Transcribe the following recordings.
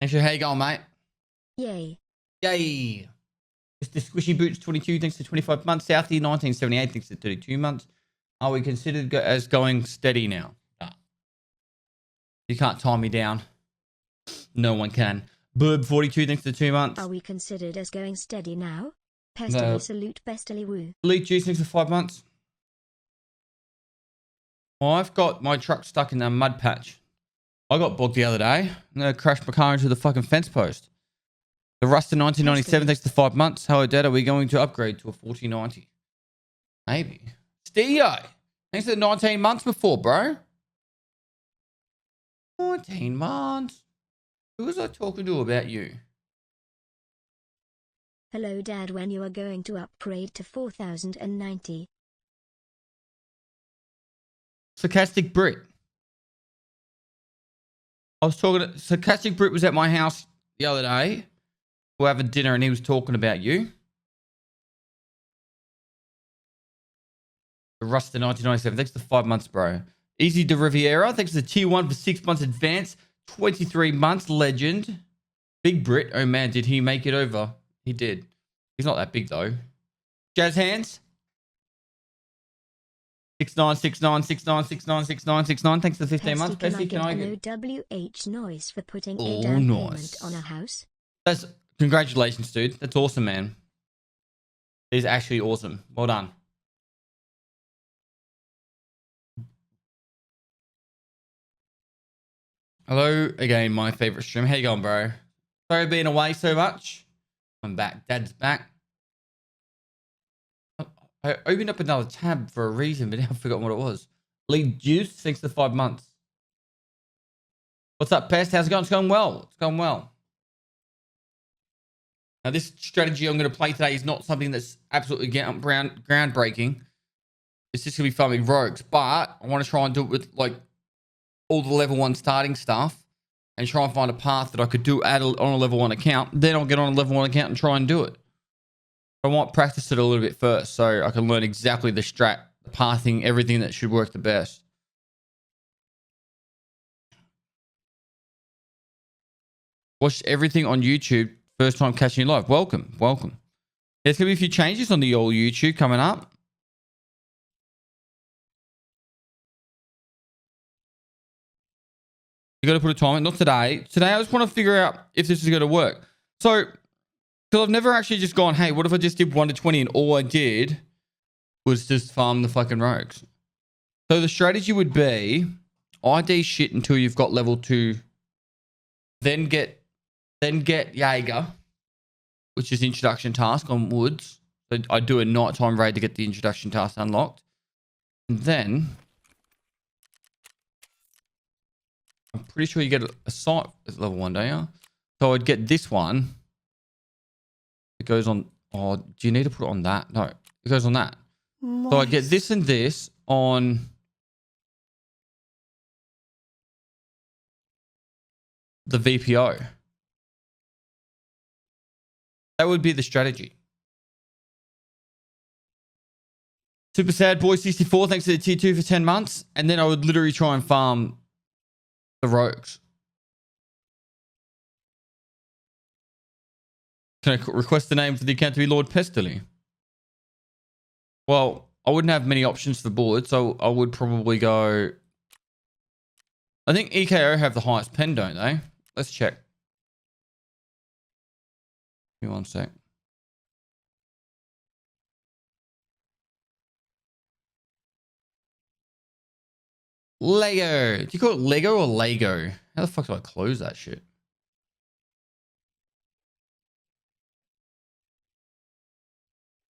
Thanks for how you going, mate? Yay. Yay. Mr. Squishy Boots 22 thanks to 25 months. Southie 1978 thanks to 32 months. Are we considered as going steady now? No. You can't tie me down. No one can. Burb 42 thanks to 2 months. Are we considered as going steady now? Pestily salute, bestily woo. Elite Juice thanks for 5 months. Well, I've got my truck stuck in a mud patch. I got bogged the other day. And I crashed my car into the fucking fence post. The Rust in 1997 thanks to 5 months. Hello, Dad. Are we going to upgrade to a 4090? Maybe. Steo, thanks for 19 months before, bro. 19 months. Who was I talking to about you? Hello, Dad. When you are going to upgrade to 4090? Sarcastic Brit. I was talking to Sarcastic Brit was at my house the other day. We're having dinner and he was talking about you. The Rust in 1997. Thanks to 5 months, bro. Easy de Riviera. Thanks to tier 1 for 6 months advance. 23 months, legend. Big Brit. Oh man, did he make it over? He did. He's not that big though. Jazz hands. 696969696969. Thanks for 15 months. Pesty, can I get an OWH noise for putting a down payment on a house? That's congratulations, dude. That's awesome, man. It is actually awesome. Well done. Hello again, my favorite stream. How you going, bro? Sorry being away so much. I'm back. Dad's back. I opened up another tab for a reason, but now I've forgotten what it was. Lead juice, thanks to 5 months. What's up, Pest? How's it going? It's going well. It's going well. Now, this strategy I'm going to play today is not something that's absolutely groundbreaking. It's just going to be farming rogues, but I want to try and do it with like all the level 1 starting stuff and try and find a path that I could do on a level 1 account. Then I'll get on a level 1 account and try and do it. I want to practice it a little bit first so I can learn exactly the strat, the pathing, everything that should work the best. Watched everything on YouTube. First time catching you live. Welcome. Welcome. There's going to be a few changes on the old YouTube coming up. You got to put a time in. Not today. Today I just want to figure out if this is going to work. So, because I've never actually just gone, hey, what if I just did 1 to 20 and all I did was just farm the fucking rogues? So the strategy would be ID shit until you've got level 2. Then get Jaeger, which is introduction task on Woods. So I do a nighttime raid to get the introduction task unlocked. And then I'm pretty sure you get a sight at level 1, don't you? So I'd get this one. It goes on. Oh, do you need to put it on that? No, it goes on that. Nice. So I get this and this on the VPO. That would be the strategy. Super Sad Boy 64, thanks to the tier 2 for 10 months. And then I would literally try and farm the rogues. Can I request the name for the account to be Lord Pestily? Well, I wouldn't have many options for board, so I would probably go... I think EKO have the highest pen, don't they? Let's check. Give me 1 sec. Lego. Do you call it Lego or Lego? How the fuck do I close that shit?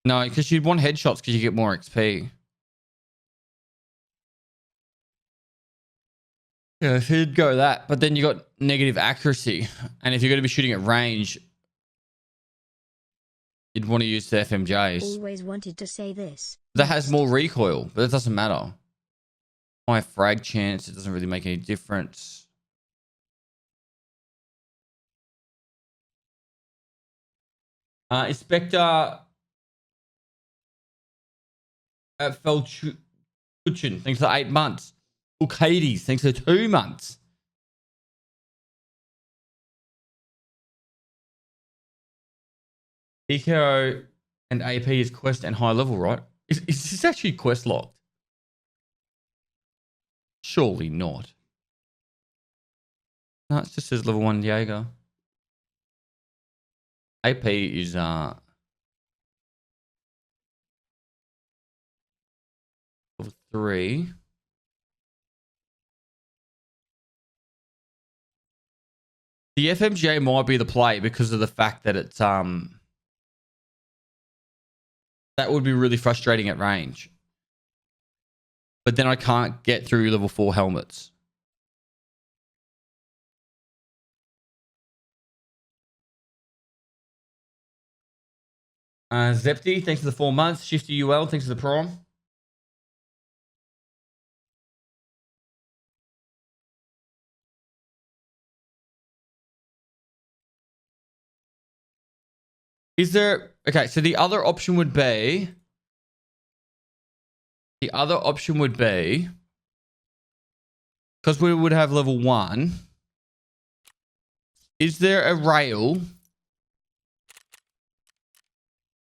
No, because you'd want headshots because you get more XP. Yeah, if you'd go that, but then you got negative accuracy. And if you're going to be shooting at range, you'd want to use the FMJs. Always wanted to say this. That has more recoil, but it doesn't matter. My frag chance, it doesn't really make any difference. Inspector Felchuchin, thanks for 8 months. Ukades, thanks for 2 months. Eco and AP is quest and high level, right? Is this actually quest locked? Surely not. No, it just says level 1 Jaeger. AP is level 3. The FMGA might be the play because of the fact that it's that would be really frustrating at range. But then I can't get through level 4 helmets. Zepti, thanks for the 4 months. Shifty UL, thanks for the prom. Is there... Okay, so the other option would be... Because we would have level 1. Is there a rail...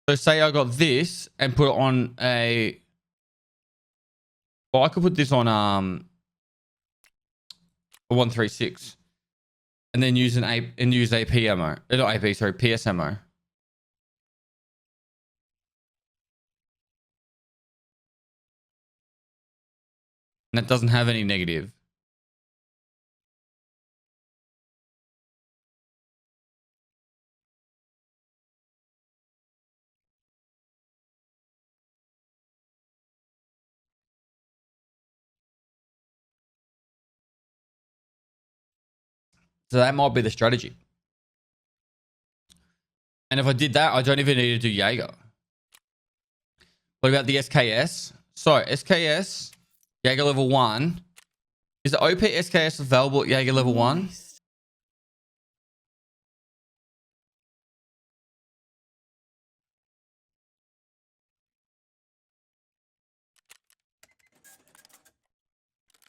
So say I got this and put it on a... Well, I could put this on a 136 and then use use AP ammo. Not AP, sorry, PS ammo. And that doesn't have any negative. So that might be the strategy. And if I did that, I don't even need to do Jaeger. What about the SKS? So SKS, Jaeger level 1. Is the OP SKS available at Jaeger level 1?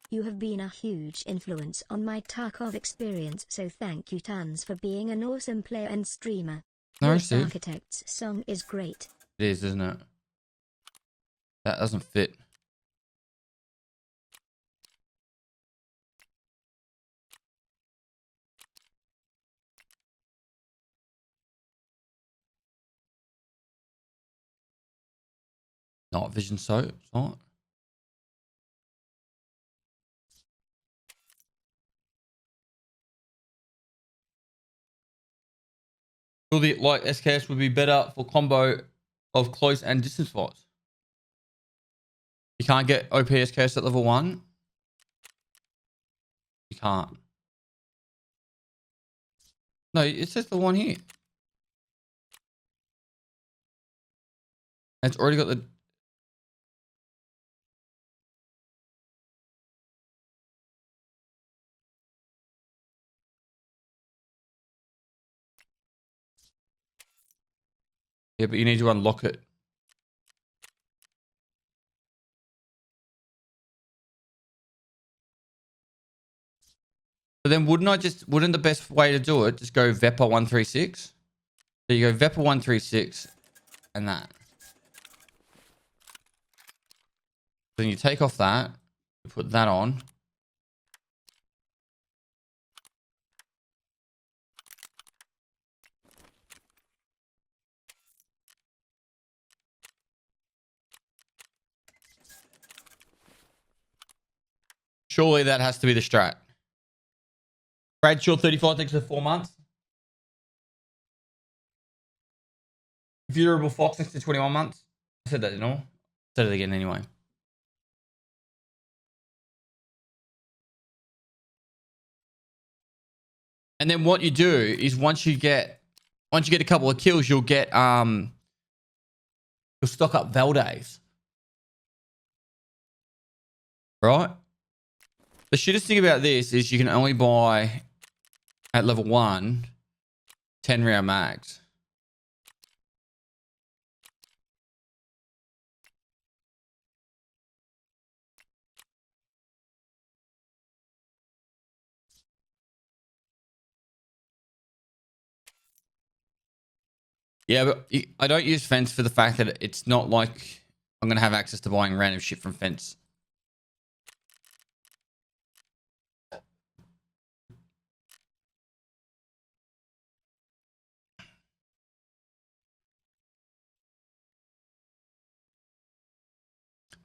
You have been a huge influence on my Tarkov experience, so thank you tons for being an awesome player and streamer. No, This Steve. Architect's song is great. It is, isn't it? That doesn't fit. Not vision soap. It's not. Surely, like SKS would be better for combo of close and distance fights. You can't get OP SKS at level 1. You can't. No, it says the one here. It's already got the... Yeah, but you need to unlock it. But then wouldn't the best way to do it just go Vepa 136? So you go Vepa 136 and that. Then you take off that, you put that on. Surely that has to be the strat. Bradshaw 35 takes for 4 months. Viewable Fox next to 21 months. I said that, didn't I? Said it again anyway. And then what you do is once you get a couple of kills, you'll get you'll stock up Valdays. Right? The shittest thing about this is you can only buy at level 1 10 round mags. Yeah, but I don't use Fence for the fact that it's not like I'm going to have access to buying random shit from Fence.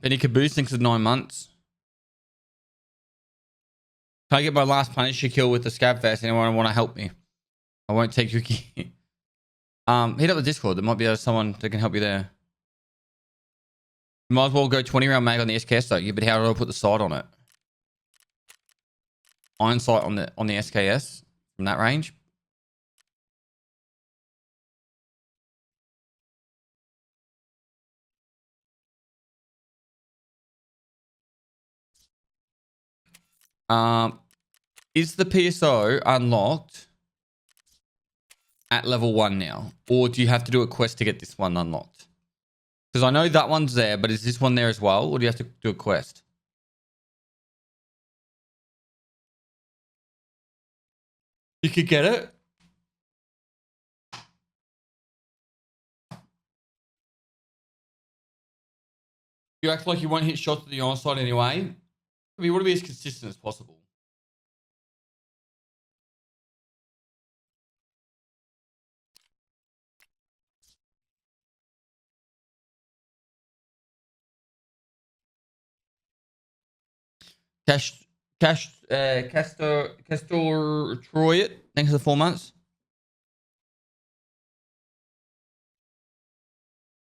Benny Caboose thinks it's 9 months. Can I get my last Punisher kill with the Scab Fest? Anyone want to help me? I won't take your key. Hit up the Discord. There might be someone that can help you there. You might as well go 20 round mag on the SKS though. Yeah, but how do I put the sight on it? Iron sight on the SKS from that range. Is the PSO unlocked at level 1 now? Or do you have to do a quest to get this one unlocked? Because I know that one's there, but is this one there as well? Or do you have to do a quest? You could get it. You act like you won't hit shots at the onside anyway. I mean, you want to be as consistent as possible. Castor Troyet. Thanks for the 4 months.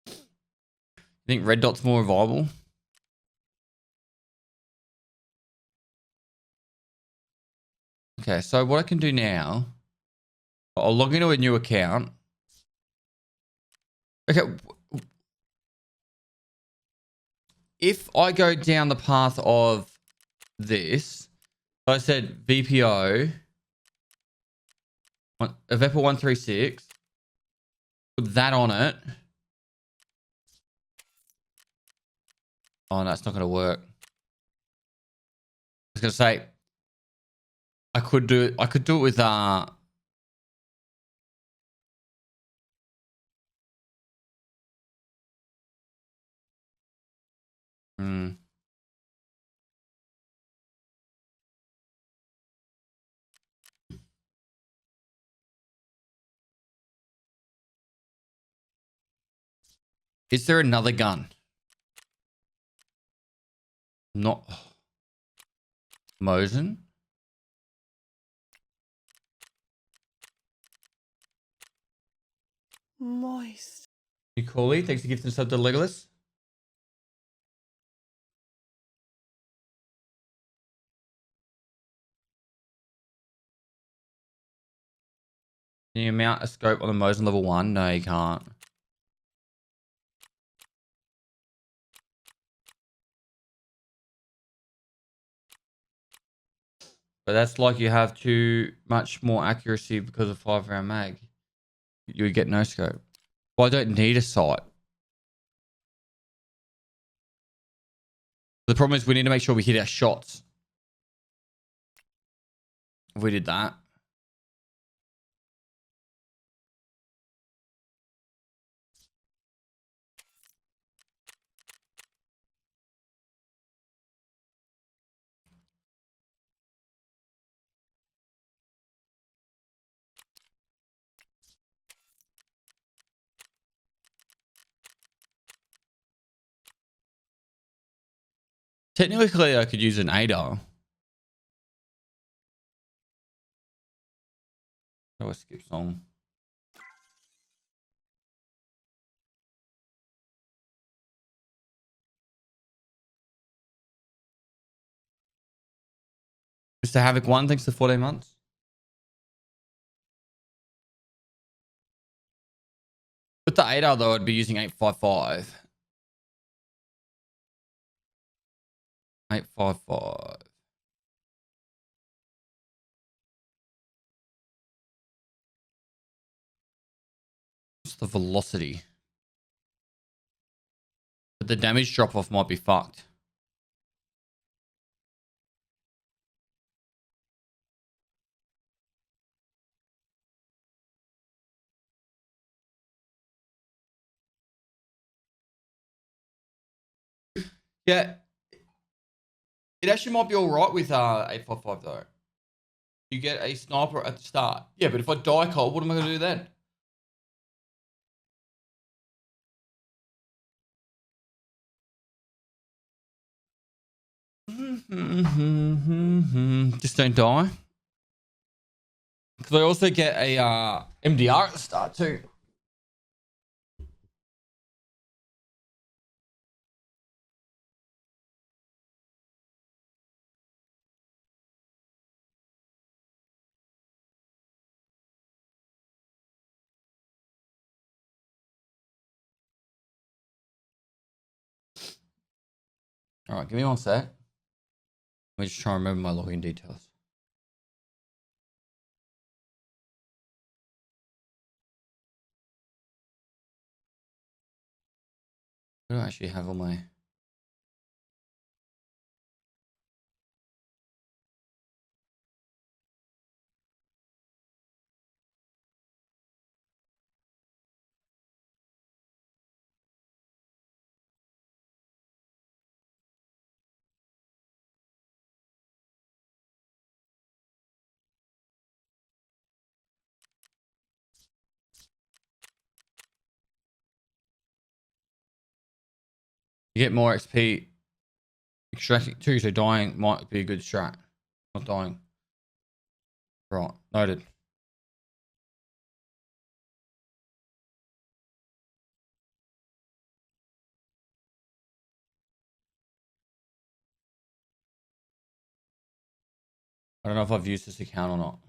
You think red dot's more viable? Okay, so what I can do now, I'll log into a new account. Okay, if I go down the path of this, so I said VPO, Avepa 136, put that on it. Oh no, it's not going to work. I was going to say, I could do it with Is there another gun? Not Mosin. Moist. Nicole, thanks for gifting sub to Legolas. Can you mount a scope on the Mosin level 1? No, you can't. But that's like you have too much more accuracy because of 5 round mag. You would get no scope. Well, I don't need a sight. The problem is we need to make sure we hit our shots. If we did that. Technically, I could use an ADAR. Oh, I skip song. Mr. Havoc 1, thanks for 14 months. With the ADAR, though, I'd be using 855. 855. What's the velocity? But the damage drop-off might be fucked. Yeah, it actually might be all right with 855 though. You get a sniper at the start. Yeah, but if I die cold, what am I going to do then? Just don't die. Because I also get a MDR at the start too. All right, give me one sec. Let me just try and remember my login details. I don't actually have all my... You get more XP extracting too, so dying might be a good strat. Not dying. Right, noted. I don't know if I've used this account or not.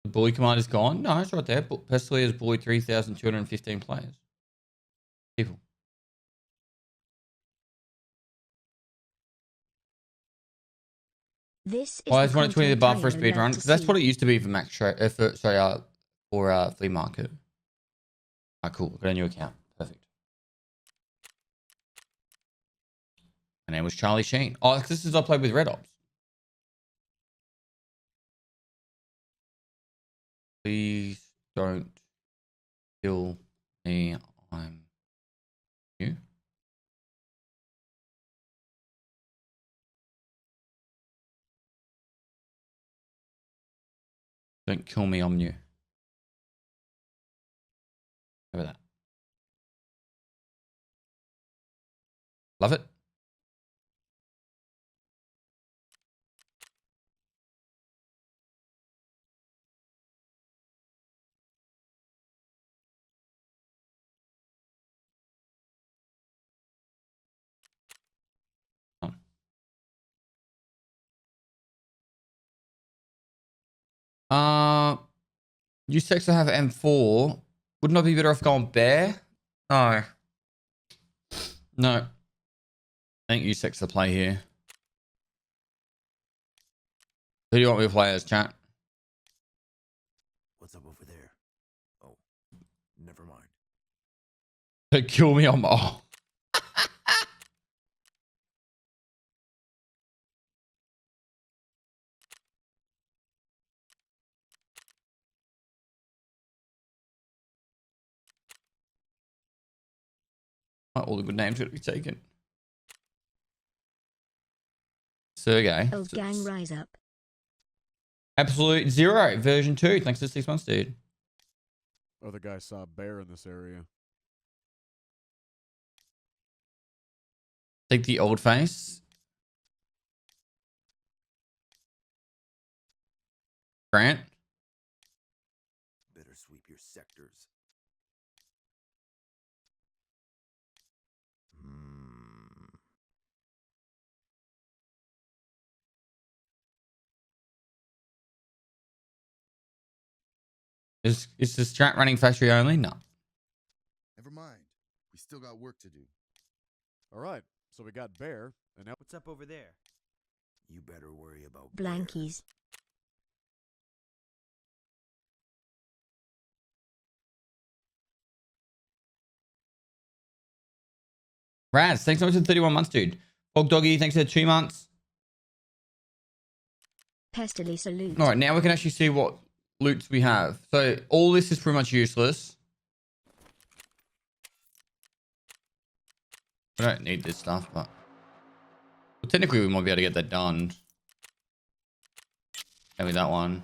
The bully command is gone? No, it's right there. Pestily has bullied 3,215 players. People. This is Why the is 120 the content bar for a Tayo speed loved run? to Because that's see. what it used to be for Max Trade. For flea market. Ah, cool. Got a new account. Perfect. My name was Charlie Sheen. Oh, this is I played with Red Ops. Please don't kill me. I'm you. Don't kill me. I'm new. How about that? Love it. Uh, you sex to have M4. Wouldn't I be better off going bear? No. No. I think you sex to play here. Who do you want me to play as, chat? What's up over there? Oh, never mind. Don't kill me. I'm... Oh. All the good names got to be taken. Sergey. Old gang rise up. Absolute Zero, version 2. Thanks for 6 months, dude. Other guy saw a bear in this area. Take the old face. Grant. Better sweep your sectors. Is the strat running factory only? No. Never mind. We still got work to do. All right, so we got bear, and now What's up over there? You better worry about Blankies. Raz, thanks so much for 31 months, dude. Bog Doggy, thanks for 2 months. Pestily salute. All right, now we can actually see what loots we have. So all this is pretty much useless. I don't need this stuff, but well, technically we might be able to get that done. Maybe that one.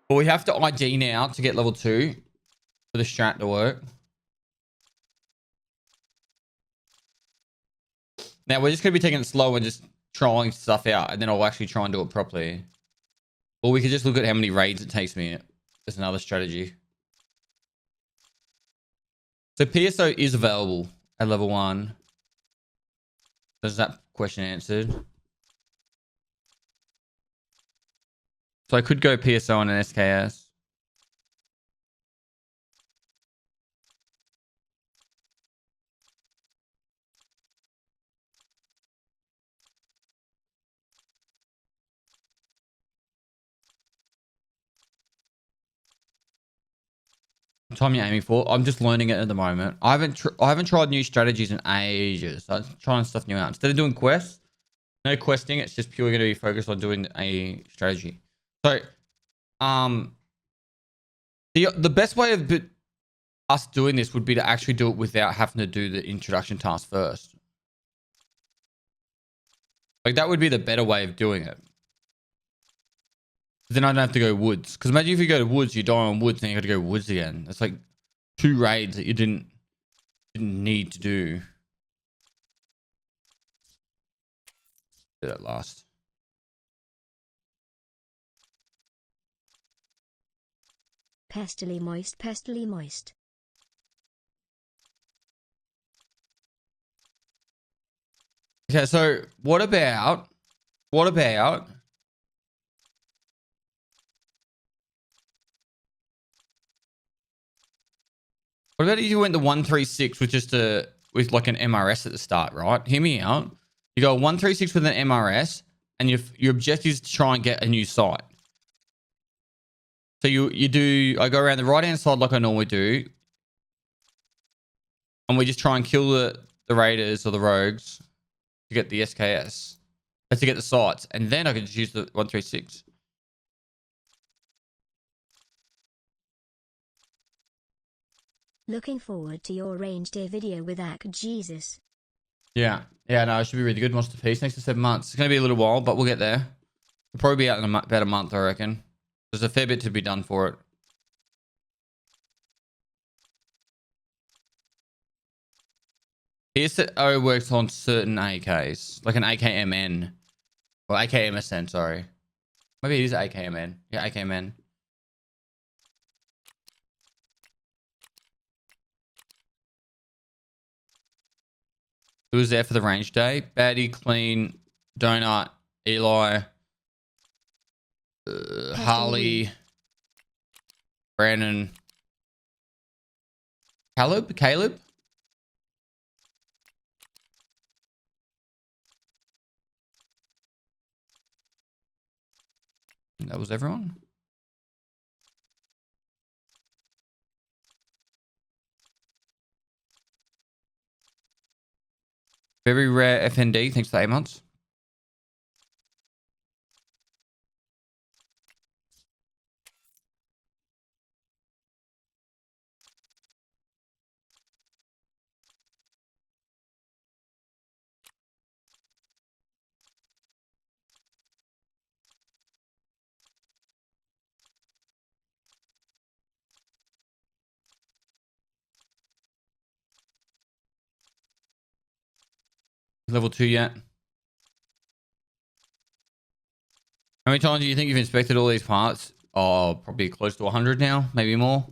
But we have to ID now to get level 2 for the strat to work. Now we're just going to be taking it slow and just trying stuff out, and then I'll actually try and do it properly. Or we could just look at how many raids it takes me. That's another strategy. So PSO is available at level 1. There's that question answered. So I could go PSO and an SKS. What time you're aiming for? I'm just learning it at the moment. I haven't tried new strategies in ages. I'm trying stuff new out. Instead of doing quests, no questing. It's just purely going to be focused on doing a strategy. So, the best way of us doing this would be to actually do it without having to do the introduction task first. Like that would be the better way of doing it. Then I don't have to go woods. Because imagine if you go to woods, you die on woods, and you got to go woods again. It's like 2 raids that you didn't need to do. Do that last. Pestily moist, pestily moist. Okay, so what about What about if you went to 136 with just with like an MRS at the start, right? Hear me out. You go 136 with an MRS, and your objective is to try and get a new site. So I go around the right hand side like I normally do, and we just try and kill the raiders or the rogues to get the SKS. To get the sites, and then I can just use the 136. Looking forward to your range day video with Jesus. Yeah, no, it should be really good. Monster Peace next to 7 months. It's gonna be a little while, but we'll get there. We'll probably be out in about a month, I reckon. There's a fair bit to be done for it. PSO works on certain AKs, like an AKMN. Or AKMSN, sorry. Maybe it is AKMN. Yeah, AKMN. Who was there for the range day? Baddie, Clean, Donut, Eli, Harley, Brandon, Caleb? That was everyone. Very rare FND. Thanks for the 8 months. Level 2 yet? How many times do you think you've inspected all these parts? Oh, probably close to 100 now, maybe more.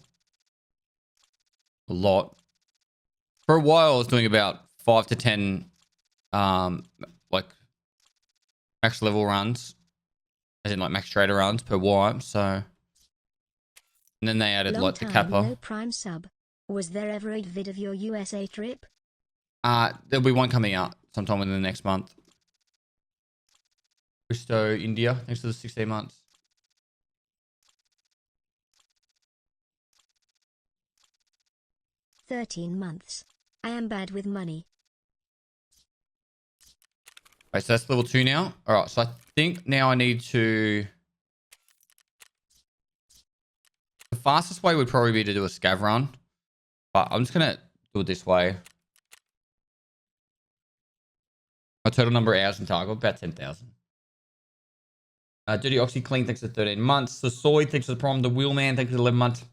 A lot. For a while, I was doing about 5 to 10, like max level runs, as in like max trader runs per wipe. So, and then they added like the kappa. No prime sub. Was there ever a vid of your USA trip? There'll be one coming out sometime within the next month. Bristow, India, thanks for the 16 months. $13 I am bad with money. Right, so that's level 2 now. All right, so I think now I need to... The fastest way would probably be to do a scav run. But I'm just going to do it this way. My total number of hours in Tarkov, about 10,000. Dirty Oxy Clean, thanks for 13 months. The Soy, thanks for the problem. The Wheelman, thanks for 11 months.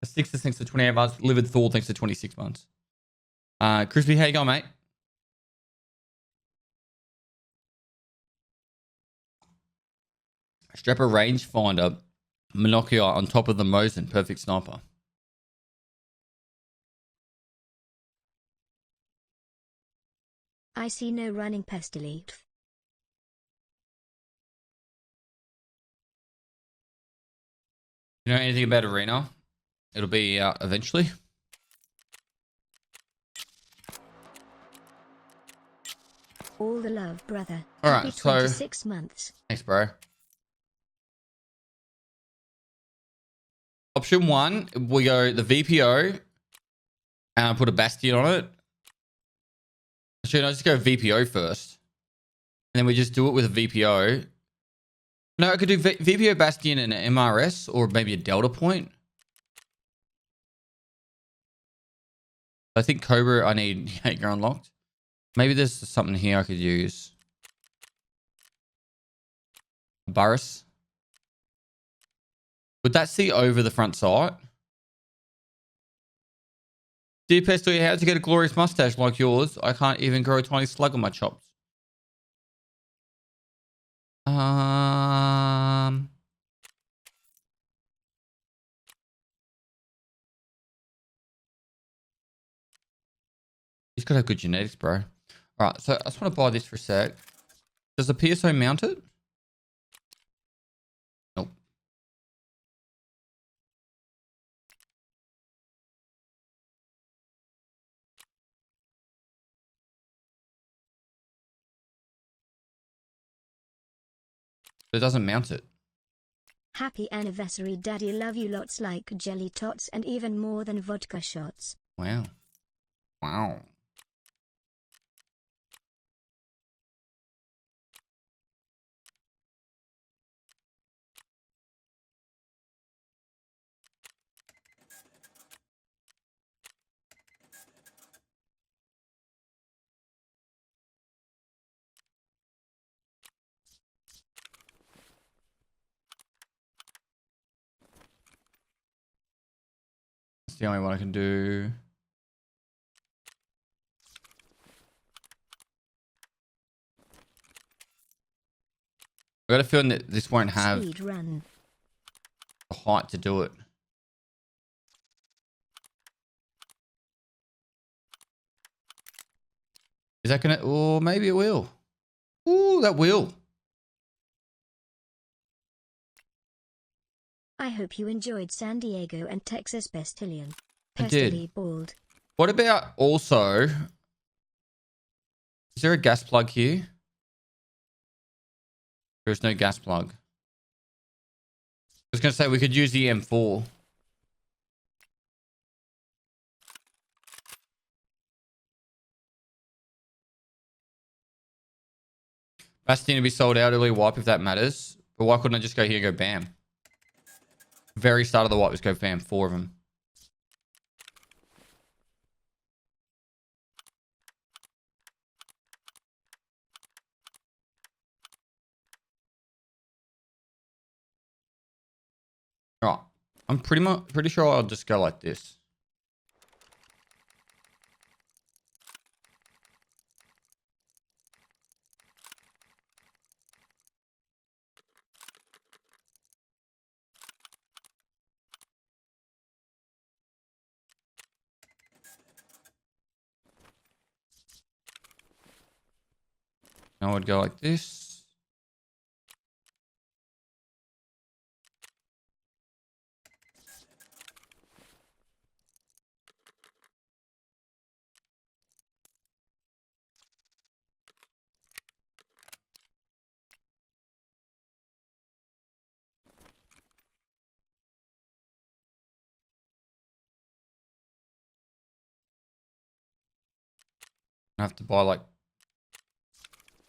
The Sixer, thanks for 28 months. Livid Thor, thanks for 26 months. Crispy, how you going, mate? Strap a rangefinder monocular on top of the Mosin. Perfect sniper. I see no running pest elite. You know anything about Arena? It'll be out eventually. All the love, brother. All Happy right, so 26 months. thanks, bro. Option 1, we go the VPO and I put a Bastion on it. Actually, no, just go VPO first. And then we just do it with a VPO. No, I could do VPO Bastion and an MRS or maybe a Delta point. I think Cobra, I need Jaeger unlocked. Maybe there's something here I could use. Burris. Would that see over the front sight? Dear Pesto, how to get a glorious mustache like yours? I can't even grow a tiny slug on my chops. He's got to have good genetics, bro. All right, so I just want to buy this for a sec. Does the PSO mount it? Nope. It doesn't mount it. Happy anniversary, Daddy. Love you lots like jelly tots and even more than vodka shots. Wow. Wow. It's the only one I can do. I got a feeling that this won't have Speed run. the height to do it. Is that gonna? Oh, maybe it will. Ooh, that will. I hope you enjoyed San Diego and Texas Bestillion. I did. Pestily bald. What about also? Is there a gas plug here? There's no gas plug. I was gonna say we could use the M4. Bastion to be sold out early wipe if that matters. But why couldn't I just go here and go bam? Very start of the wipe, just go bam. 4 of them. Right. I'm pretty sure I'll just go like this. I would go like this. I have to buy like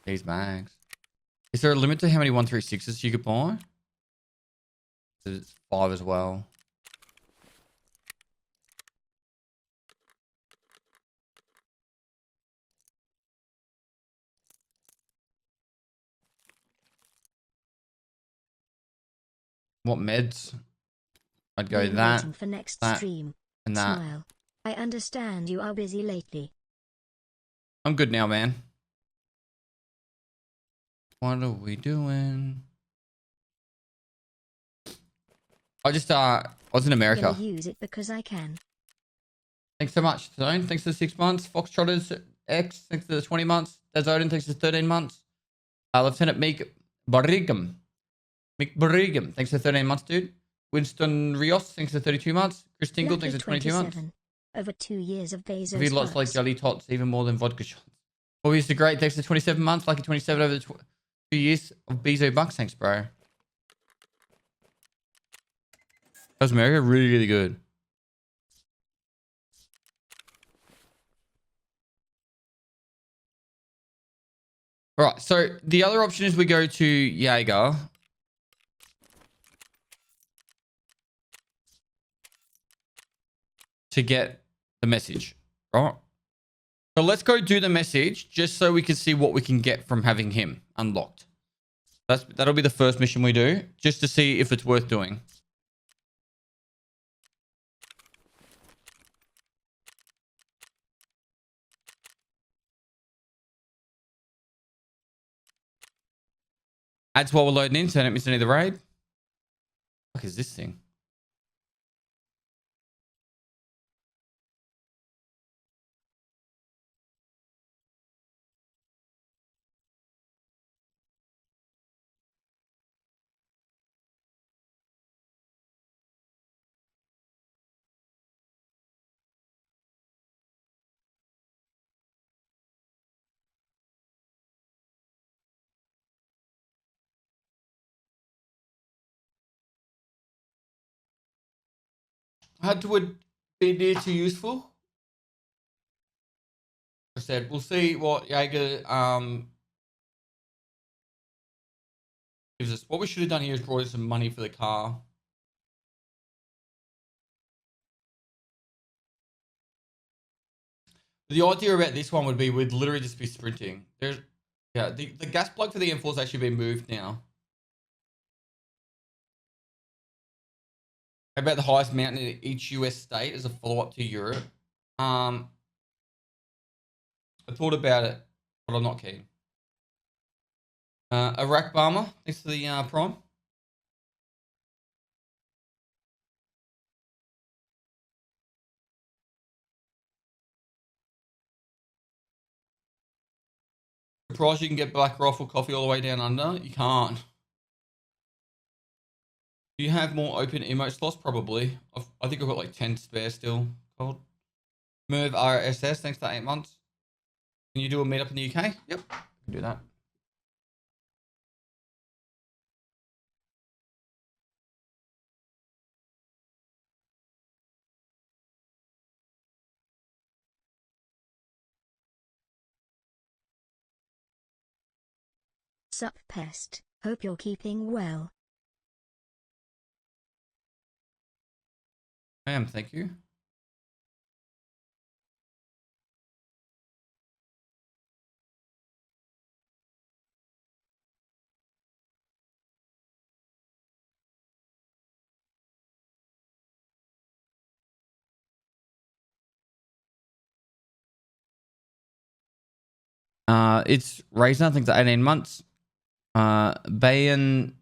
these bags. Is there a limit to how many 136s you could buy? It's 5 as well. What meds? I'd go Been that, waiting for next that, stream. and that. Smile. I understand you are busy lately. I'm good now, man. What are we doing? I was in America. Gonna use it because I can. Thanks so much, Zone. Thanks for the 6 months. Foxtrotters X, thanks for the 20 months. Odin, thanks for 13 months. Lieutenant Meek Barigam. Thanks for 13 months, dude. Winston Rios, thanks for 32 months. Chris Tingle, Lucky thanks for 22 months. 27. Over 2 years of Bezos I've lots like bucks. jelly tots, even more than vodka shots. Obviously great, thanks for 27 months. Lucky 27 over the 2 years of Bezo Bucks. Thanks, bro. That was America, really, really good. All right, so the other option is we go to Jaeger. To get the message, right? So let's go do the message just so we can see what we can get from having him unlocked. That'll be the first mission we do, just to see if it's worth doing. Ads while we're loading in, so I don't miss any of the raid. What is this thing? How would be near to useful? I said we'll see what Jaeger gives us. What we should have done here is brought in some money for the car. The idea about this one would be we'd literally just be sprinting. The gas plug for the M4 has actually been moved now. How about the highest mountain in each US state as a follow-up to Europe? I thought about it, but I'm not keen. Iraq Barmer, thanks for the prime. Surprised you can get Black Rifle coffee all the way down under? You can't. Do you have more open emote slots? Probably. I think I've got like 10 spare still. Cold. Merv RSS, thanks for 8 months. Can you do a meetup in the UK? Yep, I can do that. Sup pest, hope you're keeping well. I am, thank you. It's Raisin, I think it's 18 months. Bayan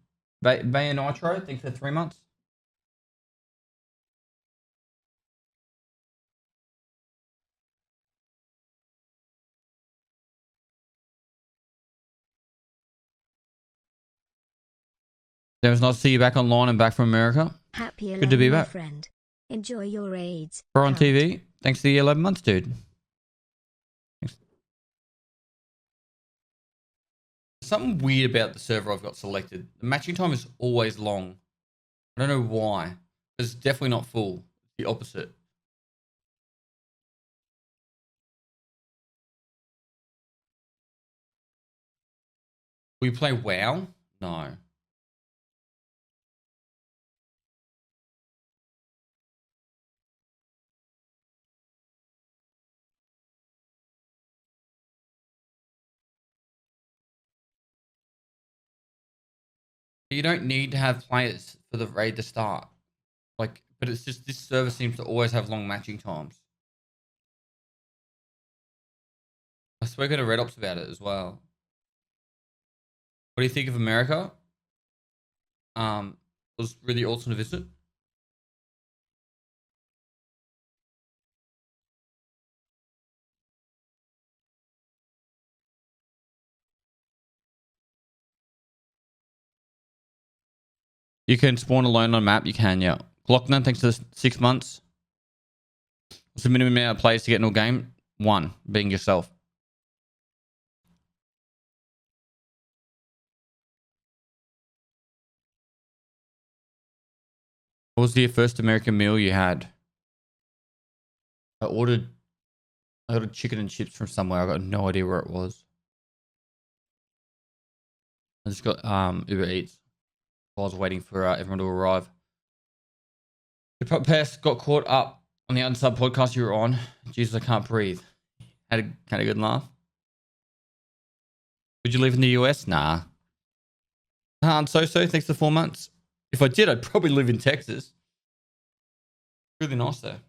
Nitro, I think for 3 months. It was nice to see you back online and back from America. Happy Good to be 11, my back. friend. Enjoy your raids. We're on Out. TV. Thanks for the 11 months, dude. Thanks. Something weird about the server I've got selected. The matching time is always long. I don't know why. It's definitely not full. The opposite. Will you play WoW? No. You don't need to have players for the raid to start. Like, but it's just this server seems to always have long matching times. I spoke to Red Ops about it as well. What do you think of America? It was really awesome to visit. You can spawn alone on map. You can, yeah. Glockner, thanks to the 6 months. What's the minimum amount of players to get into a game? 1, being yourself. What was the first American meal you had? I ordered chicken and chips from somewhere. I got no idea where it was. I just got Uber Eats while I was waiting for everyone to arrive. The podcast got caught up on the Unsub podcast you were on. Jesus, I can't breathe. Had a good laugh. Would you live in the US? Nah. So thanks for 4 months. If I did, I'd probably live in Texas. Really nice there.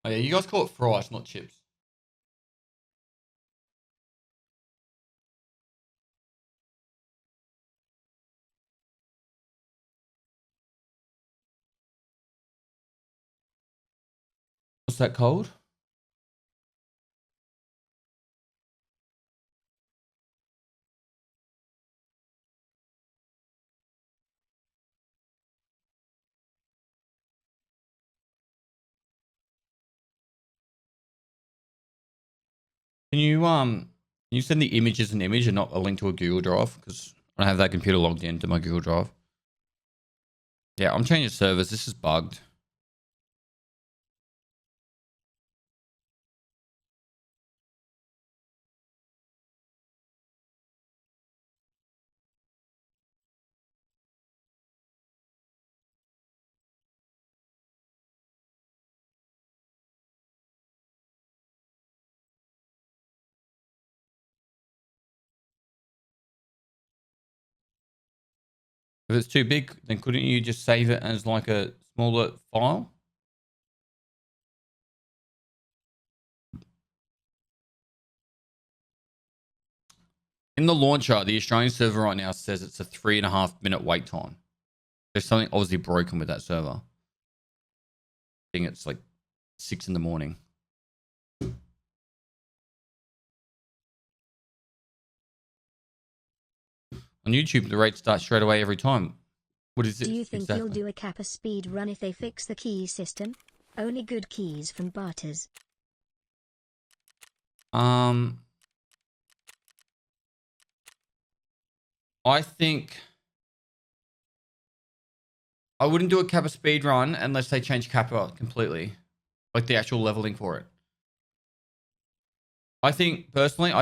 Oh yeah, you guys call it fries, not chips. What's that called? Can you send the image as an image and not a link to a Google Drive? Because I don't have that computer logged into my Google Drive. Yeah, I'm changing servers. This is bugged. If it's too big, then couldn't you just save it as like a smaller file? In the launcher, the Australian server right now says it's a 3.5 minute wait time. There's something obviously broken with that server. I think it's like 6 in the morning. On YouTube, the rate starts straight away every time. What is it? Do you think exactly? you'll do a Kappa speed run if they fix the key system? Only good keys from Barters. I think I wouldn't do a Kappa speed run unless they change Kappa completely, like the actual leveling for it. I think personally,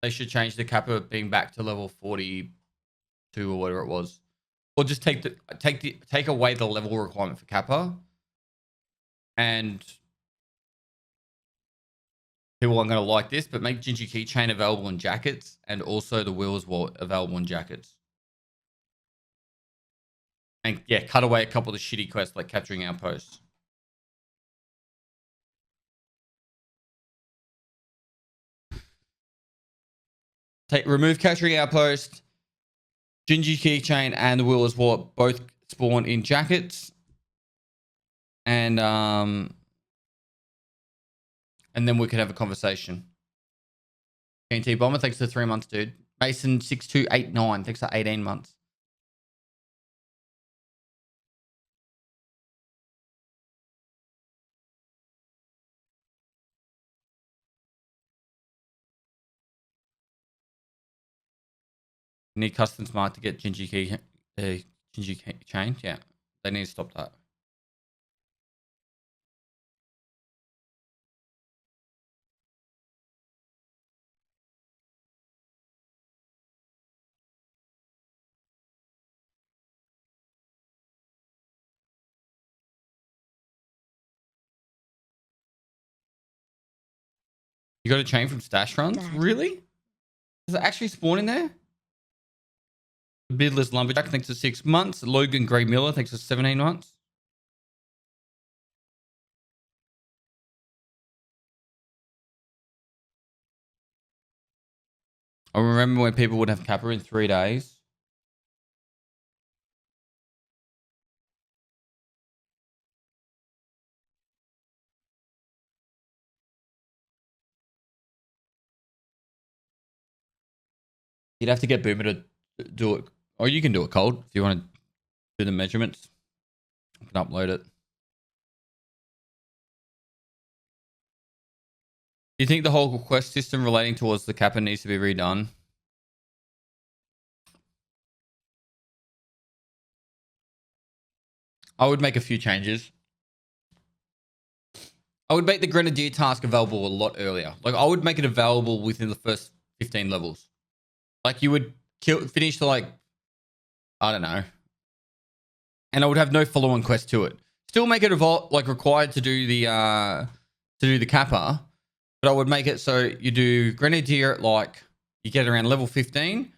they should change the Kappa being back to level 42 or whatever it was, or just take away the level requirement for Kappa, and people aren't going to like this, but make Gingy Keychain available in jackets and also the Wheels Wallet available in jackets. And yeah, cut away a couple of the shitty quests like capturing outposts. Remove capturing outpost, Gingy Keychain, and the Wheelers Wallet both spawn in jackets. And then we could have a conversation. TNT Bomber, thanks for 3 months, dude. Mason 6289, thanks for 18 months. You need custom smart to get Gingy Keychain. Yeah, they need to stop that. You got a chain from stash runs? Dad. Really? Does it actually spawn in there? Beardless Lumberjack, thanks for 6 months. Logan Gray Miller, thanks for 17 months. I remember when people would have Kappa in 3 days. You'd have to get Boomer to do it. Or you can do it cold if you want to do the measurements. I can upload it. Do you think the whole quest system relating towards the Kappa needs to be redone? I would make a few changes. I would make the Grenadier task available a lot earlier. Like, I would make it available within the first 15 levels. Like, you would finish to, like, I don't know. And I would have no follow-on quest to it. Still make it required to do the Kappa. But I would make it so you do Grenadier at, like, you get around level 15.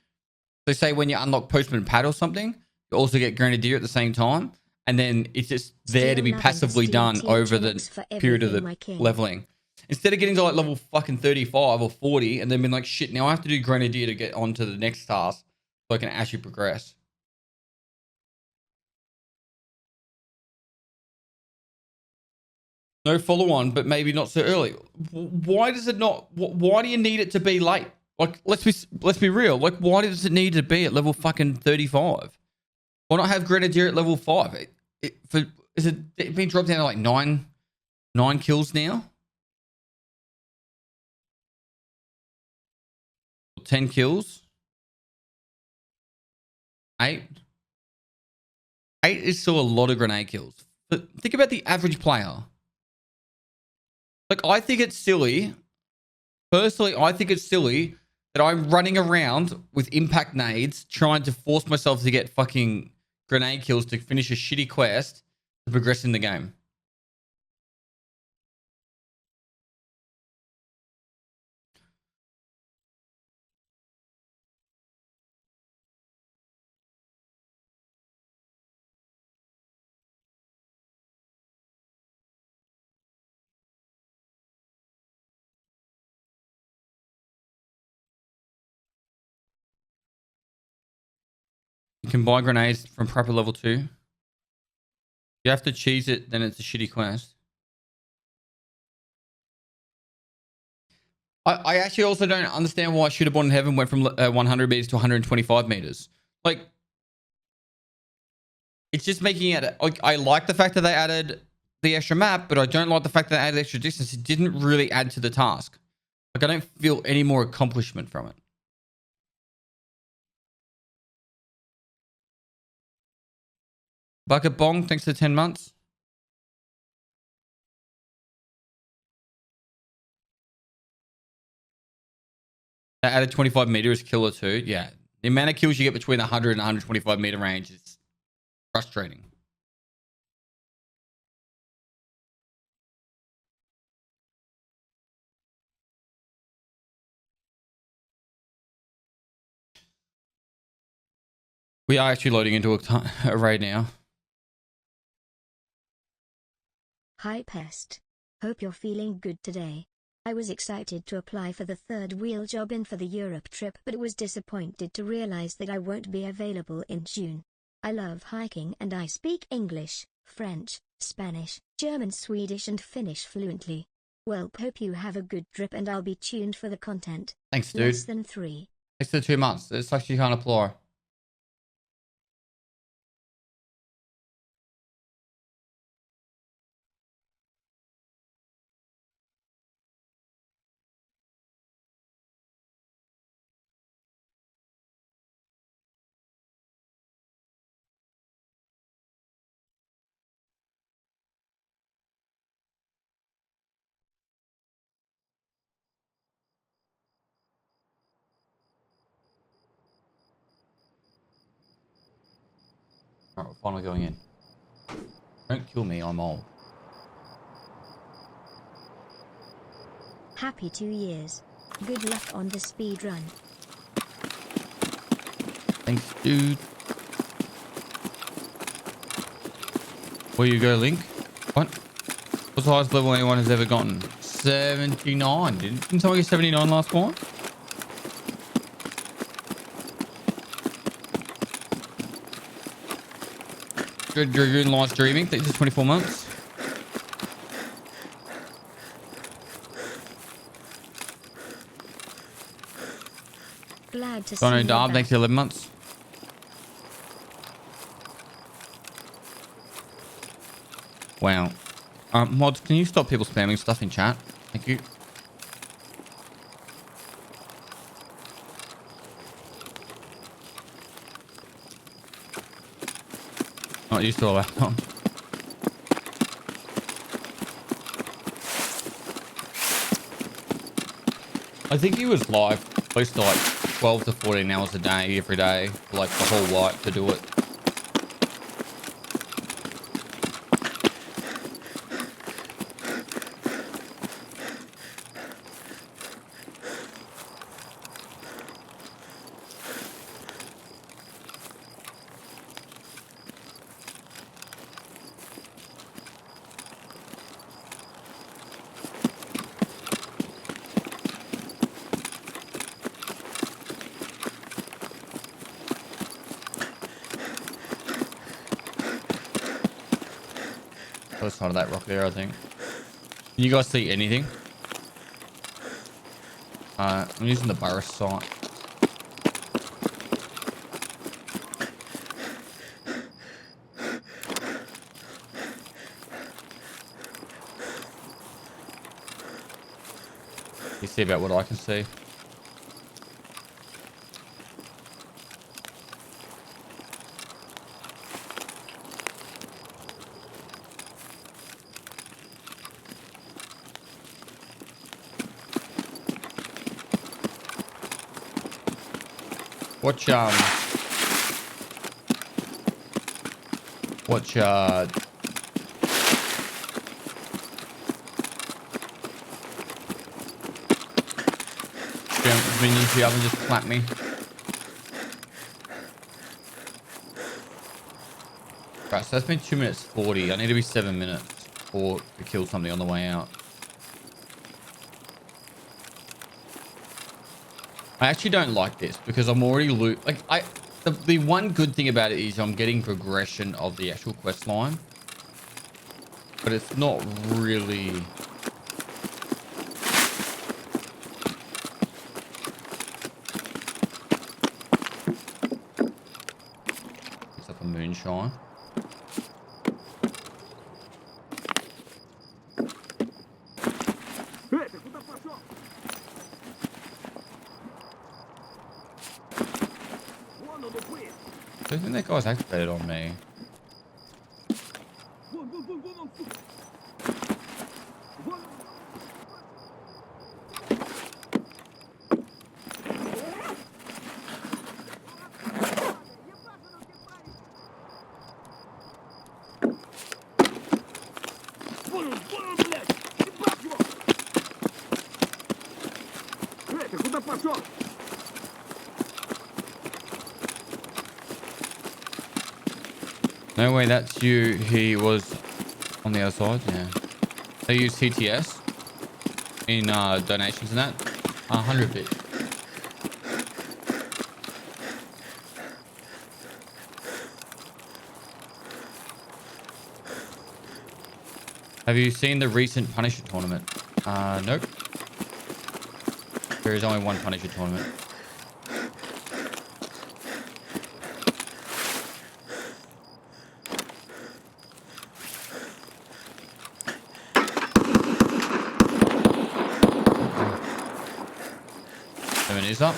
So say when you unlock Postman Pad or something, you also get Grenadier at the same time. And then it's just there to be passively done over the period of the leveling. Instead of getting to like level fucking 35 or 40 and then being like, shit, now I have to do Grenadier to get onto the next task so I can actually progress. No follow on, but maybe not so early. Why does it not? Why do you need it to be late? Like, let's be real. Like, why does it need to be at level fucking 35? Why not have Grenadier at level 5? Is it been dropped down to like nine kills now? 10 kills? 8? 8 is still a lot of grenade kills. But think about the average player. Like, I think it's silly. Personally, I think it's silly that I'm running around with impact nades trying to force myself to get fucking grenade kills to finish a shitty quest to progress in the game. You can buy grenades from prepper level 2. You have to cheese it, then it's a shitty quest. I actually also don't understand why Shooter Born in Heaven went from 100 meters to 125 meters. Like, it's just making it... Like, I like the fact that they added the extra map, but I don't like the fact that they added extra distance. It didn't really add to the task. Like, I don't feel any more accomplishment from it. Bucket Bong, thanks for 10 months. They added 25 meters killer too. Yeah. The amount of kills you get between the 100 and 125 meter range is frustrating. We are actually loading into a raid now. Hi Pest. Hope you're feeling good today. I was excited to apply for the third wheel job in for the Europe trip, but was disappointed to realize that I won't be available in June. I love hiking and I speak English, French, Spanish, German, Swedish and Finnish fluently. Well, hope you have a good trip and I'll be tuned for the content. Thanks, dude. Less than 3. Thanks for 2 months. It's actually can't apply. Alright, we're finally going in. Don't kill me, I'm old. Happy 2 years. Good luck on the speed run. Thanks, dude. Where you go, Link? What? What's the highest level anyone has ever gotten? 79. Didn't someone get 79 last spawn? Good Dragoon live streaming. Thanks for 24 months. Glad to see Dono you Darb, back. thanks for 11 months. Wow. Mods, can you stop people spamming stuff in chat? Thank you. Not used to a laptop. I think he was live close to like 12 to 14 hours a day, every day, for like the whole life to do it. Other side of that rock there, I think. Can you guys see anything? I'm using the Burris sight. You see about what I can see? Watch minions here and just clap me. Right, so that's been 2 minutes 40. I need to be 7 minutes or to kill something on the way out. I actually don't like this because I'm already the one good thing about it is I'm getting progression of the actual quest line, but it's not really. It's like a moonshine. I don't think that guy's activated on me. No way, that's you. He was on the other side. Yeah, they use TTS in donations and that. 100 bits. Have you seen the recent Punisher tournament? Nope. There is only one Punisher tournament. Is up.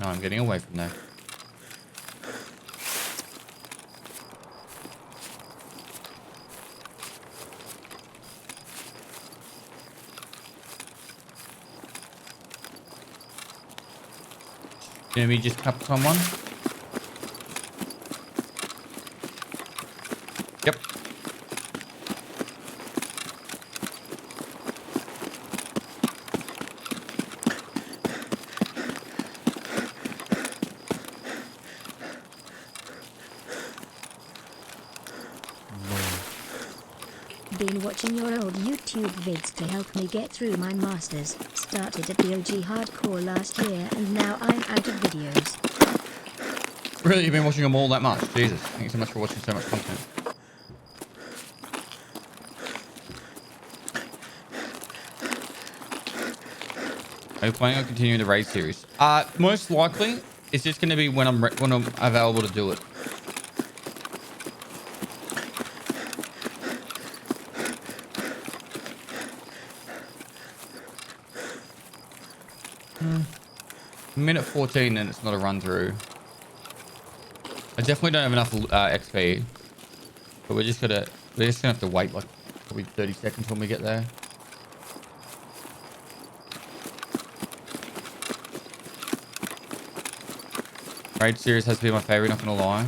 No, I'm getting away from there. Did we just cap someone? Yep. been watching your old YouTube vids to help me get through my masters. Started at the OG hardcore last year and now I'm out of videos. Really, you've been watching them all that much? Jesus, thank you so much for watching so much content. Are you planning on continuing the raid series? Most likely, it's just going to be when I'm available to do it. Minute 14 and it's not a run through. I definitely don't have enough XP, but we're just gonna have to wait like probably 30 seconds when we get there. Raid series has been my favorite, not gonna lie.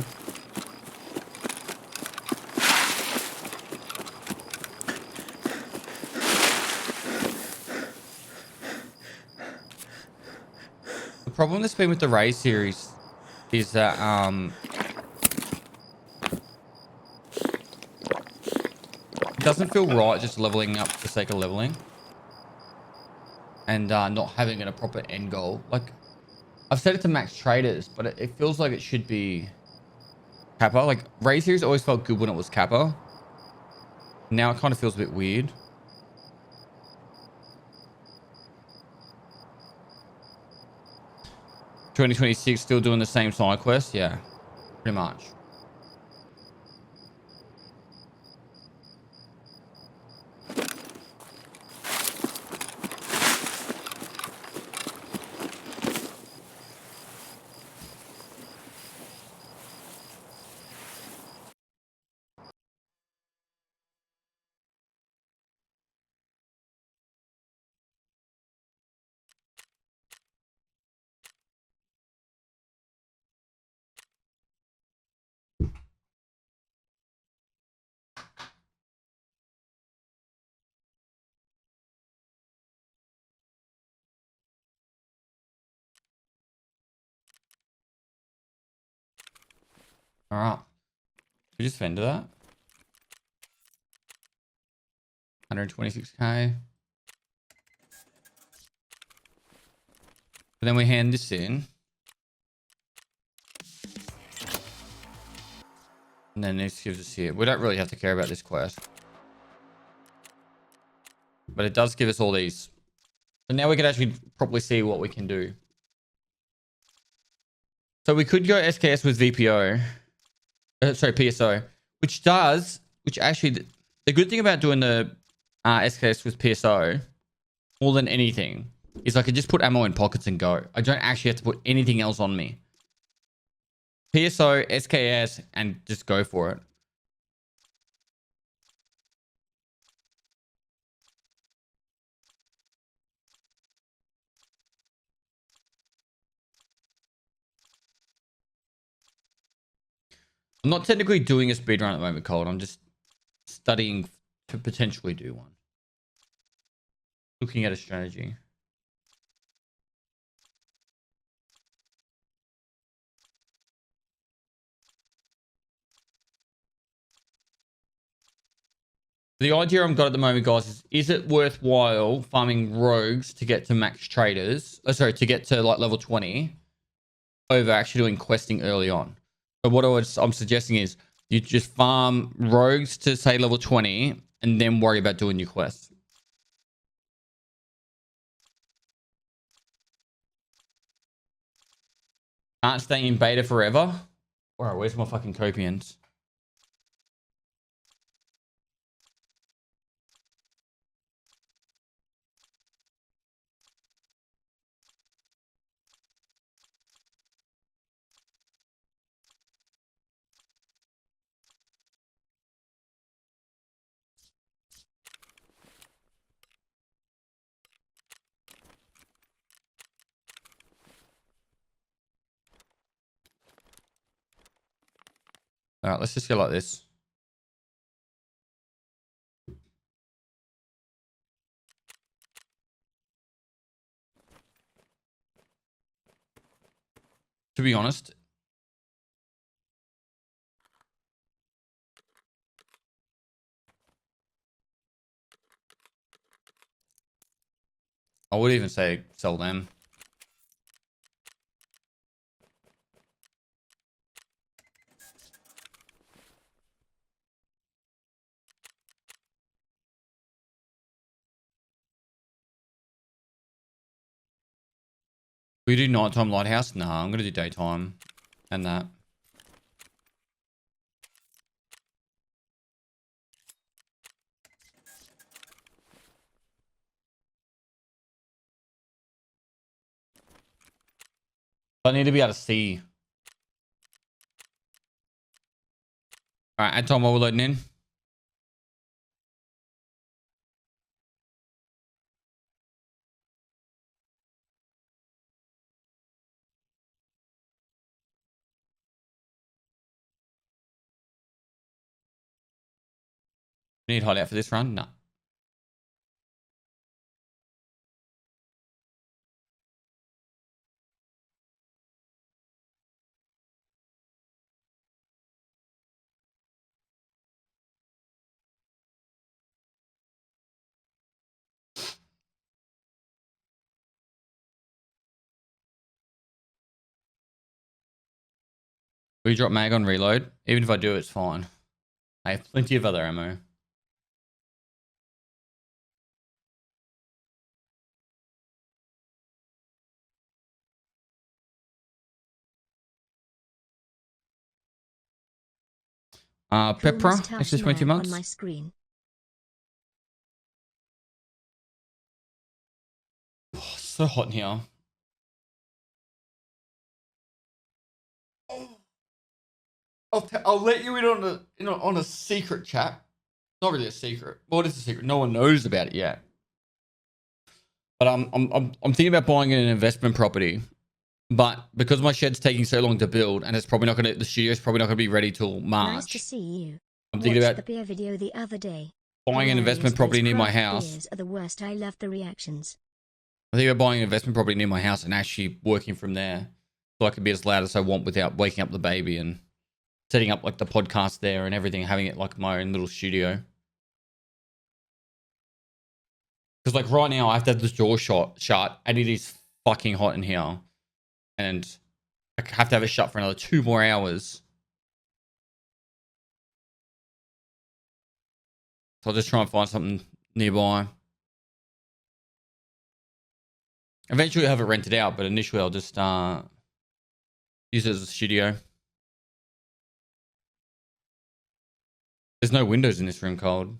The problem that's been with the raid series is that it doesn't feel right just leveling up for the sake of leveling and not having a proper end goal. Like I've set it to max traders, but it feels like it should be Kappa. Like raid series always felt good when it was Kappa. Now it kind of feels a bit weird. $2026 still doing the same side quest? Yeah, pretty much. All right. We just fended that. 126k. But then we hand this in. And then this gives us here. We don't really have to care about this quest. But it does give us all these. So now we can actually properly see what we can do. So we could go SKS with VPO. Sorry, PSO. Which actually, the good thing about doing the SKS with PSO, more than anything, is I could just put ammo in pockets and go. I don't actually have to put anything else on me. PSO, SKS, and just go for it. I'm not technically doing a speedrun at the moment, Cold. I'm just studying to potentially do one. Looking at a strategy. The idea I've got at the moment, guys, is it worthwhile farming rogues to get to max traders? Oh, sorry, to get to like level 20 over actually doing questing early on. So what I'm suggesting is you just farm rogues to say level 20 and then worry about doing your quests. Can't stay in beta forever. All right, where's my fucking copians? All right, let's just go like this. To be honest, I would even say sell them. We do nighttime lighthouse? Nah, I'm gonna do daytime and that. I need to be able to see. All right, add time while we're loading in. Need hideout for this run? No. We drop mag on reload. Even if I do, it's fine. I have plenty of other ammo. Cool Pepra, moustache extra 20 man months. on my screen. Oh, so hot in here. I'll let you in on a secret, chat. Not really a secret. Well, it is a secret. No one knows about it yet. But I'm thinking about buying an investment property. But because my shed's taking so long to build, and it's probably not gonna, the studio's probably not gonna be ready till March. Nice to see you. I'm thinking Watched about the beer video the other day. buying an investment property near my house. Beers are the worst. I love the reactions. I think about buying an investment property near my house and actually working from there, so I can be as loud as I want without waking up the baby, and setting up like the podcast there and everything, having it like my own little studio. Because like right now I have to have this door shut, and it is fucking hot in here, and I have to have it shut for another 2 more hours. So I'll just try and find something nearby. Eventually I'll have it rented out, but initially I'll just use it as a studio. There's no windows in this room, Cold.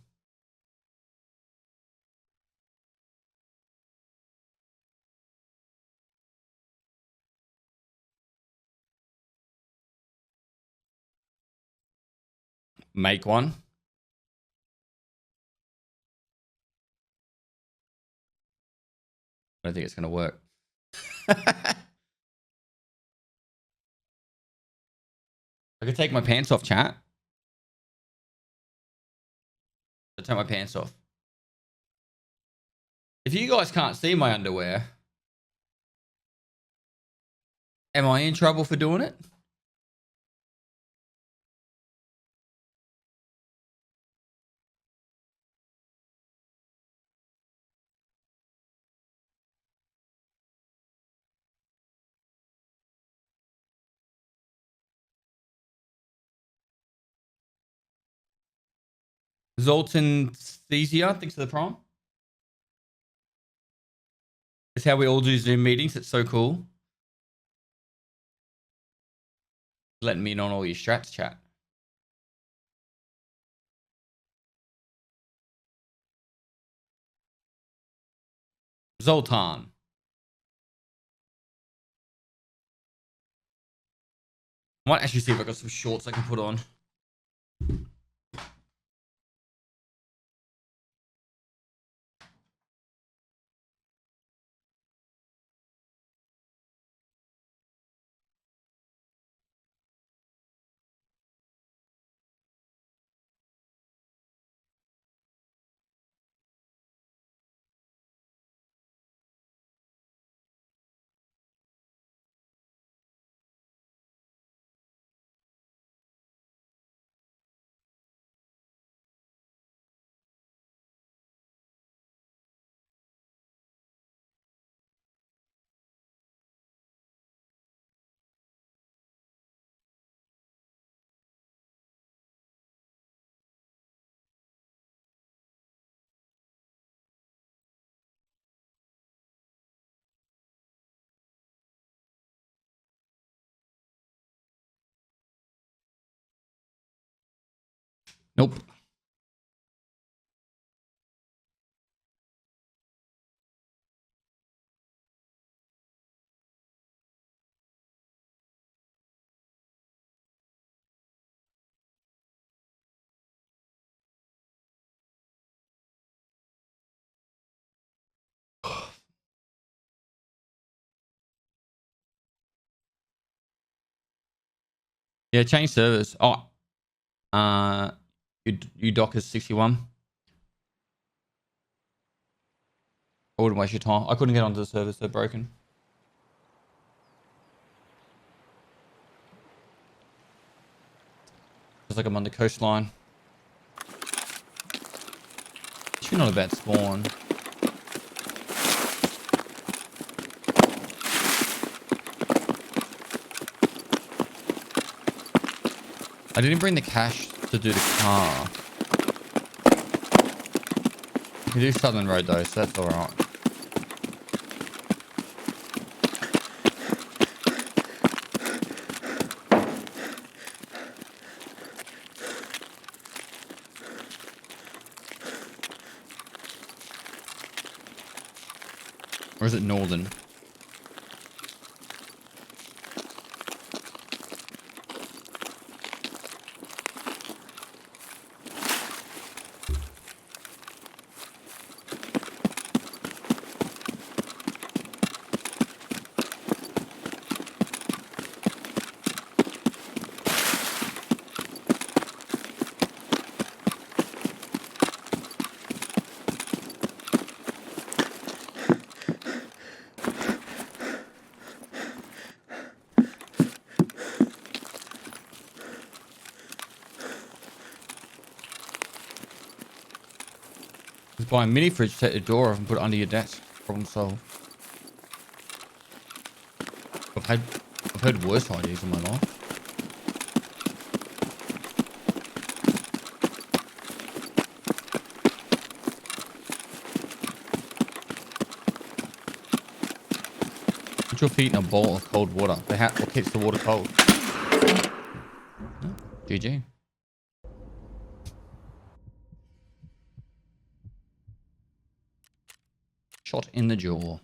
Make one. I don't think it's going to work. I could take my pants off, chat. I'll take my pants off. If you guys can't see my underwear, am I in trouble for doing it? Zoltan Thesia, thanks for the prom. It's how we all do Zoom meetings. It's so cool. Letting me in on all your strats, chat. Zoltan. I might actually see if I got some shorts I can put on. Nope. Yeah, change servers. Oh, you Dockers 61. I wouldn't waste your time. I couldn't get onto the servers; they're broken. It's like I'm on the coastline. Actually, not a bad spawn. I didn't bring the cash to do the car. You can do Southern Road though, so that's alright. Or is it Northern? Just buy a mini fridge, take the door off and put it under your desk. Problem solved. I've heard worse ideas in my life. Put your feet in a bowl of cold water. What keeps the water cold? Oh, GG. Shot in the jaw.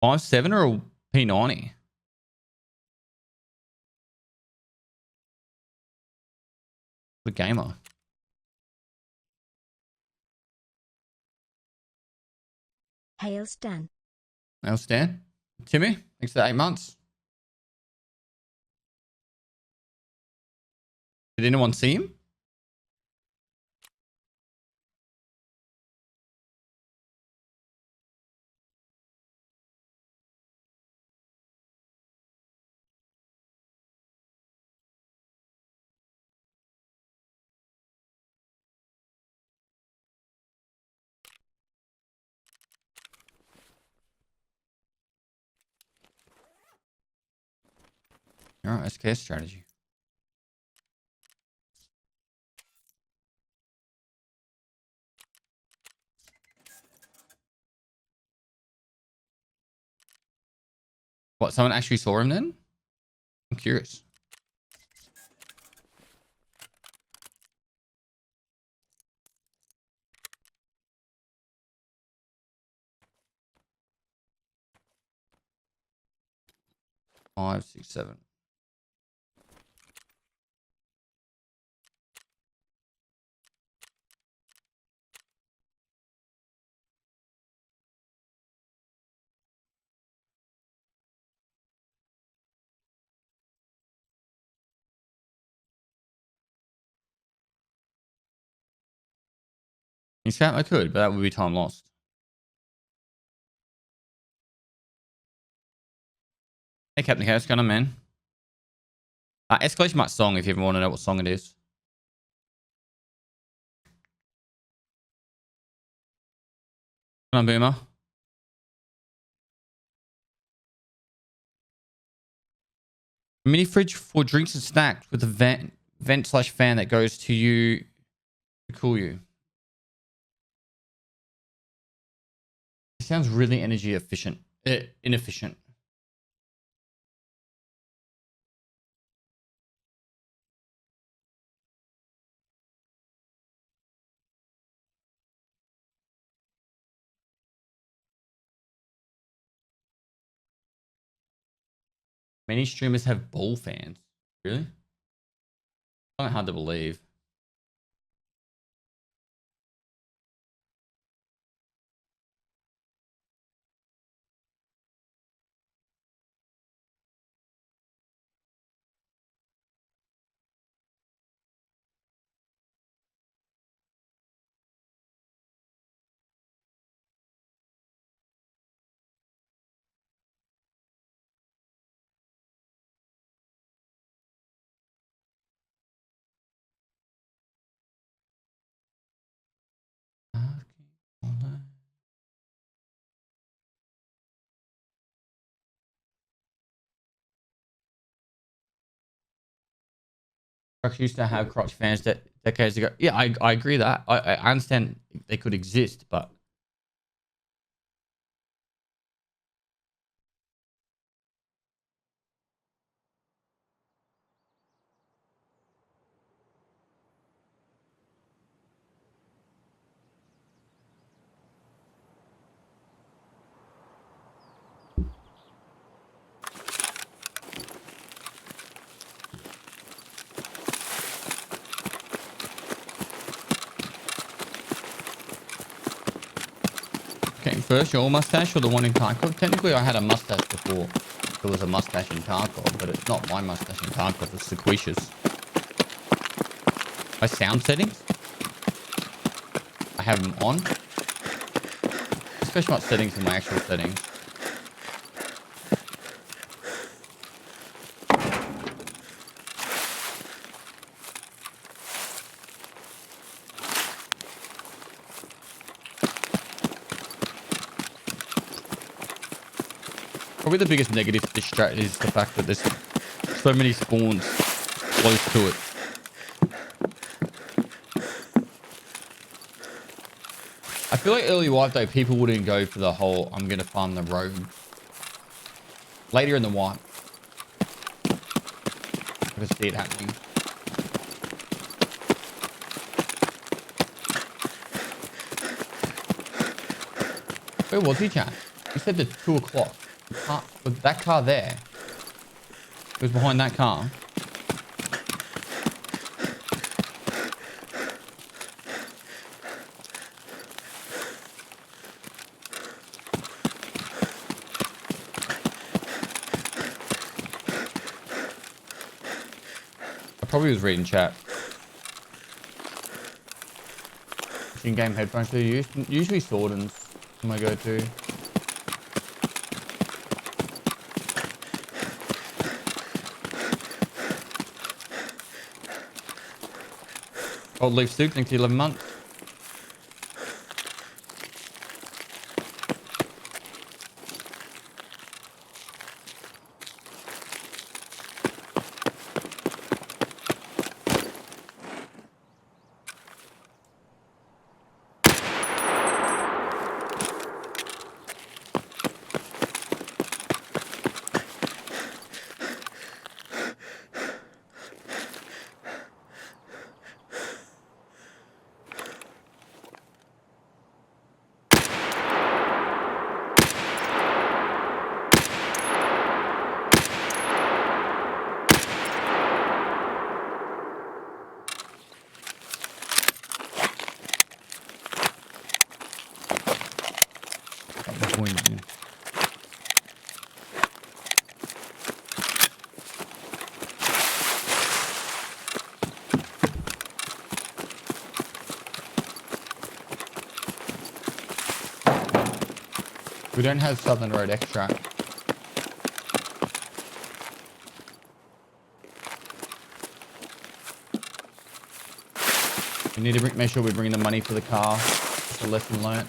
5.7 or a P90? The gamer. Hail Stan. Now Stan. Timmy, thanks for 8 months. Did anyone see him? Alright, SKS strategy. What, someone actually saw him then? I'm curious. Five, 6, 7. In chat, I could, but that would be time lost. Hey, Captain Chaos, what's going on, man? Escalation mark song if you ever want to know what song it is. Come on, Boomer. Mini fridge for drinks and snacks with a vent slash fan that goes to you to cool you. It sounds really energy efficient. Inefficient. Many streamers have ball fans. Really? Kind of hard to believe. Trucks used to have crotch fans decades ago. Yeah, I agree that. I understand they could exist, but okay. First, your mustache or the one in Tarkov? Technically, I had a mustache before. There was a mustache in Tarkov, but it's not my mustache in Tarkov. It's Sequitious. My sound settings, I have them on. Especially not settings in my actual settings. Probably the biggest negative to this strat is the fact that there's so many spawns close to it. I feel like early wipe though, people wouldn't go for the whole I'm gonna farm the rogue. Later in the wipe, I can see it happening. Where was he, chat? He said the 2 o'clock. Was that car there? It was behind that car. I probably was reading chat. In-game headphones to use. Usually Swordens are my go-to. Old Leaf Soup, thanks for 11 months. We don't have Southern Road extract. We need to make sure we bring the money for the car. It's a lesson learnt.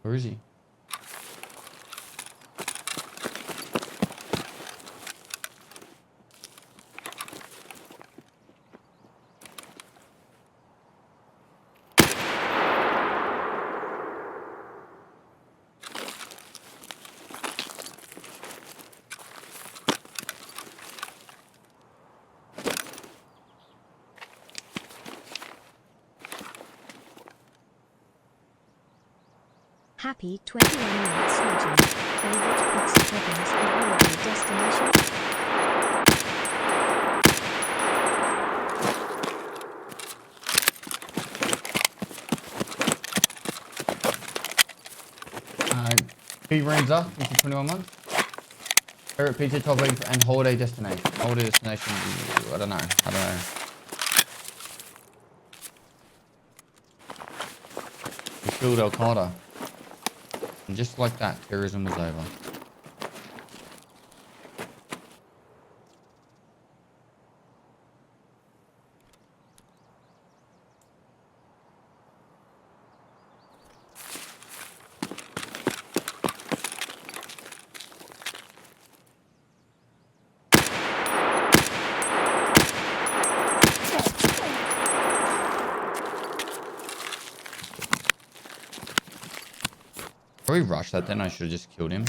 Where is he? Happy 21 months legend. Favorite pizza toppings and holiday destination? P Renza, 21 months. Favorite pizza toppings and holiday destination. Holiday destination, I don't know. We killed Al Qaeda. And just like that, terrorism was over. Probably rushed that then. I should have just killed him.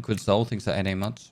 Good soul thinks that 18 months.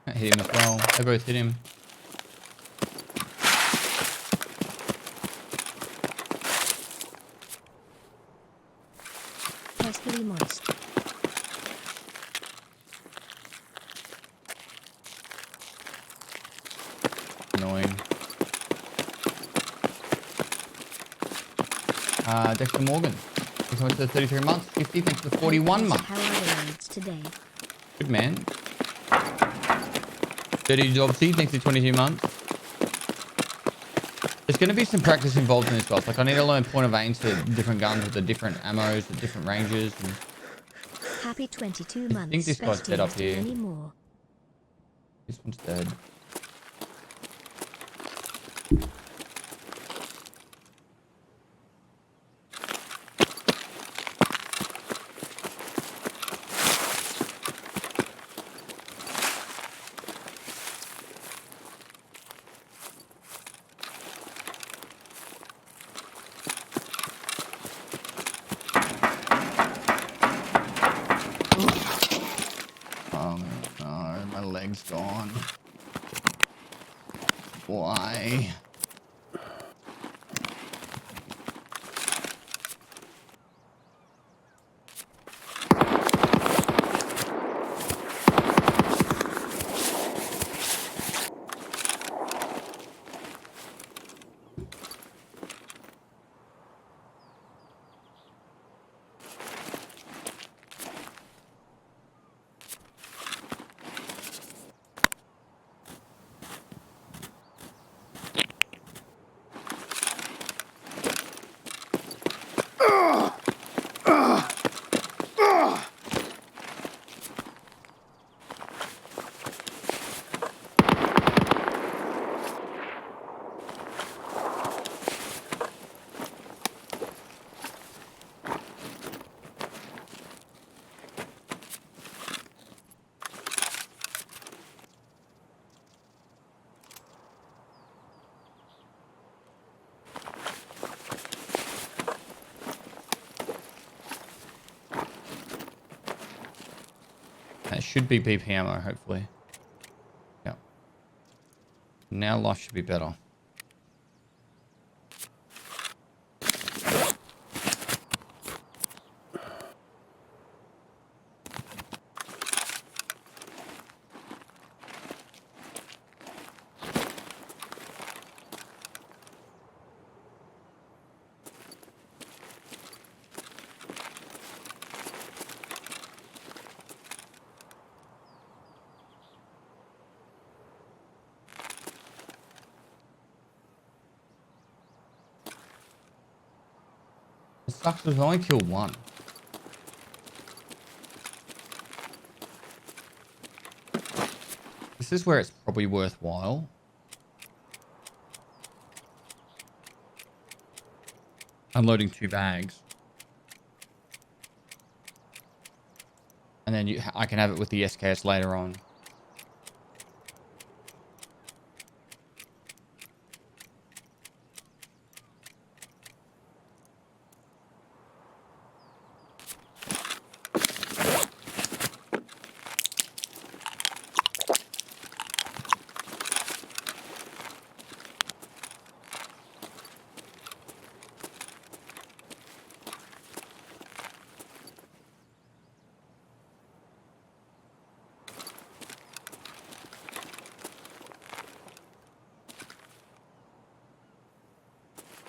I hit him as well. They both hit him. Pestily moist. Annoying. Dexter Morgan. Thanks so much for the 33 months. 50, thanks for the 41 months. How are the roads today? Good man. 30 Jobsy, thanks for 22 months. There's going to be some practice involved in this, guys. Like, I need to learn point of aim to different guns with the different ammos, the different ranges. And Happy 22 months. I think this guy's dead up here. Anymore. This one's dead. No, my leg's gone. Why? And it should be BP ammo, hopefully. Yeah. Now life should be better. It sucks, we've only killed one. This is where it's probably worthwhile. Unloading 2 bags. And then I can have it with the SKS later on.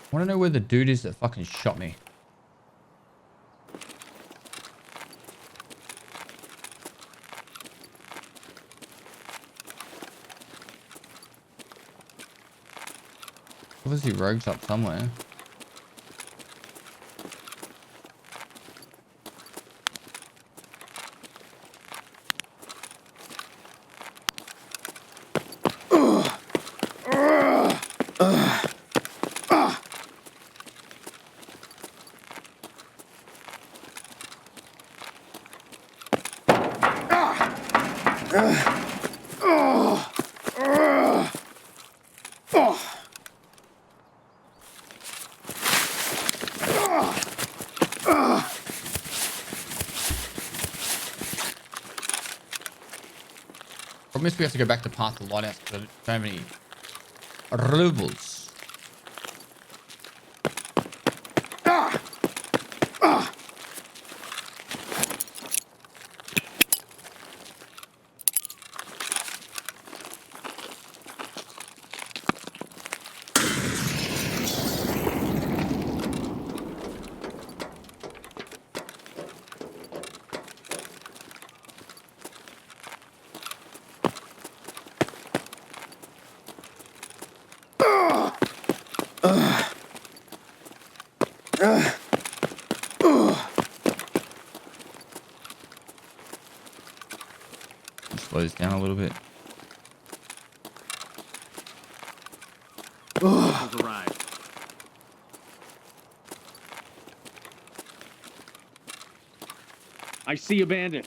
I want to know where the dude is that fucking shot me. Obviously Rogue's up somewhere. Promise we have to go back to past the lighthouse because I don't have any rubles. Slows down a little bit. I see a bandit.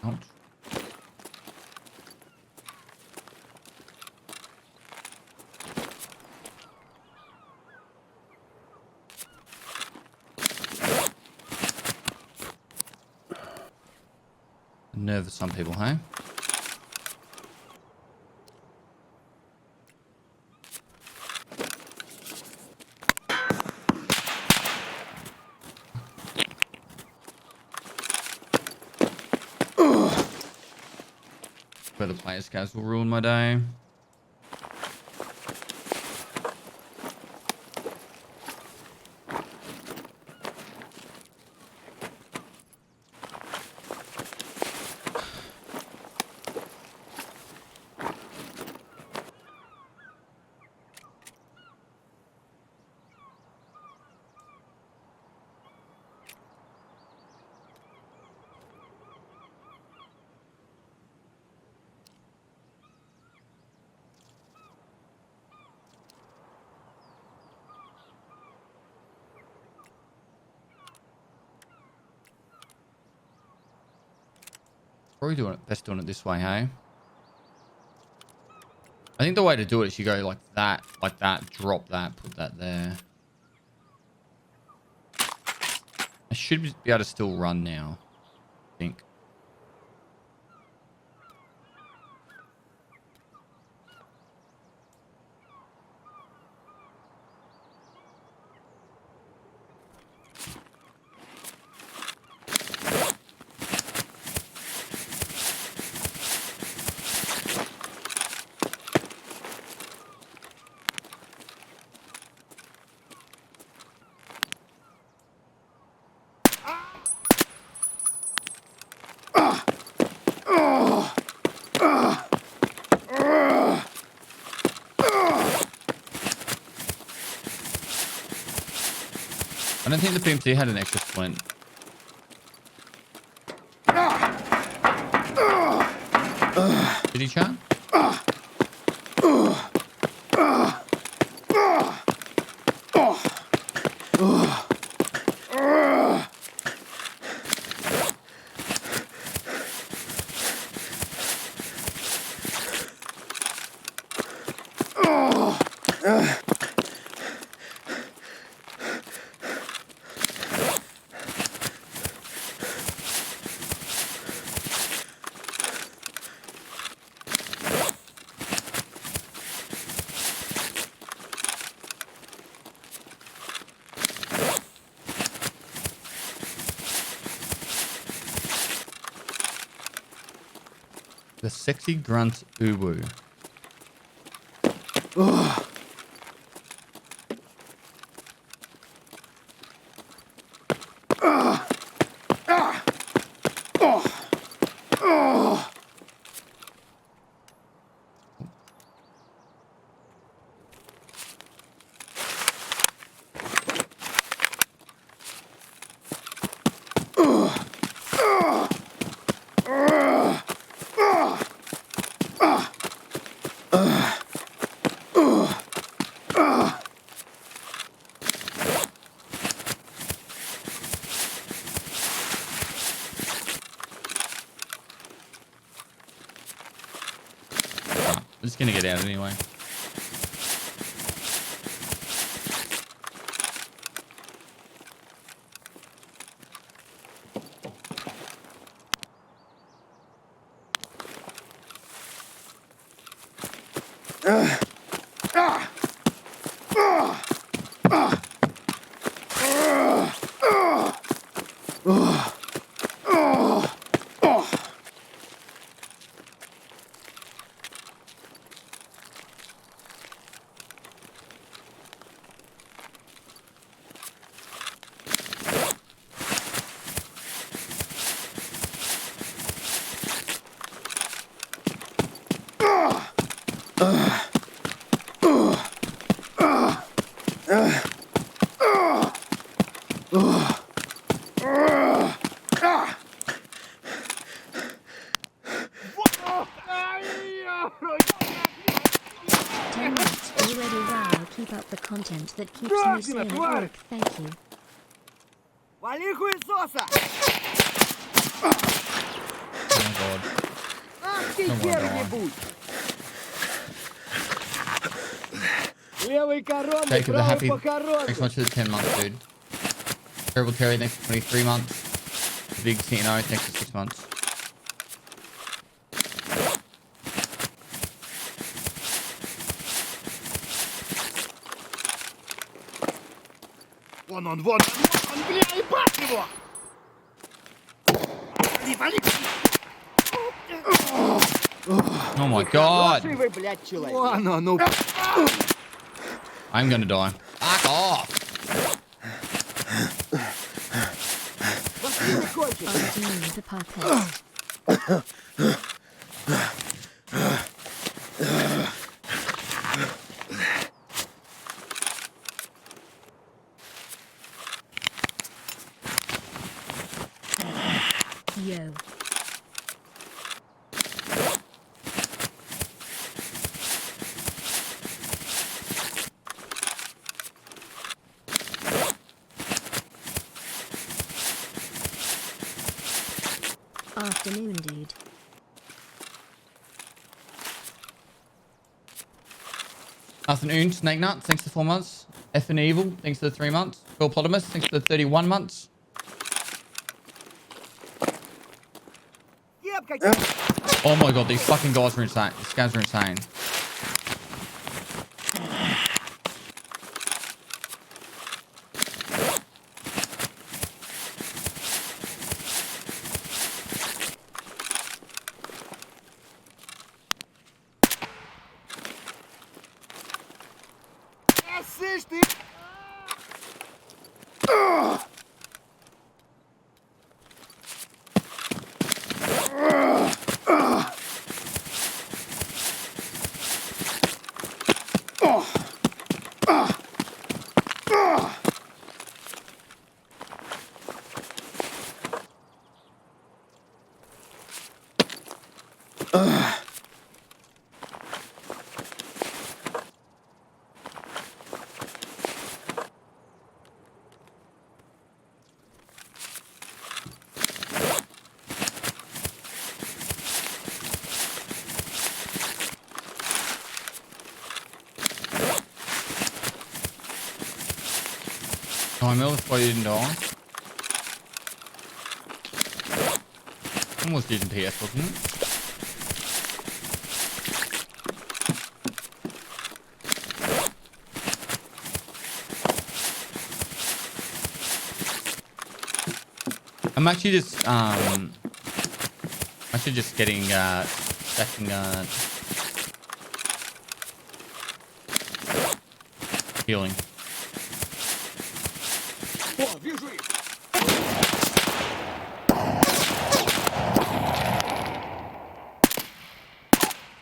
Ouch. The nerve of some people, hey? Where the players guys will ruin my day. Probably doing it, best doing it this way, hey? I think the way to do it is you go like that, drop that, put that there. I should be able to still run now, I think. I don't think the PMC had an extra splint. Did he, Chan? The sexy grunt uwu. I'm just gonna get out anyway. Keep up the content that keeps me sane at work. Thank you. Вали хуесоса! Oh my god. Ах ты Oh my хер God. ебуть! Левый коронный, Jacob the правый Happy, похоронный! thanks so much for the 10 months, dude. Terrible Terry, thanks for 23 months. Big TNO, thanks for 6 months. Он, бля, ебать его! Вали, вали! Oh my god. Хороший вы, блядь, человек. Ладно, ну... I'm gonna die. Fuck off. Пошли закончим. Afternoon to Parpest. Yo. Afternoon, dude. Afternoon, Snake Nut, thanks for 4 months. F and Evil, thanks for the 3 months. Bill Plotimus, thanks for the 31 months. Кепка. Oh my god, these fucking guys are insane. These guys are insane. Слышь ты. Oh, Mil, before you didn't die. Almost using PS, wasn't it? I'm actually just getting stacking healing. О, вижу их.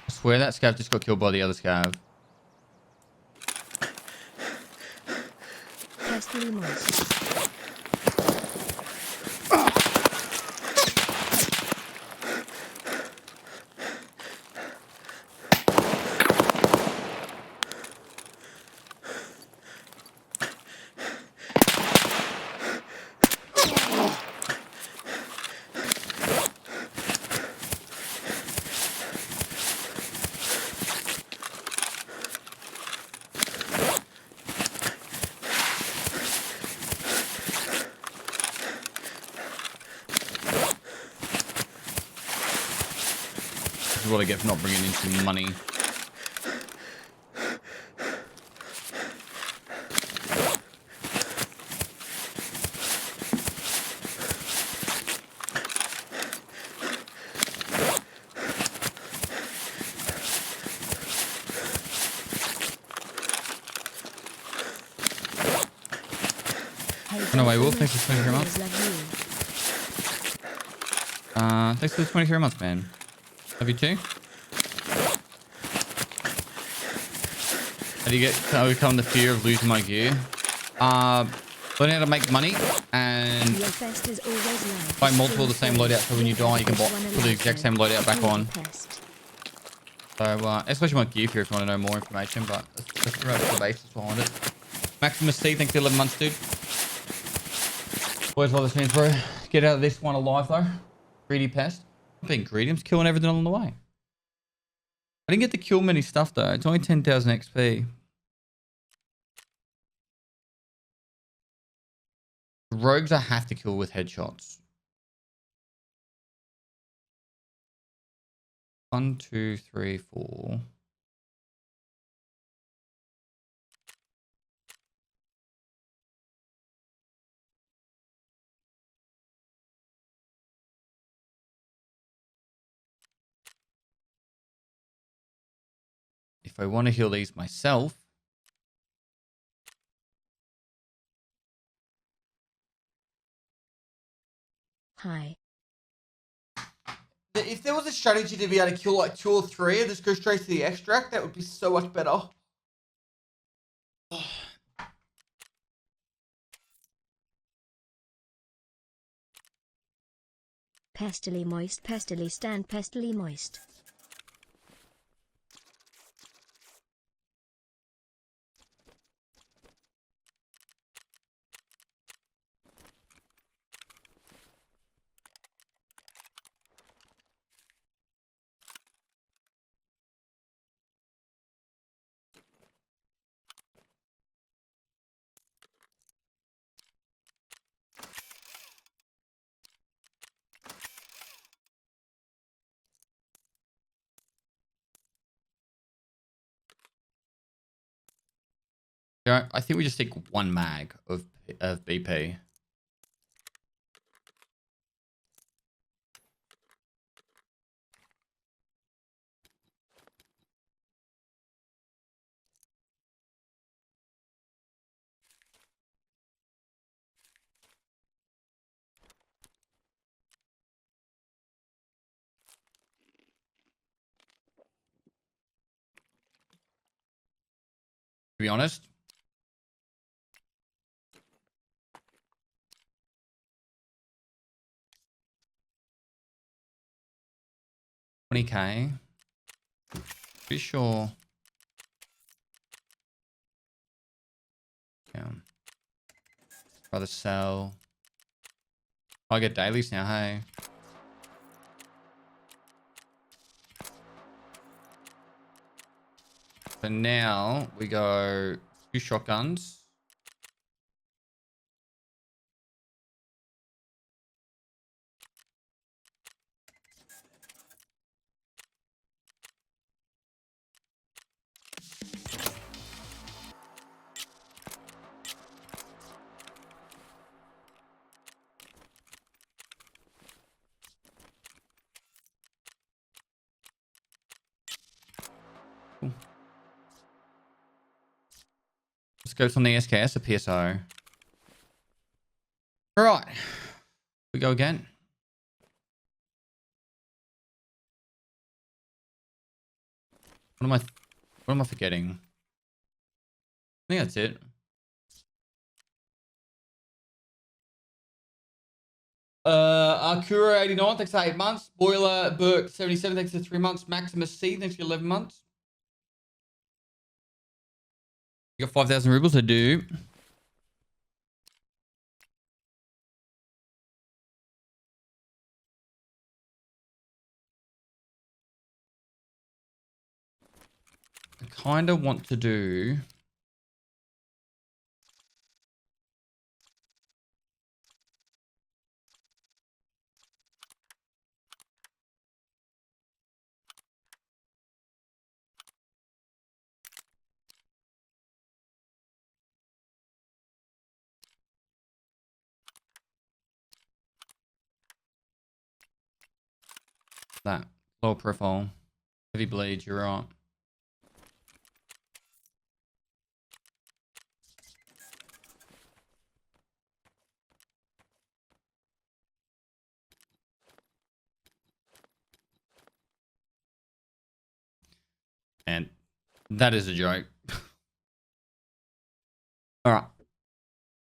I swear that scav just got killed by the other scav. Pestily moist. This is what I get for not bringing in some money. Anyway, Wolf, thanks for 23 months. Thanks for the 23 months, man. Love you too. How do you overcome the fear of losing my gear? Learn how to make money and buy multiple of the same loadout, so when you die, you can put the exact same loadout back on. So, especially my gear fear if you want to know more information, but that's the basis behind it. Maximus C, thanks for 11 months, dude. Always love the streams, bro. Get out of this one alive, though. Greedy pest. I'm being greedy. I'm just killing everything along the way. I didn't get to kill many stuff, though. It's only 10,000 XP. Rogues I have to kill with headshots. 1, 2, 3, 4. if I want to heal these myself. Hi. If there was a strategy to be able to kill like 2 or 3 and just go straight to the extract, that would be so much better. Pestily moist, pestily stand, pestily moist. Yeah, I think we just take 1 mag of BP. To be honest. $20K. Pretty sure. Yeah. Rather sell. I get dailies now, hey. So now we go 2 shotguns. Cool. Scopes on the SKS or PSO. All right, we go again. What am I forgetting? I think that's it. Arcura 89, thanks for 8 months. Boiler Burke 77, thanks for 3 months. Maximus C, thanks for 11 months. You got 5,000 rubles, I do. I kind of want to do... that. Lower profile. Heavy bleed, you're right. And that is a joke. All right.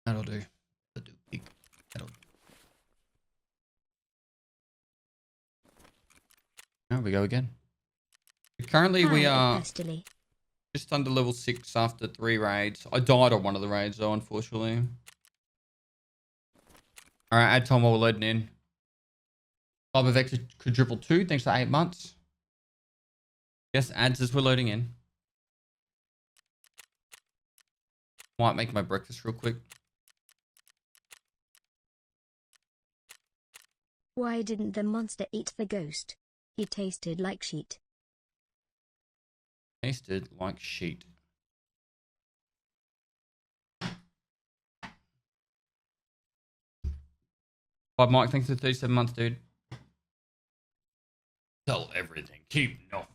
That'll do. That'll do. That'll do. There we go again. Currently, we Hi, are pestily. just under level 6 after 3 raids. I died on one of the raids, though, unfortunately. All right, add time while we're loading in. Bob of X quadruple 2, thanks for 8 months. Yes, ads as we're loading in. Might make my breakfast real quick. Why didn't the monster eat the ghost? He tasted like sheet. Tasted like sheet. Bob Mike, thanks for 37 months, dude. Sell everything. Keep nothing.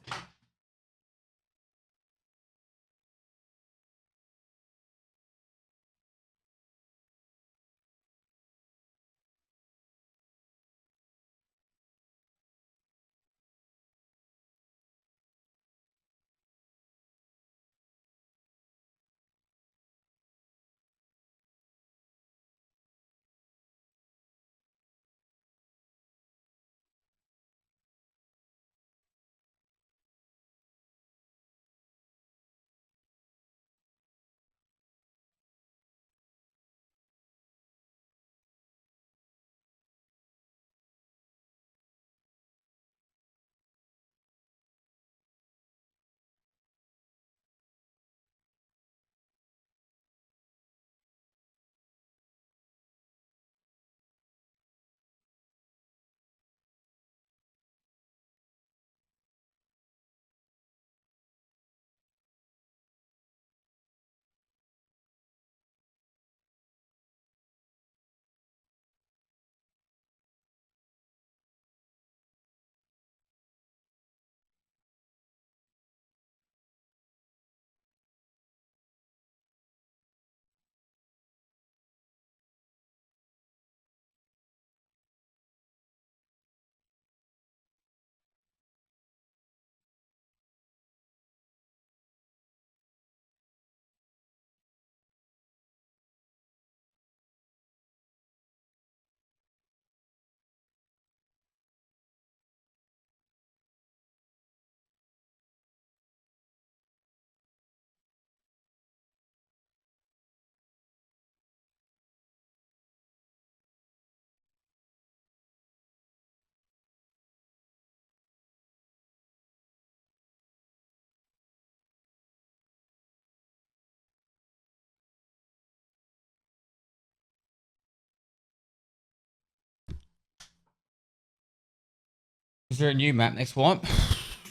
Is there a new map next wipe?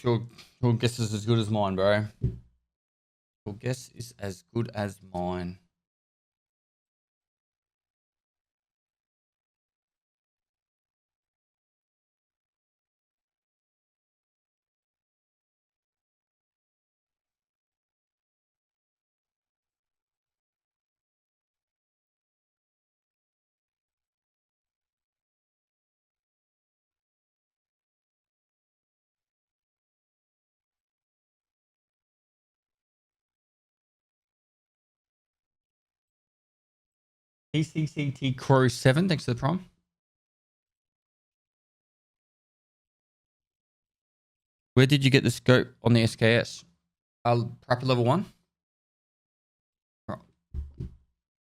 Your guess is as good as mine, bro. Your guess is as good as mine. TCCT Crow 7, thanks for the prom. Where did you get the scope on the SKS? Prepper level 1. Right.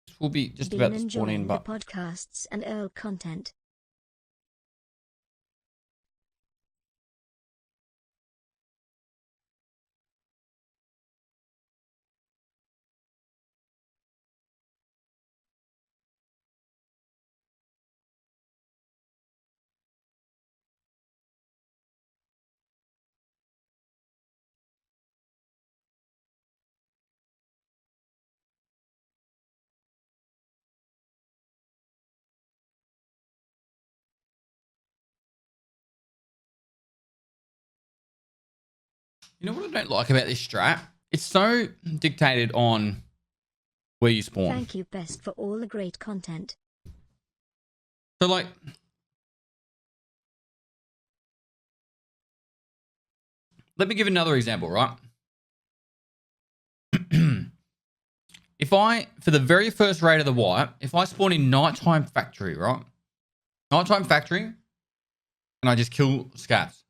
This will be just Been about to spawn enjoying in, the but podcasts and Earl content. you know what I don't like about this strat? It's so dictated on where you spawn. Thank you, Best, for all the great content. So, like, let me give another example, right? If I, for the very first raid of the wipe, if I spawn in nighttime factory, right? Nighttime factory, and I just kill scavs.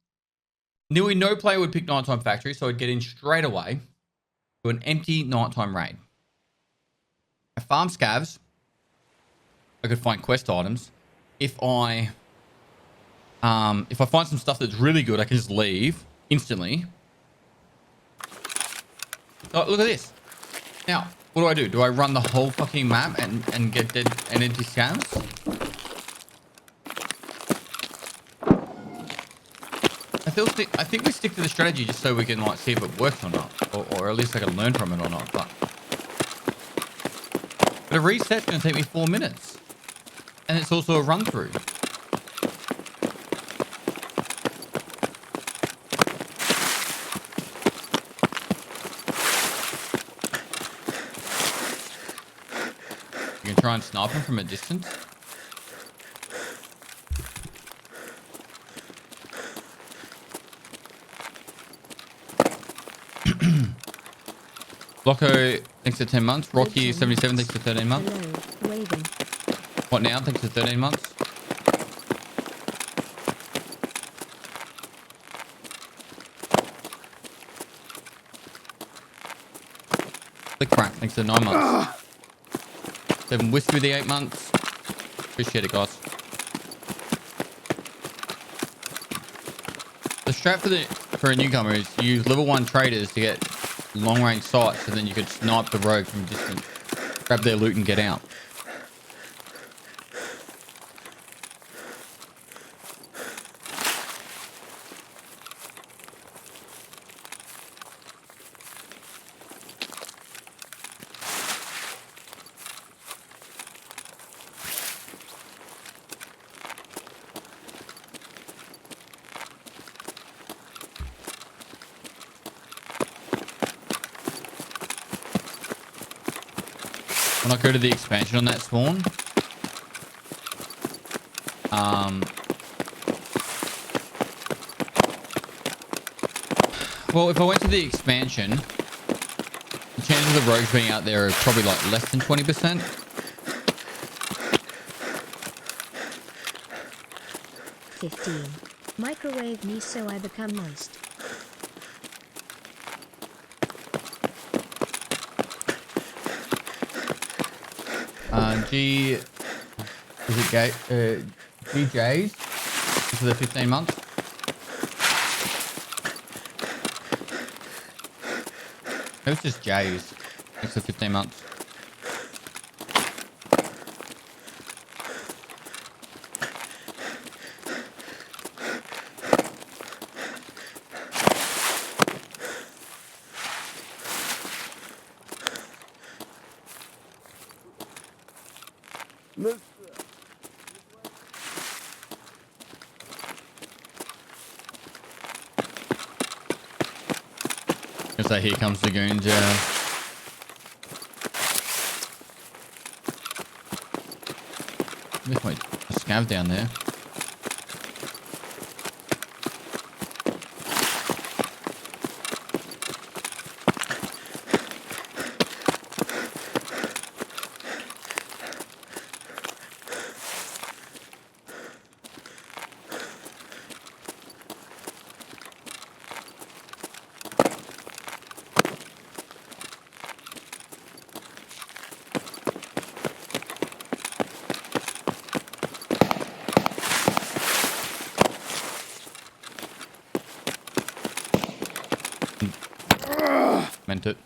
Nearly no player would pick nighttime factory, so I'd get in straight away to an empty nighttime raid. I farm scavs. I could find quest items. If I find some stuff that's really good, I can just leave instantly. Oh, look at this. Now, what do? Do I run the whole fucking map and get dead and empty scavs? I think we stick to the strategy just so we can like see if it works or not, or at least I can learn from it or not. But a reset's gonna take me 4 minutes, and it's also a run through. You can try and snipe him from a distance. Loco, thanks for 10 months. Rocky, 77, thanks for 13 months. Hello, waving. What now? Thanks for 13 months. Click Crack, thanks for 9 months. 7 Whiskey with the 8 months. Appreciate it, guys. The strat for a newcomer is you use level 1 traders to get long range sights, so then you could snipe the rogue from a distance, grab their loot and get out. When I go to the expansion on that spawn, well, if I went to the expansion, the chances of the rogues being out there are probably like less than 20%. Microwave me so I become moist. Is it GJ's for the 15 months? It was just J's. Thanks for 15 months. It's like here comes the goons, yeah. There's my scav down there. Meant it.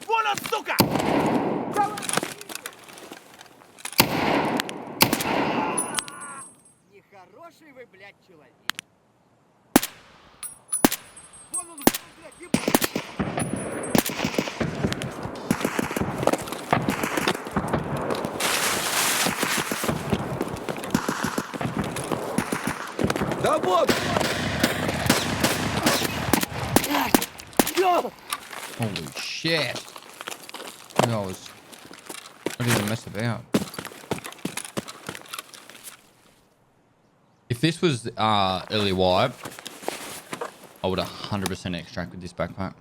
Вон он, сука! Нехороший вы, блядь, человек. Вон он, блядь, ебать! Да вот! Holy shit. I didn't even mess about. If this was early wipe, I would 100% extract with this backpack.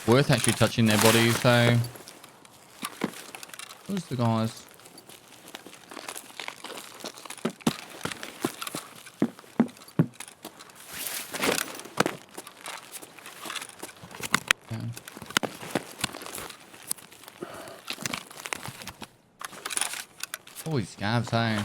Worth actually touching their bodies, so where's the guys? Yeah. Holy scabs, hey.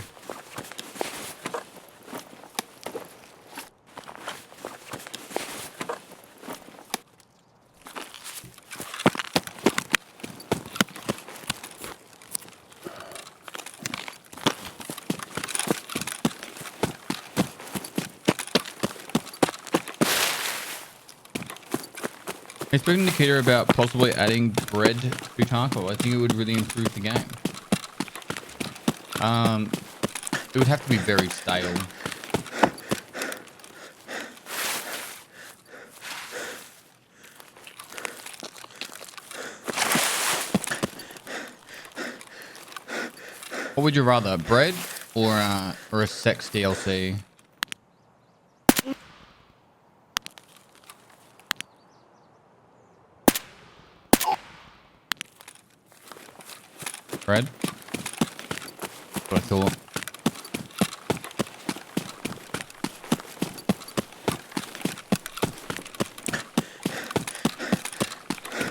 I spoke to Nikita about possibly adding bread to Tarkov. I think it would really improve the game. It would have to be very stale. What would you rather, bread or a sex DLC? Bread? What I thought.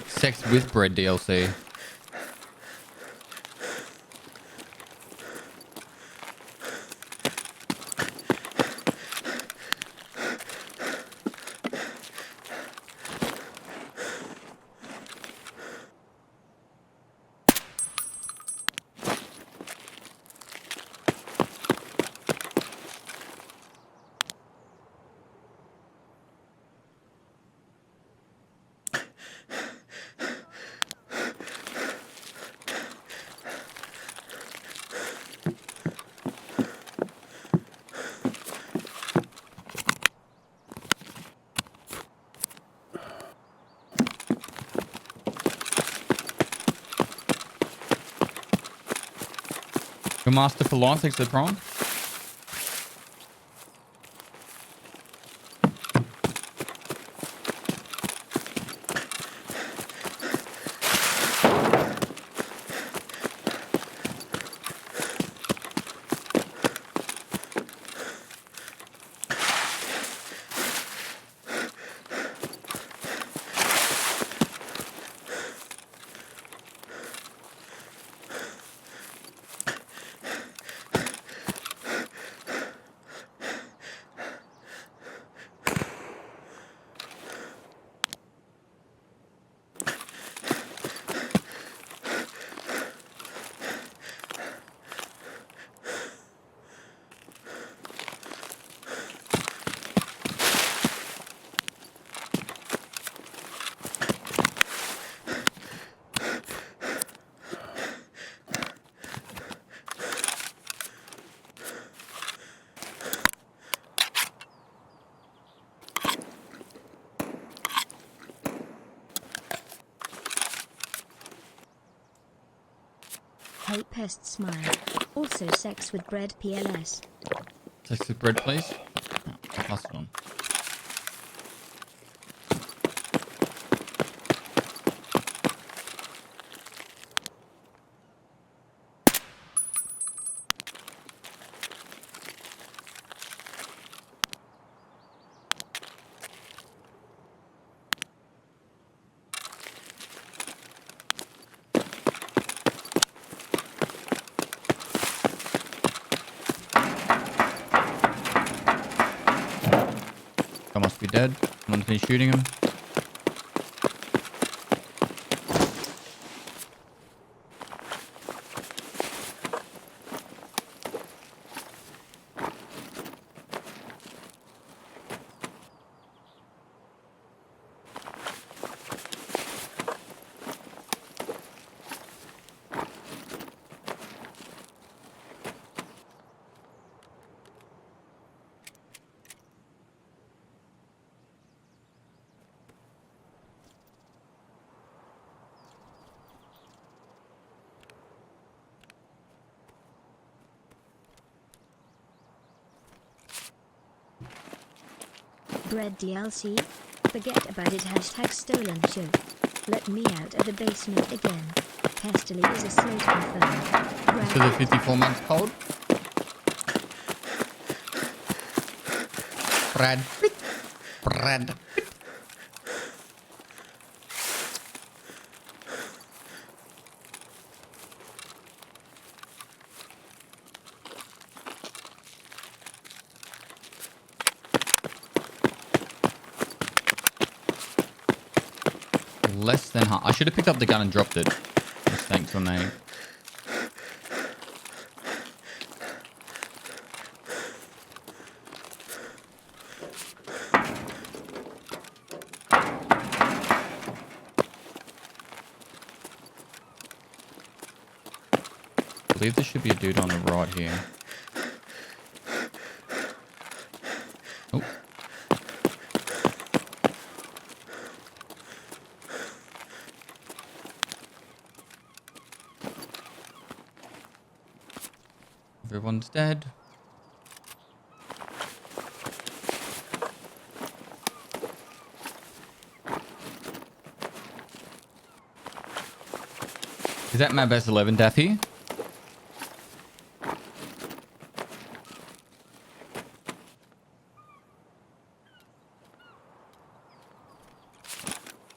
Sex with bread DLC. Your master for life, thanks for the prime. Hey Pest smile. Also sex with bread PLS. Sex with bread, please. I'll pass it on. I must be dead. Someone's been shooting him. Bread DLC? Forget about it. Hashtag stolen show. Let me out of the basement again. Pestily is a slate confirmed. So the 54 months cold. Brad. Brad. Less than half. I should have picked up the gun and dropped it. Mistakes were made. I believe there should be a dude on the right here. Oh. Everyone's dead. Is that Map S11 Daffy?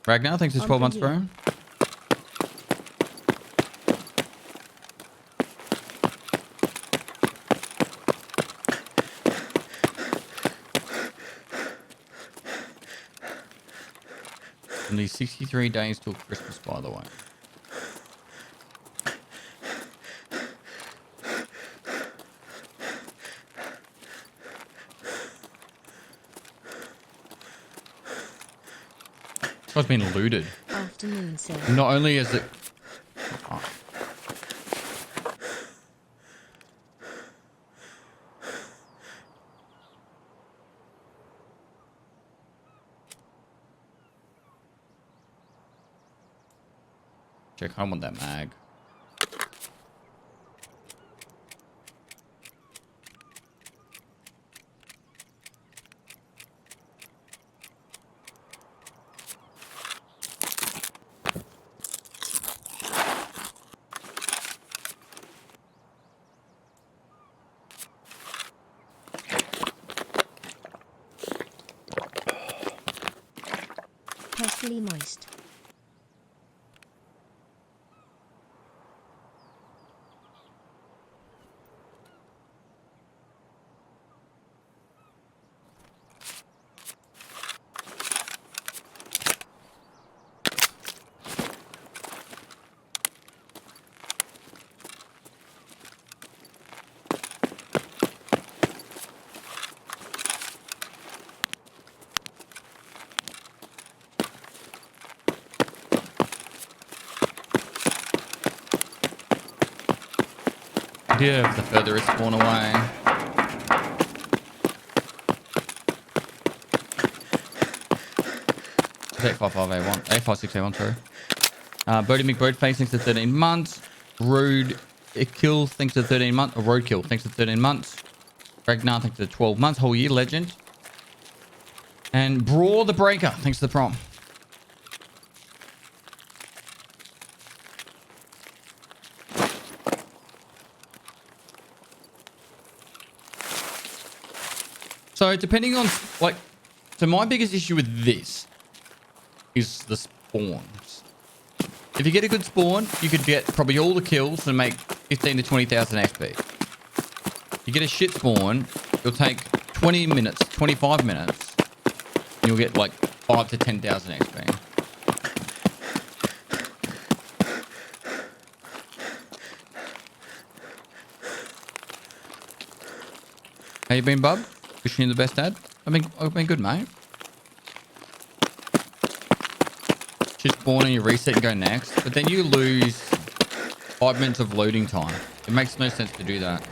Ragnar, thanks for 12 months, bro. Only 63 days till Christmas, by the way. This guy's been looted. Afternoon, sir. Not only is it... Oh. Check, I want that mag. totally moist. Yeah, the further it's spawn away. It's 855A1, 856A1, sorry. Bodie McBoatface thanks to 13 months. Road Kill thanks to 13 months. Or Roadkill thanks to 13 months. Ragnar thanks to 12 months. Whole year legend. And Brawl the Breaker thanks to the prom. So depending on like, so my biggest issue with this is the spawns. If you get a good spawn, you could get probably all the kills and make 15 to 20,000 XP. You get a shit spawn, you'll take 20 minutes, 25 minutes, and you'll get like 5 to 10,000 XP. How you been, bub? Wishing you the best, Dad. I've been good, mate. Just spawn and you reset and go next, but then you lose 5 minutes of loading time. It makes no sense to do that.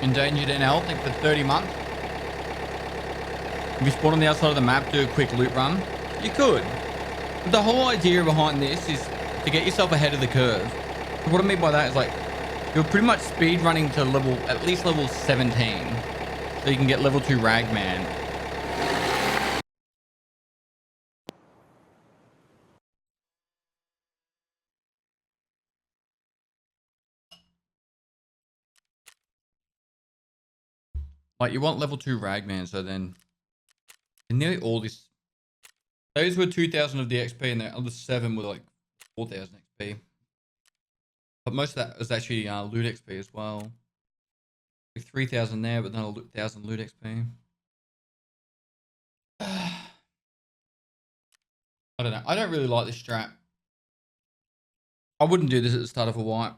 Endangered NL, I think for 30 months. If you spawn on the outside of the map, do a quick loot run. You could. But the whole idea behind this is to get yourself ahead of the curve. What I mean by that is like, you're pretty much speed running to at least level 17. So you can get level 2 Ragman. Like you want level 2 Ragman, so then nearly all this. Those were 2,000 of the XP, and the other 7 were like 4,000 XP. But most of that was actually loot XP as well. Like 3,000 there, but then 1,000 loot XP. I don't know. I don't really like this strat. I wouldn't do this at the start of a wipe.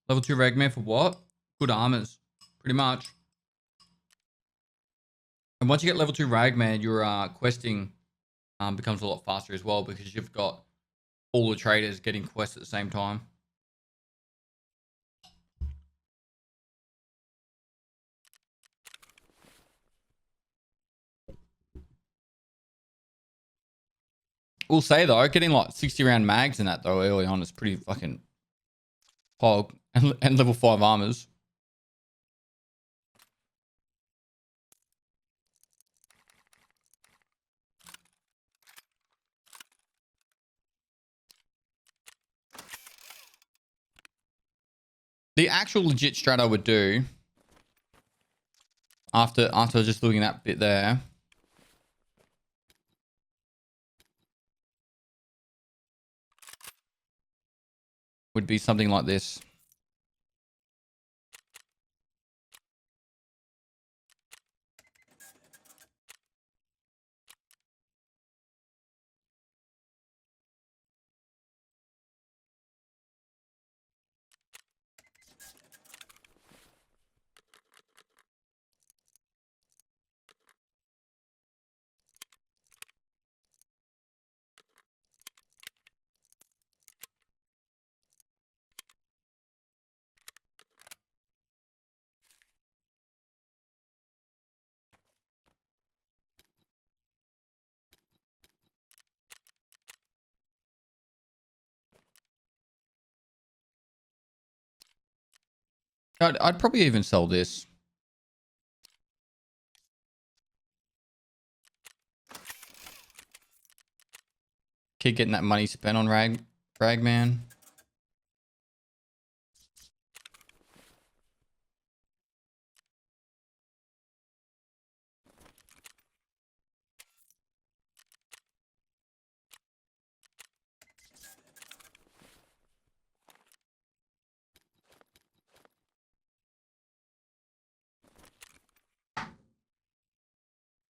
Level 2 Ragman for what? Good armors. Pretty much. And once you get level 2 Ragman, your questing becomes a lot faster as well because you've got all the traders getting quests at the same time. We'll say though, getting like 60 round mags in that though early on is pretty fucking hog, and level 5 armors. The actual legit strat I would do after just looking at that bit there would be something like this. I'd probably even sell this. Keep getting that money spent on Ragman.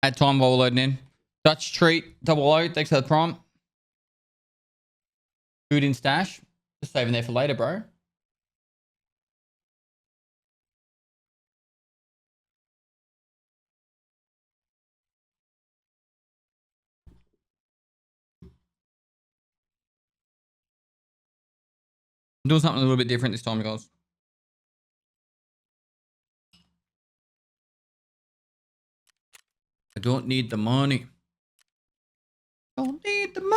Add time while we're loading in. Dutch treat, double O. Thanks for the prompt. Food in stash. Just saving there for later, bro. I'm doing something a little bit different this time, guys. I don't need the money. Don't need the money.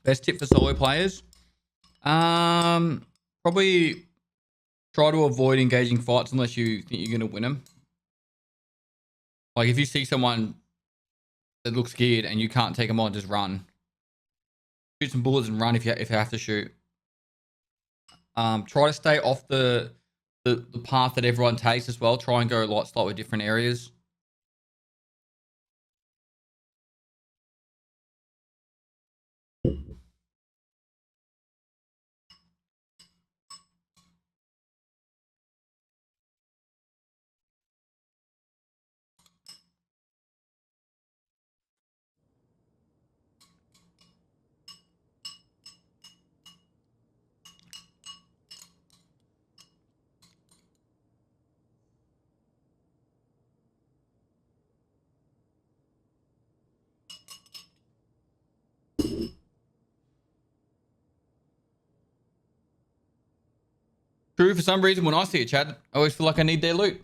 Best tip for solo players? Probably try to avoid engaging fights unless you think you're going to win them. Like if you see someone that looks scared and you can't take them on, just run. Shoot some bullets and run if you have to shoot. Try to stay off the path that everyone takes as well. Try and go slightly different areas. True, for some reason, when I see a chat, I always feel like I need their loot.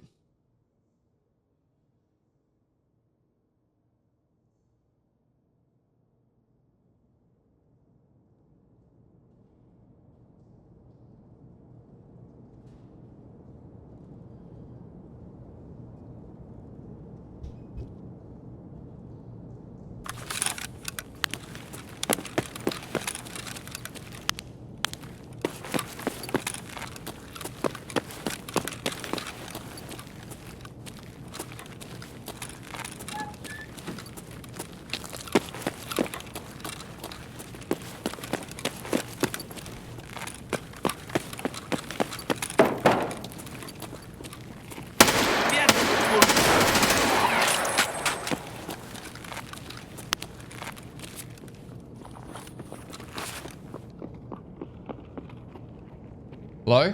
Hello?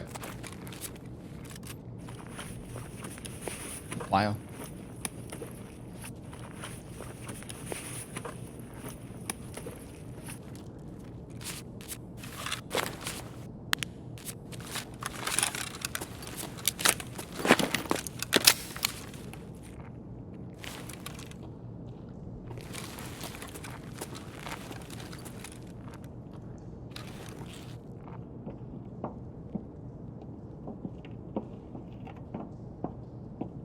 Player.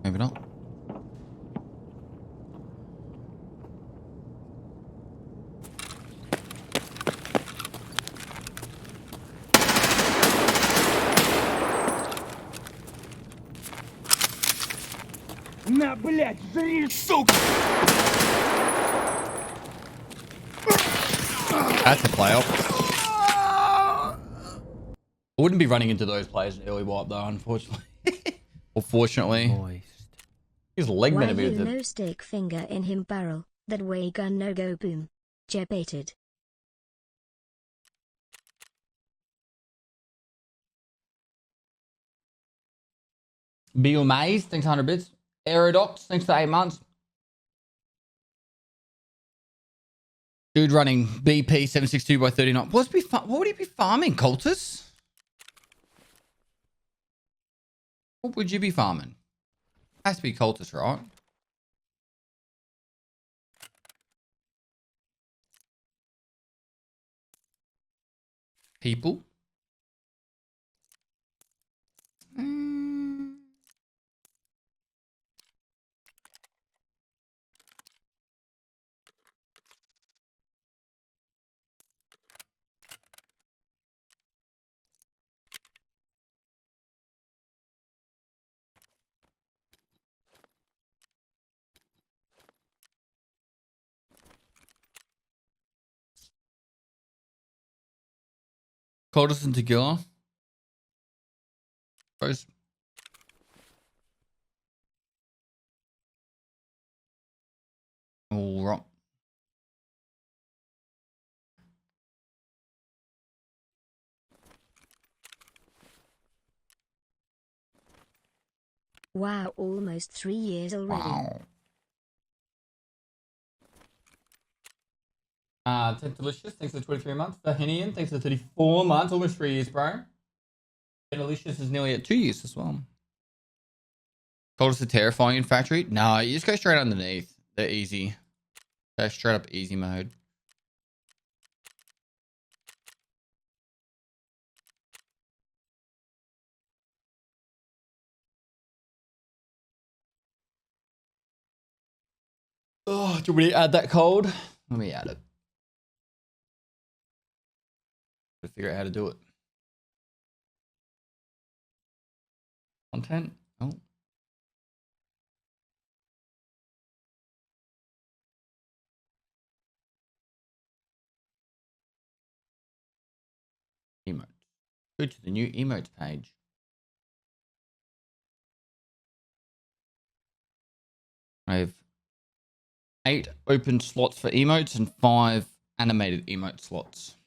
Maybe not. На, блядь, жри, сука! That's a player. I wouldn't be running into those players in early wipe though, unfortunately. Or fortunately. His leg Why meant to you be the no stick finger in him barrel, that way gun no go boom. Jebated. Bill Mays, thanks 100 bits. Aerodox, thanks for 8 months. Dude running BP 762 by 39. What would he be farming, Cultus? What would you be farming? Has to be Cultus, right? People? Cultus and tequila. Both. All right. Wow, almost 3 years already. Wow. Ted Delicious, thanks for the 23 months. Bahinian, thanks for the 34 months. Almost 3 years, bro. Delicious is nearly at 2 years as well. Called us a terrifying in factory. No, you just go straight underneath. They're easy. Go straight up easy mode. Oh, do you want me to add that code? Let me add it. Gotta figure out how to do it. Content. Oh. Emotes. Go to the new emotes page. I have 8 open slots for emotes and 5 animated emote slots.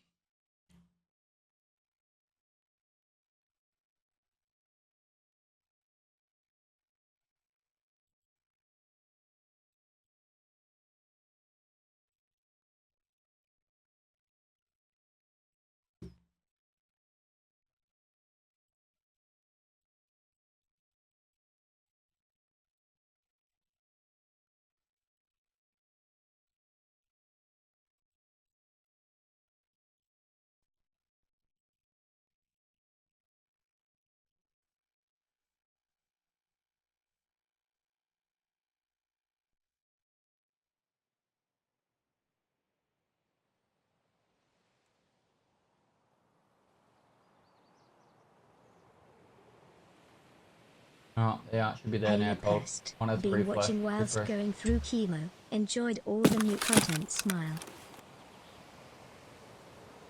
Oh, yeah, it should be there now, Cole. Pest. One has Been refresh. watching whilst Refresh. going through chemo. Enjoyed all the new content. Smile.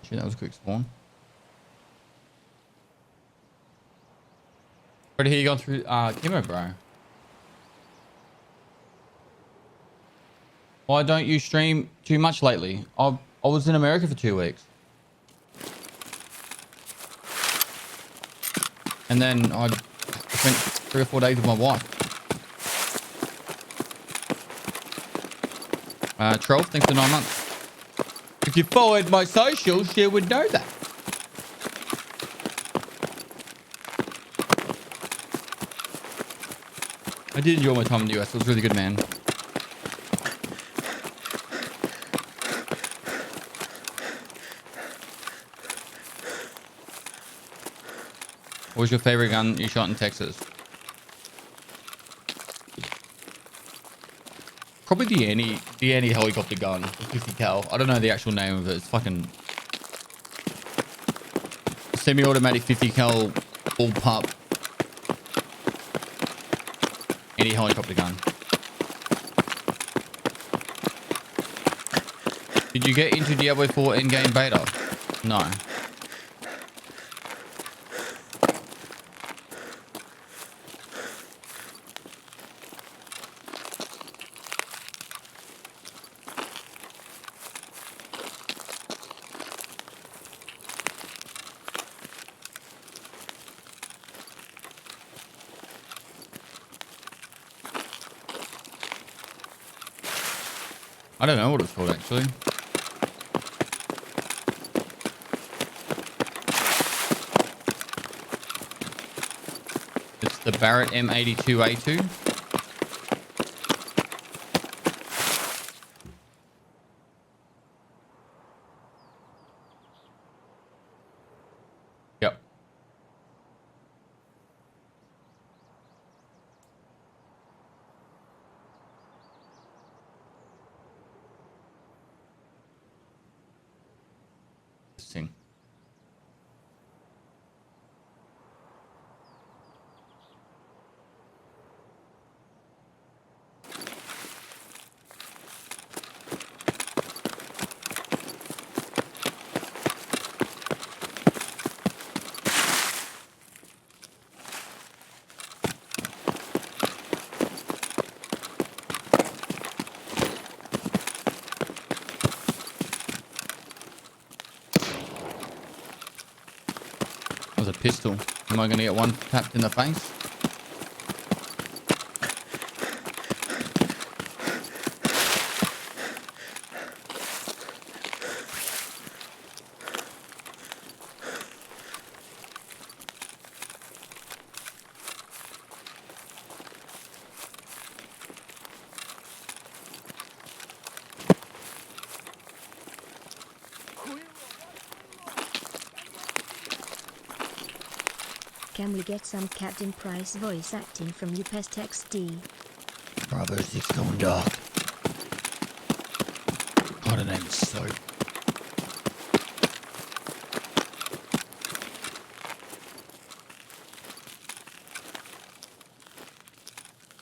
Shit, that was a quick spawn. But here you gone through chemo, bro. Why don't you stream too much lately? I was in America for 2 weeks. And then I spent 3 or 4 days with my wife. 12, thanks for 9 months. If you followed my socials, you would know that. I did enjoy my time in the US. It was really good, man. What was your favorite gun you shot in Texas? Probably the any helicopter gun, the 50 cal. I don't know the actual name of it. It's fucking semi-automatic 50 cal bullpup any helicopter gun. Did you get into Diablo 4 endgame beta? No. I don't know what it's called actually. It's the Barrett M82A2. Yep. Interesting. That was a pistol. Am I going to get one tapped in the face? Can we get some Captain Price voice acting from UPest XD? Bravo 6 going dark. God, her name is Soap.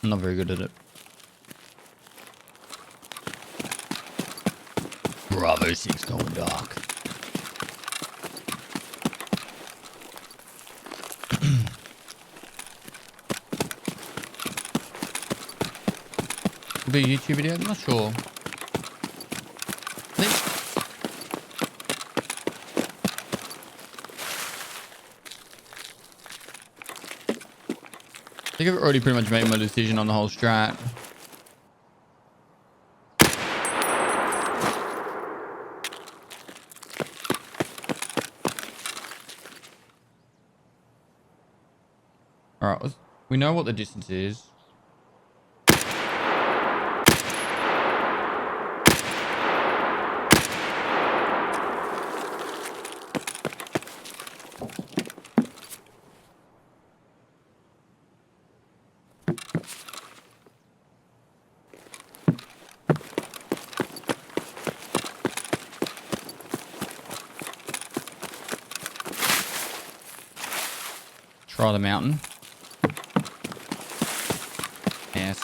I'm not very good at it. Bravo 6 going dark. Could be a YouTube video, I'm not sure. I think I've already pretty much made my decision on the whole strat. Alright, we know what the distance is. Try the mountain. Yes.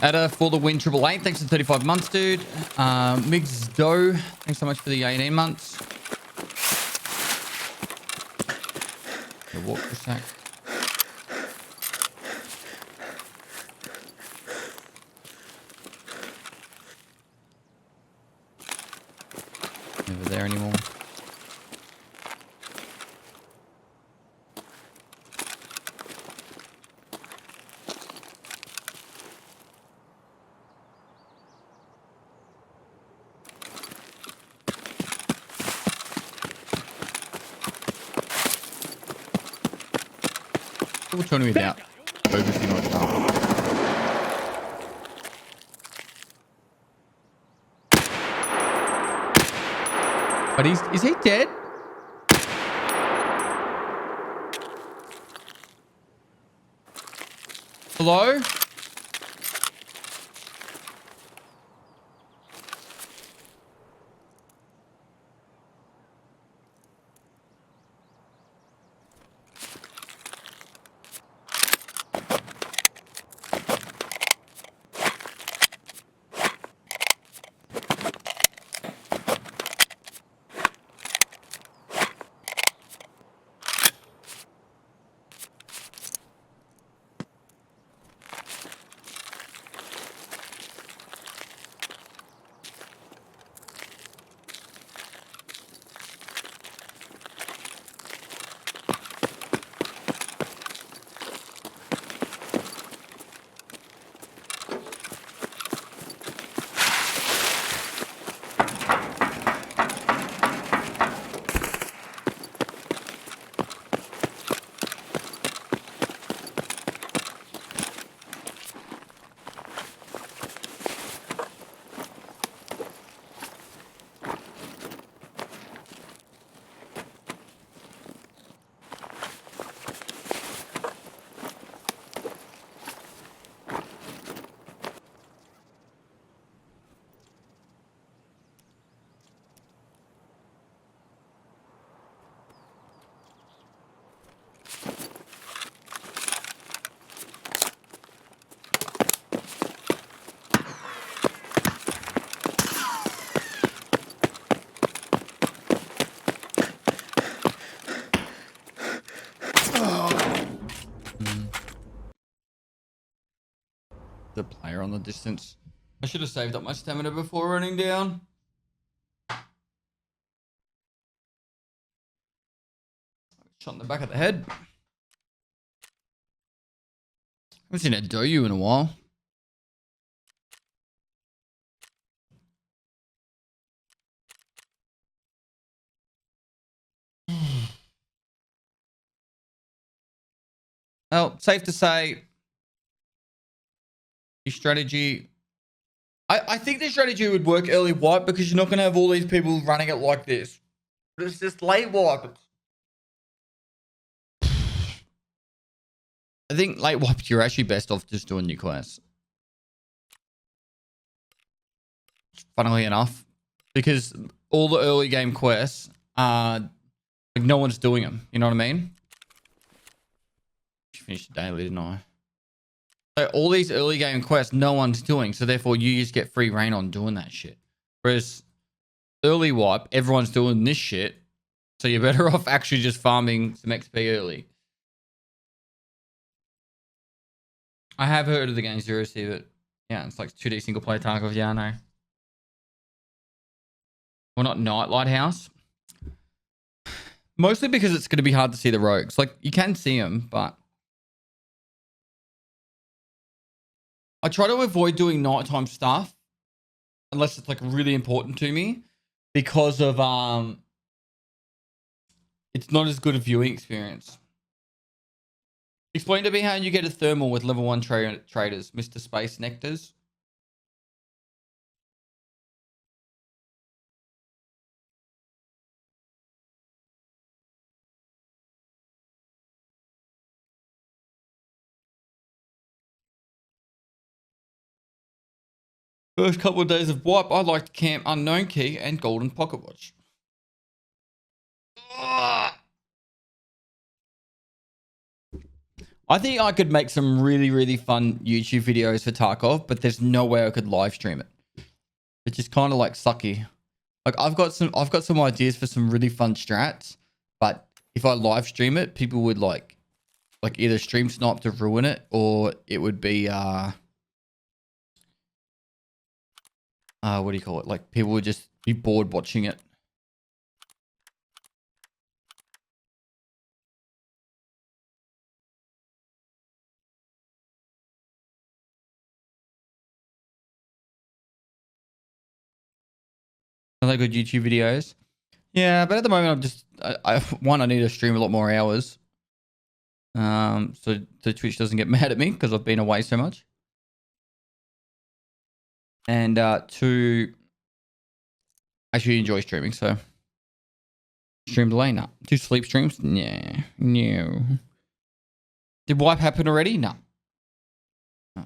Ada for the win 888. Thanks for 35 months, dude. Migs Doe, thanks so much for the 18 months. Walk for a sec. Never there anymore. We'll turn him without focusing on stuff. But is he dead? Hello? the player on the distance. I should have saved up my stamina before running down. Shot in the back of the head. Haven't seen a Doyu in a while. Well, safe to say, your strategy. I think the strategy would work early wipe because you're not going to have all these people running it like this. But it's just late wipe. I think late wipe, you're actually best off just doing your quests. Funnily enough, because all the early game quests are like no one's doing them. You know what I mean? Finished the daily, didn't I? So all these early game quests, no one's doing, so therefore you just get free reign on doing that shit. Whereas early wipe, everyone's doing this shit, so you're better off actually just farming some XP early. I have heard of the game Zero C, but yeah, it's like 2D single player Tarkov. Yeah, I know. Well, not Night Lighthouse. Mostly because it's going to be hard to see the rogues. Like, you can see them, but I try to avoid doing nighttime stuff unless it's like really important to me because of it's not as good a viewing experience. Explain to me how you get a thermal with level 1 traders, Mr. Space Nectars. First couple of days of wipe, I liked Camp Unknown Key and Golden Pocket Watch. I think I could make some really, really fun YouTube videos for Tarkov, but there's no way I could live stream it. It's just kind of like sucky. Like I've got some ideas for some really fun strats, but if I live stream it, people would like either stream snipe to ruin it, or it would be what do you call it? Like people would just be bored watching it. Are they good YouTube videos? Yeah, but at the moment I'm just I need to stream a lot more hours. So the Twitch doesn't get mad at me because I've been away so much. And two, I actually enjoy streaming, so stream delay, no. 2 sleep streams? Yeah, no. Did wipe happen already? No. No.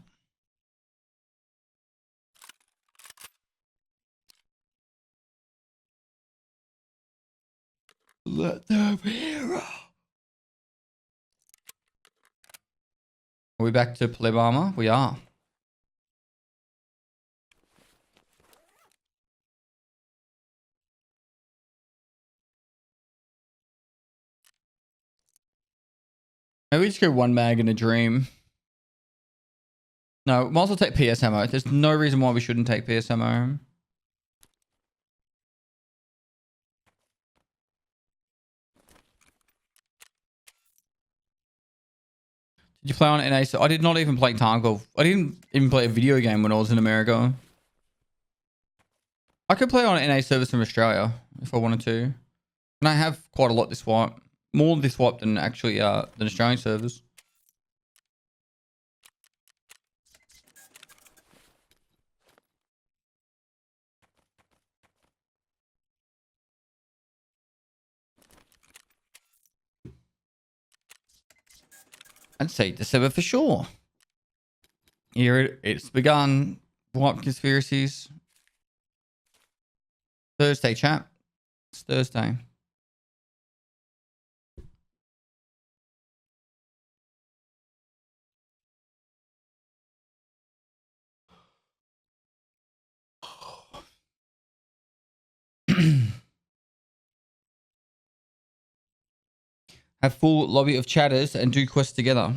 Let them hero. Are we back to pleb armor? We are. Maybe we just go 1 mag in a dream. No, might as well take PS ammo. There's no reason why we shouldn't take PS ammo. Did you play on NA? I did not even play Tarkov. I didn't even play a video game when I was in America. I could play on NA servers from Australia if I wanted to. And I have quite a lot this wipe. More this wipe than actually than Australian servers. I'd say December for sure. Here it's begun. Wipe conspiracies. Thursday, chat. It's Thursday. Have full lobby of chatters and do quests together.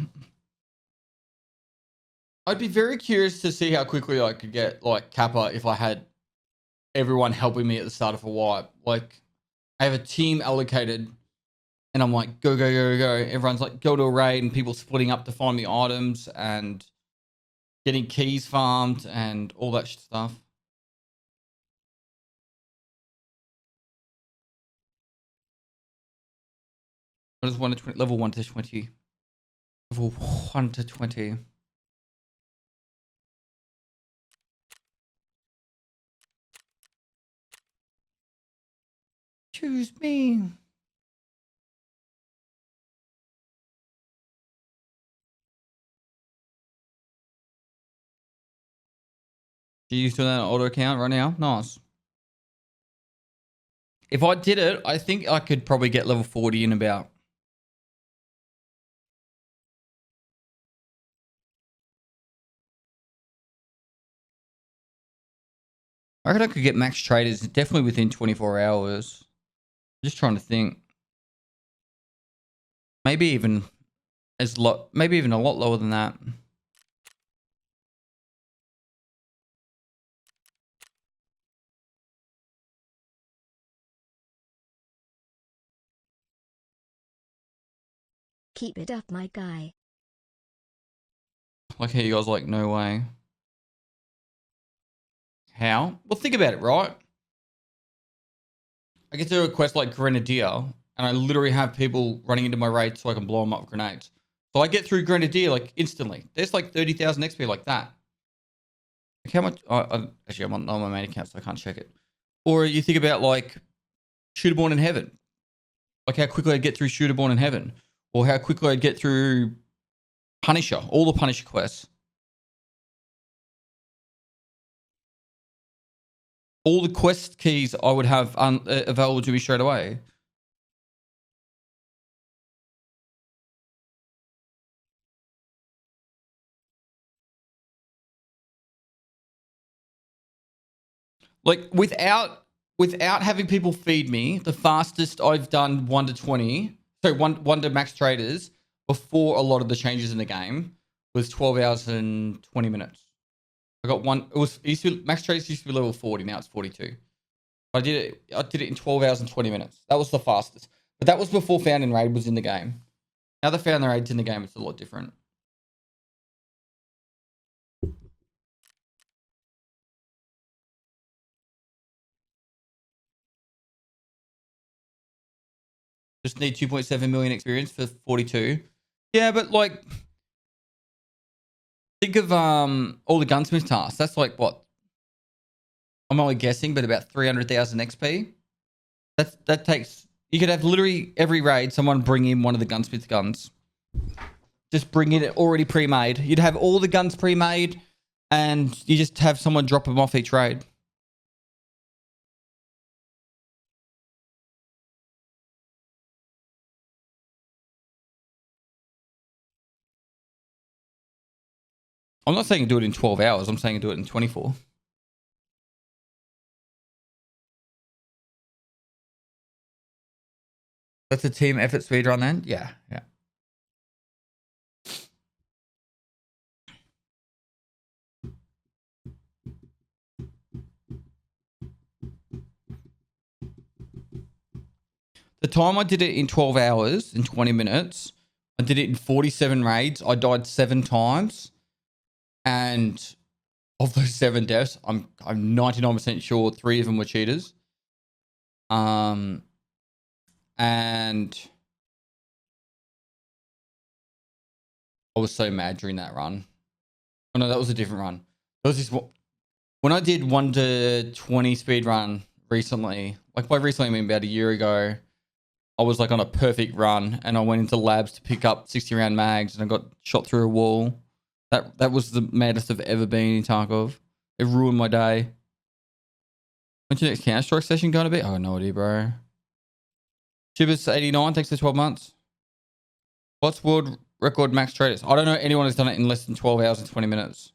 I'd be very curious to see how quickly I could get like Kappa if I had everyone helping me at the start of a wipe. Like I have a team allocated and I'm like, go, go, go, go. Everyone's like, go to a raid and people splitting up to find the items and getting keys farmed and all that stuff. What is 1 to 20? Level 1 to 20. Level 1 to 20. Choose me. Do you doing that auto account right now? Nice. If I did it, I think I could probably get level 40 in about. I reckon I could get max traders definitely within 24 hours. Just trying to think. Maybe even maybe even a lot lower than that. Keep it up, my guy. Like how you guys are like, no way. How? Well, think about it, right? I get to a quest like Grenadier, and I literally have people running into my raid so I can blow them up with grenades. So I get through Grenadier like instantly. There's like 30,000 XP like that. Like how much? Actually, I'm on my main account, so I can't check it. Or you think about like Shooterborn in Heaven. Like how quickly I'd get through Shooterborn in Heaven. Or how quickly I'd get through Punisher. All the Punisher quests. All the quest keys I would have available to me straight away. Like without having people feed me, the fastest I've done 1 to 20, so one to max traders before a lot of the changes in the game was 12 hours and 20 minutes. I got one. It used to be, max traders used to be level 40. Now it's 42. I did it in 12 hours and 20 minutes. That was the fastest. But that was before Found and Raid was in the game. Now that Found and Raid's in the game, it's a lot different. Just need 2.7 million experience for 42. Yeah, but like, think of all the gunsmith tasks. That's like what? I'm only guessing, but about 300,000 XP. That takes. You could have literally every raid someone bring in one of the gunsmith guns. Just bring it already pre-made. You'd have all the guns pre-made, and you just have someone drop them off each raid. I'm not saying do it in 12 hours. I'm saying do it in 24. That's a team effort speedrun then? Yeah, yeah. The time I did it in 12 hours and 20 minutes, I did it in 47 raids. I died 7 times. And of those 7 deaths, I'm 99% sure 3 of them were cheaters. And I was so mad during that run. Oh no, that was a different run. There was this when I did 1 to 20 speed run recently, like by recently I mean about a year ago, I was like on a perfect run and I went into labs to pick up 60 round mags and I got shot through a wall. That was the maddest I've ever been in Tarkov. It ruined my day. When's your next Counter-Strike session going to be? I have no idea, bro. Chibis89, thanks for 12 months. What's world record max traders? I don't know anyone who's done it in less than 12 hours and 20 minutes.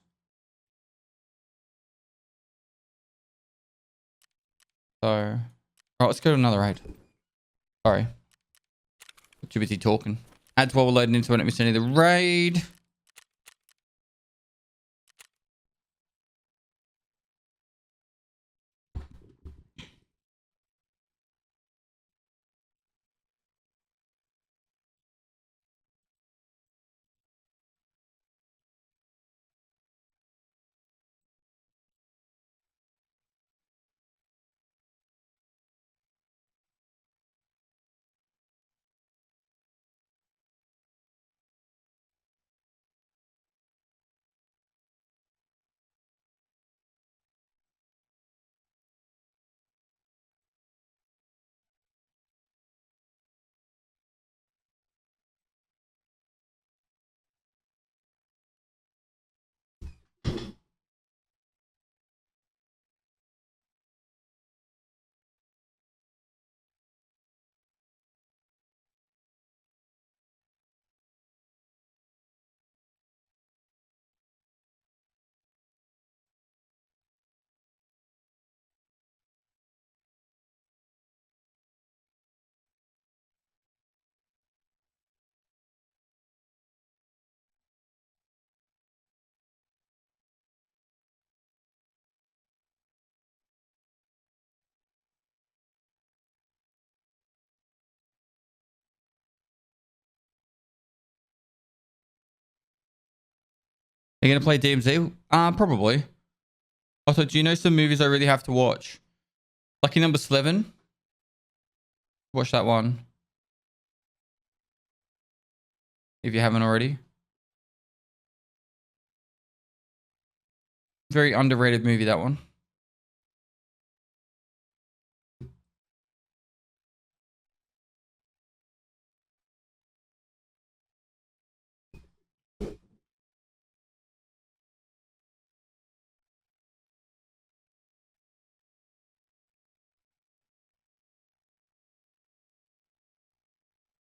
So, all right, let's go to another raid. Sorry. Too busy talking. Ads while we're loading into it. Let me send you the raid. Are you gonna play DMZ? Probably. Also, do you know some movies I really have to watch? Lucky Number 11. Watch that one. If you haven't already. Very underrated movie, that one.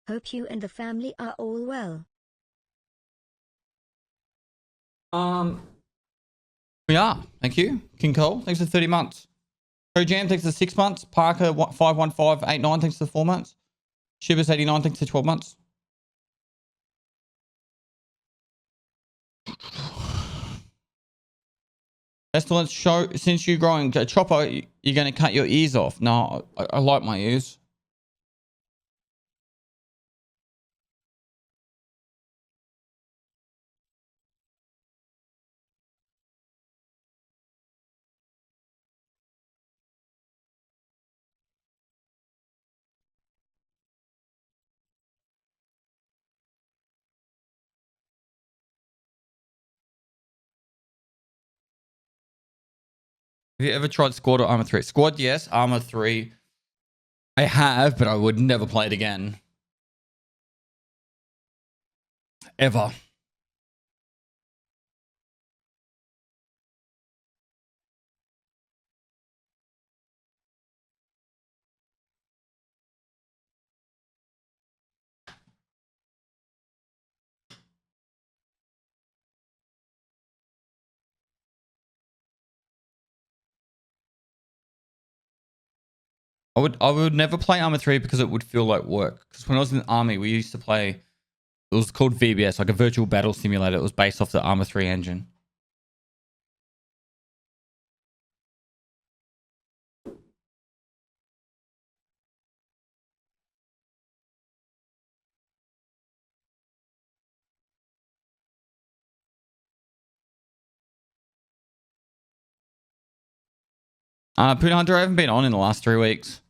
Hope you and the family are all well. We are. Thank you. King Cole, thanks for 30 months. Pro Jam, thanks for 6 months. Parker 51589, thanks for 4 months. Shivers 89, thanks for 12 months. Pestilence show, since you're growing a chopper, you're going to cut your ears off. No, I like my ears. Have you ever tried Squad or Armor 3? Squad, yes. Armor 3, I have, but I would never play it again. Ever. I would never play Armor 3 because it would feel like work. Because when I was in the army, we used to play, it was called VBS, like a virtual battle simulator. It was based off the Armor 3 engine. Poon Hunter, I haven't been on in the last 3 weeks.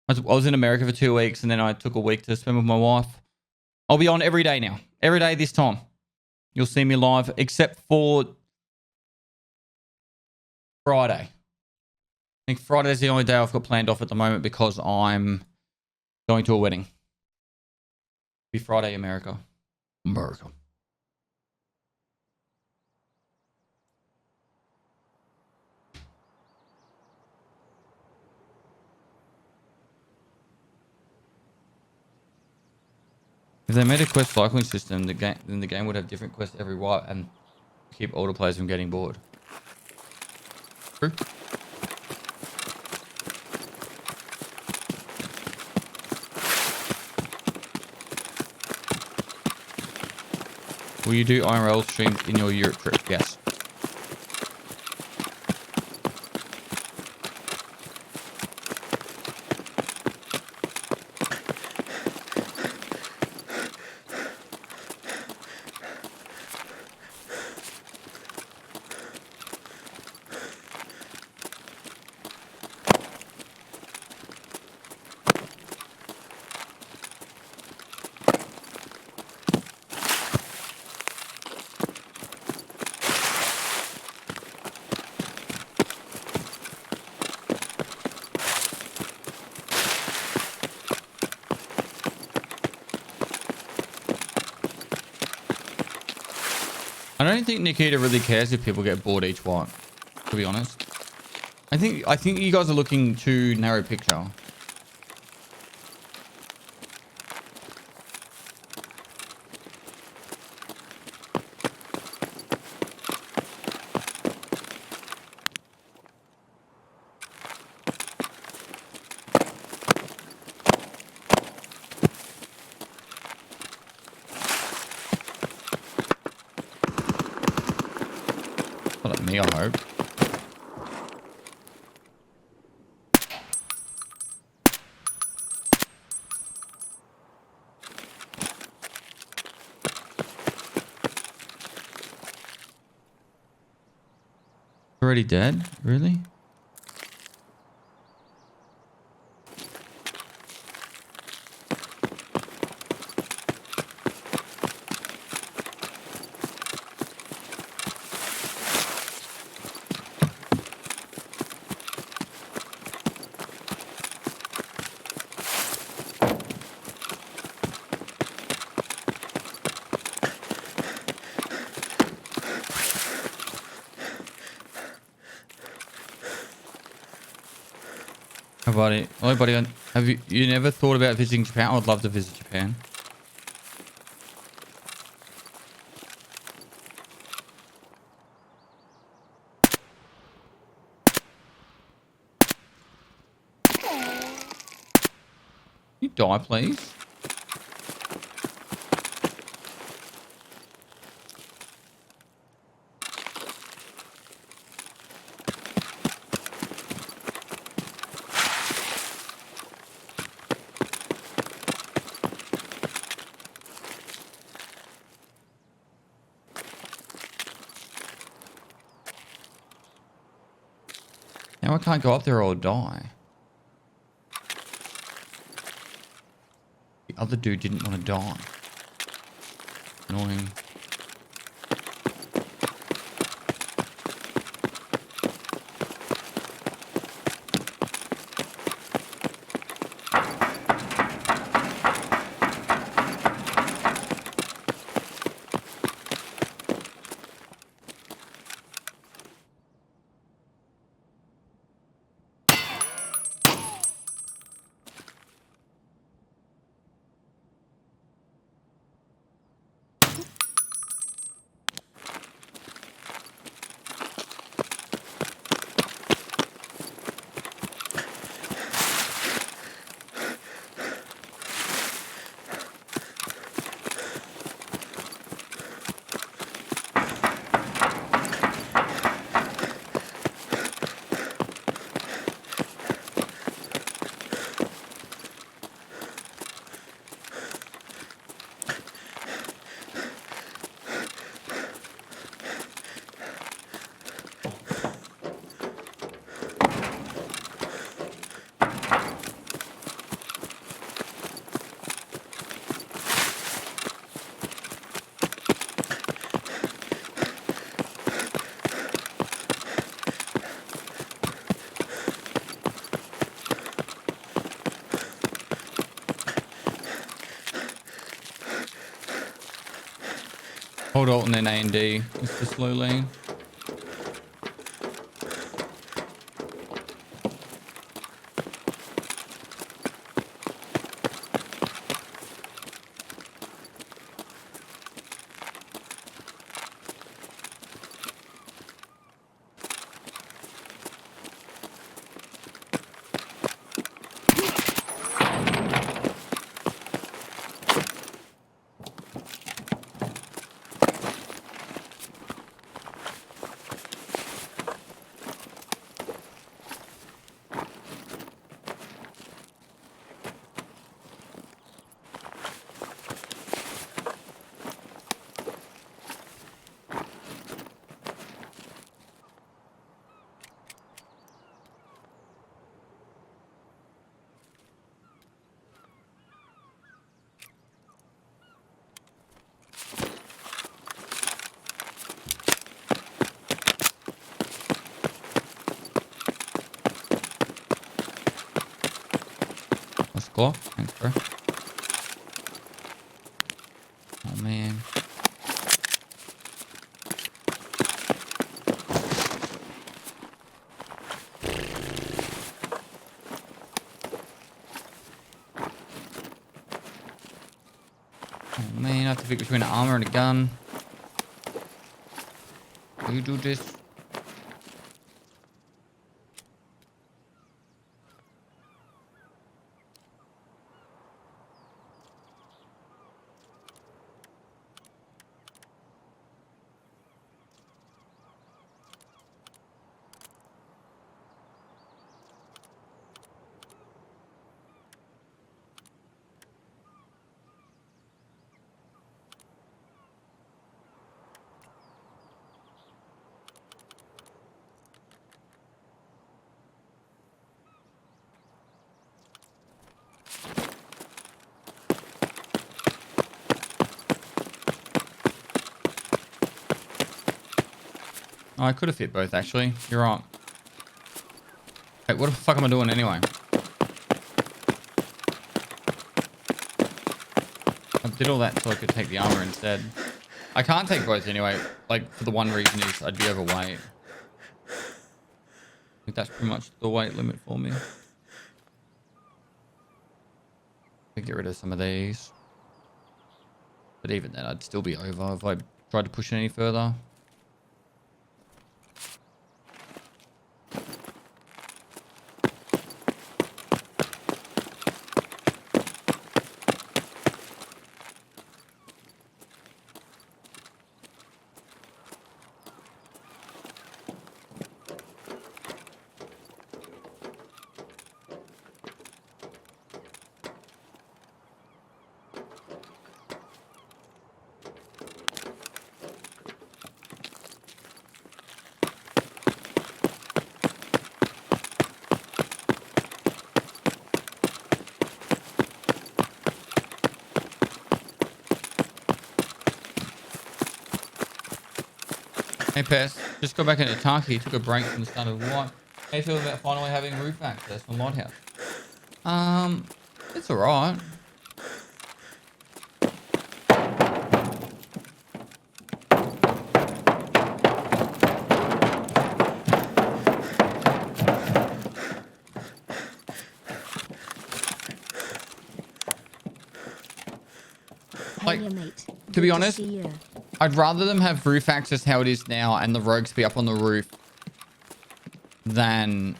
I was in America for 2 weeks and then I took a week to spend with my wife. I'll be on every day now. Every day this time. You'll see me live except for Friday. I think Friday's the only day I've got planned off at the moment because I'm going to a wedding. Be Friday, America. America. If they made a quest cycling system, then the game would have different quests every wipe and keep older players from getting bored. True. Will you do IRL streams in your Europe trip? Yes. I don't think Nikita really cares if people get bored each one, to be honest. I think you guys are looking too narrow picture. Not at me, I hope. already dead? Really? Hi buddy. Hello buddy. Have you never thought about visiting Japan? I would love to visit Japan. You die, please. Now I can't go up there or I'll die. The other dude didn't want to die. Annoying. Hold Alt and then A and D. Just the slow lane. Let's go. Thanks, bro. Oh man. Oh man, I have to pick between an armor and a gun. How you do this? Oh, I could have fit both, actually. You're right. Wait, what the fuck am I doing anyway? I did all that so I could take the armor instead. I can't take both anyway. Like, for the one reason is I'd be overweight. I think that's pretty much the weight limit for me. I'll get rid of some of these. But even then, I'd still be over if I tried to push it any further. Hey Pest, just got back into Tarkov, took a break from the start of the war. How do you feel about finally having roof access on Lighthouse? It's alright. Like, Hey, mate. to be Good honest, see you. I'd rather them have roof access how it is now and the rogues be up on the roof than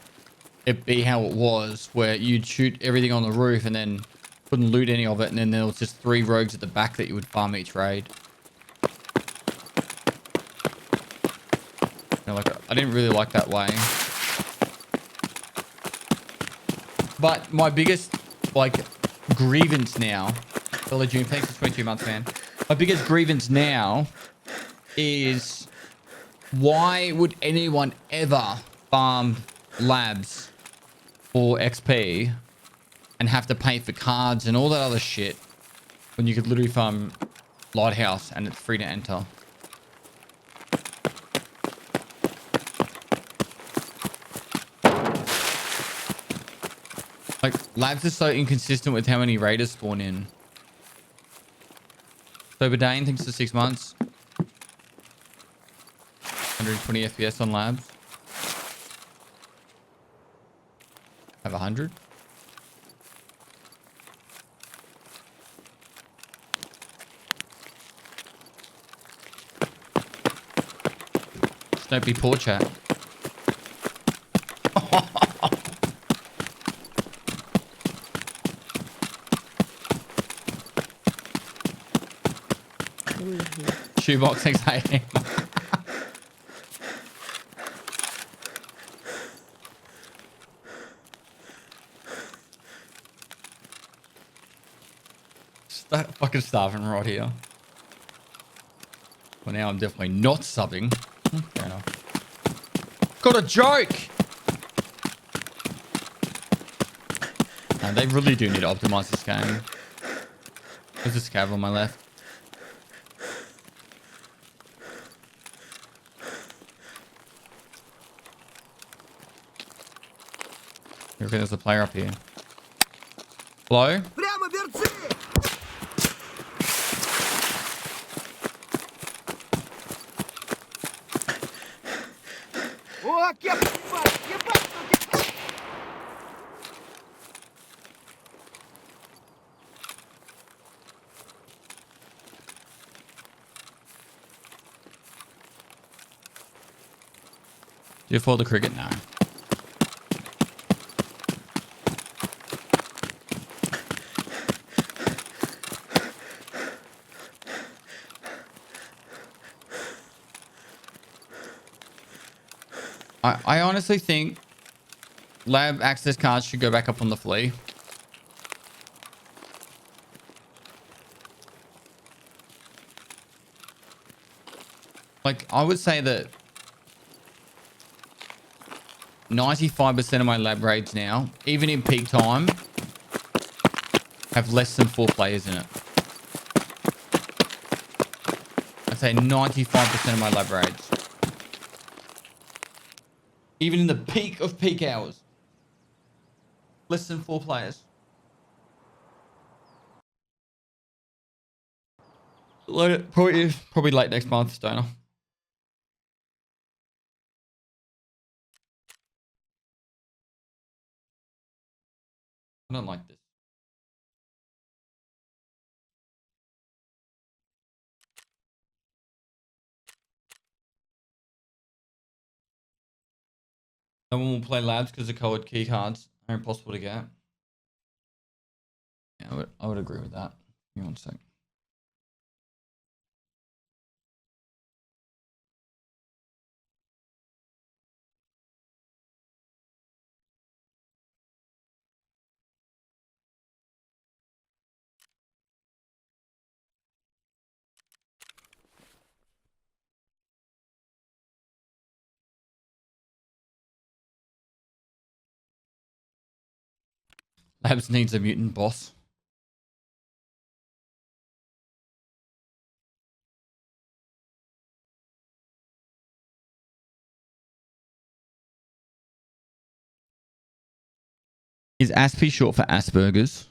it be how it was, where you'd shoot everything on the roof and then couldn't loot any of it, and then there was just 3 rogues at the back that you would farm each raid. You know, like, I didn't really like that way. But my biggest, like, grievance now... Early June, thanks for 22 months, man. My biggest grievance now is why would anyone ever farm labs for XP and have to pay for cards and all that other shit when you could literally farm Lighthouse and it's free to enter? Like, labs are so inconsistent with how many raiders spawn in. So Badane thinks it's 6 months. 120 FPS on labs. Have 100. Just don't be poor, chat. Shoebox, thanks, hey. Fucking starving right here. Well, now I'm definitely not subbing. Fair enough. Got a joke! No, they really do need to optimize this game. There's a scav on my left. You reckon there's a player up here? Hello? Do you follow the cricket now? I honestly think lab access cards should go back up on the flea. Like, I would say that 95% of my lab raids now, even in peak time, have less than 4 players in it. I'd say 95% of my lab raids. Even in the peak of peak hours. Less than 4 players. Probably late next month, Stoner. I don't like this. No one will play labs because the colored key cards are impossible to get. Yeah, I would agree with that. Give me one sec. Labs needs a mutant boss. Is Aspie short for Asperger's?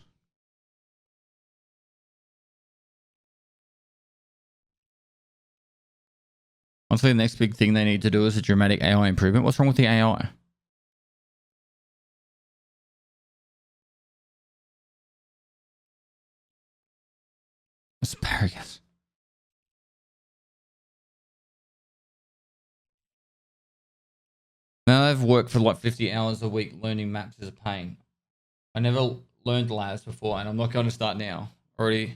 Honestly, the next big thing they need to do is a dramatic AI improvement. What's wrong with the AI? Asparagus. Now I've worked for like 50 hours a week learning maps is a pain. I never learned labs before, and I'm not going to start now. I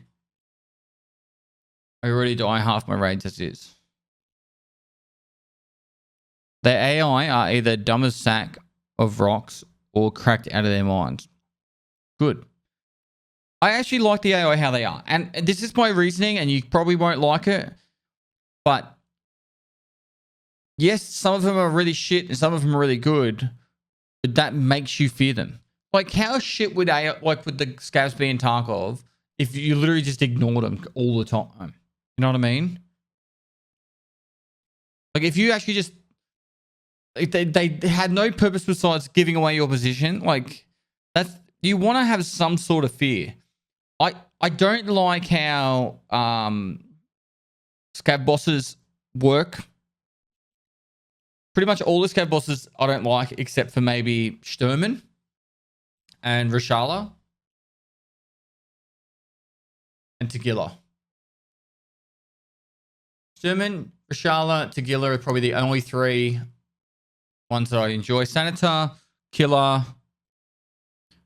already die half my raids as is. The AI are either dumb as sack of rocks or cracked out of their minds. Good. I actually like the AI how they are. And this is my reasoning, and you probably won't like it. But yes, some of them are really shit and some of them are really good. But that makes you fear them. Like, how shit would AI, like with the scavs be in Tarkov, if you literally just ignored them all the time? You know what I mean? Like, if you actually just, if they had no purpose besides giving away your position, like, that's, you want to have some sort of fear. I don't like how scav bosses work. Pretty much all the scav bosses I don't like, except for maybe Sturman and Rashala and Tagilla. Sturman, Rashala, Tagilla are probably the only 3 ones that I enjoy. Senator, Killer.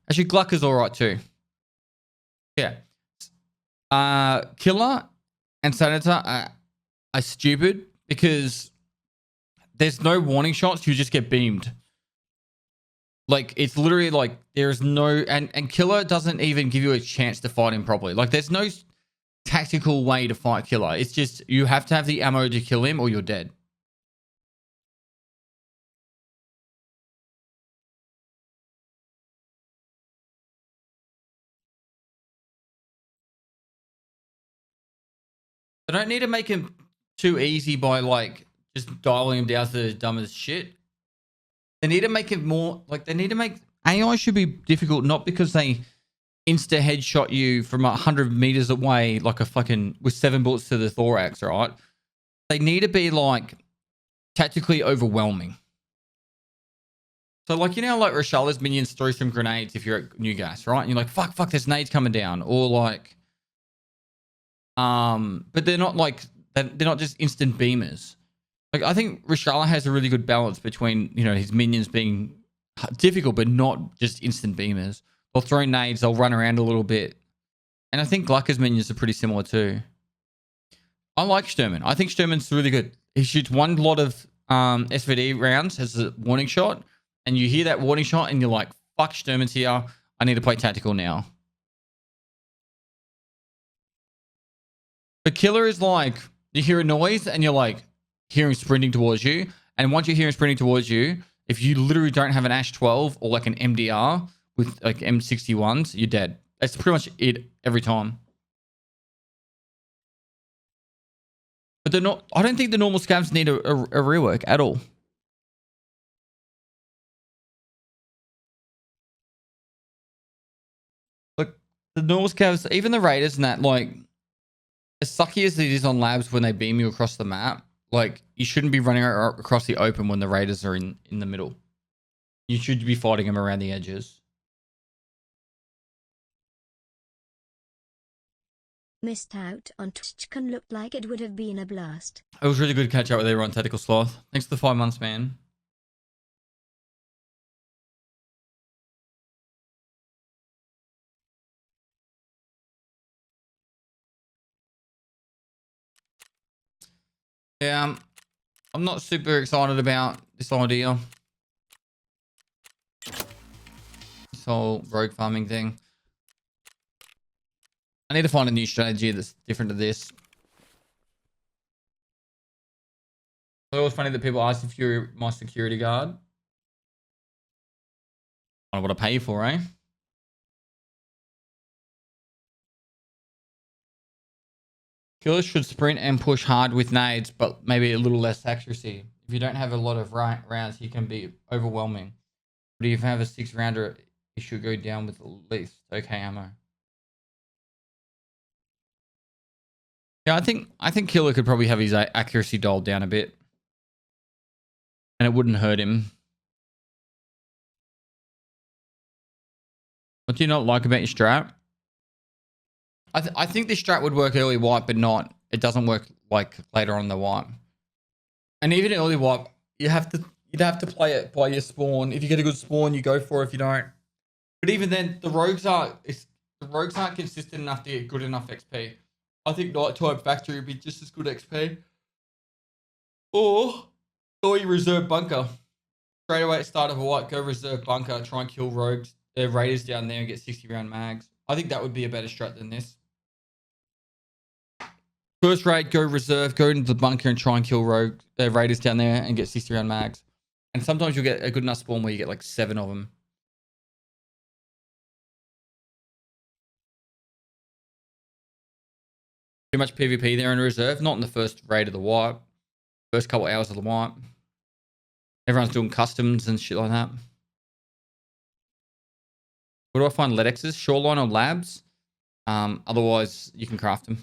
Actually, Glucker's alright too. Yeah. Killer and Senator are stupid because there's no warning shots. You just get beamed. Like, it's literally like there's no... And Killer doesn't even give you a chance to fight him properly. Like, there's no tactical way to fight Killer. It's just you have to have the ammo to kill him or you're dead. They don't need to make him too easy by, like, just dialing him down to the dumbest shit. They need to make it more, like, they need to make... AI should be difficult, not because they insta headshot you from 100 meters away, like a fucking... with 7 bullets to the thorax, right? They need to be, like, tactically overwhelming. So, like, you know, like, Rashala's minions throw some grenades if you're at New Gas, right? And you're like, fuck, there's nades coming down. Or, like... but they're not like they're not just instant beamers. Like, I think Rashala has a really good balance between, you know, his minions being difficult but not just instant beamers. They'll throw nades, they'll run around a little bit, and I think Glucker's minions are pretty similar too. I like Sturman. I think Sturman's really good. He shoots one lot of SVD rounds as a warning shot, and you hear that warning shot, and you're like, "Fuck, Sturman's here. I need to play tactical now." But Killer is like, you hear a noise and you're like, hear him sprinting towards you. And once you hear him sprinting towards you, if you literally don't have an Ash 12 or like an MDR with like M61s, you're dead. That's pretty much it every time. But they're not, I don't think the normal scavs need a rework at all. The Norse Cavs, even the Raiders and that, like, as sucky as it is on labs when they beam you across the map, like, you shouldn't be running across the open when the Raiders are in the middle. You should be fighting them around the edges. Missed out on TwitchCon, looked like it would have been a blast. It was really good to catch up with everyone, Tactical Sloth. Thanks for the 5 months, man. Yeah, I'm not super excited about this idea. This whole rogue farming thing. I need to find a new strategy that's different to this. It's always funny that people ask if you're my security guard. I don't know what I pay you for, eh? Killers should sprint and push hard with nades, but maybe a little less accuracy. If you don't have a lot of rounds, he can be overwhelming. But if you have a 6-rounder, he should go down with at least okay ammo. Yeah, I think Killer could probably have his accuracy dialed down a bit, and it wouldn't hurt him. What do you not like about your strat? I think this strat would work early wipe, but not. It doesn't work like later on in the wipe. And even early wipe, you'd have to play it by your spawn. If you get a good spawn, you go for it. If you don't, but even then, the rogues aren't consistent enough to get good enough XP. I think Nighttime Factory would be just as good XP. Or you reserve bunker. Straight away at start of a wipe, go reserve bunker, try and kill rogues, raiders down there and get 60-round mags. I think that would be a better strat than this. First raid, go reserve, go into the bunker and try and kill raiders down there and get 60-round mags. And sometimes you'll get a good enough spawn where you get like 7 of them. Too much PvP there in reserve. Not in the first raid of the wipe. First couple hours of the wipe. Everyone's doing customs and shit like that. Where do I find LEDXs? Shoreline or labs? Otherwise, you can craft them.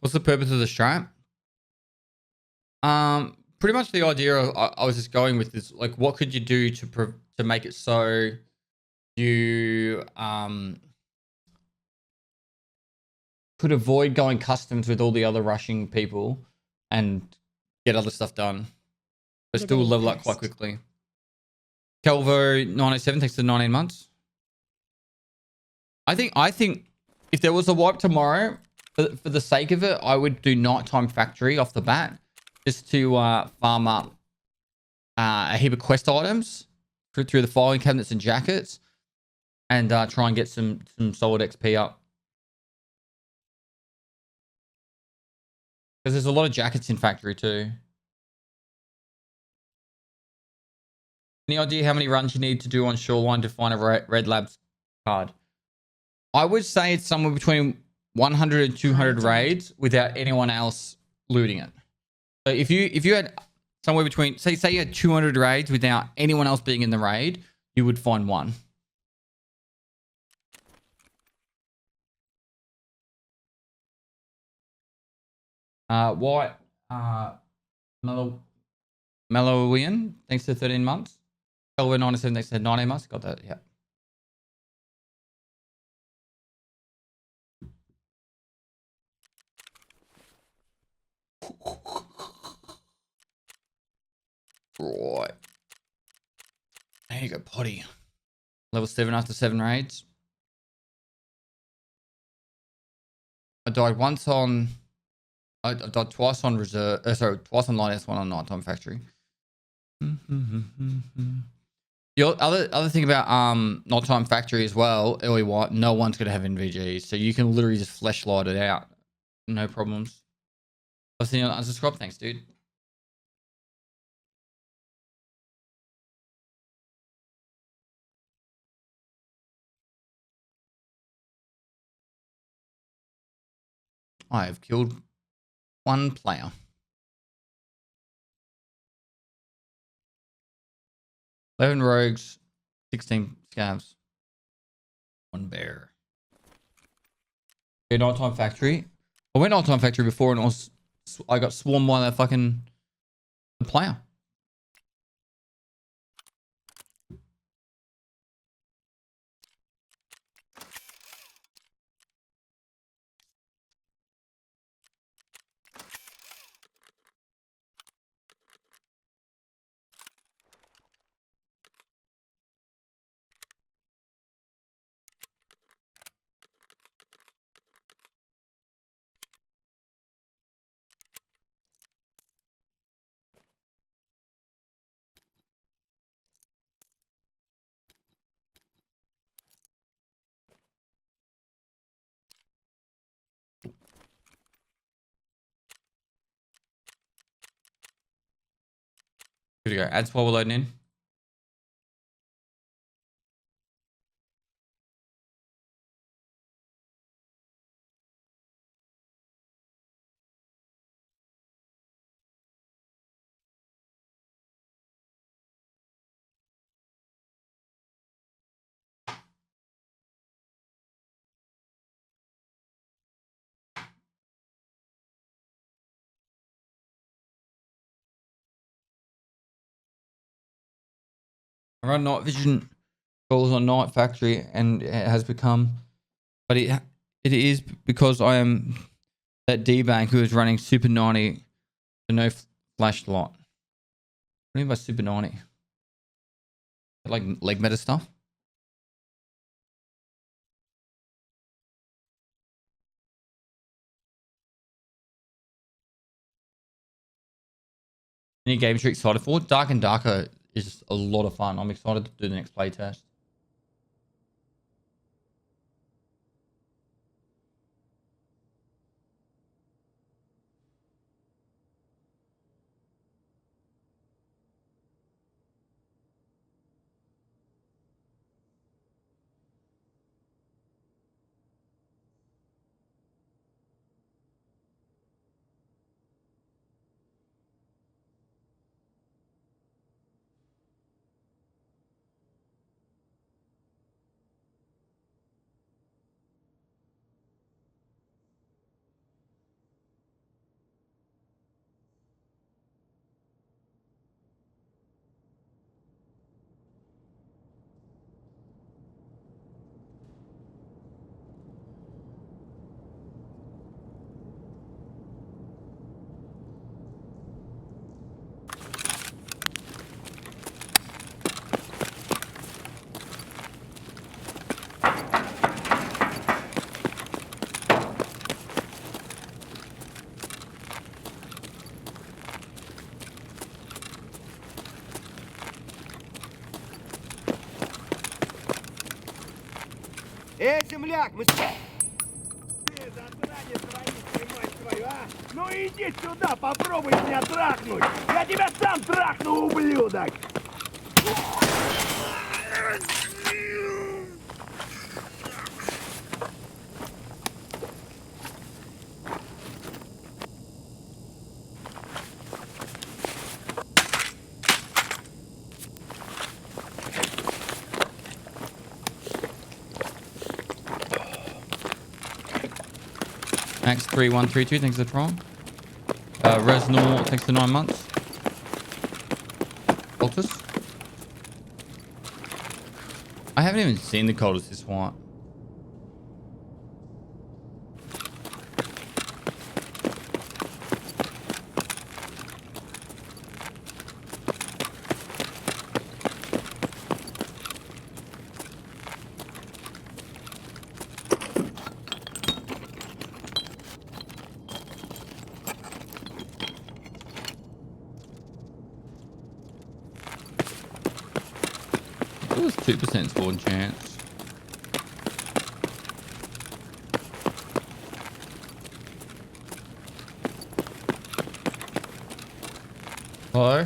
What's the purpose of the strat? Pretty much the idea I was just going with is like, what could you do to make it so you could avoid going customs with all the other rushing people and get other stuff done, but still level up quite quickly. Calvo 907 takes the 19 months. I think if there was a wipe tomorrow, for the sake of it, I would do Nighttime Factory off the bat, just to farm up a heap of quest items through the filing cabinets and jackets, and try and get some solid XP up. Because there's a lot of jackets in Factory too. Any idea how many runs you need to do on Shoreline to find a Red Labs card? I would say it's somewhere between 100 and 200 raids without anyone else looting it. So if you had somewhere between, say you had 200 raids without anyone else being in the raid, you would find one. White, Mellowian, thanks to 13 months. Elva 97, thanks to 19 months. Got that, yeah. Right. There you go, potty. Level 7 after 7 raids. I died once on... I died twice on reserve... twice on Light S1 on Nighttime Factory. The other thing about Nighttime Factory as well, early wipe, no one's going to have NVGs. So you can literally just flashlight it out. No problems. I've seen you on unsubscribe. Thanks, dude. I have killed One player. 11 rogues, 16 scavs, 1 bear. Okay, nighttime factory. I went nighttime factory before and I got swarmed by that fucking player. Here we go. Ads while we're loading in. I run night vision calls on night factory and it has become, but it is because I am that D-bank who is running Super 90 for no flashlight. What do you mean by Super 90? Like leg meta stuff? Any games you're excited for? Dark and Darker is a lot of fun. I'm excited to do the next playtest. Земляк, мы... Ты засранец родитель, мать твою, а? Ну иди сюда, попробуй меня трахнуть! Я тебя сам трахну, ублюдок! Max 3132, thanks for the trial. Resnor, thanks for 9 months. Cultus. I haven't even seen the cultist this white. It was 2% spawn chance. Hello?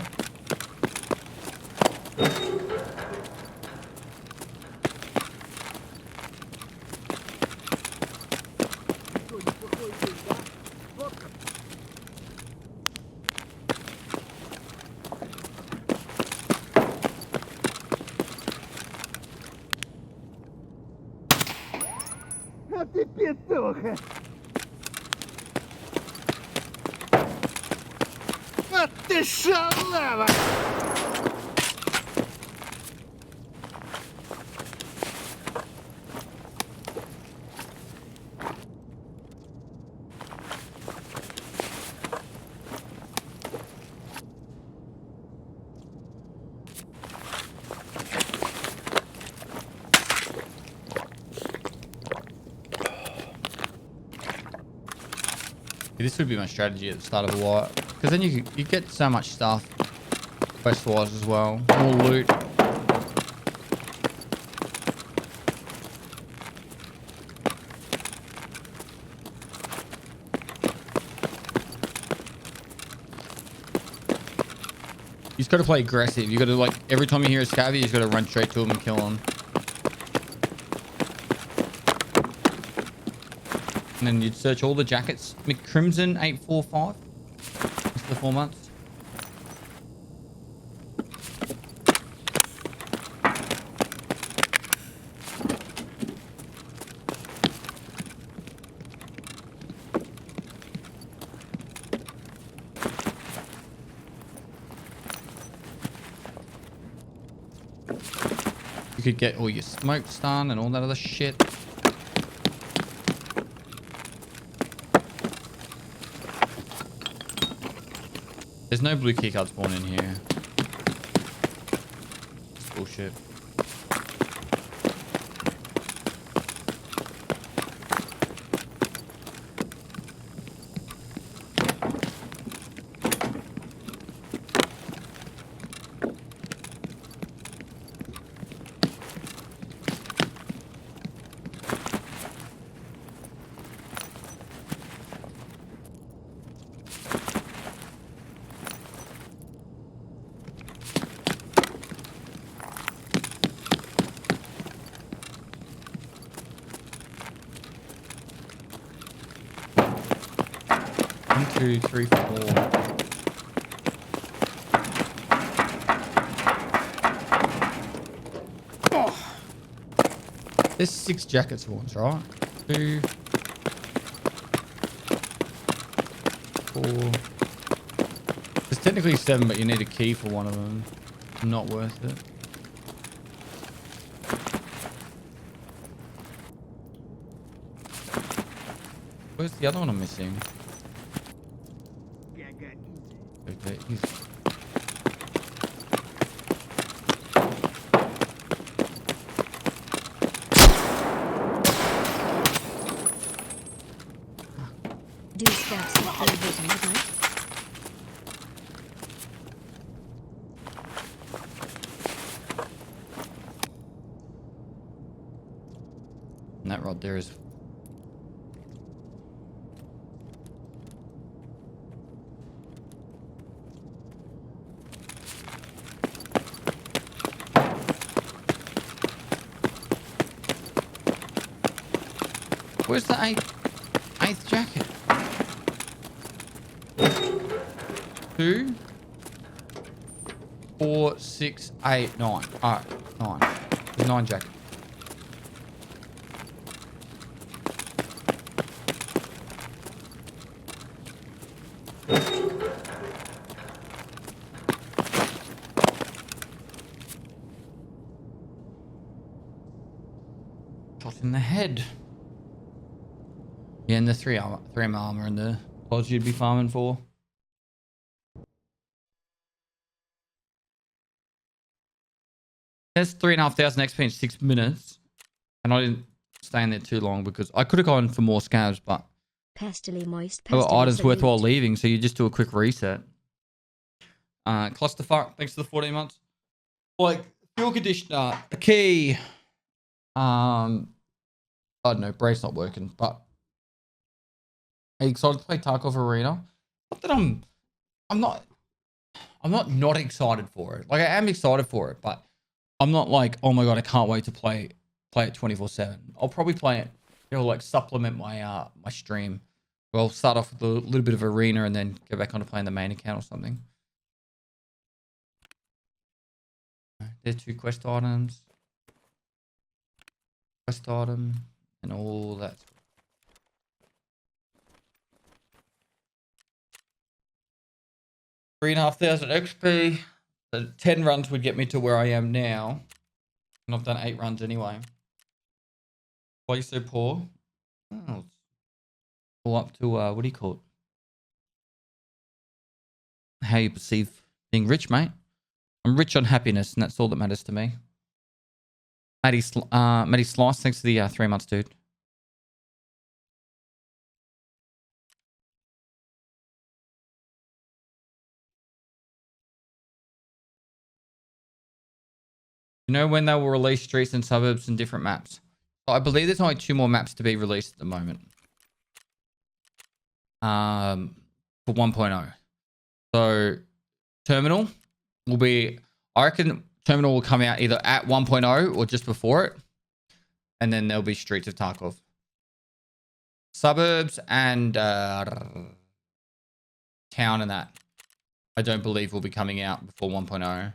ты петуха! Вот ты шалава! This would be my strategy at the start of a war, because then you get so much stuff quest wise as well, more loot. You just got to play aggressive. You got to, like, every time you hear a scavvy, you just got to run straight to him and kill him. And then you'd search all the jackets. McCrimson 845. That's the 4 months. You could get all your smokes done and all that other shit. There's no blue keycard spawn in here. It's bullshit. One, two, three, four. There's 6 jacket spawns, right? 2, 4. There's technically 7, but you need a key for one of them. Not worth it. Where's the other one I'm missing? Okay, he's... Do scouts have television at night? And that rod there is... Where's the eighth jacket? 2, 4, 6, 8, 9. Alright, 9. There's 9 jackets. Shot in the head. Yeah, and the 3M armor and the pods you'd be farming for. There's 3,500 XP in 6 minutes. And I didn't stay in there too long because I could have gone for more scabs, but Pestily moist. there were Pestily items worthwhile salute. leaving, so you just do a quick reset. Clusterfuck, thanks for the 14 months. Like, fuel conditioner, a key. I don't know, Brave's not working, but are you excited to play Tarkov Arena? Not that I'm not excited for it. Like, I am excited for it, but I'm not like, oh my god, I can't wait to play it 24/7. I'll probably play it. It'll like supplement my my stream. I'll start off with a little bit of Arena and then go back on to playing the main account or something. There's 2 quest items. Quest item and all that. 3,500 XP. So 10 runs would get me to where I am now. And I've done 8 runs anyway. Why are you so poor? Oh, all up to, what do you call it? How you perceive being rich, mate. I'm rich on happiness, and that's all that matters to me. Matty Slice, thanks for the 3 months, dude. You know when they will release streets and suburbs and different maps? I believe there's only 2 more maps to be released at the moment. For 1.0. So Terminal will be, I reckon Terminal will come out either at 1.0 or just before it. And then there'll be Streets of Tarkov. Suburbs and Town and that, I don't believe will be coming out before 1.0.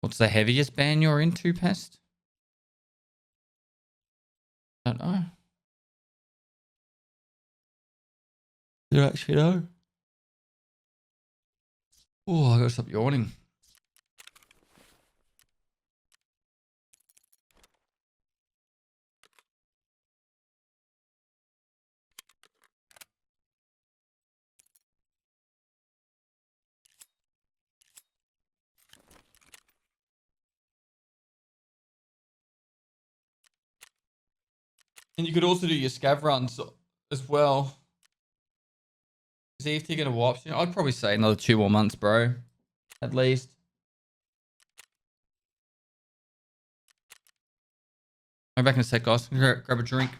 What's the heaviest band you're into, Pest? Don't know. You don't actually know? Oh, I gotta stop yawning. And you could also do your scav runs as well. See if you're going to wipe soon. I'd probably say another 2 more months, bro. At least. I'm back in a sec, guys. Grab a drink.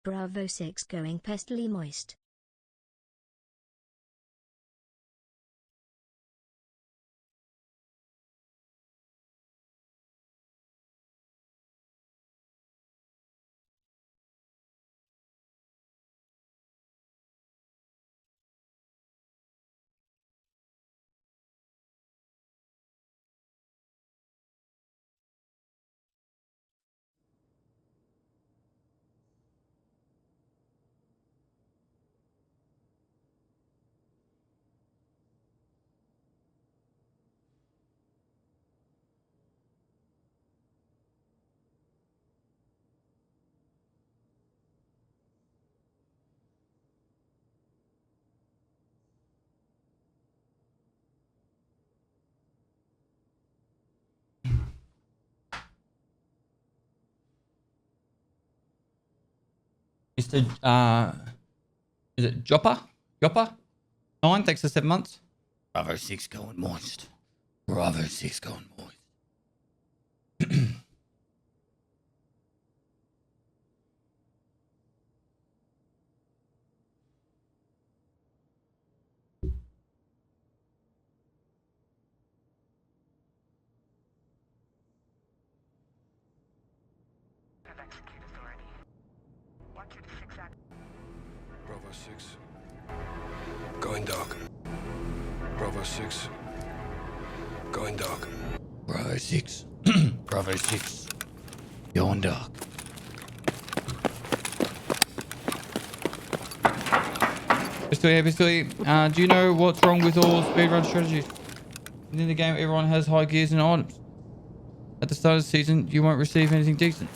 Bravo 6 going pestily moist. Mr. Is it Jopper? 9, thanks for 7 months. Bravo 6 going moist. Bravo 6 going moist. Bravo 6. Going dark. Bravo 6. Going dark. Bravo 6. Bravo 6. Going dark. Pistol, do you know what's wrong with all speedrun strategies? In the game, everyone has high gears and items. At the start of the season, you won't receive anything decent.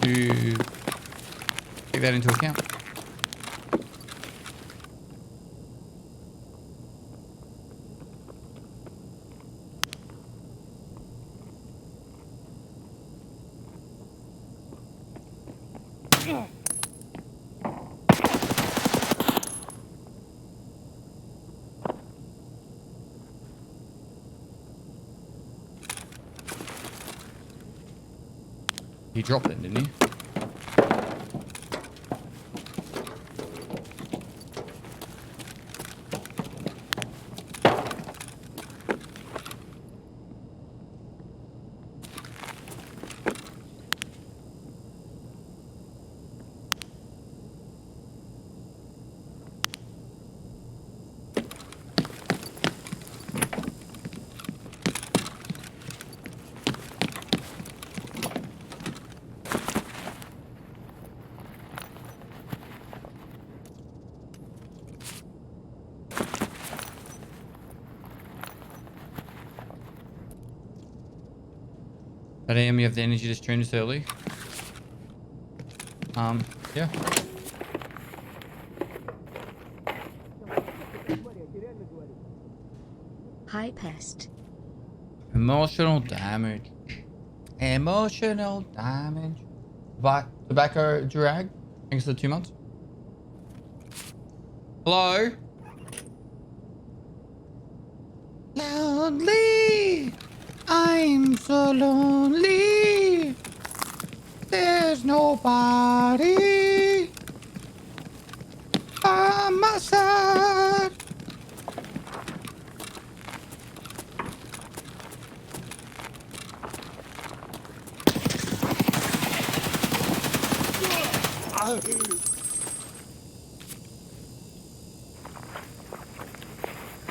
You take that into account. He dropped it, didn't he? At AM, you have the energy to stream this early. Yeah. Hi Pest. Emotional damage. Emotional damage. Tobacco drag. Thanks for the 2 months. Hello? Lonely. I'm so lonely. There's nobody by my side.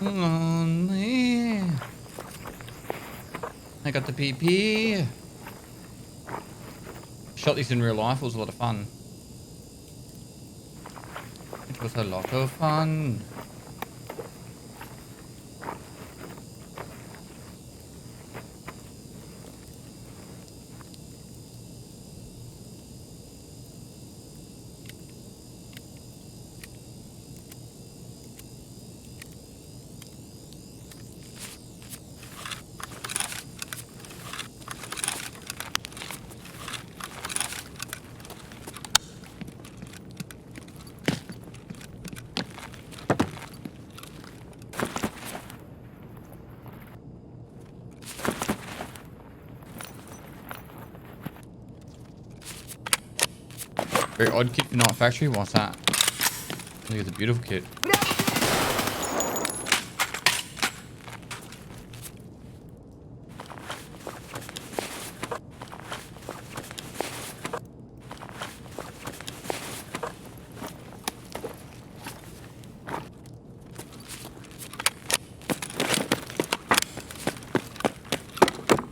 Lonely. I got the PP. Shot this in real life. It was a lot of fun. It was a lot of fun. Very odd kit for Night Factory. What's that? Look at the beautiful kit.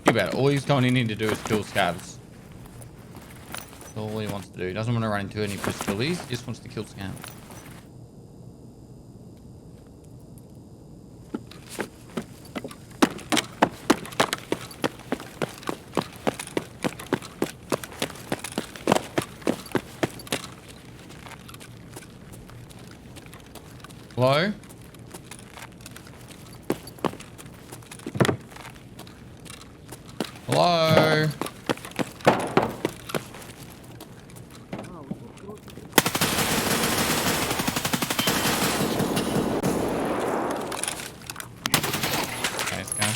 Think about it. All he's going in here to do is kill scabs. That's all he wants to do. He doesn't want to run into any facilities. He just wants to kill scabs. Hello? Hello? Nice guy.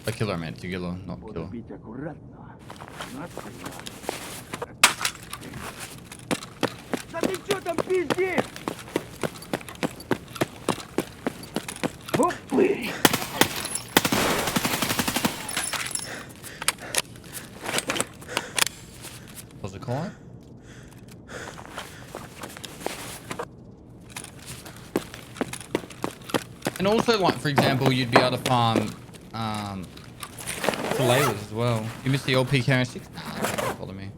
A killer, man. Killer, not Буду killer. бить аккуратно. Нахрена. Да ты чё там пиздишь? Опы! Was it quiet? And also, like, for example, you'd be able to farm fillets as well. You missed the old PK6? Nah, don't bother me.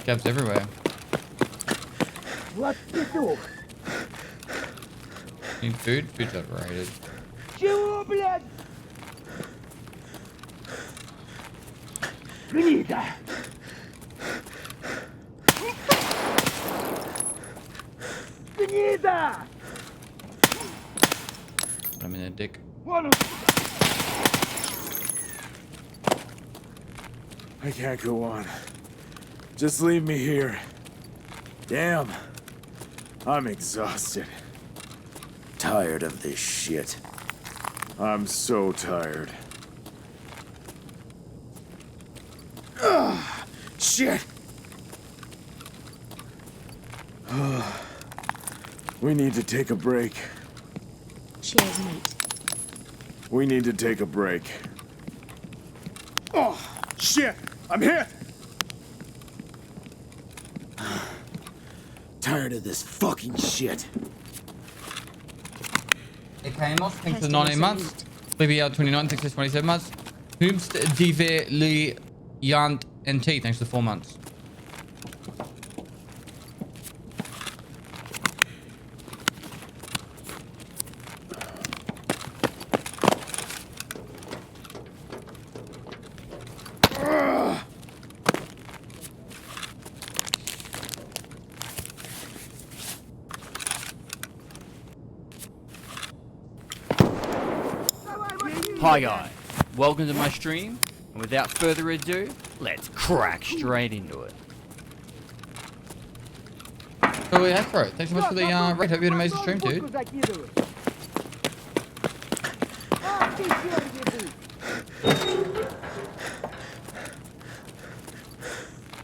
Scabs everywhere. Вот петух! Need food? Food's overrated. Чего, блядь? Гнида! Гнида! Put him in a dick. Вон он! I can't go on. Just leave me here. Damn. I'm exhausted. Tired of this shit. I'm so tired. Ugh, shit. We need to take a break. Cheers, mate. We need to take a break. Oh, shit! I'm hit! Tired of this fucking shit. Ekamos, thanks for Hashtag 19 months. salute. BBL 29, thanks for 27 months. Hoomst Dive Li Yant NT, thanks for 4 months. Hi guys, welcome to my stream, and without further ado, let's crack straight into it. Oh, yeah, Afro, thanks so much for the rate. Hope you had an amazing stream, dude. Ах ты, черт,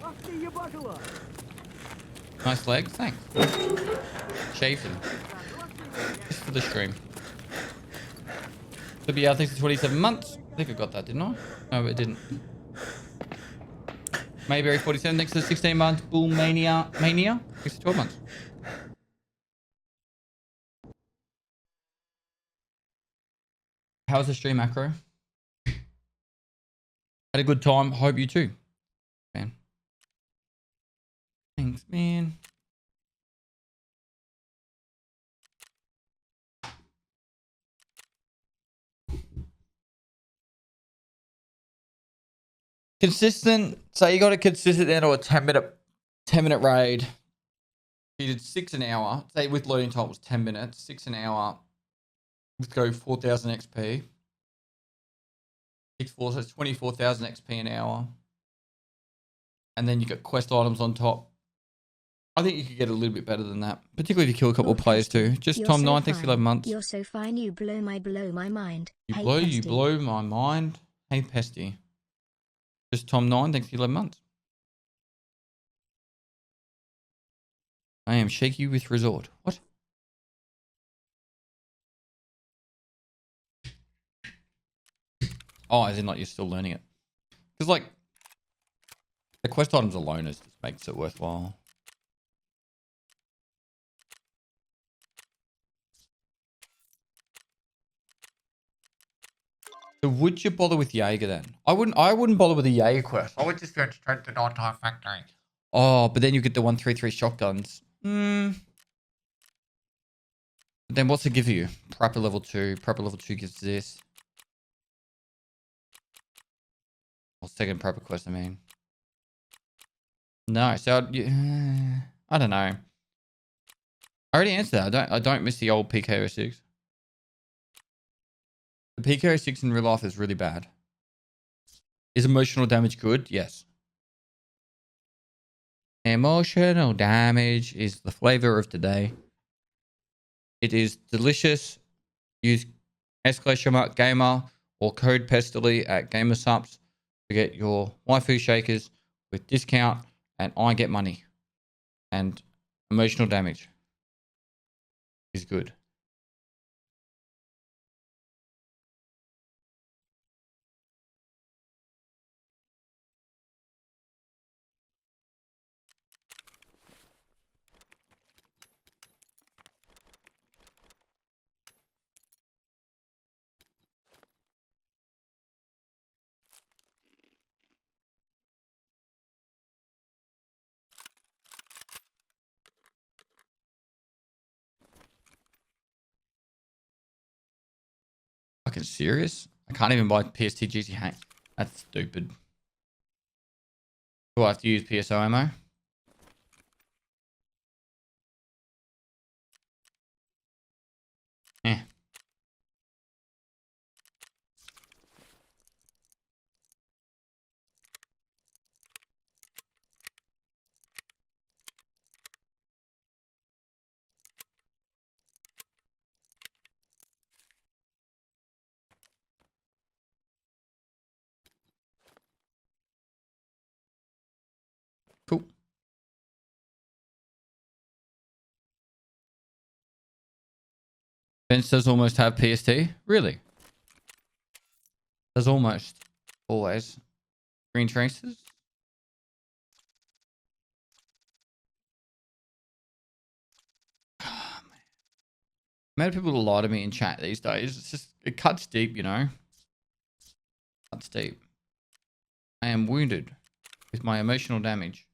Ах ты, ебанула! Nice leg, thanks. Shaved him. Just for the stream. BBL, thanks for 27 months. I think I got that, didn't I? No, it didn't. Mayberry 47, thanks for 16 months. Bull Mania, thanks for 12 months. How was the stream, Macro? Had a good time. Hope you too, man. Thanks, man. Consistent. So you got a consistent then or a 10-minute raid. You did 6 an hour. Say with loading time was 10 minutes. 6 an hour. Let's go 4,000 XP. 6-4, so it's 24,000 XP an hour. And then you got quest items on top. I think you could get a little bit better than that, particularly if you kill a couple of players too. Just You're Tom so 9, thanks for fine. 11 months. You're so fine, you blow my mind. You Hey, blow Pesty. my mind. Hey, Pesty. Just Tom 9, thanks for 11 months. I am shaky with resort. What? Oh, as in like you're still learning it. Because like the quest items alone is just makes it worthwhile. So would you bother with Jaeger then? I wouldn't bother with the Jaeger quest. I would just go straight to Nighttime Factory. Oh, but then you get the 133 shotguns. But then what's it give you? Prepper level 2. Prepper level 2 gives this. Or second prepper quest, I mean. No, so I don't know. I already answered that. I don't miss the old PKO6. The PKO6 in real life is really bad. Is emotional damage good? Yes. Emotional damage is the flavor of today. It is delicious. Use !gamer or code Pestily at GamerSups to get your waifu shakers with discount, and I get money. And emotional damage is good. Fucking serious? I can't even buy PST GT. That's stupid. Do I have to use PSO ammo? Eh. Cool. Vince does almost have PST? Really? Does almost. Always. Green traces? Many people lie to me in chat these days. It's just, it cuts deep, you know? Cuts deep. I am wounded with my emotional damage.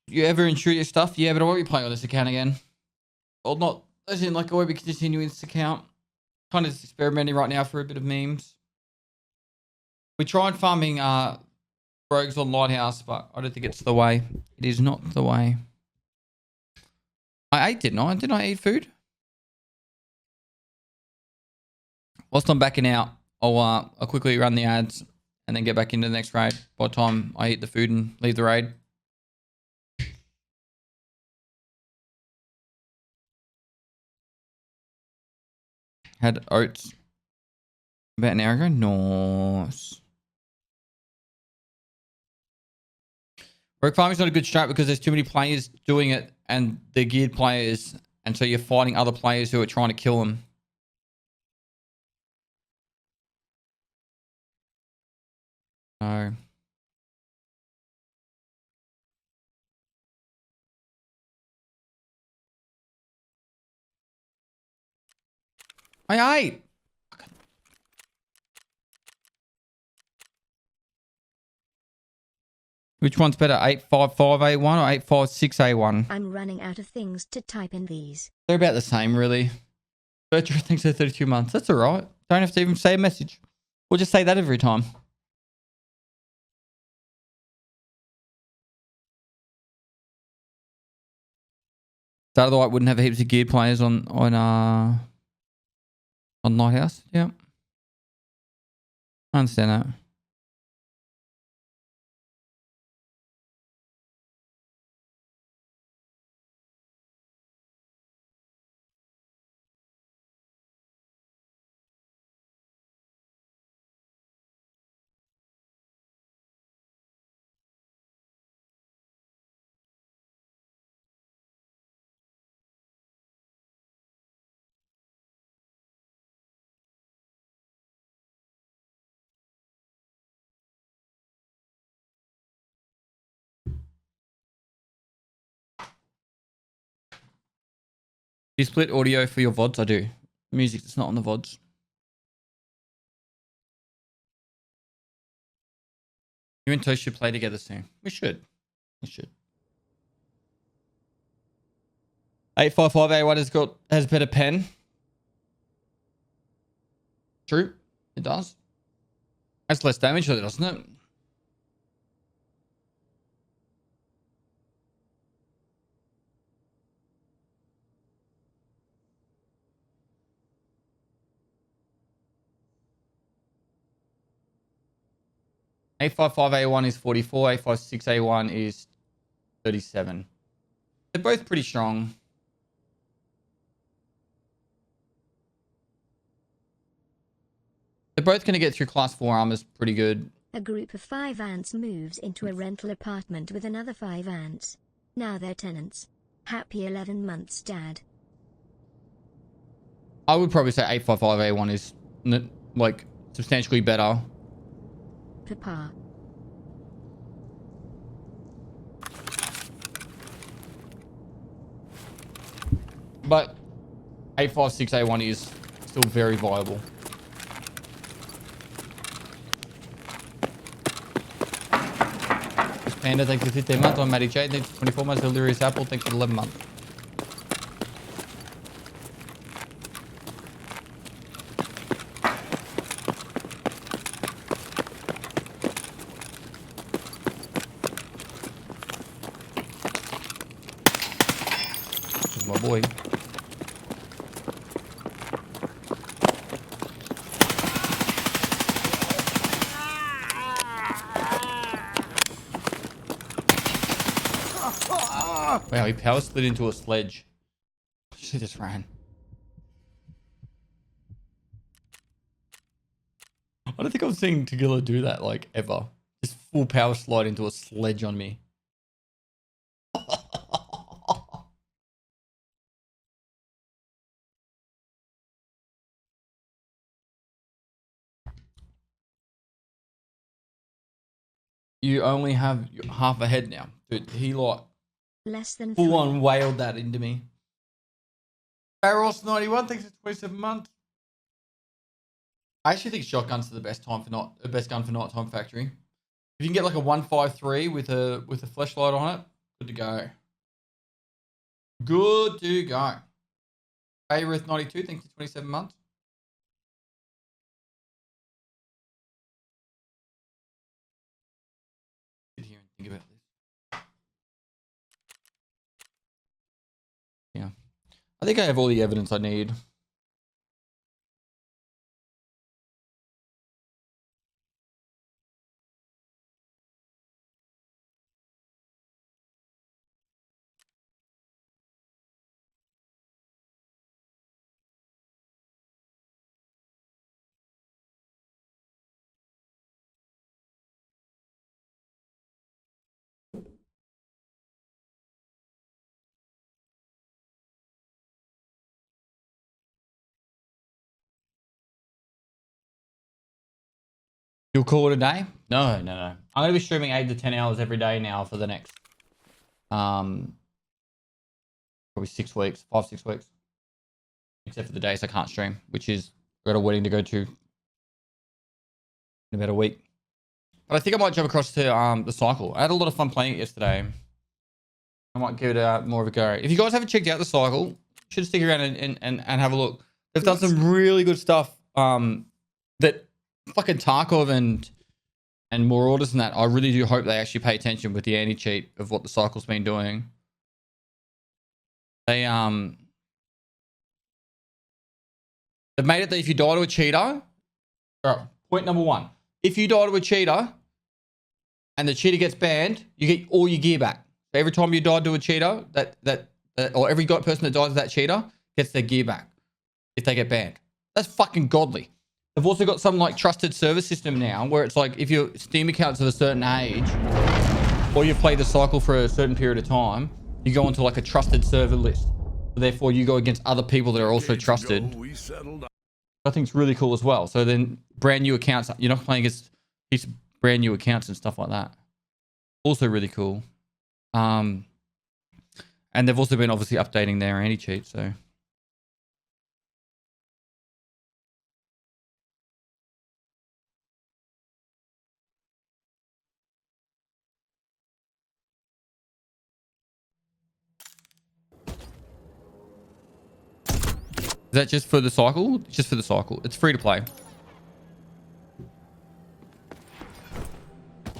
You ever insure your stuff? Yeah, but I won't be playing on this account again. Well, not, as in, like, I won't be continuing this account. Kind of experimenting right now for a bit of memes. We tried farming rogues on Lighthouse, but I don't think it's the way. It is not the way. I ate, didn't I? Didn't I eat food? Whilst I'm backing out, I'll quickly run the ads and then get back into the next raid by the time I eat the food and leave the raid. Had oats about an hour ago. Nice. Rogue farming's not a good strat because there's too many players doing it and they're geared players, and so you're fighting other players who are trying to kill them. So I ate. Which one's better, 855A1 or 856A1? I'm running out of things to type in these. They're about the same, really. Bertrand thinks they're 32 months. That's all right. Don't have to even say a message. We'll just say that every time. That otherwise wouldn't have heaps of geared players on Lighthouse. Yeah, I understand that. you split audio for your VODs? I do. Music that's not on the VODs. You and Toast should play together soon. We should. We should. 855A1 has better pen. True. It does. That's less damage, doesn't it? A55A1 is 44. A56A1 is 37. They're both pretty strong. They're both going to get through class 4 armors pretty good. A group of 5 ants moves into a rental apartment with another 5 ants. Now they're tenants. Happy 11 months, Dad. I would probably say 855A1 is like substantially better. Papa. But 856A1 is still very viable. Panda, thanks for 15 months. I'm Matty J. Thanks for 24 months. Delirious Apple, thanks for 11 months. My boy. Wow, he power slid into a sledge. She just ran. I don't think I've seen Tagilla do that, like, ever. Just full power slide into a sledge on me. You only have half a head now. Dude, he like Less than full 3. on wailed that into me. Barros 91, thanks for 27 months. I actually think shotguns are the best gun for nighttime factory. If you can get like a 153 with a flashlight on it, good to go. Good to go. Ayrith 92, thanks for 27 months. Sit here and think about this. Yeah. I think I have all the evidence I need. You'll call it a day? No. I'm going to be streaming 8 to 10 hours every day now for the next, probably 6 weeks, 5-6 weeks. Except for the days I can't stream, which is I've got a wedding to go to in about a week. But I think I might jump across to the cycle. I had a lot of fun playing it yesterday. I might give it more of a go. If you guys haven't checked out the cycle, you should stick around and have a look. They've done some really good stuff that fucking Tarkov and more orders than that. I really do hope they actually pay attention with the anti-cheat of what the cycle's been doing. They've made it that if you die to a cheater, point number 1, if you die to a cheater and the cheater gets banned, you get all your gear back. So every time you die to a cheater, or every person that dies to that cheater gets their gear back if they get banned. That's fucking godly. They've also got some like trusted service system now where it's like if your Steam account's of a certain age or you've played the cycle for a certain period of time, you go into like a trusted server list. Therefore, you go against other people that are also trusted. I think it's really cool as well. So then brand new accounts, you're not playing against these brand new accounts and stuff like that. Also really cool. And they've also been obviously updating their anti-cheat. So that just for the cycle? Just for the cycle. It's free to play.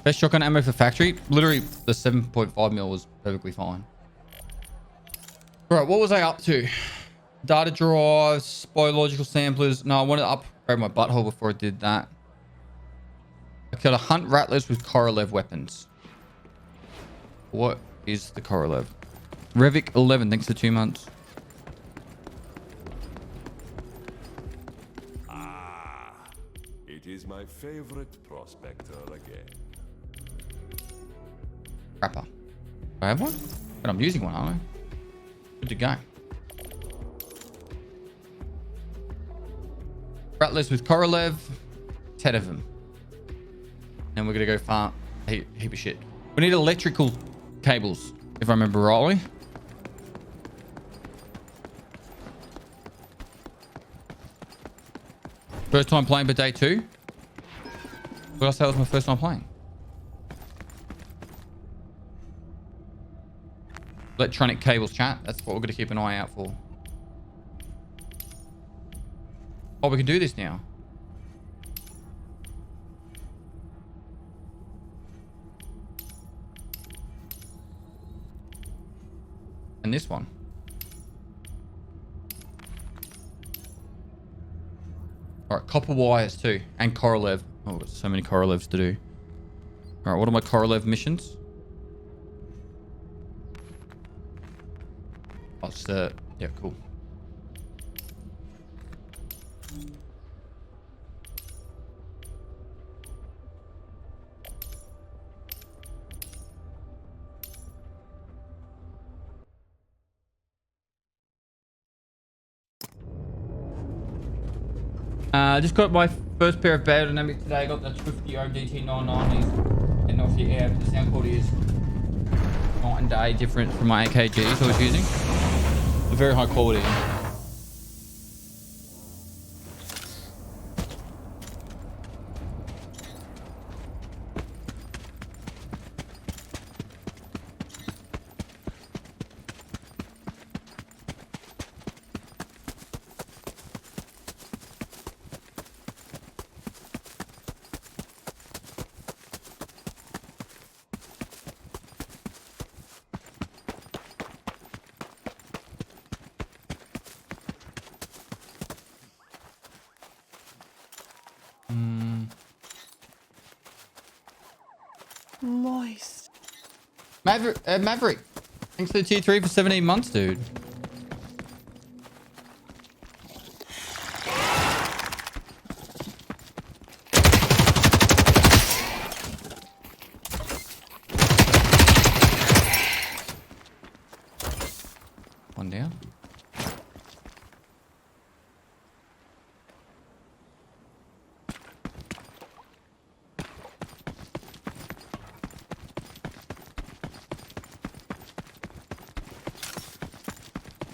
Best shotgun ammo for factory. Literally, the 7.5 mil was perfectly fine. All right, what was I up to? Data drives, biological samplers. No, I wanted to upgrade my butthole before I did that. I killed a hunt rattlers with Korolev weapons. What is the Korolev? Revik 11, thanks for 2 months. It is my favorite prospector again. Crapper. Do I have one? But I'm using one, aren't I? Good to go. Rattlers with Korolev. 10 of them. And we're going to go farm a heap of shit. We need electrical cables, if I remember rightly. First time playing, but day 2. What else? That was my first time playing. Electronic cables, chat. That's what we're going to keep an eye out for. Oh, we can do this now. And this one. All right, copper wires too, and Korolev. Oh, so many Korolevs to do. All right, what are my Korolev missions? Oh, it's yeah, cool. Just got my first pair of Biodynamics today. I got the Swifty ODT 990s, and obviously, yeah, the sound quality is night and day different from my AKGs I was using. They're very high quality. Moist. Maverick. Thanks for the tier 3 for 17 months, dude. One down.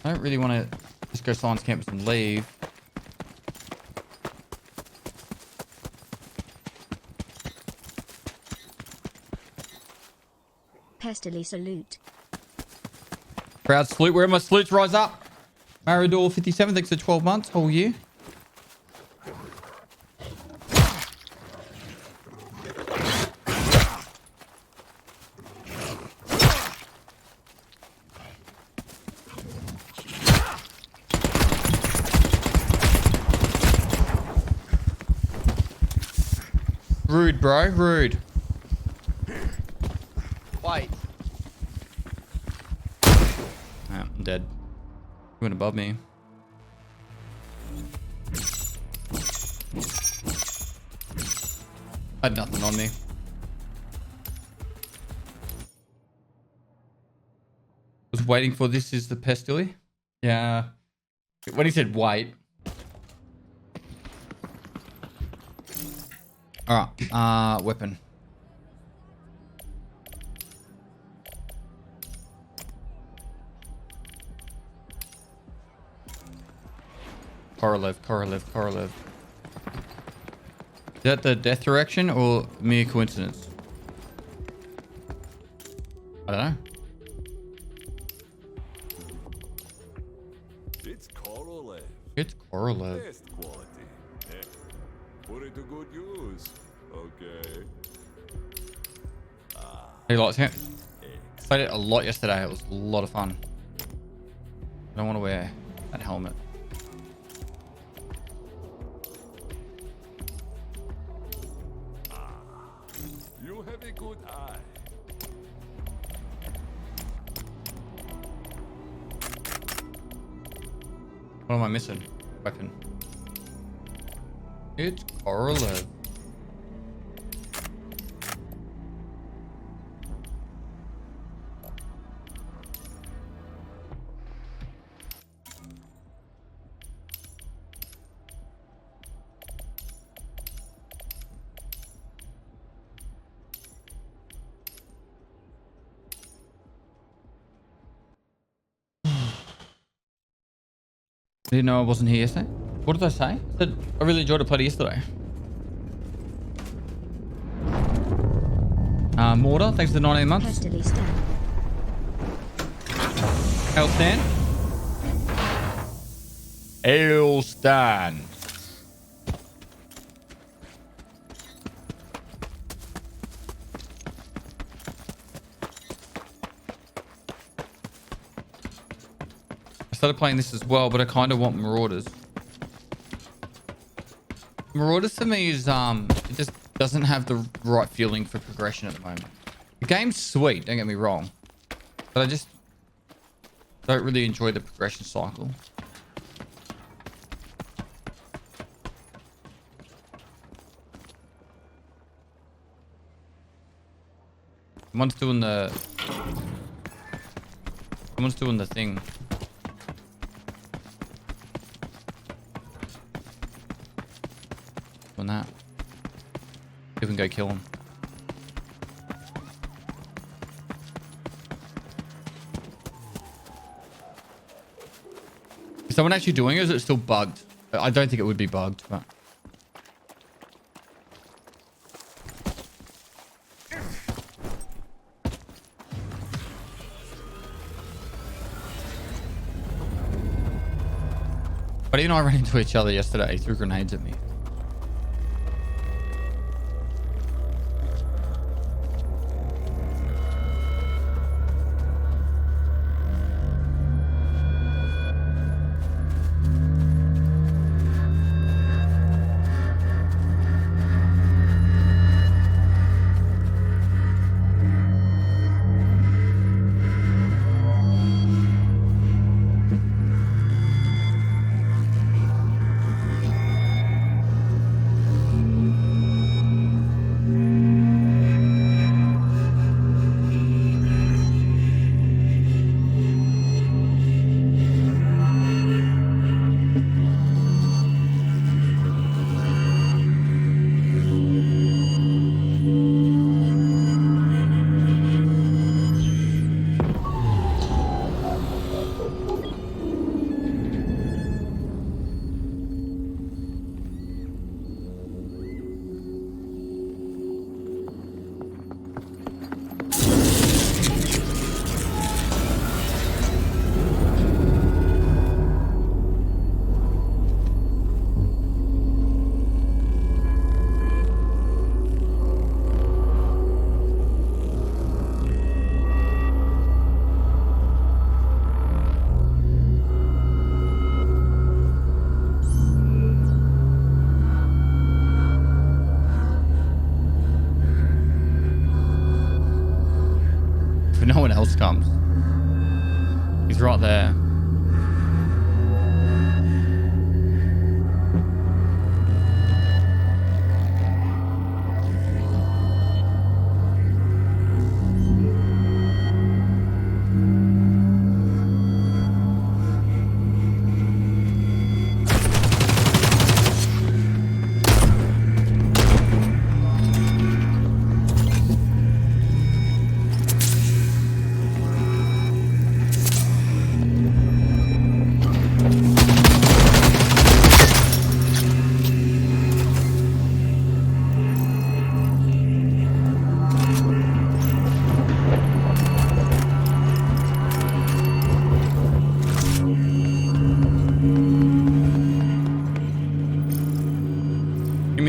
I don't really want to just go science campus and leave. Pestily salute. Proud salute. Where are my salutes? Rise up. Marador 57, thanks for 12 months, whole year. Rude, bro. Rude. Wait. I'm dead. He went above me. I had nothing on me. Was waiting for this is the Pestily? Yeah. When he said wait. Alright, weapon. Korolev. Is that the death direction or mere coincidence? I don't know. It's Korolev. It's Orlev. Best quality. Eh, put it to good use. Okay. Hey, lots here. Played it a lot yesterday. It was a lot of fun. I don't want to wear that helmet. You have a good eye. What am I missing? Weapon. It's Orlev. Didn't know I wasn't here yesterday. What did I say? I said I really enjoyed the party yesterday. Mortar, thanks for the 19 months. Hastily Stan. Hail Stan. Hail Stan. I started playing this as well, but I kind of want Marauders. Marauders to me is it just doesn't have the right feeling for progression at the moment. The game's sweet, don't get me wrong, but I just don't really enjoy the progression cycle. Someone's doing the thing. Doing that. You can go kill him. Is someone actually doing it, or is it still bugged? I don't think it would be bugged, but... Buddy and I ran into each other yesterday. He threw grenades at me. No one else comes. He's right there.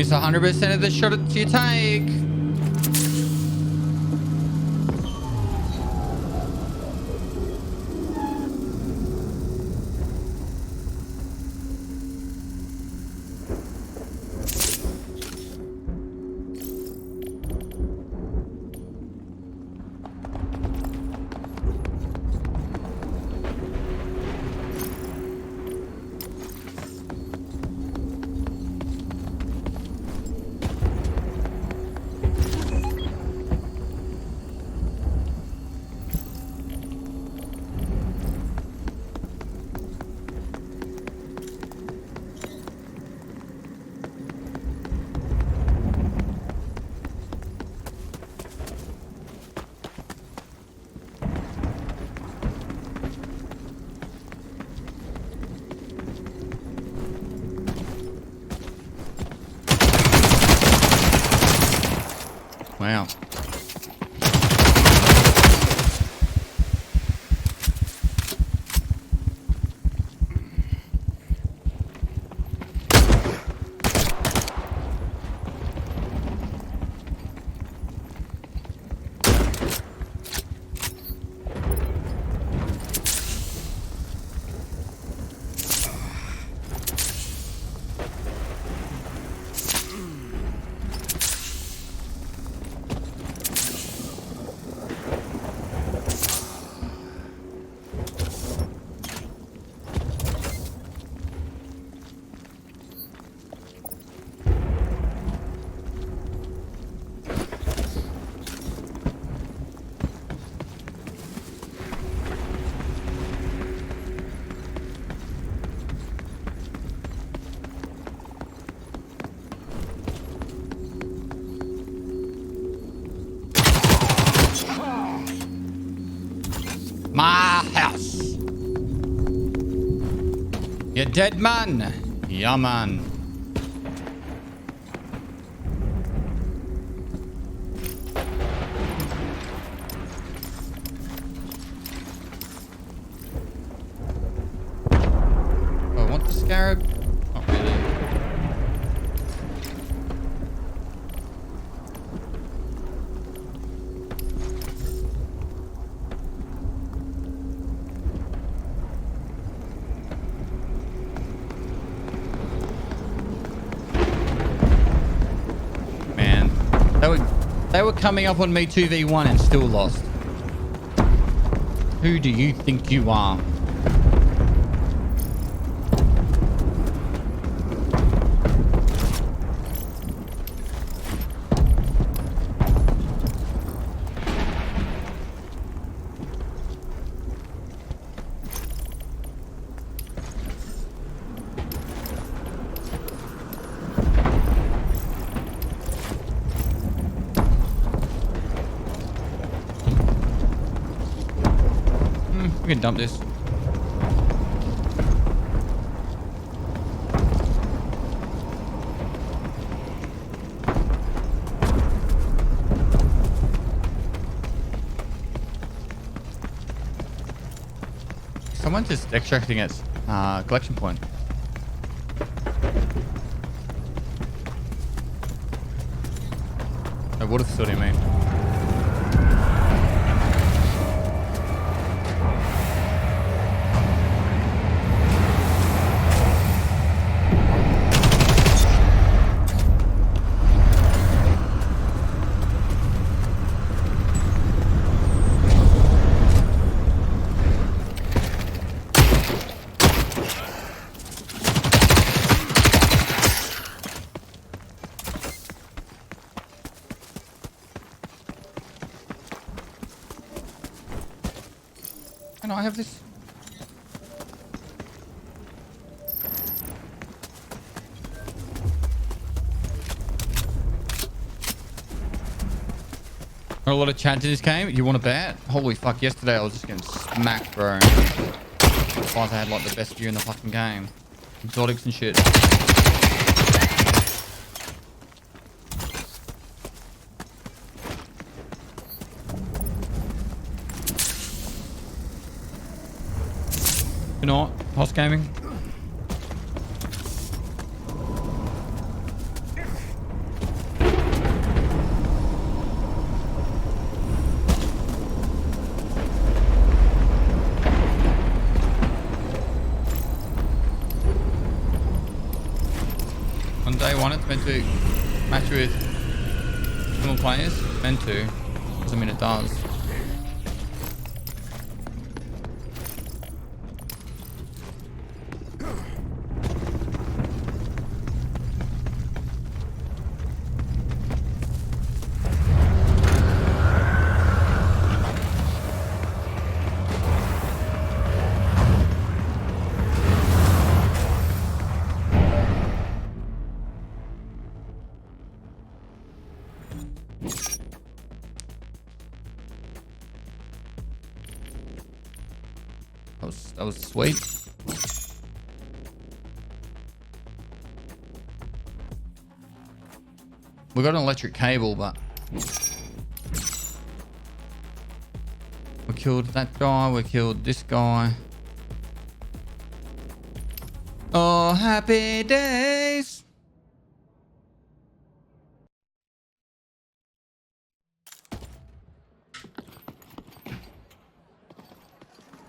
miss 100% of the shots you take. Wow. My house. You dead, man? Yeah, man. Oh, I want the scarab. Not really. They were coming up on me 2v1 and still lost. Who do you think you are? We can dump this. Someone's just extracting its collection point. I would have thought, I mean. Can I have this? Not a lot of chance in this game. You want to bet? Holy fuck! Yesterday I was just getting smacked, bro. I had like the best view in the fucking game. Exotics and shit. You know what? Host gaming. day one it's meant to match with single players. Meant to. Doesn't mean it does. That was sweet. We got an electric cable, but we killed that guy. We killed this guy. Oh, happy days.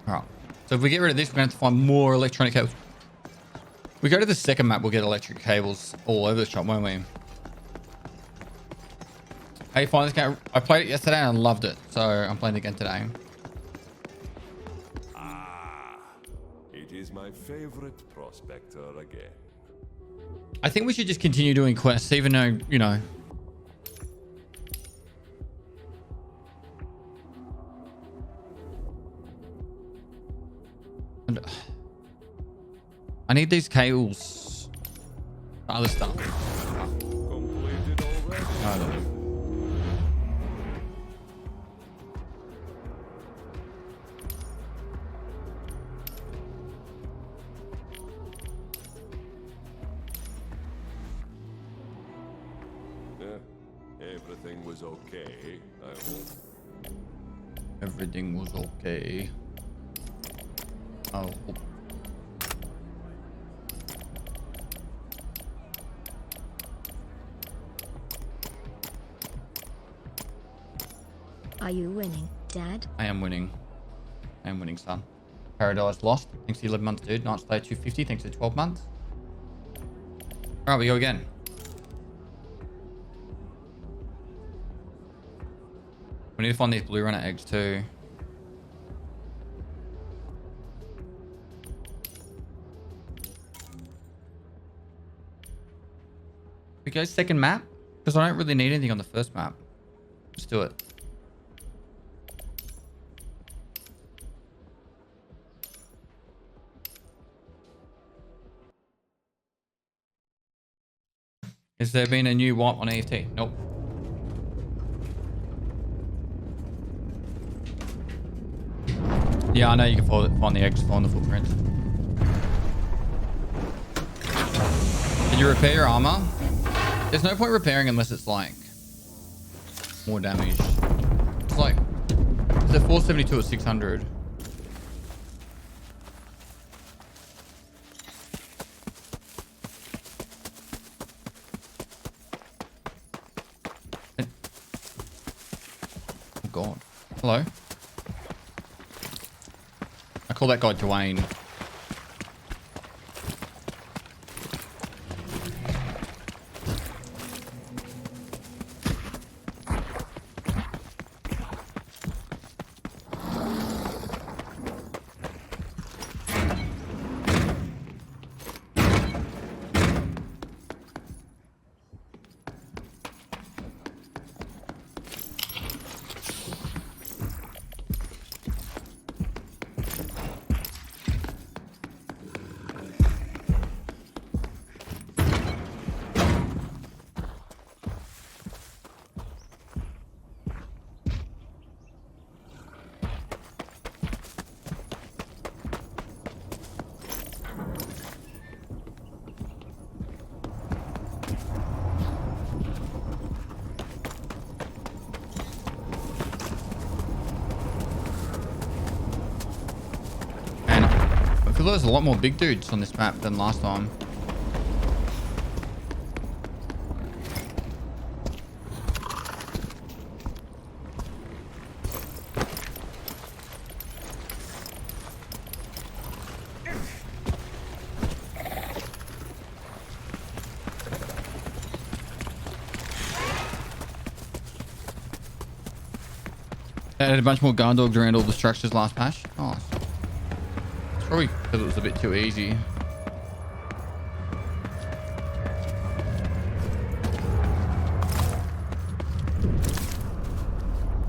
All right. So if we get rid of this, we're going to have to find more electronic cables. We go to the second map, we'll get electric cables all over the shop, won't we? How you find this game? I played it yesterday and I loved it. So I'm playing it again today. It is my favorite prospector again. I think we should just continue doing quests, even though, you know. And I need these cables for other stuff. Completed already? I don't know. Everything was okay, I hope. Everything was okay. Oh. Are you winning, Dad? I am winning. I am winning, son. Paradise Lost. Thanks to 11 months, dude. Night Stay 250. Thanks to 12 months. All right, we go again. We need to find these blue runner eggs too. We go second map because I don't really need anything on the first map. Let's do it. Has there been a new wipe on EFT? Nope. Yeah, I know you can find the eggs, find the footprints. Can you repair your armor? There's no point repairing unless it's like more damage. It's like, is it 472 at 600? Oh God. Hello? I call that guy Dwayne. I feel there's a lot more big dudes on this map than last time. Added a bunch more guard dogs around all the structures last patch. Nice. It's probably because it was a bit too easy.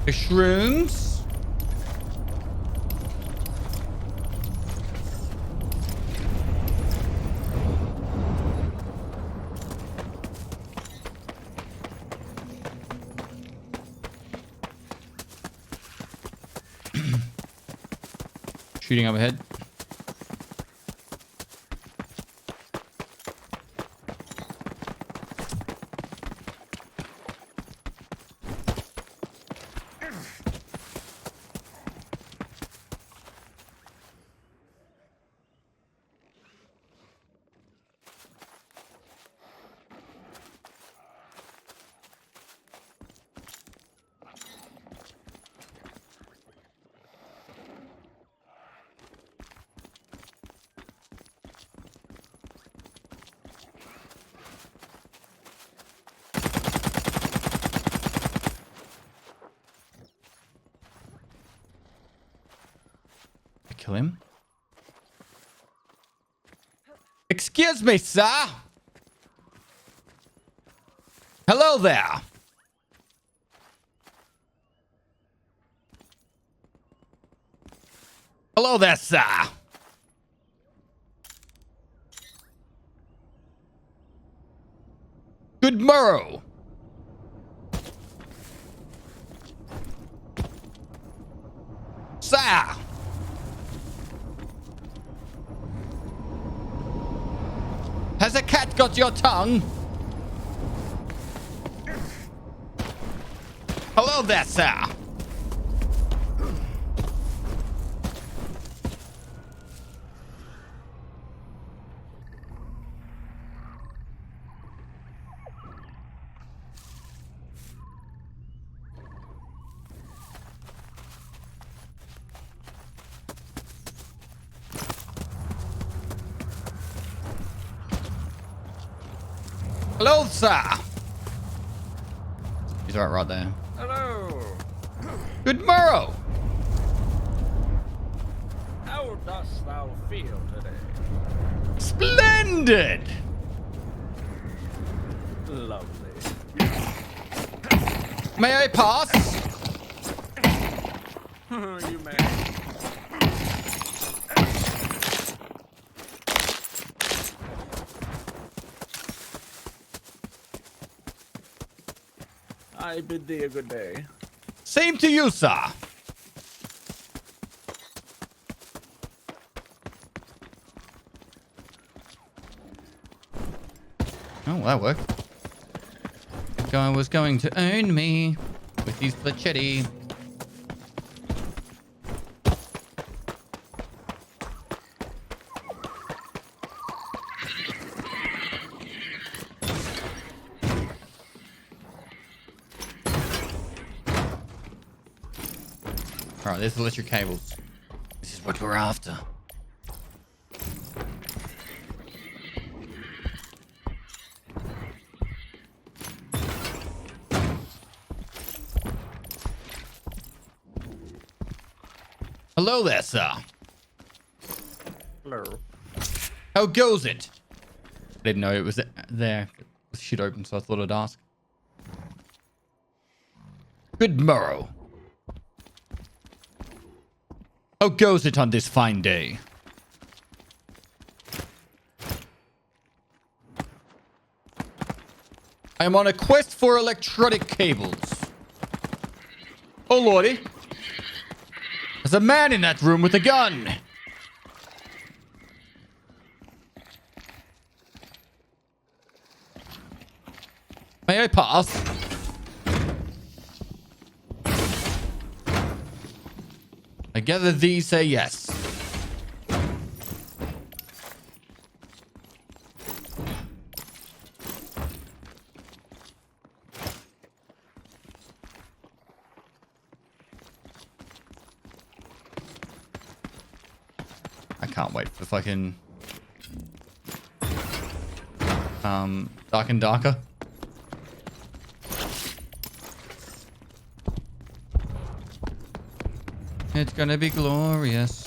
Mushrooms. Shooting up ahead. Kill him. Excuse me, sir. Hello there. Hello there, sir. Good morrow. Sir. Has a cat got your tongue? Hello there, sir. Hello, sir. He's right there. Hello. Good morrow. How dost thou feel today? Splendid. Lovely. May I pass? You may. I bid thee a good day. Same to you, sir. Oh, that worked. The guy was going to own me with his machete. Alright, there's the electric cables. This is what we're after. Hello there, sir. Hello. How goes it? I didn't know it was there. With shit open, so I thought I'd ask. Good morrow. How goes it on this fine day? I am on a quest for electronic cables. Oh lordy. There's a man in that room with a gun. May I pass? I gather these say yes. I can't wait for fucking Dark and Darker. It's gonna be glorious.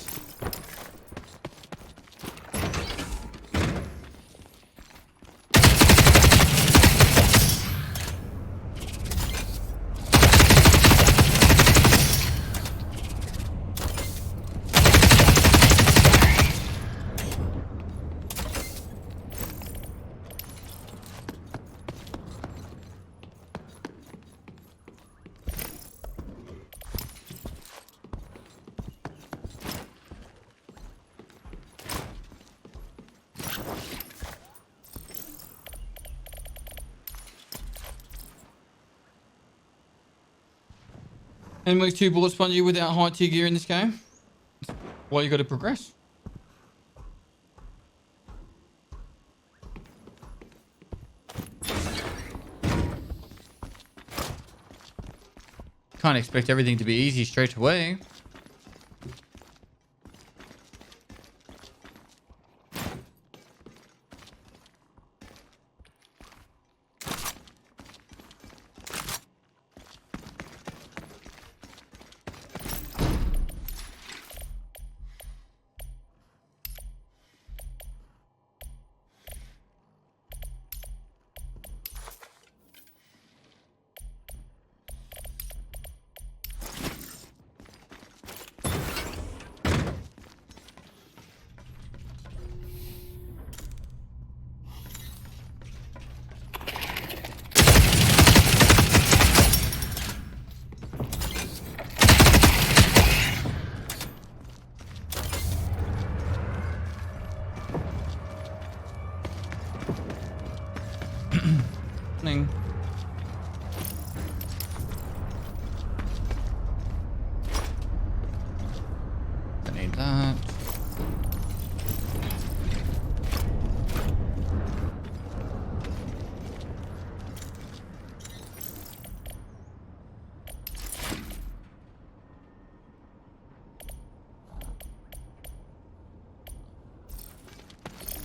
And makes 2 bullet spongy without high tier gear in this game. Well, you got to progress. Can't expect everything to be easy straight away. Thing. I need that.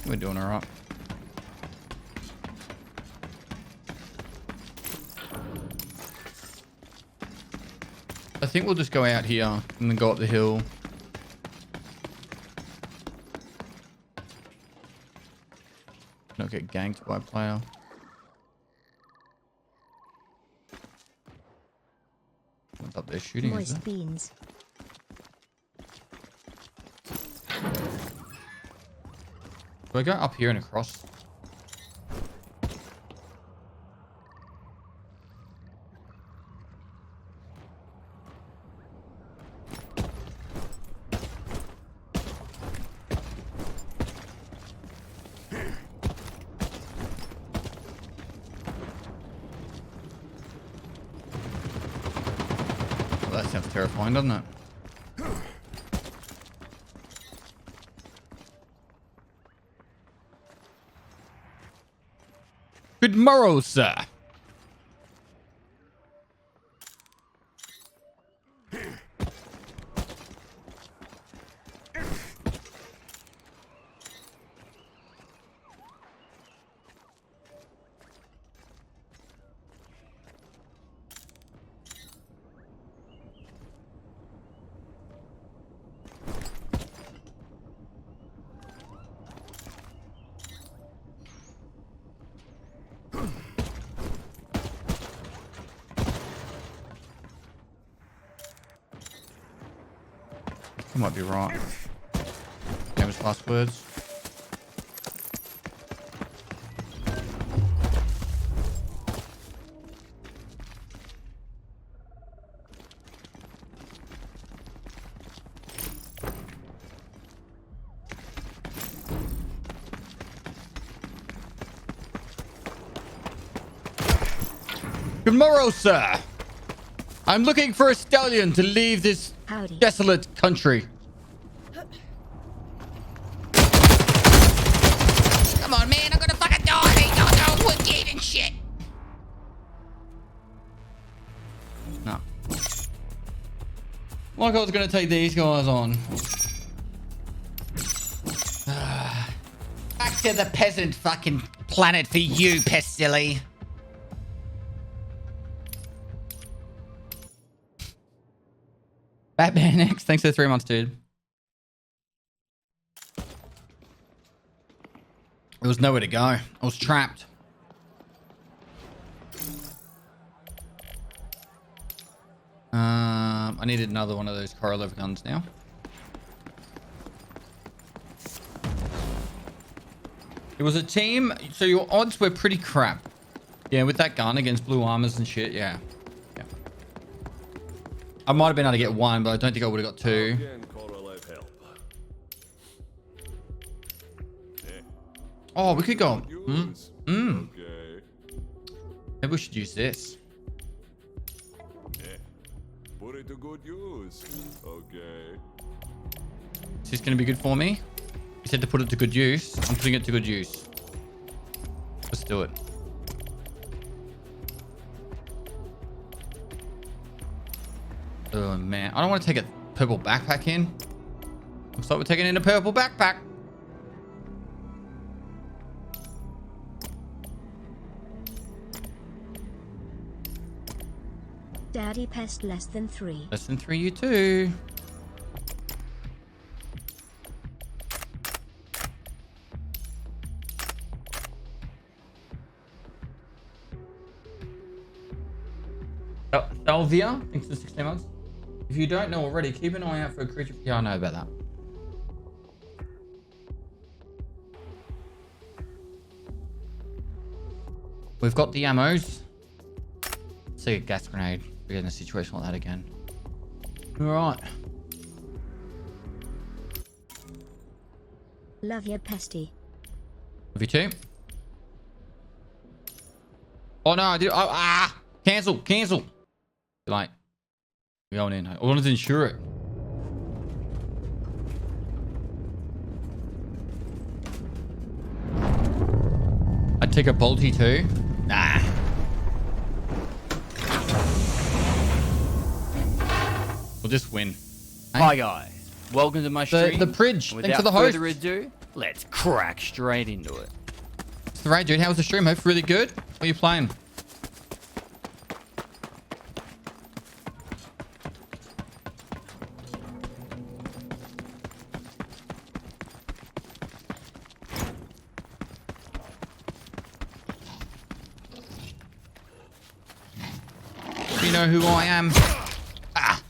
We're doing all right. I think we'll just go out here and then go up the hill. Not get ganked by a player. What's up there shooting? Moist beans. Do I go up here and across? Well, that sounds terrifying, doesn't it? Good morrow, sir. I might be right. Famous last words. Good morrow, sir. I'm looking for a stallion to leave this desolate country. Come on, man. I'm gonna fucking die. No, wood gate and shit. No. Like I was going to take these guys on. Back to the peasant fucking planet for you, pest silly. Batman X, thanks for the 3 months, dude. There was nowhere to go. I was trapped. I needed another one of those correlative guns now. It was a team, so your odds were pretty crap. Yeah, with that gun against blue armors and shit, yeah. Yeah. I might have been able to get one, but I don't think I would have got two. Oh, we could go. Maybe we should use this. Put it to good use. Okay. Is this going to be good for me? You said to put it to good use. I'm putting it to good use. Let's do it. Oh, man. I don't want to take a purple backpack in. Looks like we're taking in a purple backpack. Daddy Pest less than 3. Less than 3, you too. Salvia, thanks for 16 months. If you don't know already, keep an eye out for a creature. Yeah, I know about that. We've got the ammos. Let's see a gas grenade. We're getting a situation like that again. All right. Love you, Pesty. Love you too. Oh no, I did. Oh, cancel. Like, we're going in. I wanted to insure it. I'd take a bolty too. Nah. We'll just win. Hi guys, welcome to my stream. The Pridge. Without Thanks for the host. further ado, let's crack straight into it. It's the right, dude. How was the stream? Hope really good. What are you playing? You know who I am. Ah.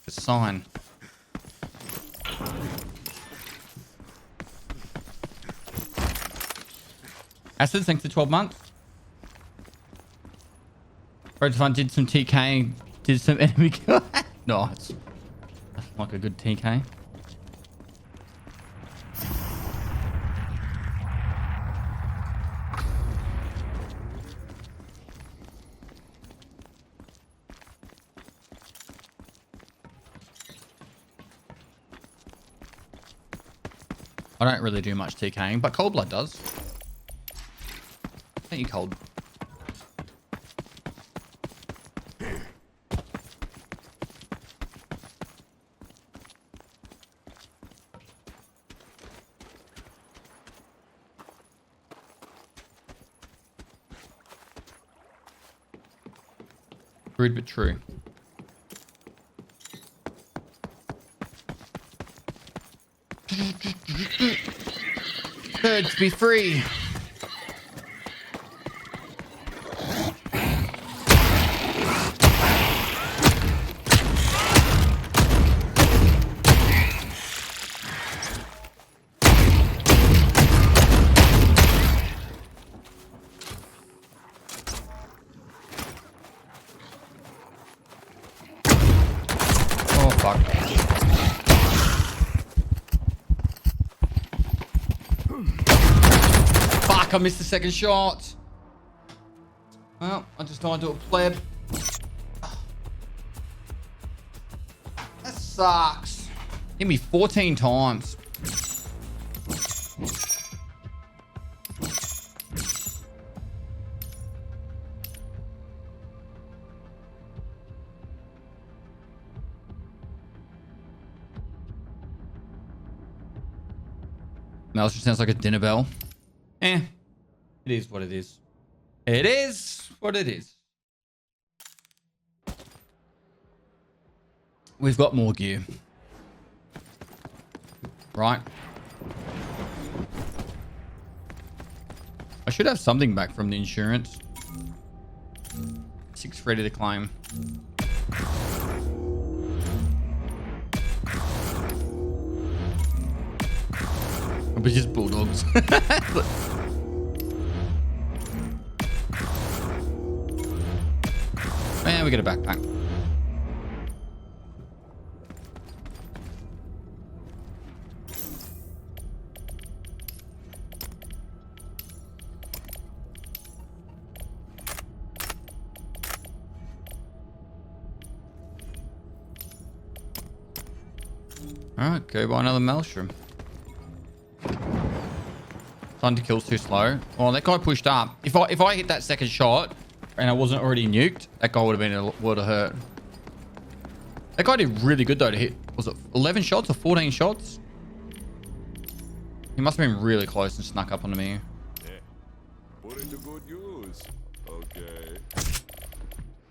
A sign. Acid, thanks for 12 months. Road Fun did some TK, did some enemy kill. Nice. That's like a good TK. I don't really do much TKing, but Cold Blood does. Ain't you cold? Rude but true. Birds be free. I missed the second shot. Well, I just died to a pleb. That sucks. Hit me 14 times. Maelstrom sounds like a dinner bell. Eh. It is what it is. It is what it is. We've got more gear. Right. I should have something back from the insurance. 6 ready to claim. But just bulldogs. Man, we get a backpack. Alright, go buy another Maelstrom. Time to kill's too slow. Oh, that guy pushed up. If I hit that second shot and I wasn't already nuked, that guy would have hurt. That guy did really good though to hit. Was it 11 shots or 14 shots? He must have been really close and snuck up onto me. Yeah. Put it to good use. Okay.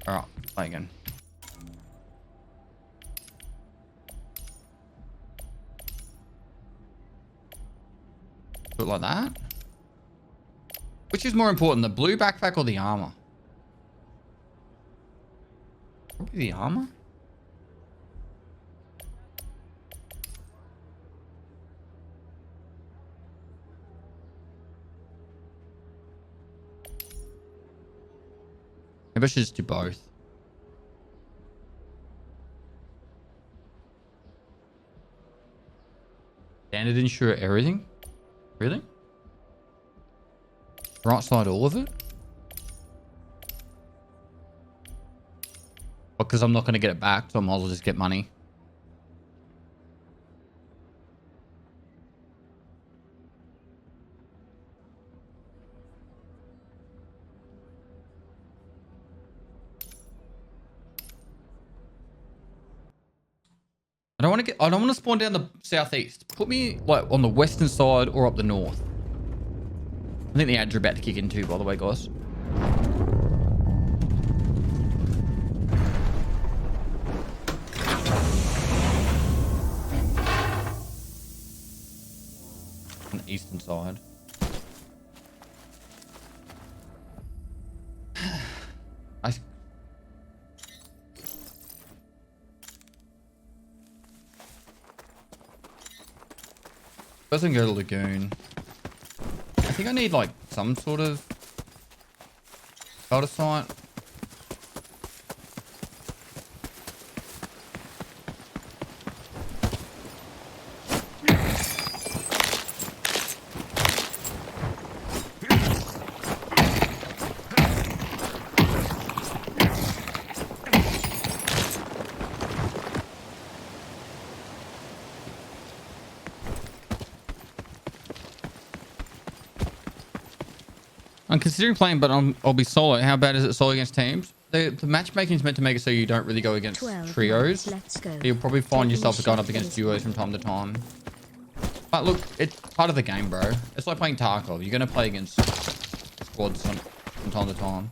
Alright, play again. Do it like that? Which is more important, the blue backpack or the armor? Probably the armor? Maybe I should just do both. Standard insure everything? Really? Right side all of it? Because I'm not going to get it back, so I might as well just get money. I don't want to spawn down the southeast. Put me like on the western side or up the north. I think the ads are about to kick in too, by the way, guys. On the eastern side. Doesn't go to Lagoon. I think I need like some sort of photo site. I'm considering playing, but I'll be solo. How bad is it solo against teams? The matchmaking is meant to make it so you don't really go against trios. Let's go. You'll probably find yourself going up against duos from time to time. But look, it's part of the game, bro. It's like playing Tarkov. You're going to play against squads from time to time.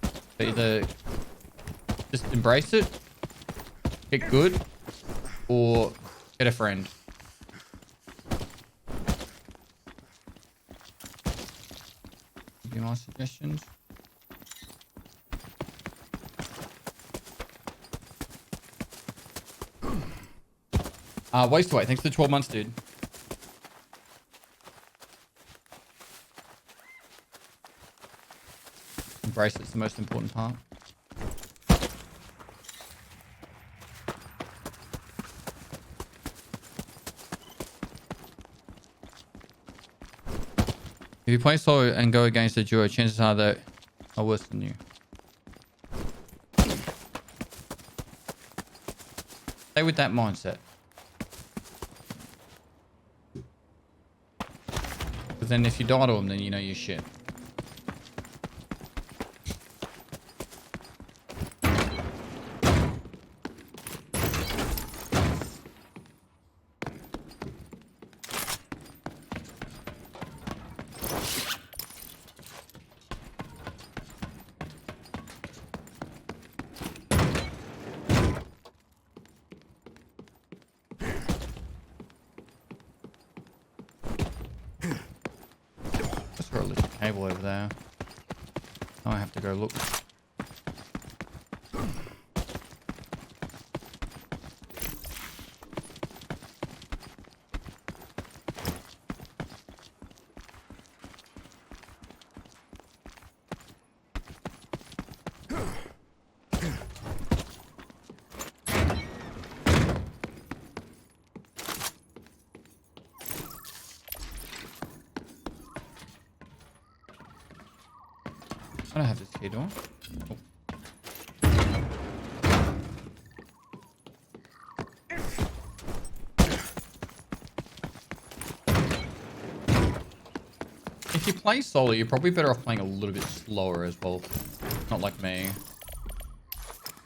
So either just embrace it, get good, or get a friend. My suggestions. Waste away. Thanks for the 12 months, dude. Embrace it's the most important part. If you play solo and go against a duo, chances are they are worse than you. Stay with that mindset. But then if you die to them, then you know you're shit. saw a little cable over there. Now I have to go look. I don't have this key, do I? Oh. If you play solo, you're probably better off playing a little bit slower as well. Not like me.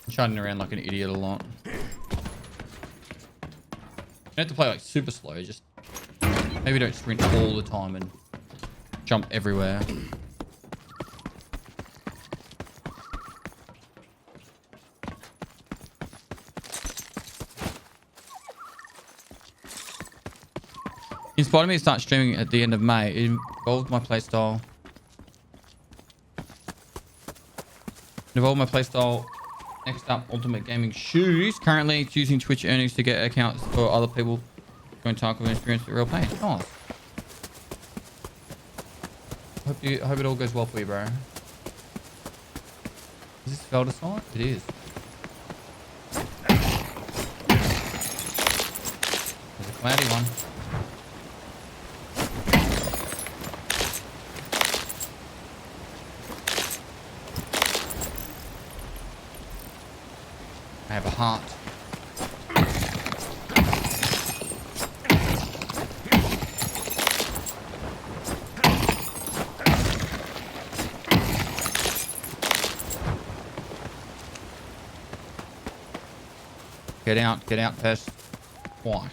I'm shouting around like an idiot a lot. You don't have to play like super slow, just maybe don't sprint all the time and jump everywhere. Inspired me to start streaming at the end of May. It involved my playstyle. Next up, Ultimate Gaming Shoes. Currently, it's using Twitch earnings to get accounts for other people going Tarkov and experience the real pain. Nice. Hope it all goes well for you, bro. Is this Velda side? It is. There's a cloudy one. I have a heart. Get out, pest. Why?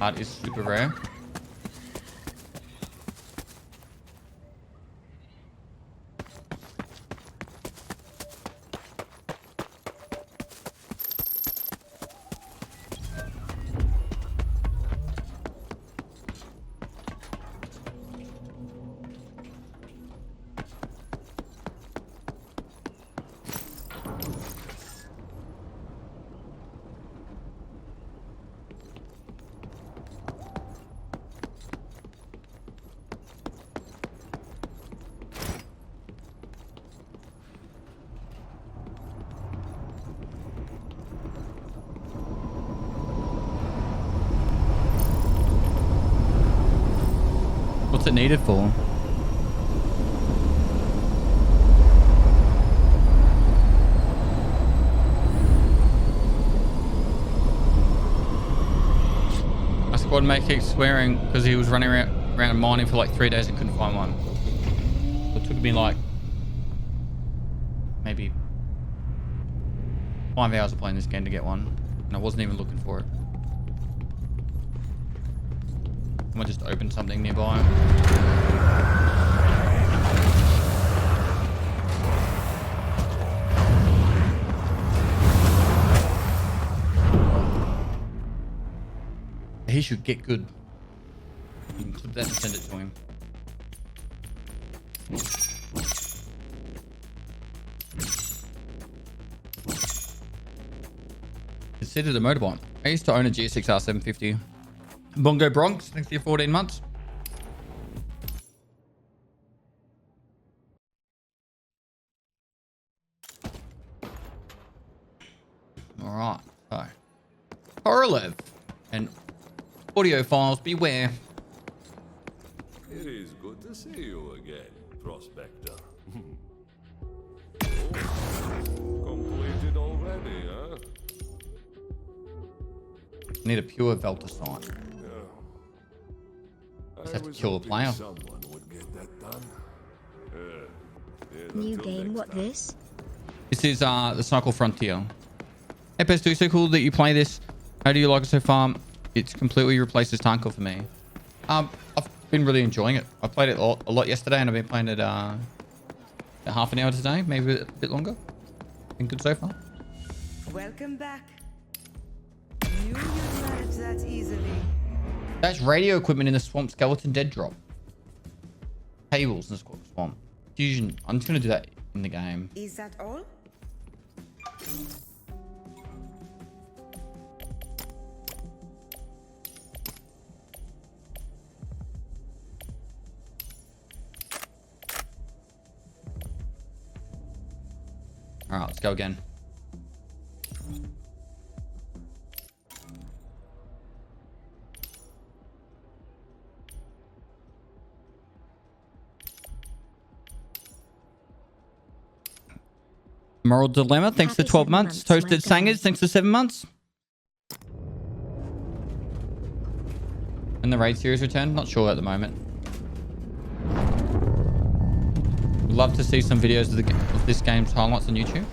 Heart is super rare. What's it needed for? My squad mate keeps swearing because he was running around mining for like 3 days and couldn't find one. So it took me like maybe 5 hours of playing this game to get one, and I wasn't even looking for it. I might just open something nearby. He should get good. You can clip that and send it to him. Considered a motorbike. I used to own a GSX-R 750. Bongo Bronx, thanks for your 14 months. Alright, so Korolev and audio files, beware. It is good to see you again, Prospector. Completed already, huh? Need a pure Velta sign. Just have to kill a player. Someone would get that done. New game, what this? This is the Cycle Frontier. Hey Pesto, so cool that you play this. How do you like it so far? It's completely replaces Tarkov for me. I've been really enjoying it. I played it a lot yesterday, and I've been playing it half an hour today, maybe a bit longer. Been good so far. Welcome back. Knew you'd manage that easily. That's radio equipment in the swamp skeleton dead drop. Cables in the swamp. Fusion. I'm just gonna do that in the game. Is that all? All right, let's go again. Moral Dilemma, thanks Happy for 12 7 months. months, Toasted my Sangers, guy. thanks for 7 months. And the raid series return? Not sure at the moment. Would love to see some videos of this game's highlights on YouTube.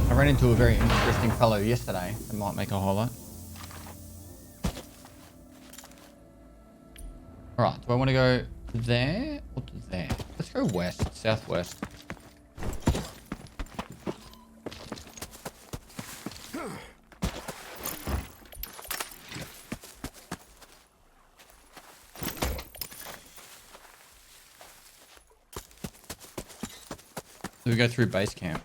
I ran into a very interesting fellow yesterday that might make a highlight. Alright, do I want to go there or to there? Let's go west, southwest. So we go through base camp.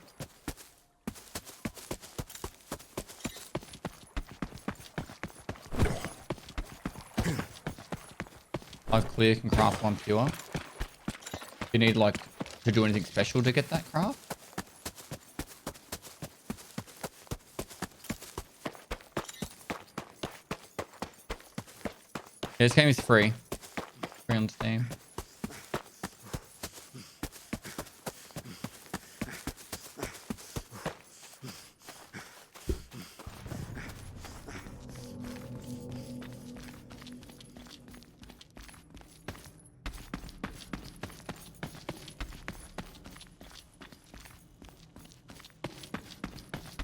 I've clear can craft one pure. You need like to do anything special to get that craft? Yeah, this game is free. Free on Steam.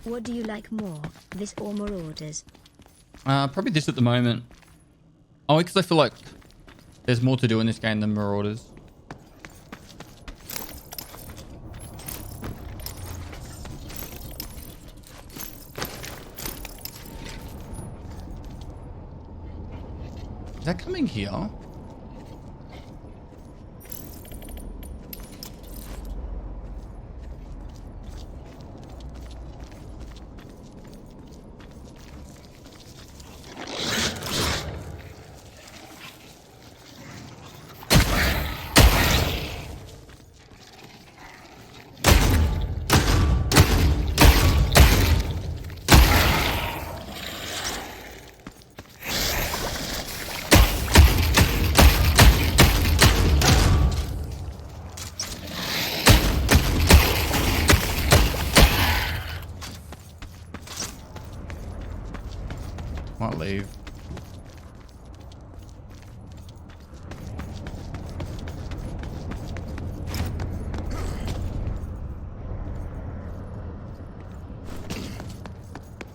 What do you like more, this or Marauders? Probably this at the moment. Oh, because I feel like there's more to do in this game than Marauders. Is that coming here? Might leave.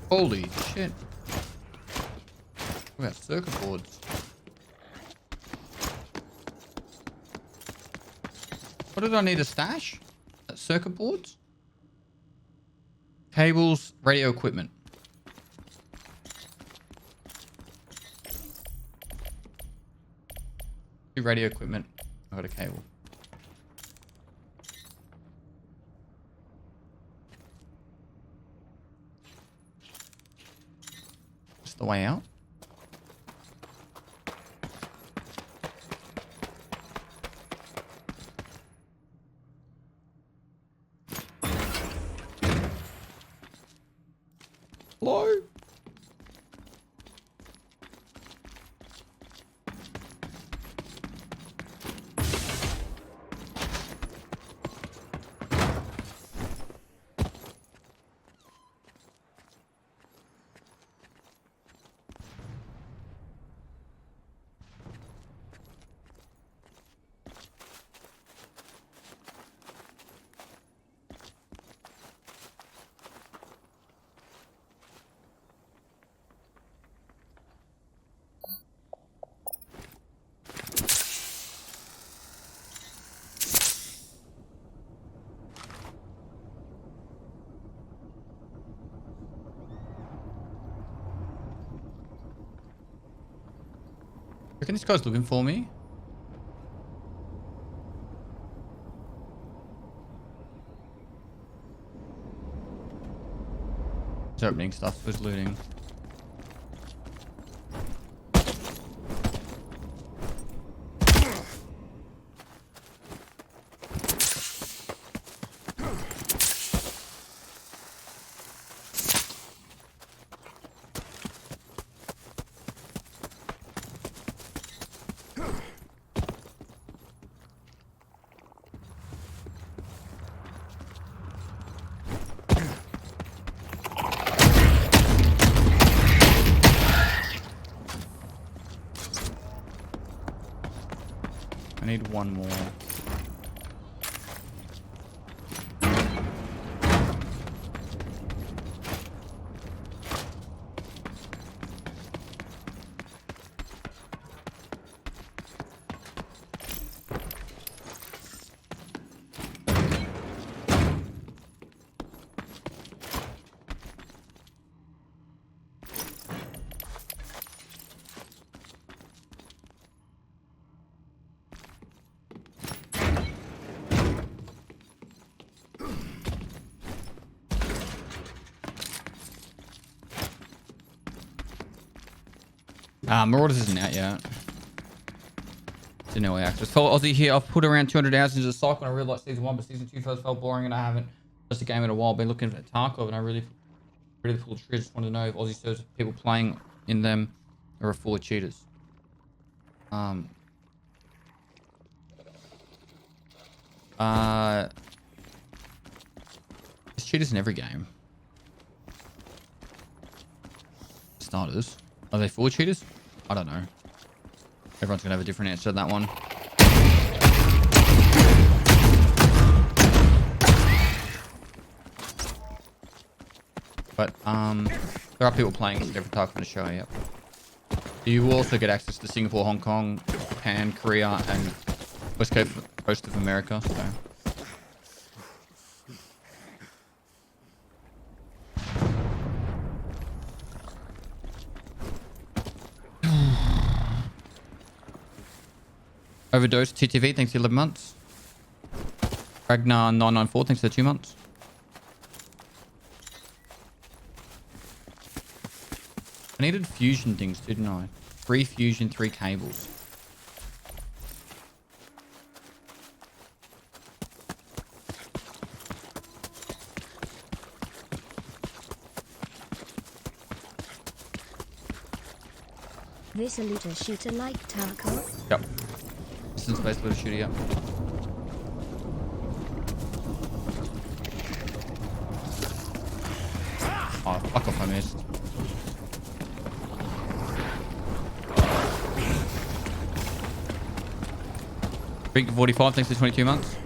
Holy shit. We got circuit boards. What did I need a stash? Circuit boards? Cables, radio equipment. Radio equipment. I got a cable. Just the way out. Hello? reckon this guy's looking for me. He's opening stuff, was looting. I need one more. Marauders isn't out yet. It's an early access. Fellow Aussie here. I've put around 200 hours into the cycle and I really like season 1, but season 2 first felt boring and I haven't touched a game in a while. Been looking at Tarkov and I really pulled the trigger. Just want to know if Aussie servers people playing in them are full of cheaters. There's cheaters in every game. Starters. Are they full of cheaters? I don't know. Everyone's gonna have a different answer to that one. But there are people playing every Tarkov in the show. Yep. You will also get access to Singapore, Hong Kong, Japan, Korea, and West Coast of America. So. Overdose TTV, thanks for 11 months. Ragnar 994, thanks for 2 months. I needed fusion things, didn't I? 3 fusion, 3 cables. This a looter shooter like Tarkov? Yep. Distance-based looter shooter, yep. Oh, fuck off, I missed. Big 45, thanks for 22 months.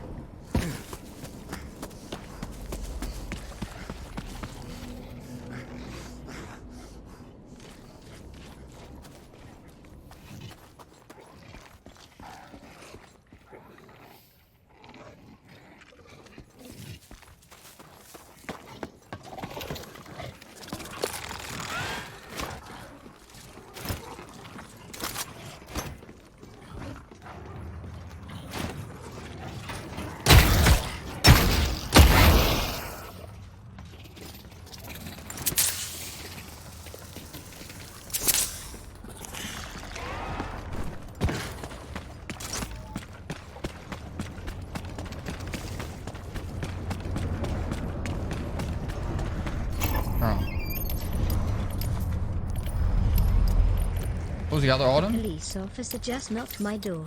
What was the other item? Police officer just knocked my door.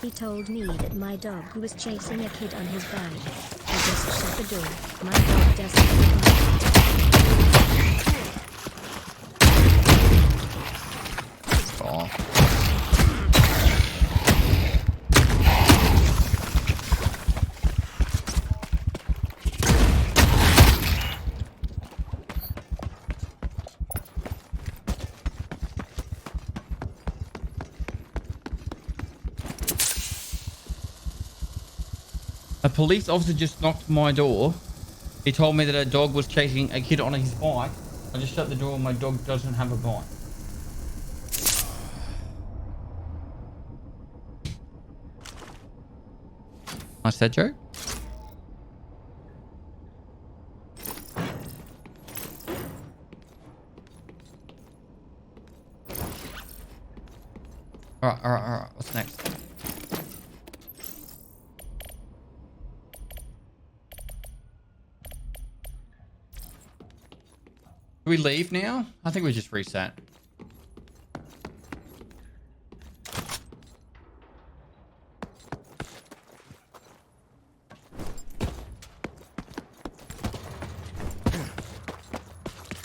He told me that my dog was chasing a kid on his bike. I just shut the door. My dog doesn't. Oh. A police officer just knocked my door. He told me that a dog was chasing a kid on his bike. I just shut the door and my dog doesn't have a bike. Nice that joke. Alright. What's next? Do we leave now? I think we just reset.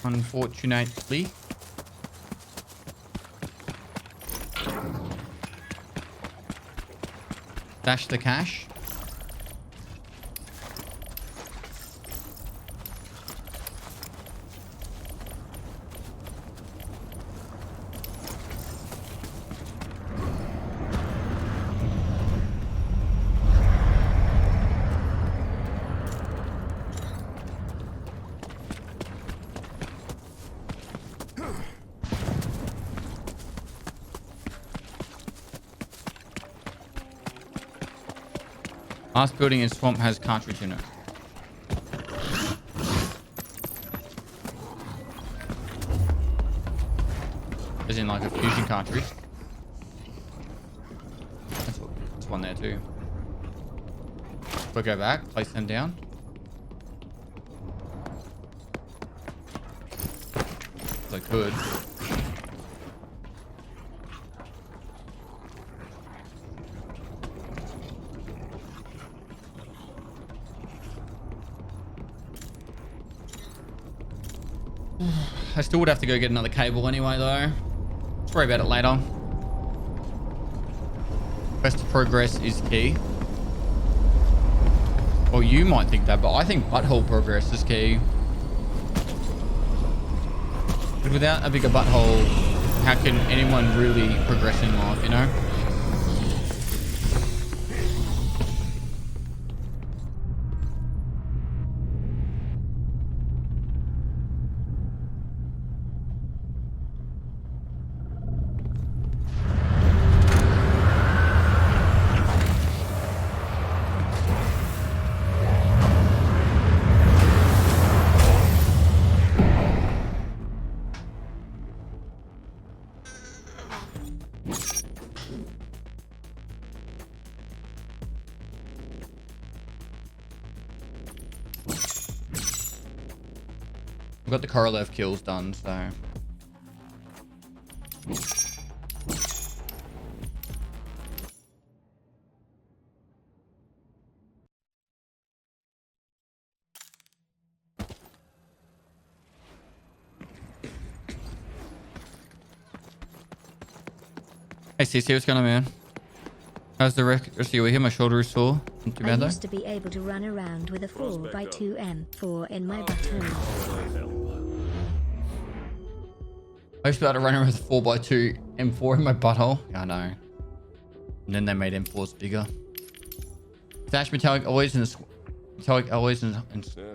Unfortunately. Dash the cash. Last building in swamp has cartridge in it. As in like a fusion cartridge. That's one there too. We'll go back, place them down. If I could. I still would have to go get another cable anyway, though. Let's worry about it later. Quest to progress is key. Well, you might think that, but I think butthole progress is key. But without a bigger butthole, how can anyone really progress in life, you know? We've got the Korolev kills done, so... Hey CC, what's going on, man? How's the rest of you? We hear my shoulder is sore. Not too bad though. I used to be able to run around with a 4x2 M4 in my butthole. I used to be able to run around with a 4x2 M4 in my butthole. Yeah, I know. And then they made M4s bigger. Stash metallic alloys and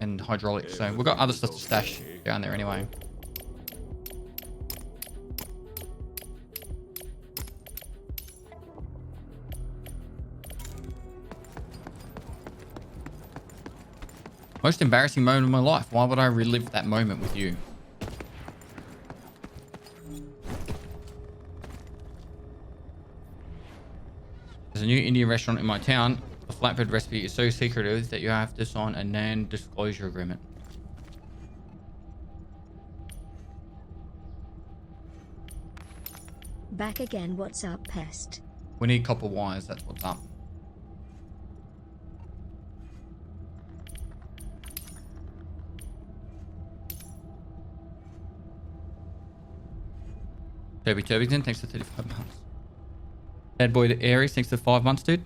and hydraulics. So we've got other stuff to stash down there anyway. Most embarrassing moment of my life. Why would I relive that moment with you? There's a new Indian restaurant in my town. The flatbread recipe is so secretive that you have to sign a non-disclosure agreement. Back again, what's up, pest? We need copper wires, that's what's up. Toby Turbington, thanks for 35 months. Bad boy to Aries, thanks for 5 months, dude.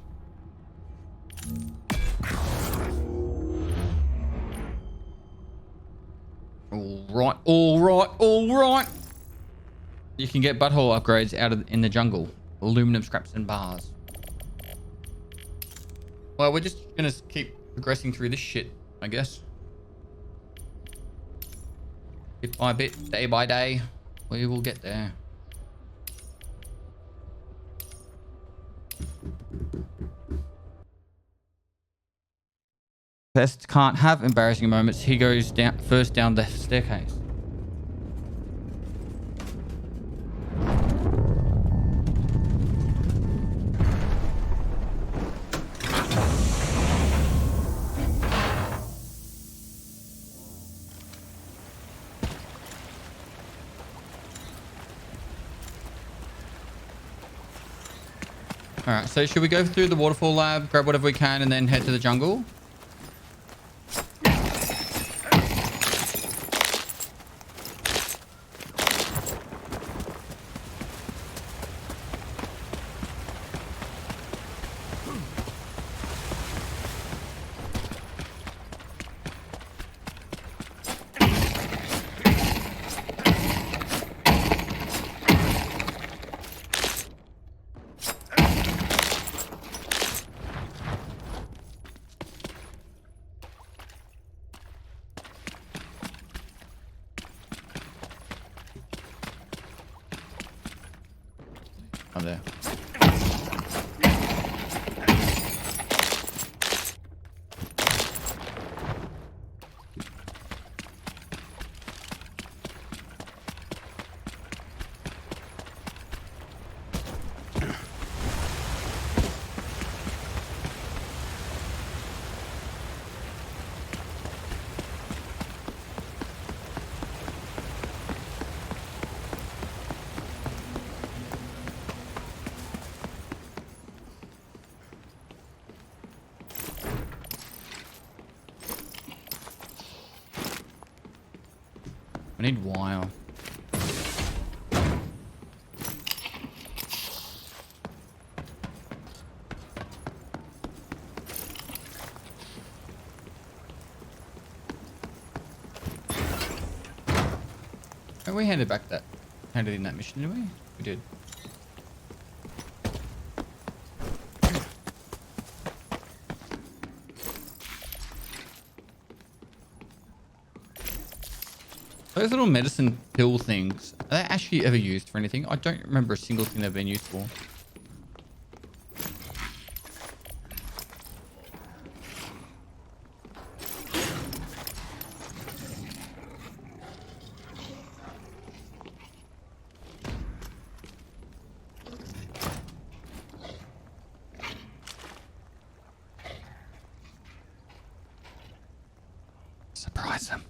All right. You can get butthole upgrades in the jungle. Aluminum scraps and bars. Well, we're just gonna keep progressing through this shit, I guess. Bit by bit, day by day, we will get there. Pest can't have embarrassing moments. He goes down first down the staircase. All right, so should we go through the waterfall lab, grab whatever we can, and then head to the jungle? Oh, there. I need wire. Oh, we handed in that mission, didn't we? We did. Those little medicine pill things, are they actually ever used for anything? I don't remember a single thing they've been used for. Surprise them.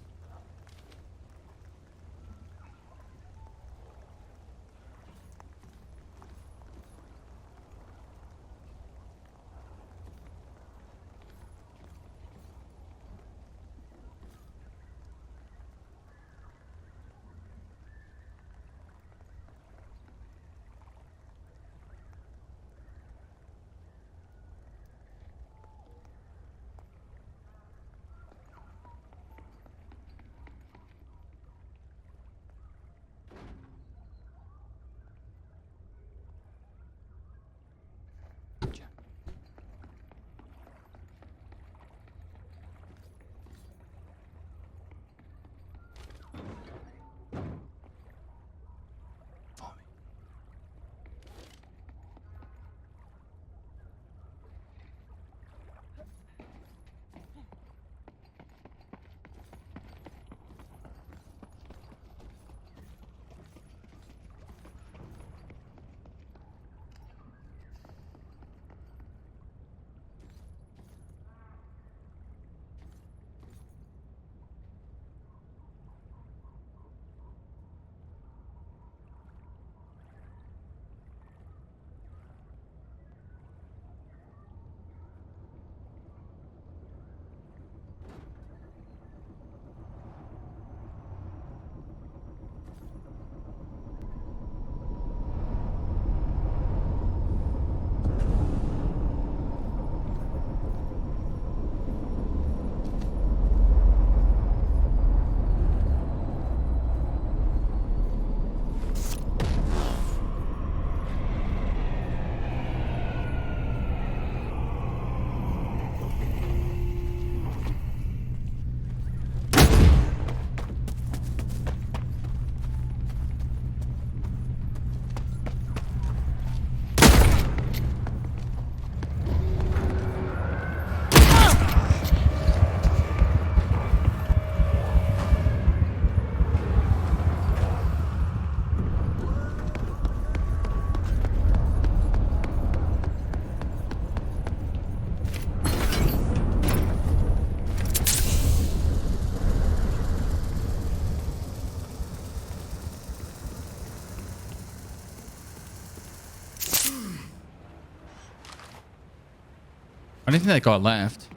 I don't think that guy left.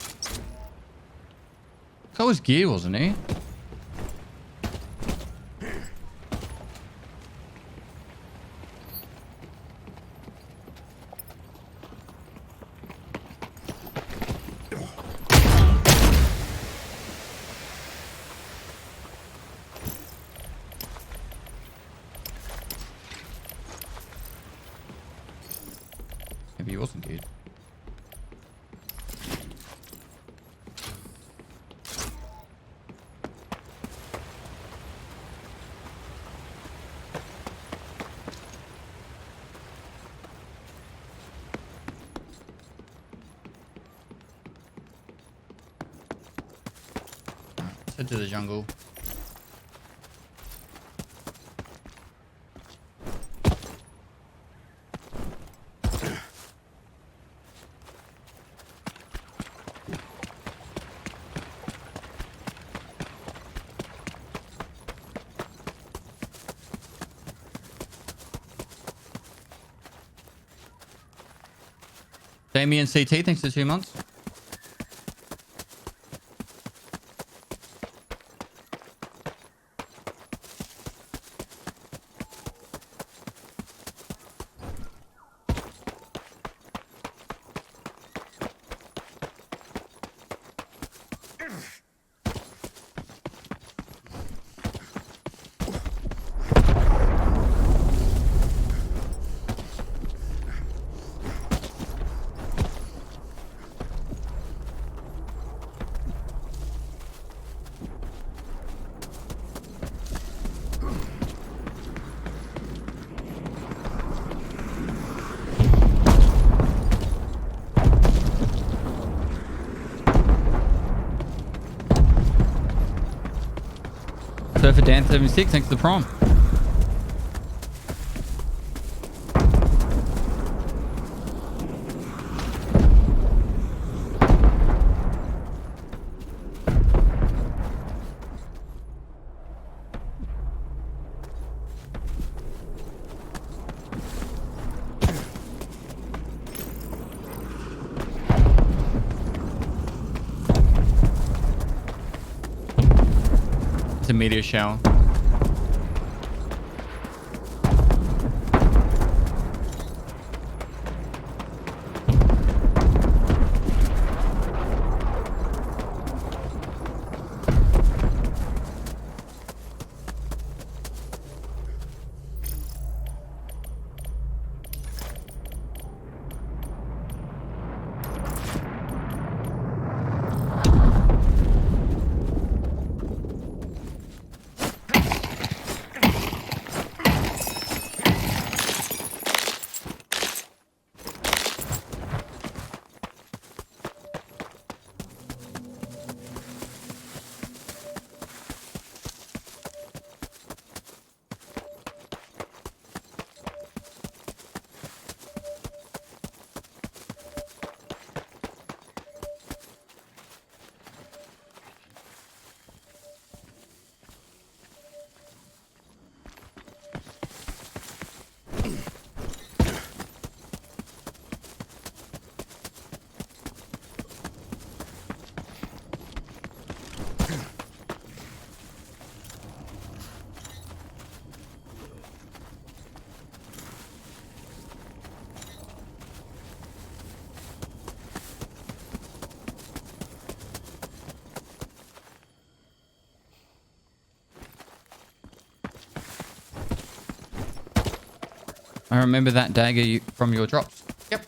That was gear, wasn't he? Maybe he wasn't geared. Head to the jungle. Damien CT, thanks for 2 months. Surfer Dan 76, thanks for the prom. It's a meteor shower. I remember that dagger from your drops. Yep.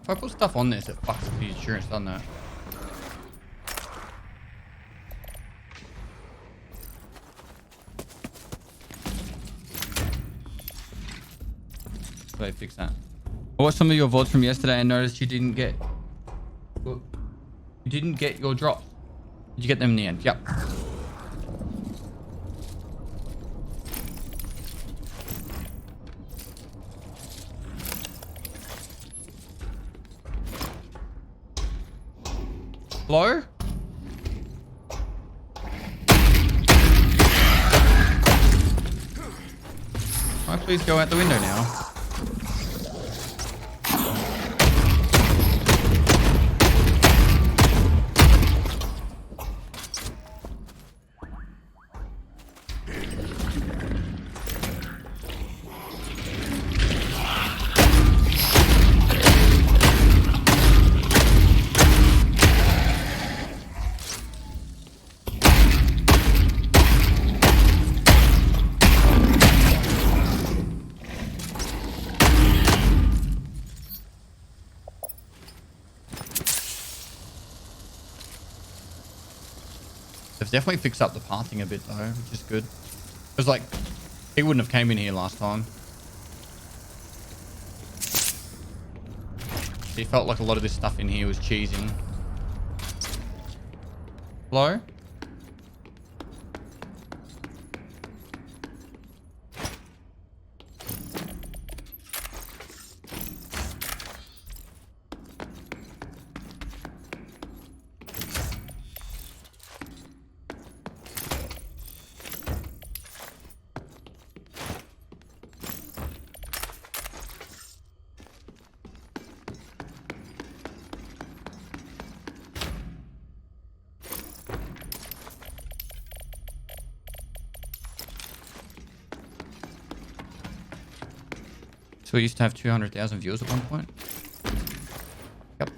If I put stuff on this, it fucks with the insurance, doesn't it? way to fix that. I watched some of your VODs from yesterday and noticed you didn't get your drop. Did you get them in the end? Yep. Hello? Can I please go out the window now? They've definitely fixed up the pathing a bit though, which is good. It was like, he wouldn't have came in here last time. He felt like a lot of this stuff in here was cheesing. Hello? So we used to have 200,000 views at one point. Yep.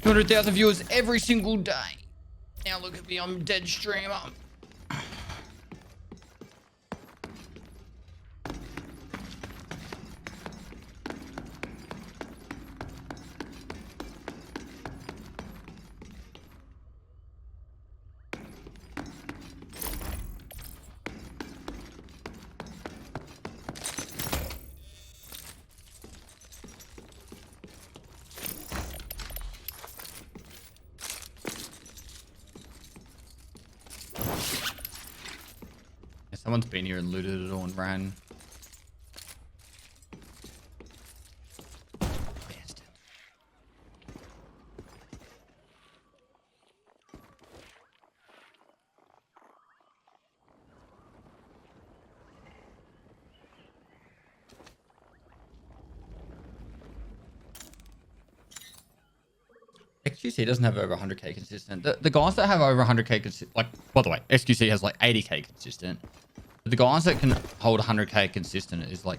200,000 viewers every single day. Now look at me, I'm a dead streamer. Someone's been here and looted it all and ran. Bastard. XQC doesn't have over 100k consistent. The guys that have over 100k consistent, like, by the way, XQC has like 80k consistent. But the guys that can hold 100k consistent is like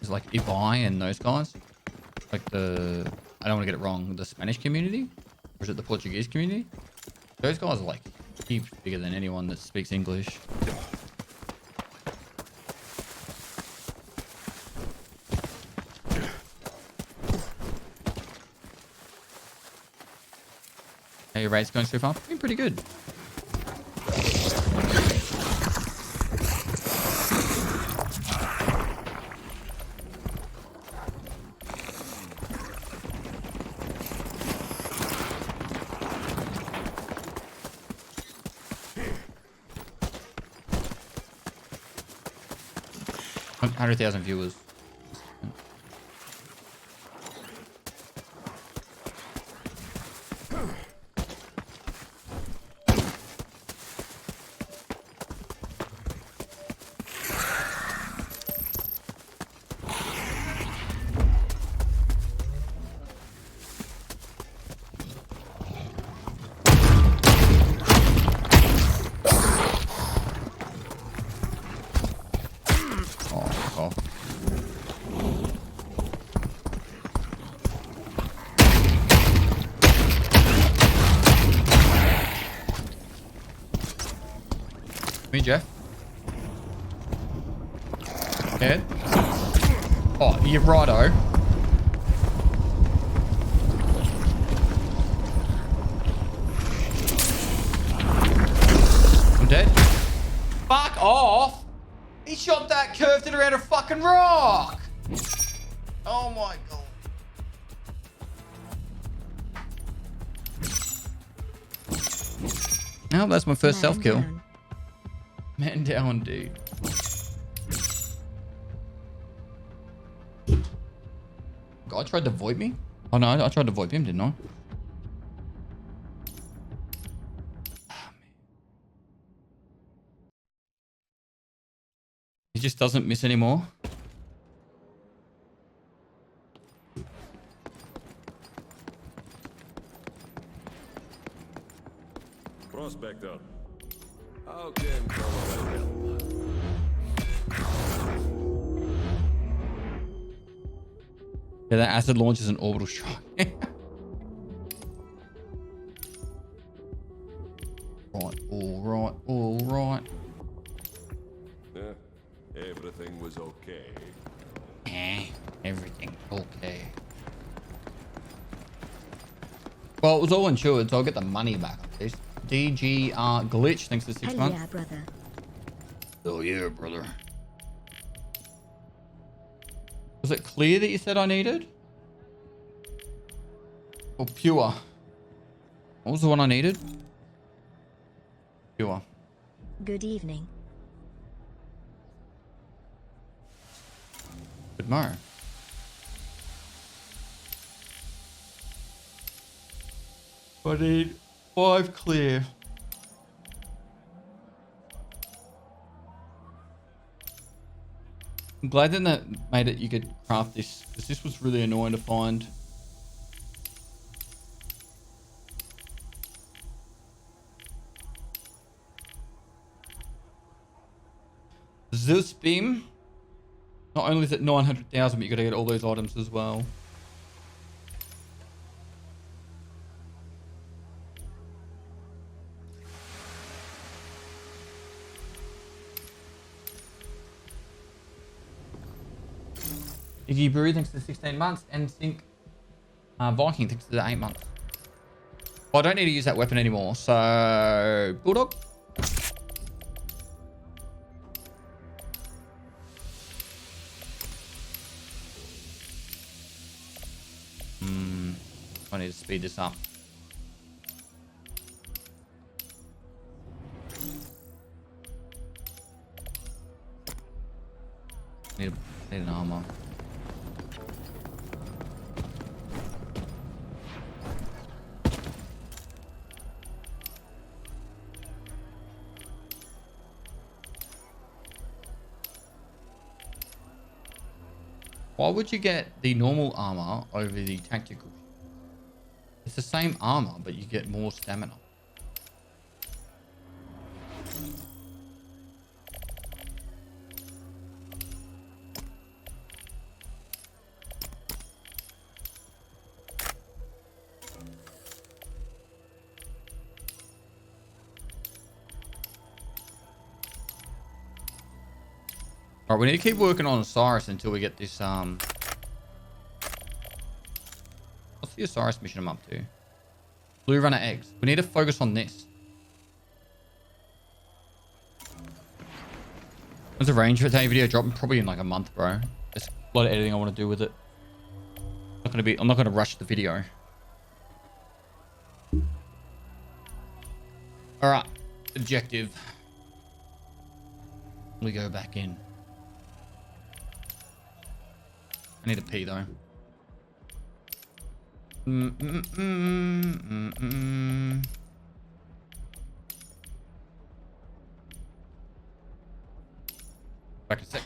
Ibai and those guys. Like the, I don't want to get it wrong, the Spanish community? Or is it the Portuguese community? Those guys are like heaps bigger than anyone that speaks English. Hey, your rate's going so far? Been pretty good. $100,000 viewers. Me, Jeff. Ed. Oh, you're righto. I'm dead. Fuck off! He's shot that, curved it around a fucking rock. Oh my god. Oh, that's my first self kill. Man down, dude. God tried to void me? Oh no, I tried to void him, didn't I? He just doesn't miss anymore. Prospector. How can Colorado help? Yeah, that acid launch is an orbital strike. All right. Everything was okay. Everything okay. Well, it was all insured, so I'll get the money back at least. DGR glitch, thanks for 6 months. Yeah, brother. Oh yeah, brother. Was it clear that you said I needed? Or pure? What was the one I needed? Pure. Good evening. Good morrow. I need 5 clear. I'm glad that that made it you could craft this, because this was really annoying to find. Zeus beam. Not only is it 900,000, but you gotta get all those items as well. Iggy Brew, thanks for the 16 months. And Think Viking, thanks for the 8 months. Well, I don't need to use that weapon anymore, so... Bulldog? I need to speed this up. Need an armor. Why would you get the normal armor over the tactical? It's the same armor, but you get more stamina. All right, we need to keep working on Osiris until we get this, what's the Osiris mission I'm up to? Blue runner eggs. We need to focus on this. When's the range for day video dropping? Probably in like a month, bro. There's a lot of editing I want to do with it. I'm not gonna rush the video. All right, objective. We go back in. I need to pee though. Back a sec.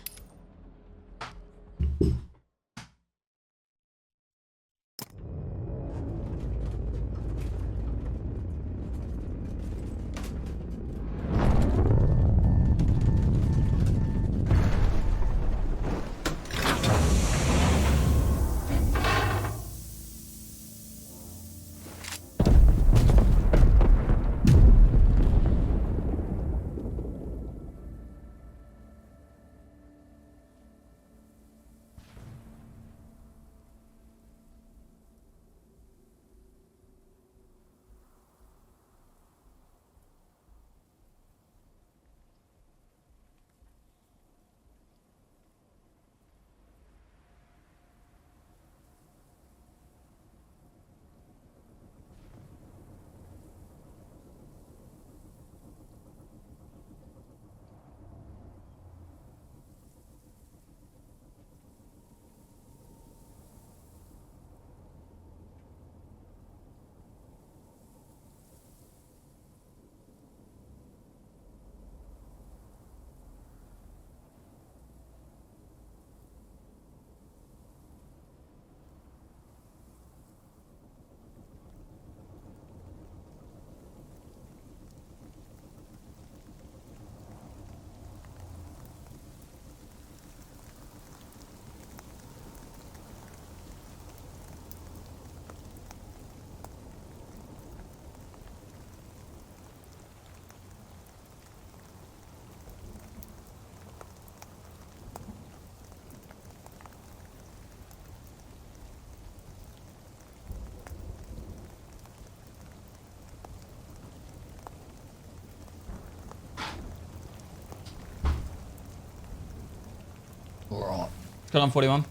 Got on 41.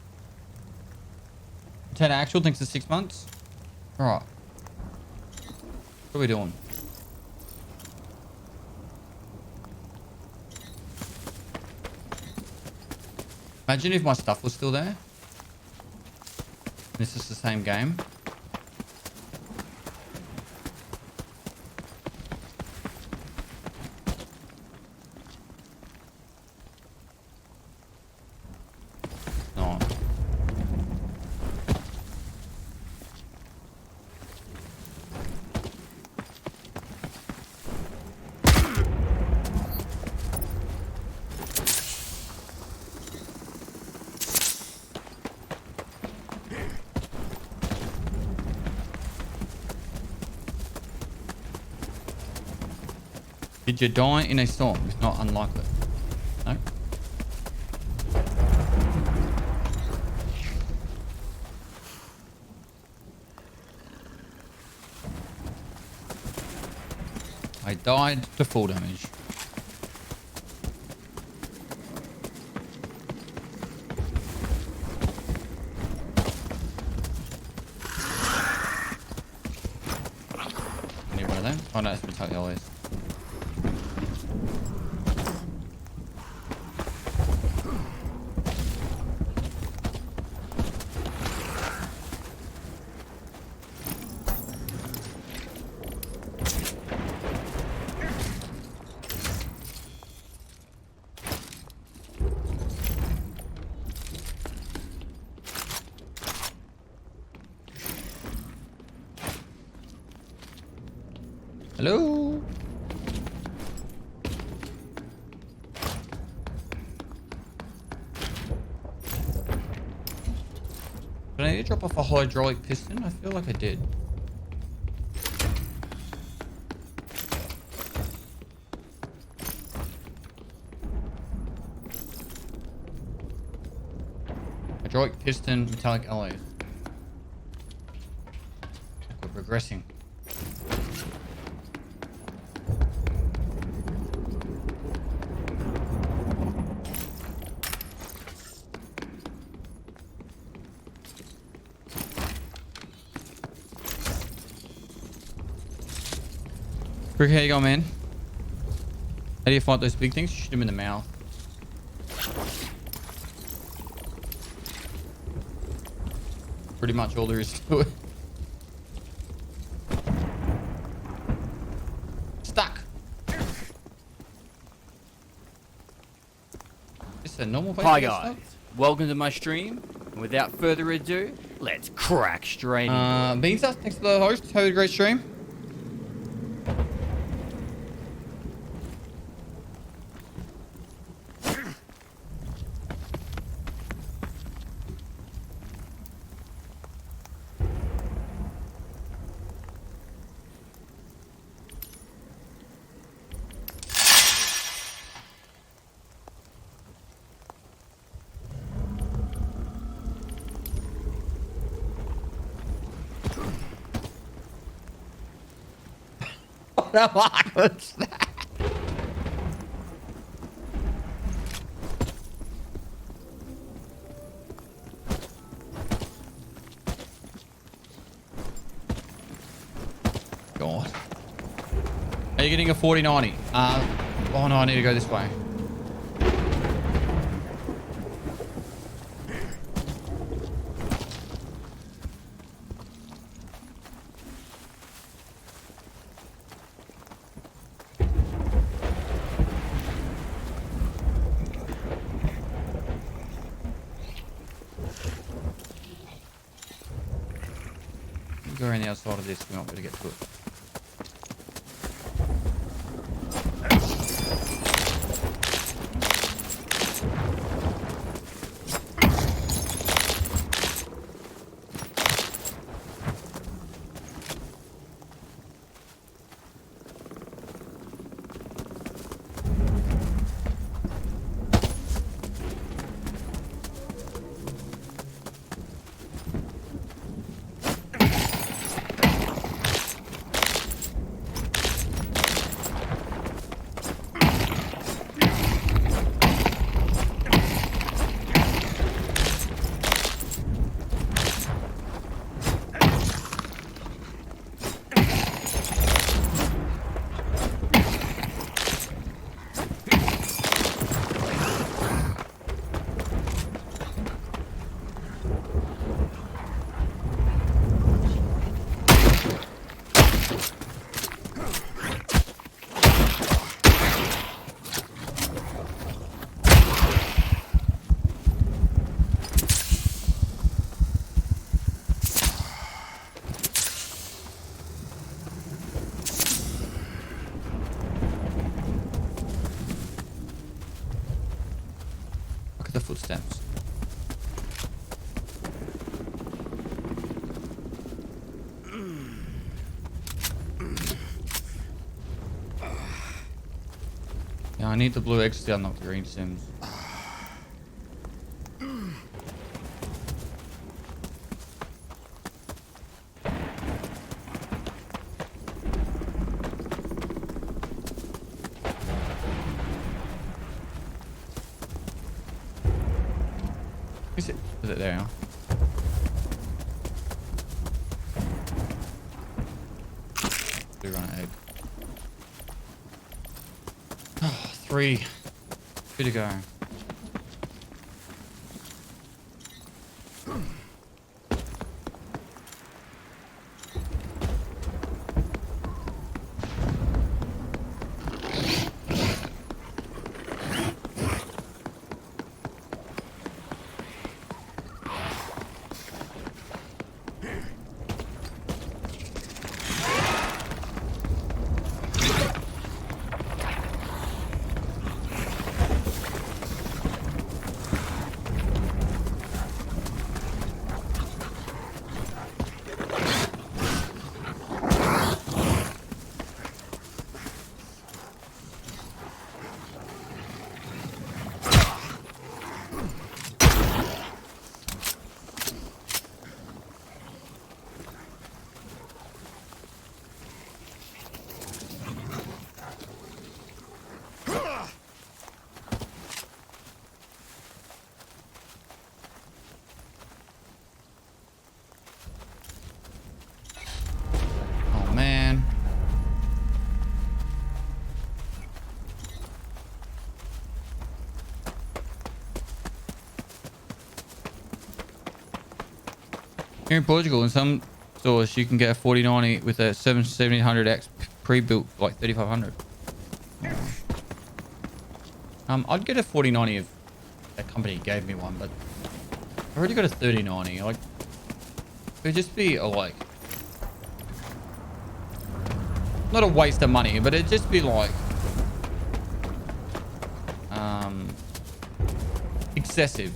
10 actual thinks it's 6 months. All right. What are we doing? Imagine if my stuff was still there. This is the same game. No. Did you die in a storm? It's not unlikely. No. I died to full damage. Need one of them? Oh no, it's metallic always. Hello? Did I need to drop off a hydraulic piston? I feel like I did. Hydraulic piston, metallic alloys. We're regressing. Rick, how you going, man? How do you fight those big things? Shoot them in the mouth. Pretty much all there is to it. Stuck. Is a normal place? Hi guys, welcome to my stream. And without further ado, let's crack straight in. Beans, thanks to the host. Have a great stream. What's that? God. Are you getting a 4090? Oh no, I need to go this way. Go around the outside of this, we might be able to get to it. steps. Yeah, I need the blue eggs to unlock the green sims. Is it there? Do run an egg. Oh, 3. 2 to go. Here in Portugal, in some stores, you can get a 4090 with a 1700X pre-built for like 3500. I'd get a 4090 if that company gave me one, but I already got a 3090. Like, it'd just be a like, not a waste of money, but it'd just be like, excessive.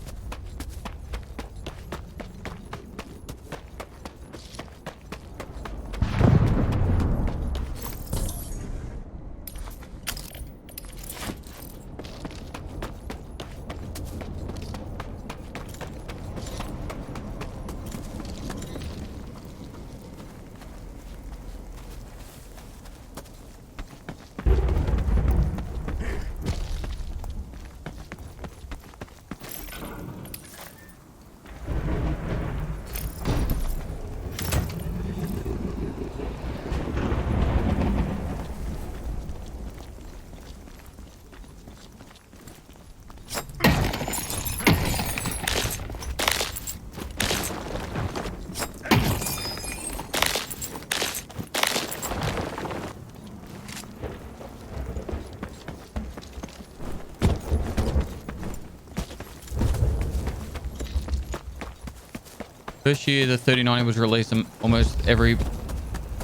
First year the 3090 was released, almost every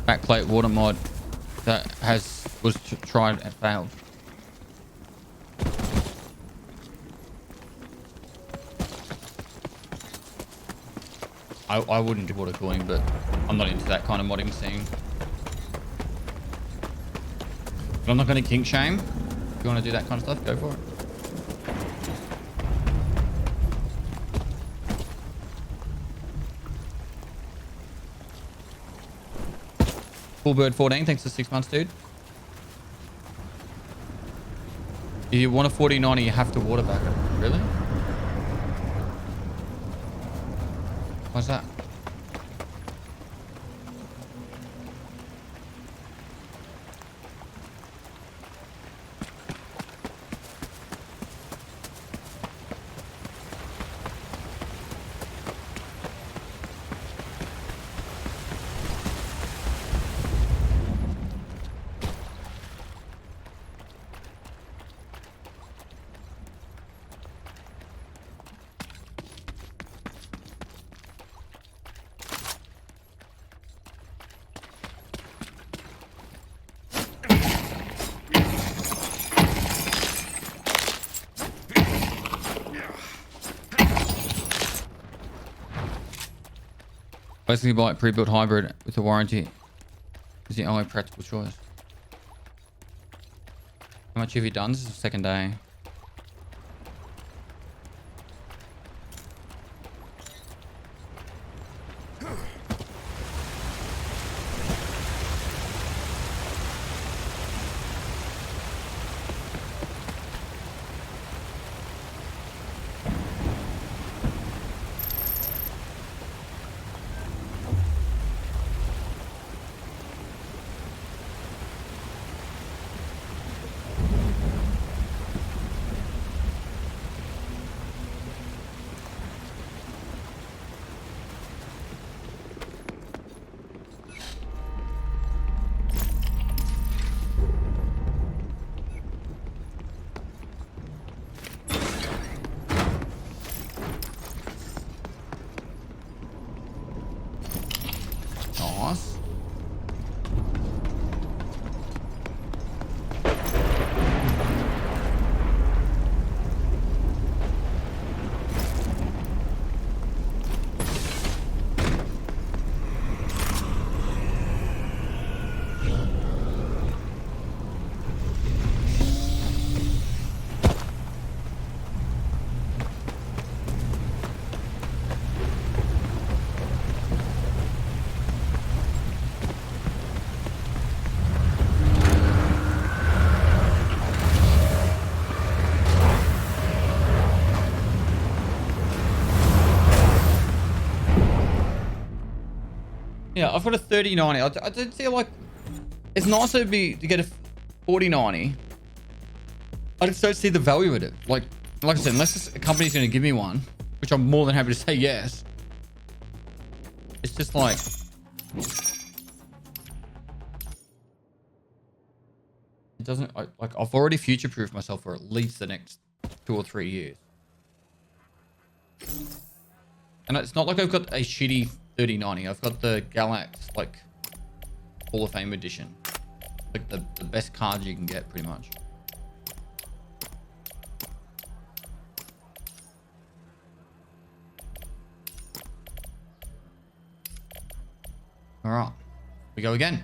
backplate water mod that was tried and failed. I wouldn't do water cooling, but I'm not into that kind of modding scene. But I'm not going to kink shame. If you want to do that kind of stuff, go for it. Fullbird 14, thanks for 6 months, dude. If you want a 4090, you have to water back it. Really? Why's that? Basically, buy a pre-built hybrid with a warranty is the only practical choice. How much have you done? This is the second day. Nice. Yeah, I've got a 3090. I did feel like it's nicer to get a 4090. I just don't see the value in it. Like I said, unless a company's going to give me one, which I'm more than happy to say yes. It's just like, it doesn't, like I've already future-proofed myself for at least the next 2 or 3 years. And it's not like I've got a shitty 3090. I've got the Galax, like, Hall of Fame edition. Like the best cards you can get, pretty much. All right, we go again.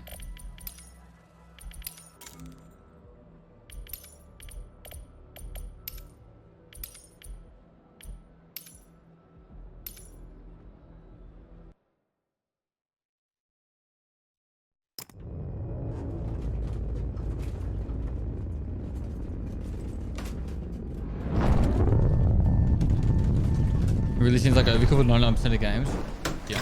It really seems like I overcovered 99% of games. Yeah.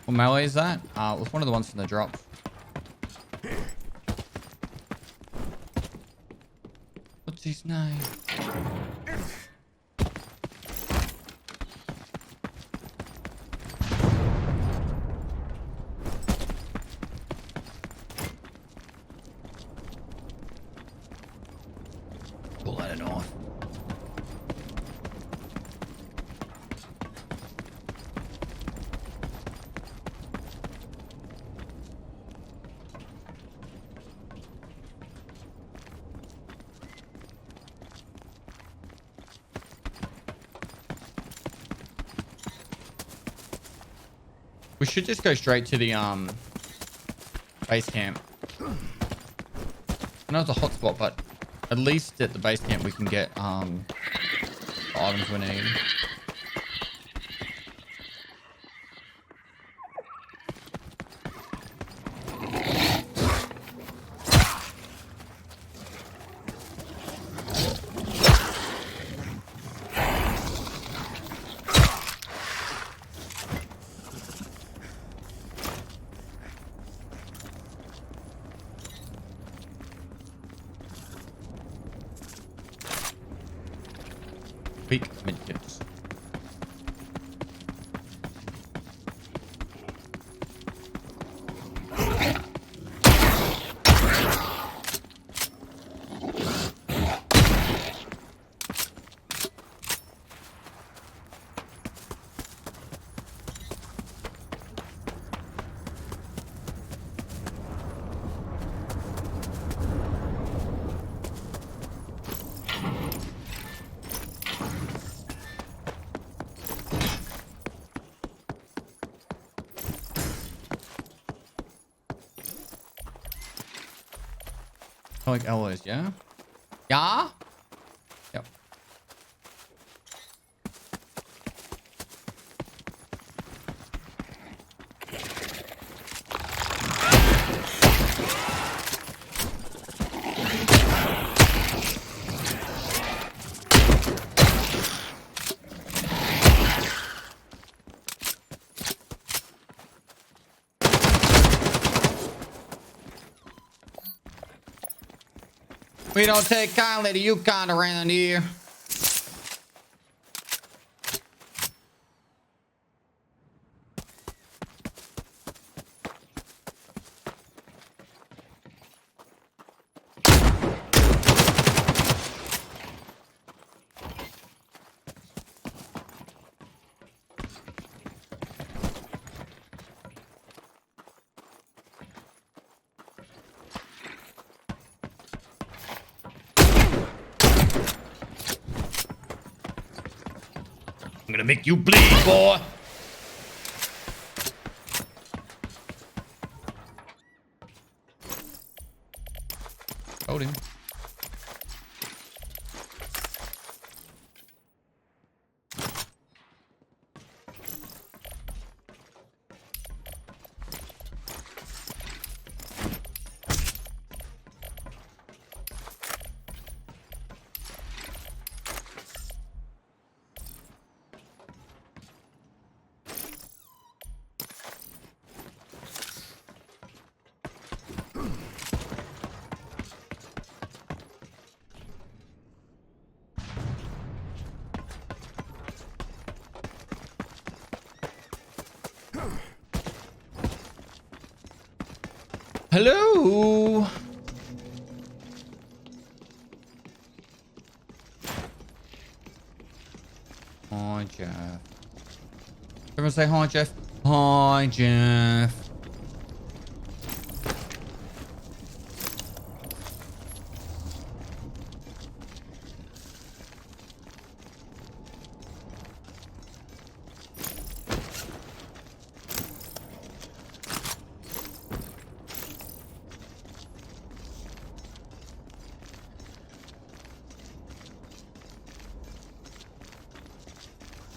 What melee is that? It was one of the ones from the drop. What's his name? Pull out a knife. We should just go straight to the base camp. I know it's a hot spot, but at least at the base camp we can get the items we need. Quick medkits. I like alloys, yeah? Yeah? Yep. We don't take kindly to you kind around here. I'm gonna make you bleed, boy. Hold him. Hello. Hi, Jeff. Everyone say hi, Jeff. Hi, Jeff.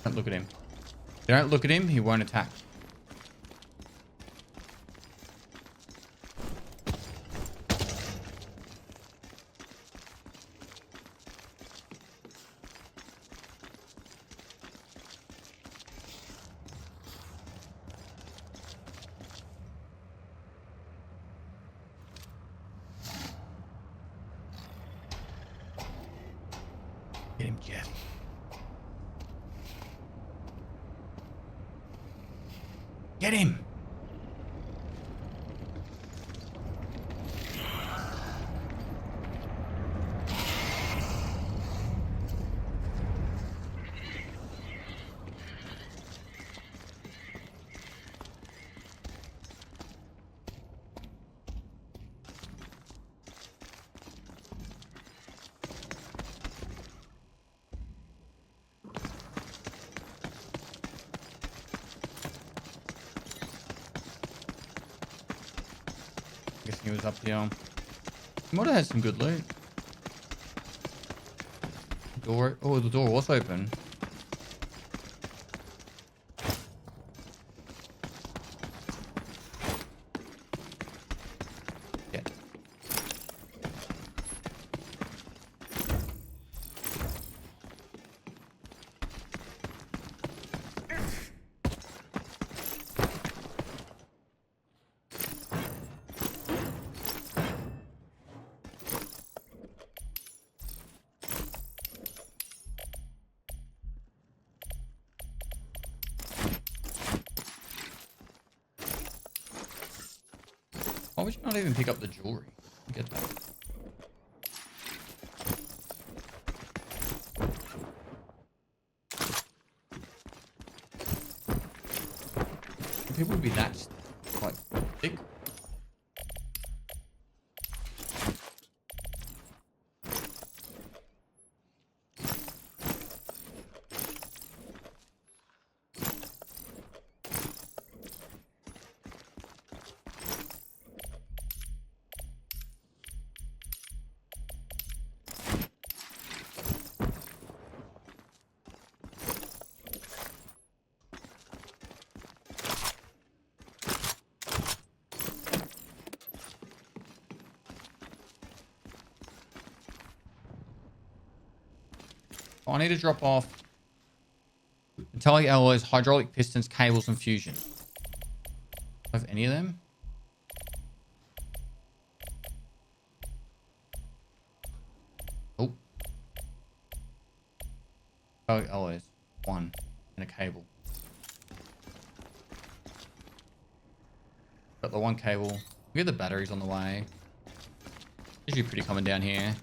Don't look at him. If you don't look at him, he won't attack. Get him, Jeff. Get him! Guessing he was up here. He might have had some good loot. Door. Oh, the door was open. Yeah. would you not even pick up the jewelry? I get that. People would be that like thick. I need to drop off metallic alloys, hydraulic pistons, cables, and fusion. Do I have any of them? Oh. Metallic alloys. 1. And a cable. Got the 1 cable. We get the batteries on the way. Usually pretty common down here.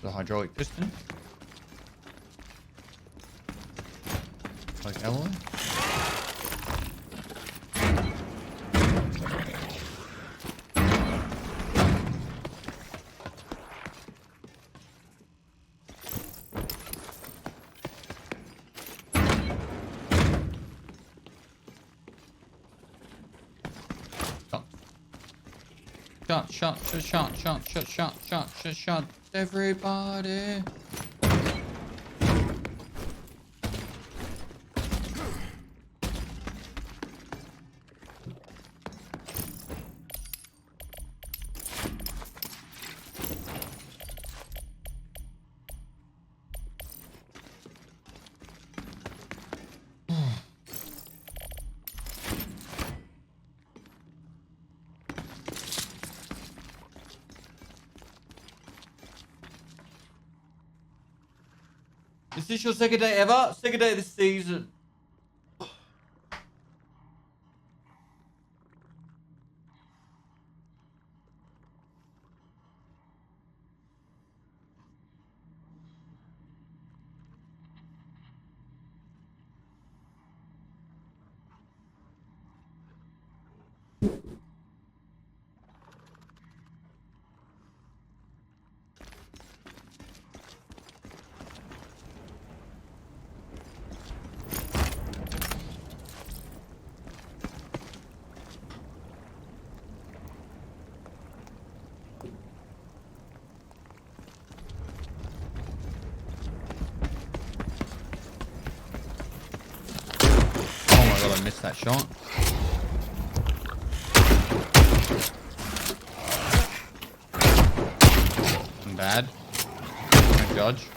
The hydraulic piston. Like alloy. Shot, everybody. Is this your second day ever? Second day of this season. I missed that shot. I'm bad. Don't judge.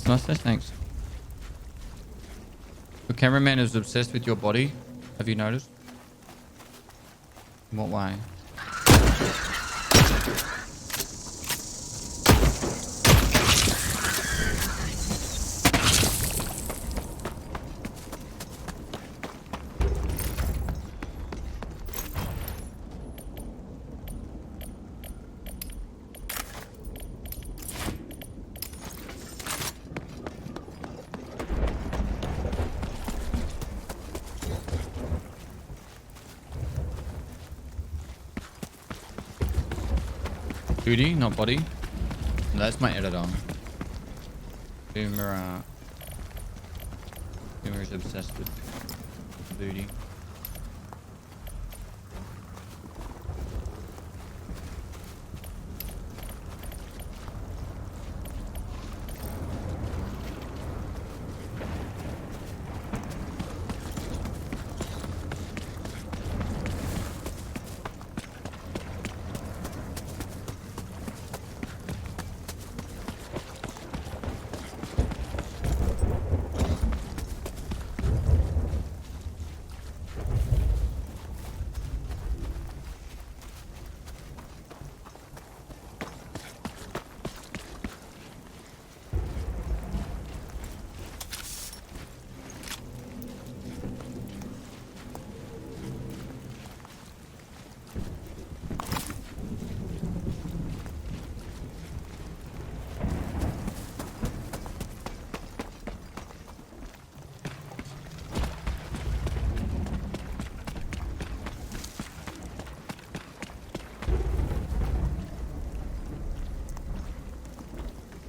Nice, thanks. The cameraman is obsessed with your body. Have you noticed? In what way? Booty, not body. That's my editor. Boomer is obsessed with booty.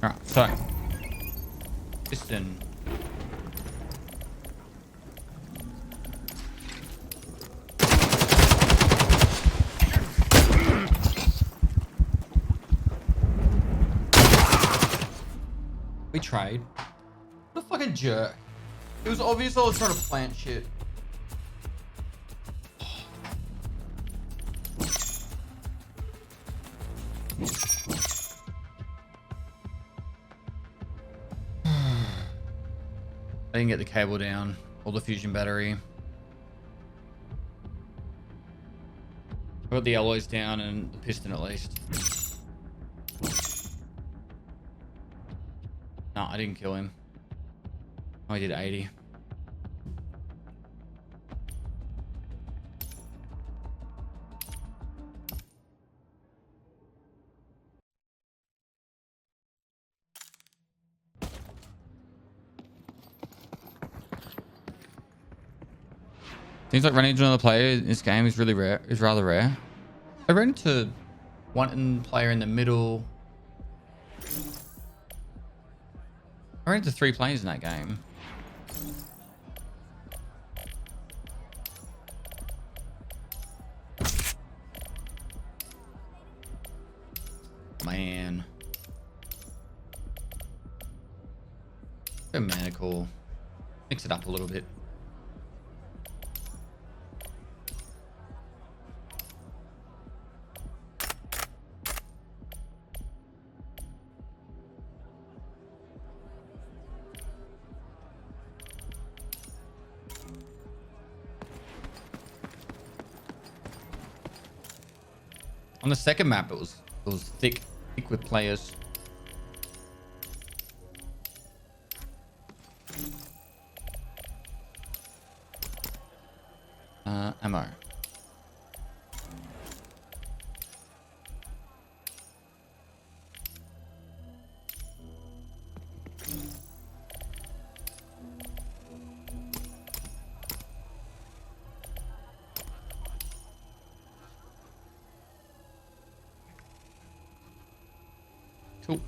Alright, so piston. We tried. What a fucking jerk. It was obvious I was trying to plant shit. I didn't get the cable down or the fusion battery. I got the alloys down and the piston at least. No, I didn't kill him. I did 80. Seems like running into another player in this game is really rare. Is rather rare. I ran into one player in the middle. I ran into 3 players in that game. Man. Go maniacal. Mix it up a little bit. On the second map, it was thick with players. Ammo. Cool.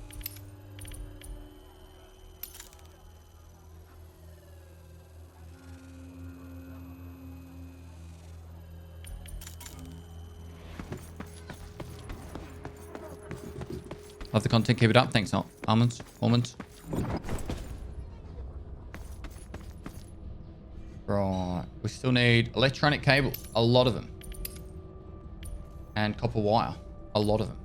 Love the content. Keep it up. Thanks, almonds. Right. We still need electronic cable. A lot of them. And copper wire. A lot of them.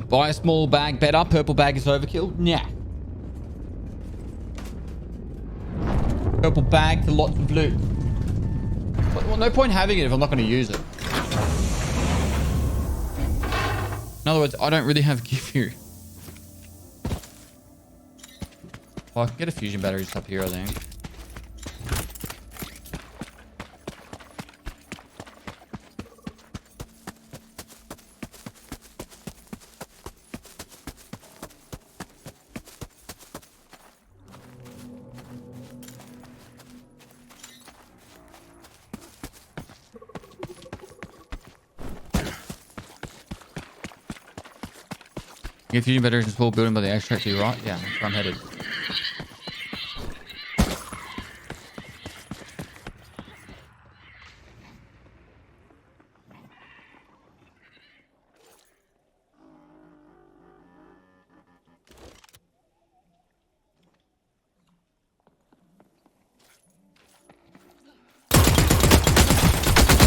Buy a small bag better. Purple bag is overkill. Nah. Purple bag to lots of blue. Well, no point having it if I'm not going to use it. In other words, I don't really have give you. Well, I can get a fusion battery just up here, I think. Get fusion batteries in a small building by the extract to your right. Yeah, that's where I'm headed.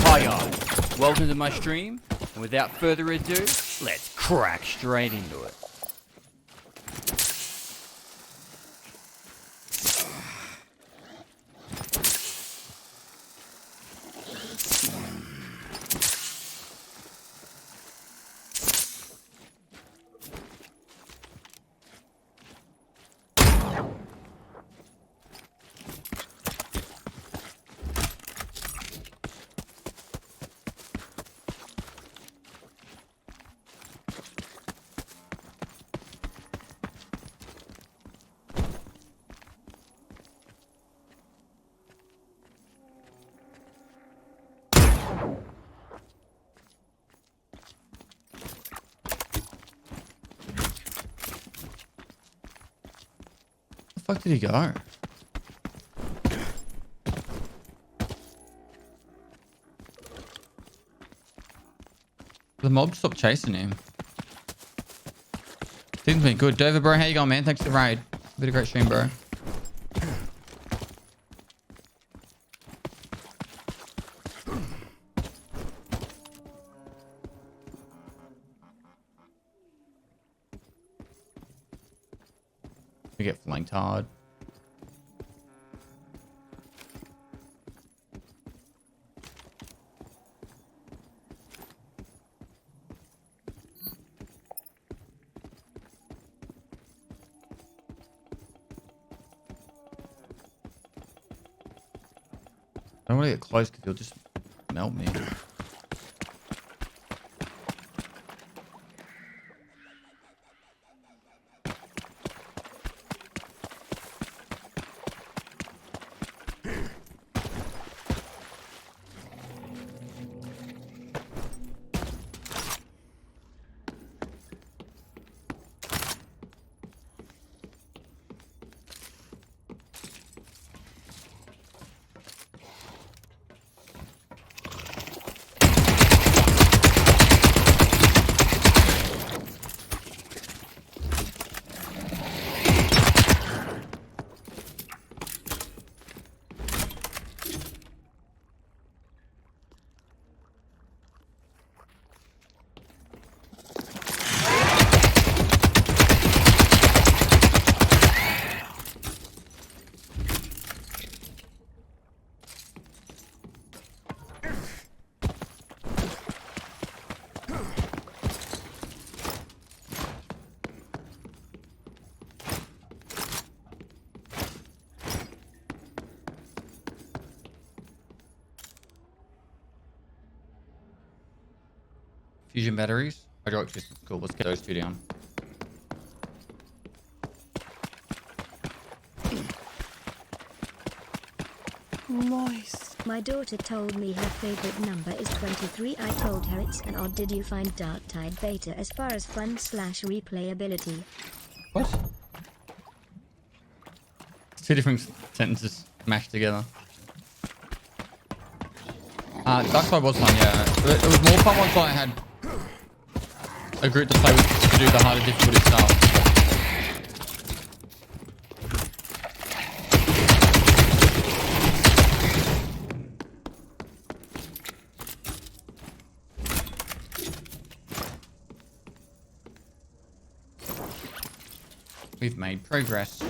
Hi guys, welcome to my stream, and without further ado, let's crack straight into it. Where the fuck did he go? The mob stopped chasing him. Things been good. Dover, bro, how you going, man? Thanks for the raid. Been a great stream, bro. We get flanked hard. I don't want to get close because he'll just melt me. Fusion batteries. Hydraulic systems. Cool. Let's get those two down. Moist. My daughter told me her favorite number is 23. I told her it's an odd. Did you find Dark Tide Beta as far as fun / replayability? What? It's two different sentences mashed together. Dark Tide was fun, yeah. It was more fun once I had a group to play with to do the harder difficulty stuff. We've made progress.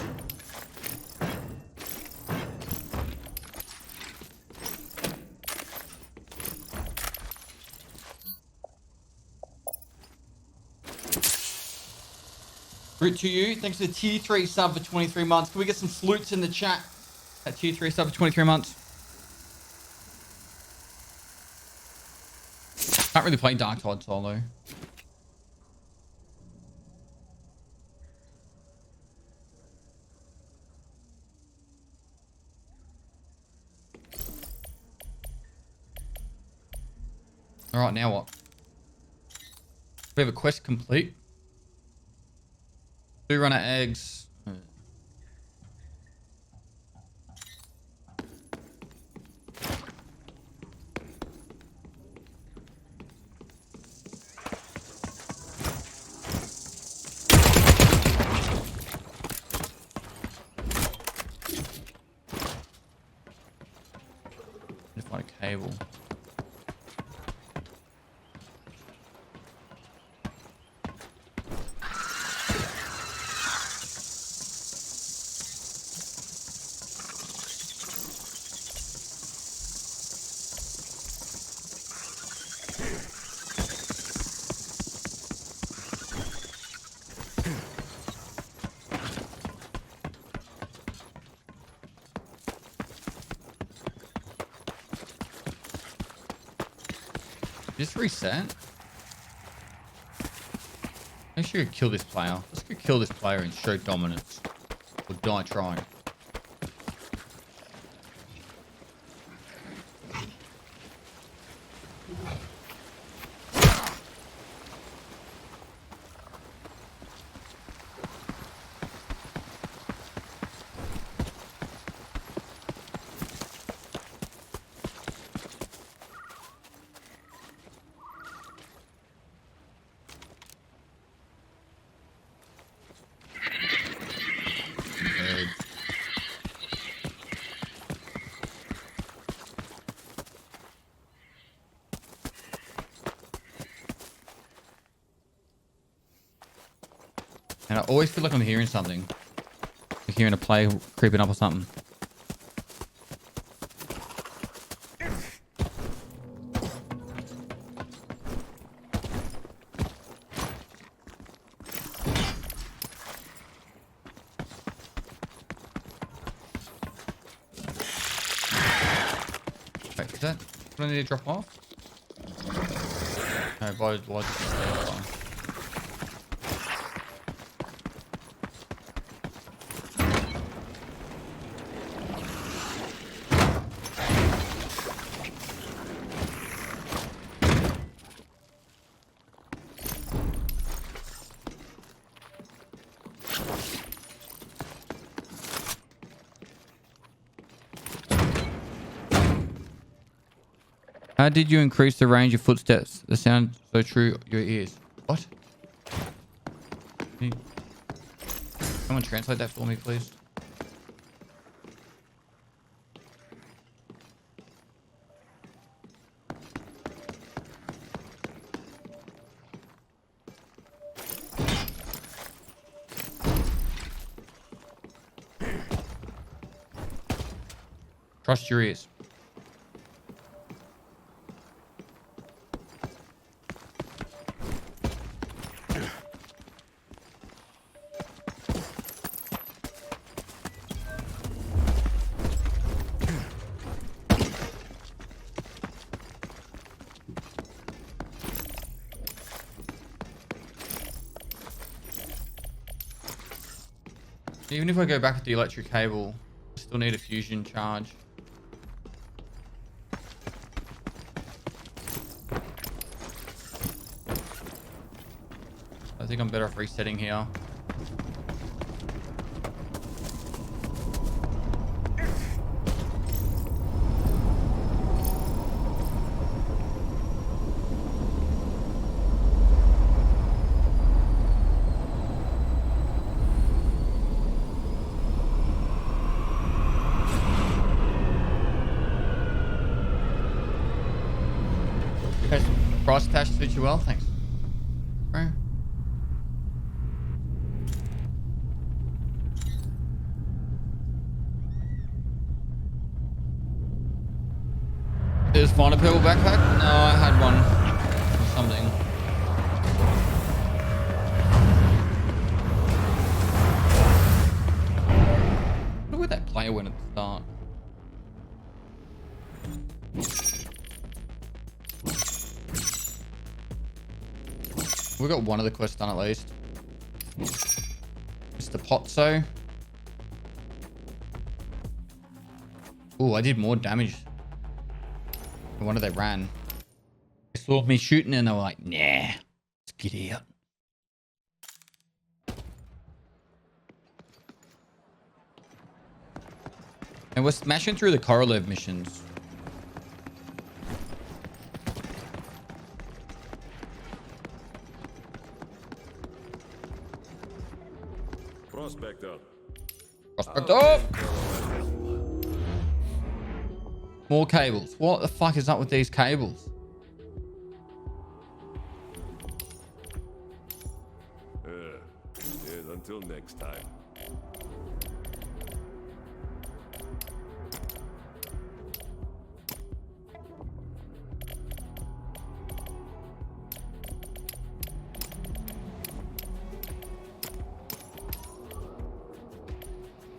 Andrew, to you. Thanks for the tier 3 sub for 23 months. Can we get some salutes in the chat? That tier 3 sub for 23 months. Can't really play Dark Tide solo. Alright, now what? We have a quest complete. 2 runner eggs. Need to find a cable. Just reset. Make sure you kill this player. Let's go kill this player and show dominance. Or die trying. And I always feel like I'm hearing something. Like hearing a player creeping up or something. Wait, is that what I need to drop off? No, why just stay on? How did you increase the range of footsteps? The sound so true your ears. What? Can you... Someone translate that for me, please. Trust your ears. Even if I go back with the electric cable, I still need a fusion charge. I think I'm better off resetting here. Price attach suits you well, thanks. Bro. Did you find a purple backpack? No, I had one. Or something. where that player went at the start. We got one of the quests done at least. Mr. Potso. Oh, I did more damage. I wonder they ran. They saw me shooting and they were like, nah, let's get out. And we're smashing through the Korolev missions. Prospector. Prospector! More cables. What the fuck is up with these cables? Yes, until next time.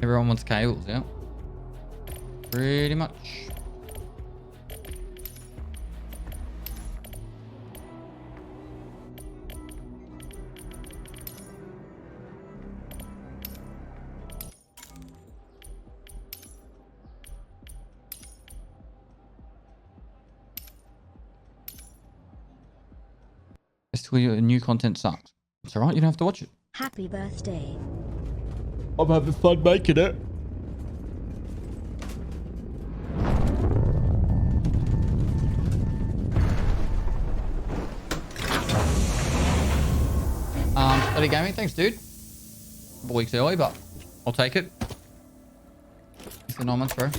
Everyone wants cables, yeah. Pretty much. Your new content sucks. It's alright, you don't have to watch it. Happy birthday. I'm having fun making it. Study gaming, thanks dude. A couple weeks early, but I'll take it. It's the 9 months, bro.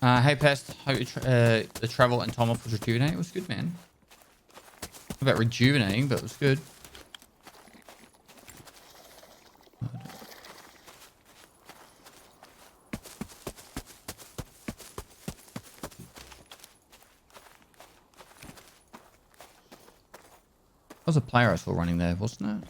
Hey Pest, hope the travel and time off was rejuvenating. It was good, man. Not about rejuvenating, but it was good. That was a player I saw running there, wasn't it?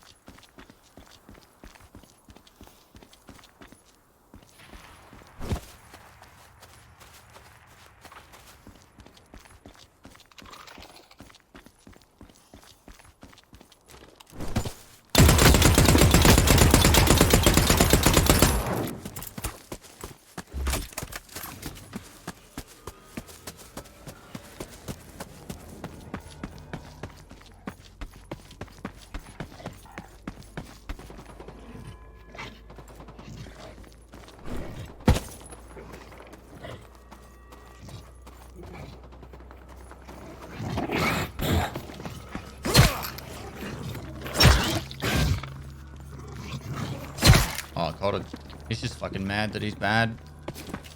Oh god, he's just fucking mad that he's bad.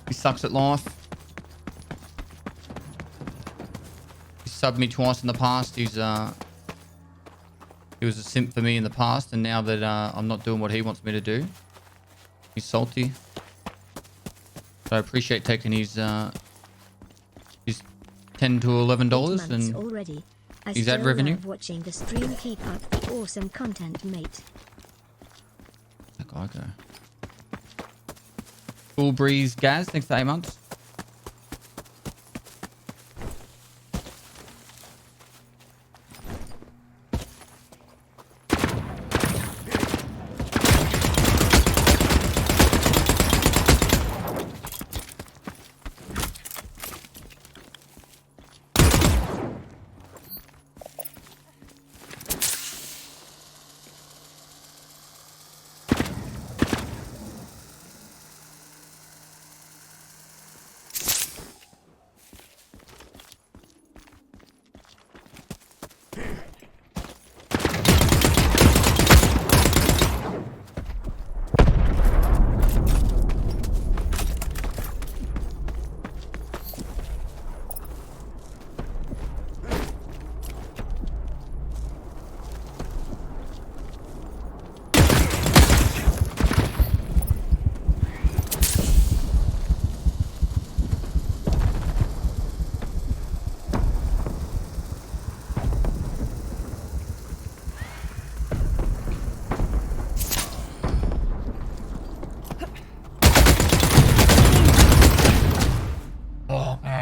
He sucks at life. He sucks subbed me twice in the past. He was a simp for me in the past, and now that I'm not doing what he wants me to do, he's salty. So I appreciate taking his $10 to $11 and already. I his ad revenue. Love watching the stream. Keep up the awesome content, mate. That guy go. Cool breeze, Gaz. Thanks for 8 months.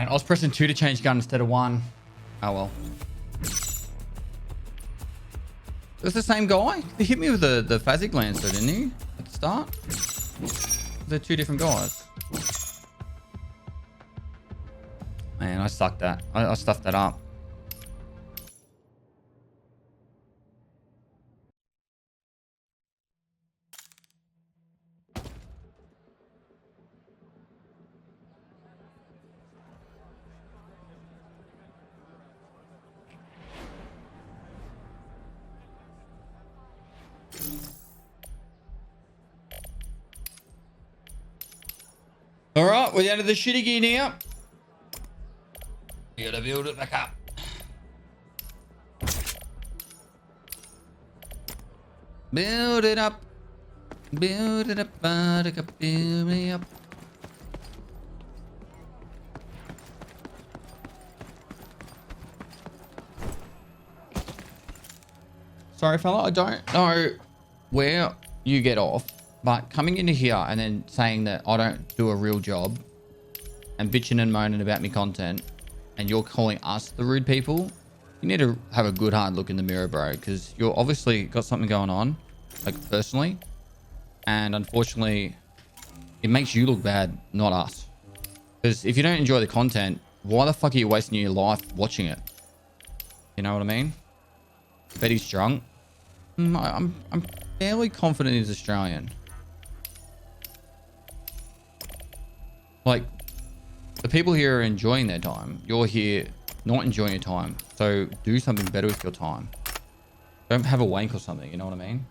I was pressing 2 to change gun instead of 1. Oh well. It was the same guy. He hit me with the Phasic Lancer, didn't he? At the start? They're 2 different guys. Man, I sucked that. I stuffed that up. All right, we're down to the shitty gear now. You gotta build it back up. Build it up. Build it up, buttercup, build me up. Sorry, fella, I don't know where you get off, but coming into here and then saying that I don't do a real job and bitching and moaning about me content and you're calling us the rude people, you need to have a good hard look in the mirror, bro, because you're obviously got something going on, like personally, and unfortunately it makes you look bad, not us. Because if you don't enjoy the content, why the fuck are you wasting your life watching it? You know what I mean? Bet he's drunk. I'm fairly confident he's Australian. Like, the people here are enjoying their time. You're here not enjoying your time. So do something better with your time. Don't have a wank or something, you know what I mean?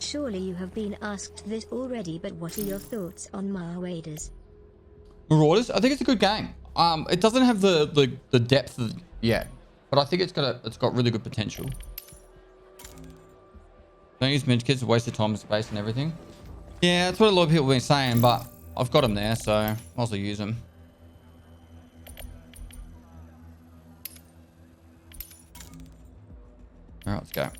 Surely you have been asked this already, but what are your thoughts on Marauders? Marauders? I think it's a good game. It doesn't have the depth yet, but I think it's got really good potential. Don't use medkits, it's a waste of time and space and everything. Yeah, that's what a lot of people have been saying, but I've got them there, so might as well use them. All right, let's go.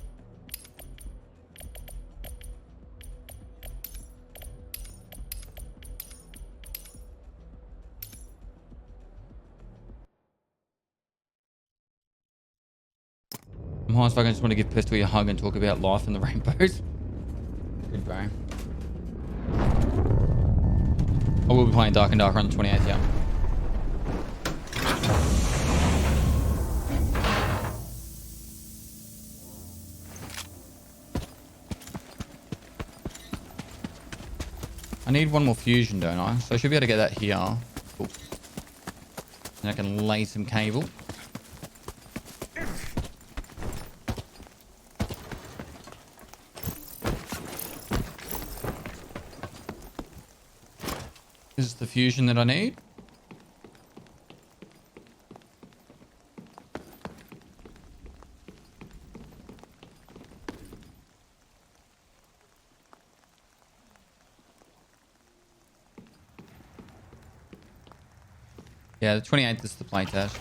I'm high as fuck. I just want to give Pesto a hug and talk about life and the rainbows. Good, bro. I will be playing Dark and Darker on the 28th, yeah. I need one more fusion, don't I? So I should be able to get that here. Cool. And I can lay some cable. Is the fusion that I need? Yeah, the 28th is the playtest.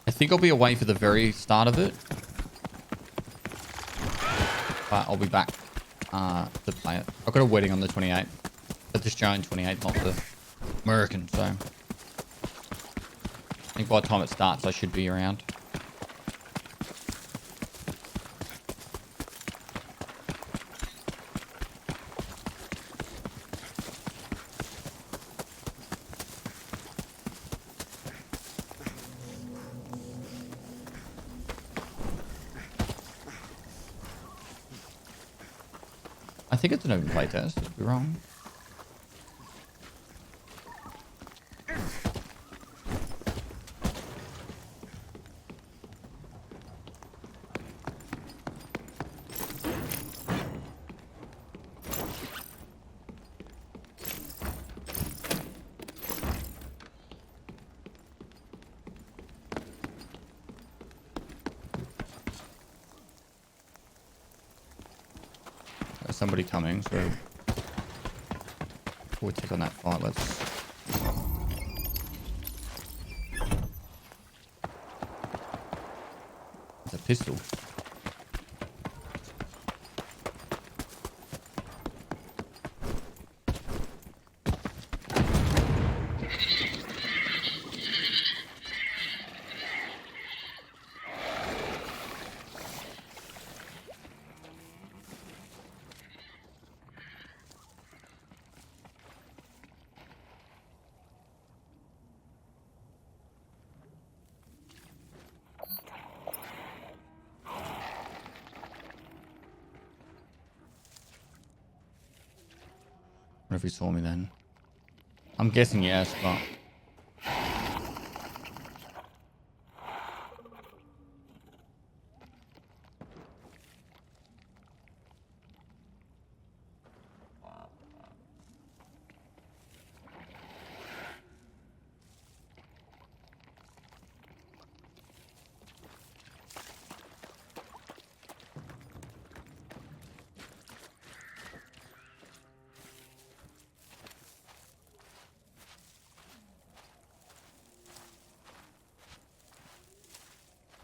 I think I'll be away for the very start of it. But I'll be back to play it. I've got a wedding on the 28th. But the Australian 28th, not the American, so... I think by the time it starts, I should be around. I think it's an open playtest. Could be wrong. There's somebody coming, so before we take on that fight, let's... It's a pistol. What if he saw me then? I'm guessing yes, but...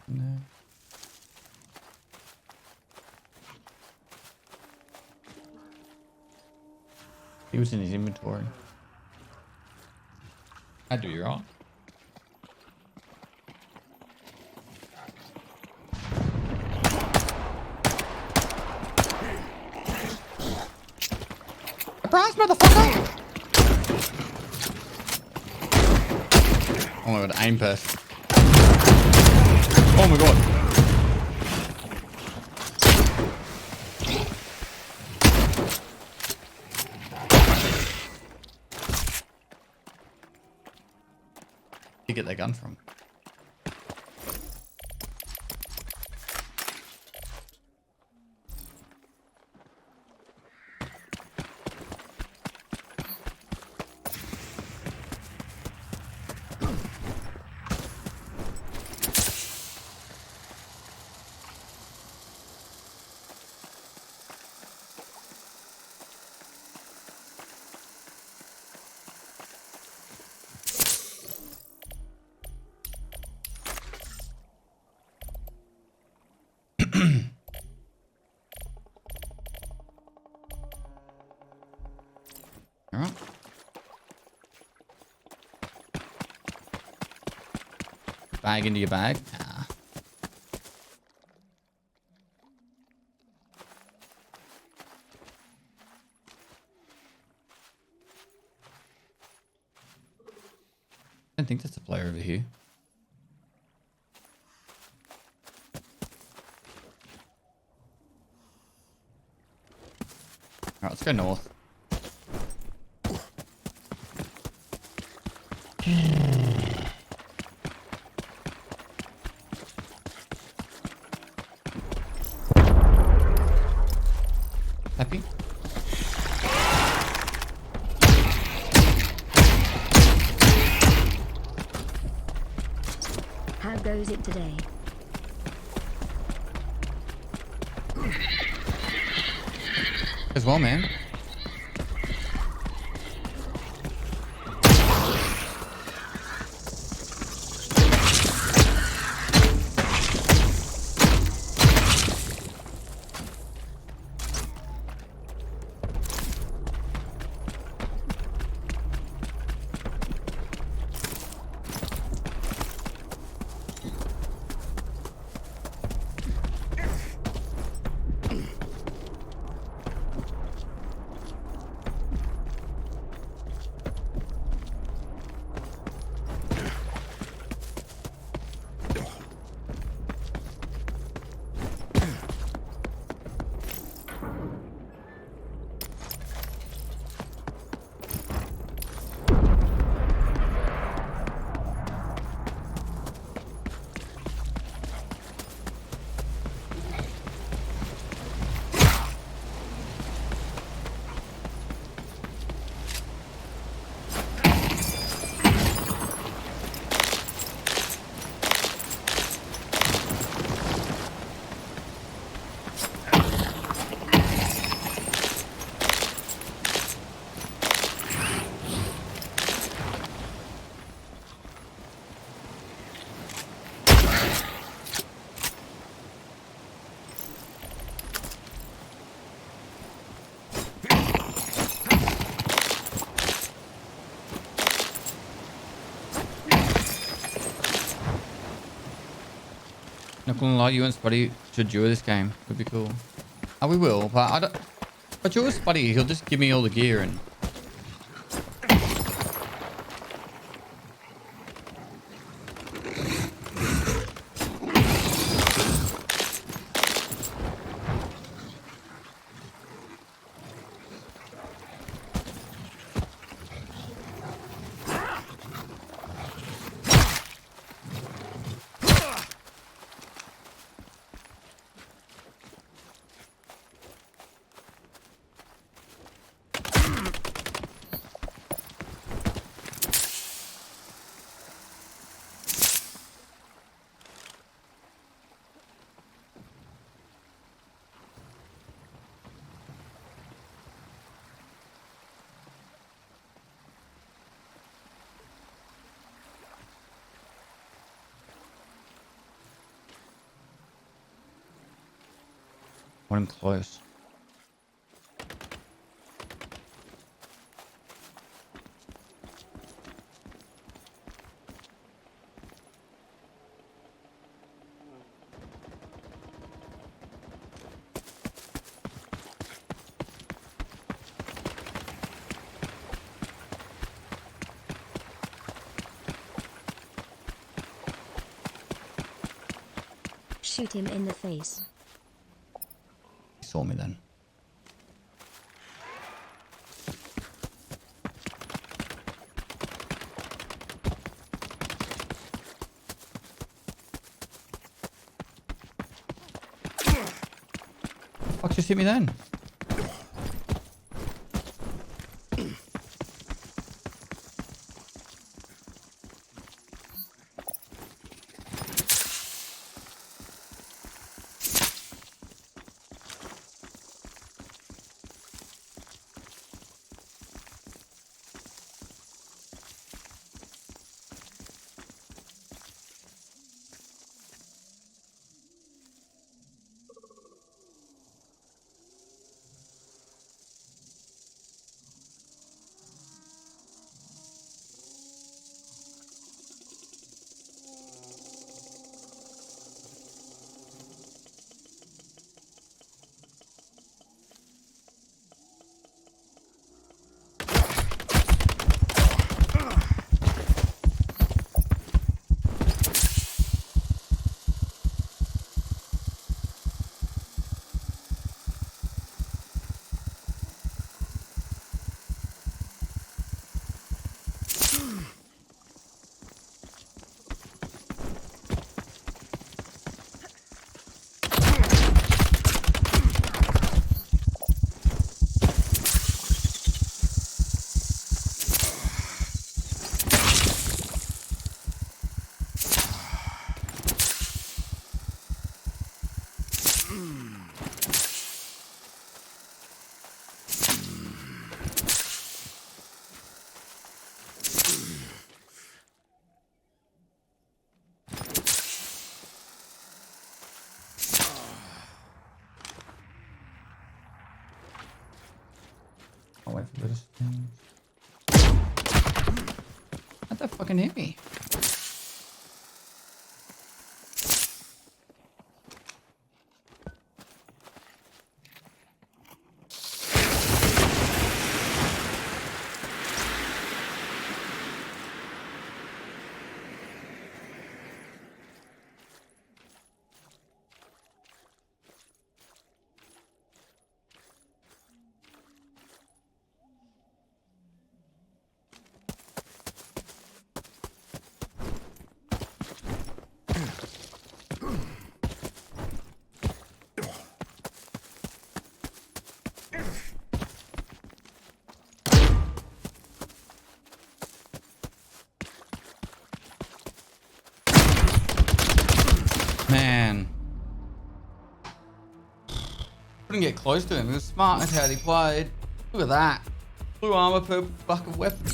No. He was in his inventory. Had to be right. Surprise, motherfucker! Oh my god, aim pass. Oh my god. Where'd you get that gun from? All right. Bag into your bag. Nah. I don't think that's a player over here. All right, let's go north. Happy? goes it today. As well, man. Not gonna lie, you and Spuddy should duo this game. Could be cool. Oh, we will, but I don't. But duo Spuddy, he'll just give me all the gear and. Want him close. Shoot him in the face. He saw me then. Fuck, just hit me then. that fucking hit me? Man. Couldn't get close to him. He was smart as how he played. Look at that. Blue armor, purple fucking weapon.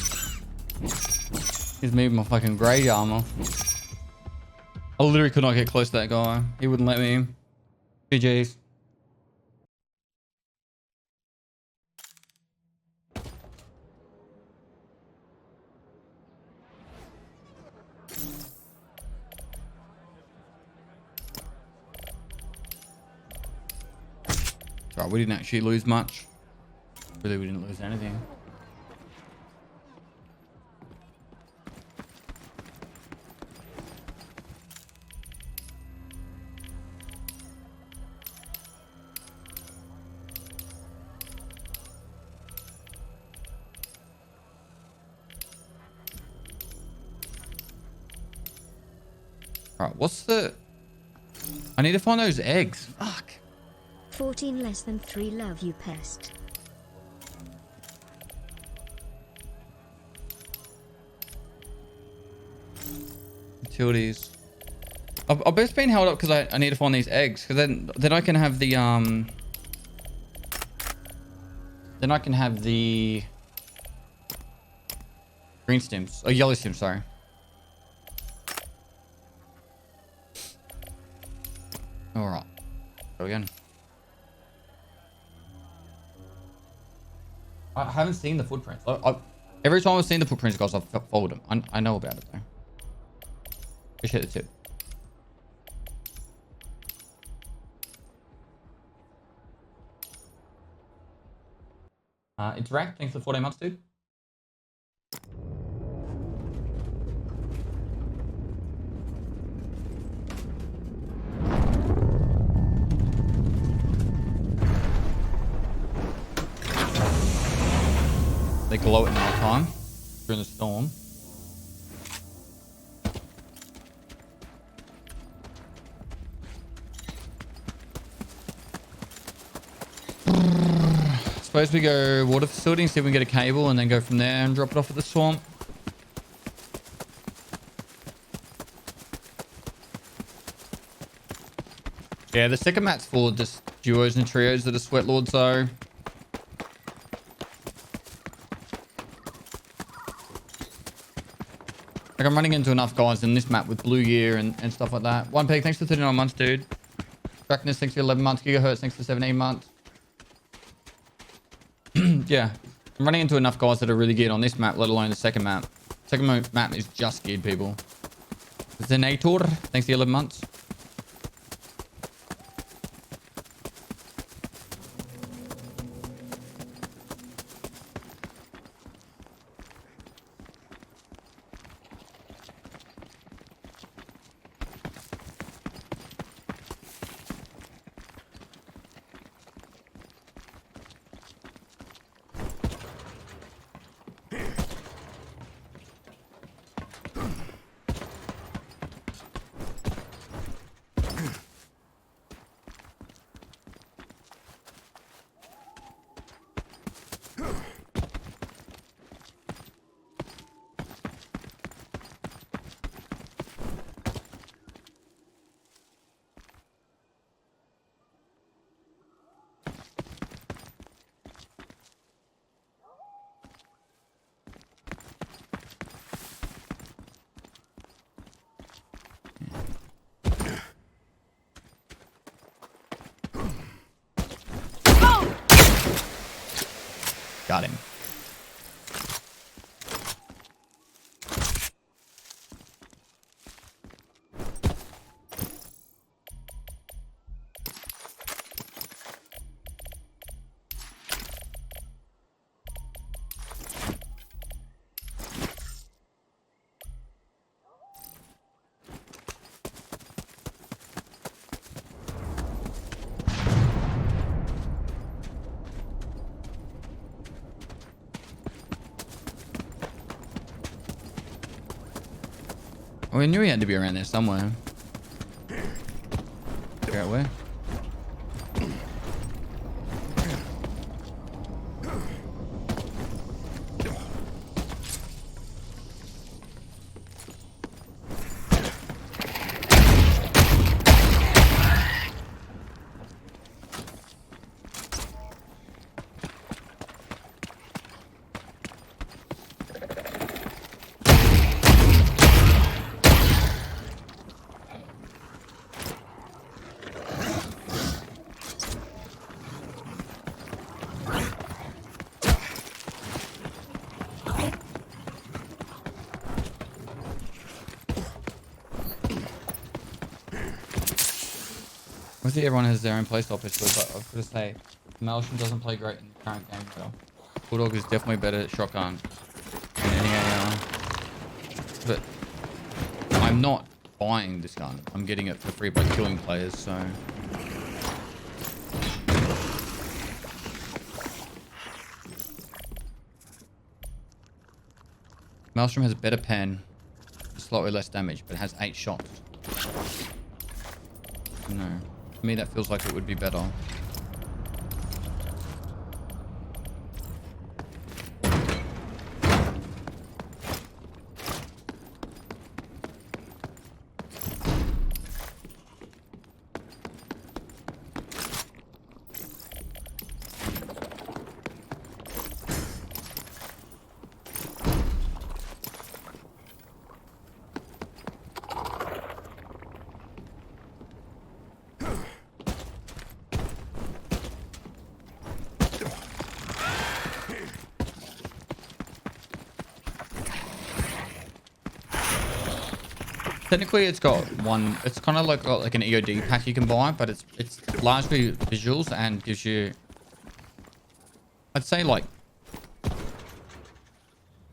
He's me with my fucking grey armor. I literally could not get close to that guy. He wouldn't let me. GG's. Right, we didn't actually lose much. Really, we didn't lose anything. Alright, what's the... I need to find those eggs. Fuck. 14 less than 3 love you pest. Utilities. I've best been held up because I need to find these eggs because then I can have the then I can have the green stims. Oh, yellow stims, sorry. Alright. Go again. I haven't seen the footprints. Every time I've seen the footprints, guys, I've followed them. I know about it, though. Appreciate the tip. Interact, thanks for 14 months, dude. They glow at night time during the storm. Suppose we go water facility and see if we can get a cable and then go from there and drop it off at the swamp. Yeah, the second map's full of just duos and trios that are sweat lords, so... Like, I'm running into enough guys in this map with blue gear and stuff like that. One Peg, thanks for 39 months, dude. Darkness, thanks for 11 months. Gigahertz, thanks for 17 months. Yeah, I'm running into enough guys that are really geared on this map, let alone the second map. Second map is just geared people. Zenator, thanks for 11 months. Got him. we knew he had to be around there somewhere. Figure out where. Obviously everyone has their own playstyle pistol, but I've got to say, Maelstrom doesn't play great in the current game style. Bulldog is definitely better at shotgun than any AR. But I'm not buying this gun. I'm getting it for free by killing players, so... Maelstrom has a better pen, slightly less damage, but it has 8 shots. No. To me, that feels like it would be better. Technically, it's got one. It's kind of like got like an EOD pack you can buy, but it's largely visuals and gives you, I'd say, like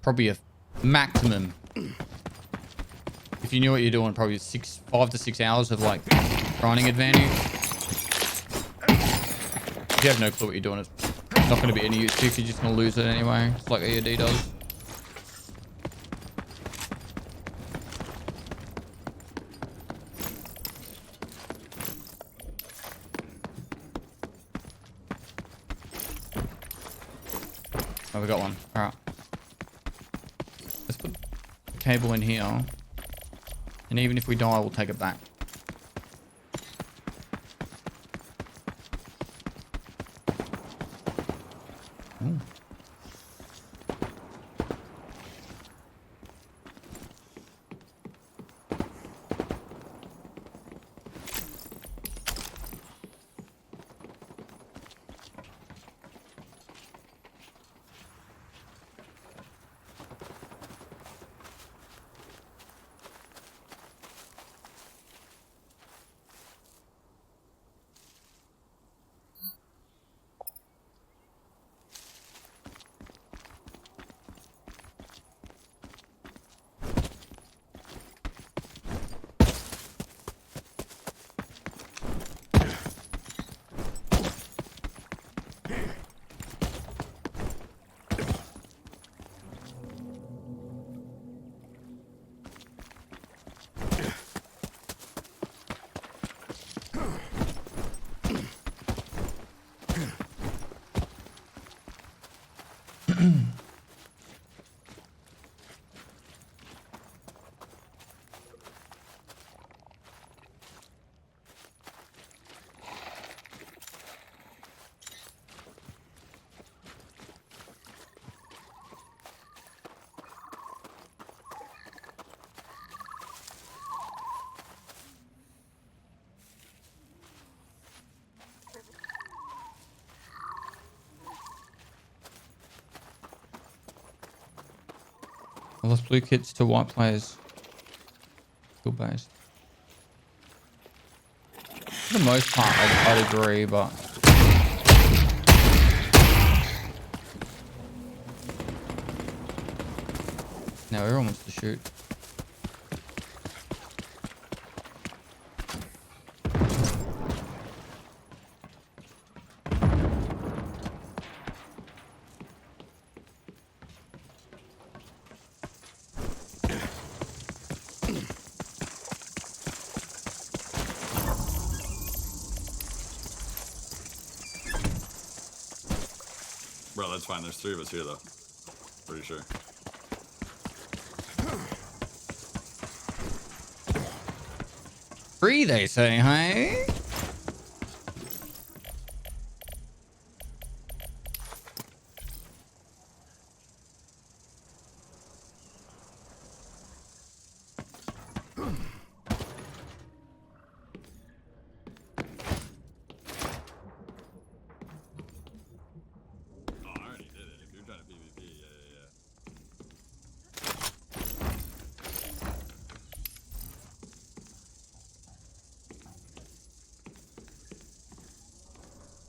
probably a maximum. If you knew what you're doing, probably 5 to 6 hours of like grinding advantage. If you have no clue what you're doing, it's not going to be any use to you. You're just going to lose it anyway. It's like EOD does. Oh, we got one. Alright. Let's put the cable in here. And even if we die, we'll take it back. Ooh. I lost blue kits to white players. Skill based. For the most part, I'd agree, but now everyone wants to shoot. Bro, that's fine. There's 3 of us here, though. Pretty sure. Free, they say, hey?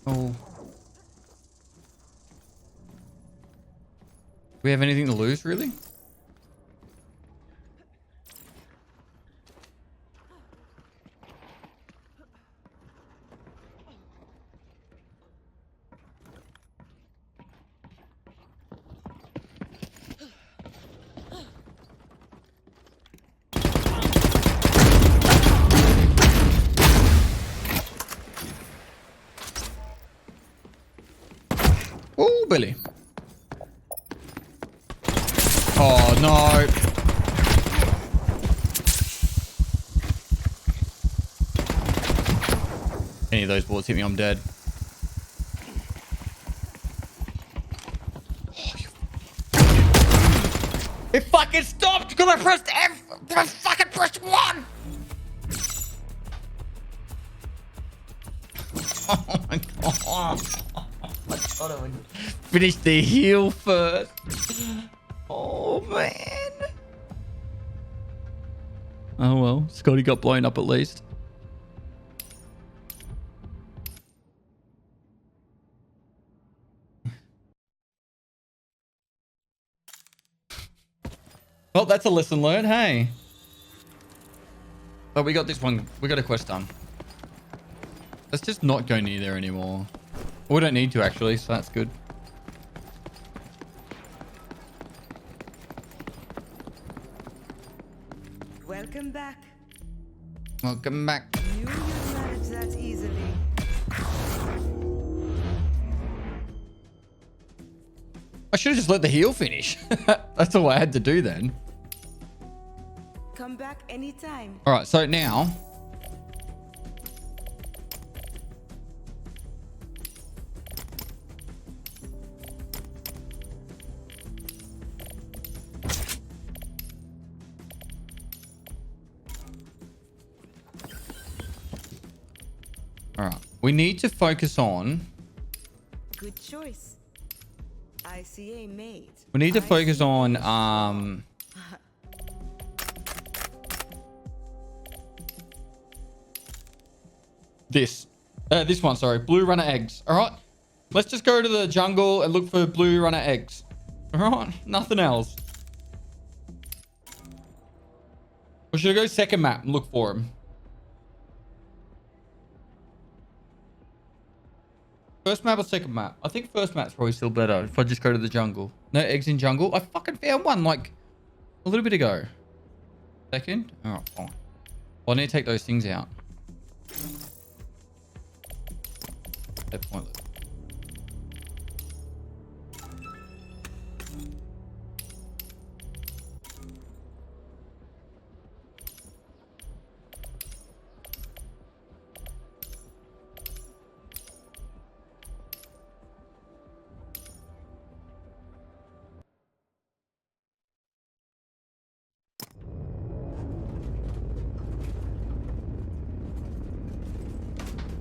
Oh. Do we have anything to lose, really? Oh, Billy. Oh, no. Any of those bullets hit me, I'm dead. It fucking stopped because I pressed F. I fucking pressed 1. Oh my god. I thought I would finish the heal first. Oh man. Oh well, Scotty got blown up at least. Well, that's a lesson learned, hey. But we got this one. We got a quest done. Let's just not go near there anymore. We don't need to actually, so that's good. Welcome back. Welcome back. You manage that easily. I should have just let the heal finish. That's all I had to do then. Come back anytime. All right, so now. All right, we need to focus on. Good choice. ICA made. We need to focus on this one, sorry, blue runner eggs. All right, let's just go to the jungle and look for blue runner eggs. All right, nothing else. Or should I go second map and look for them? First map or second map? I think first map's probably still better if I just go to the jungle. No eggs in jungle. I fucking found one like a little bit ago. Second? All right, fine. Well, I need to take those things out. They're pointless.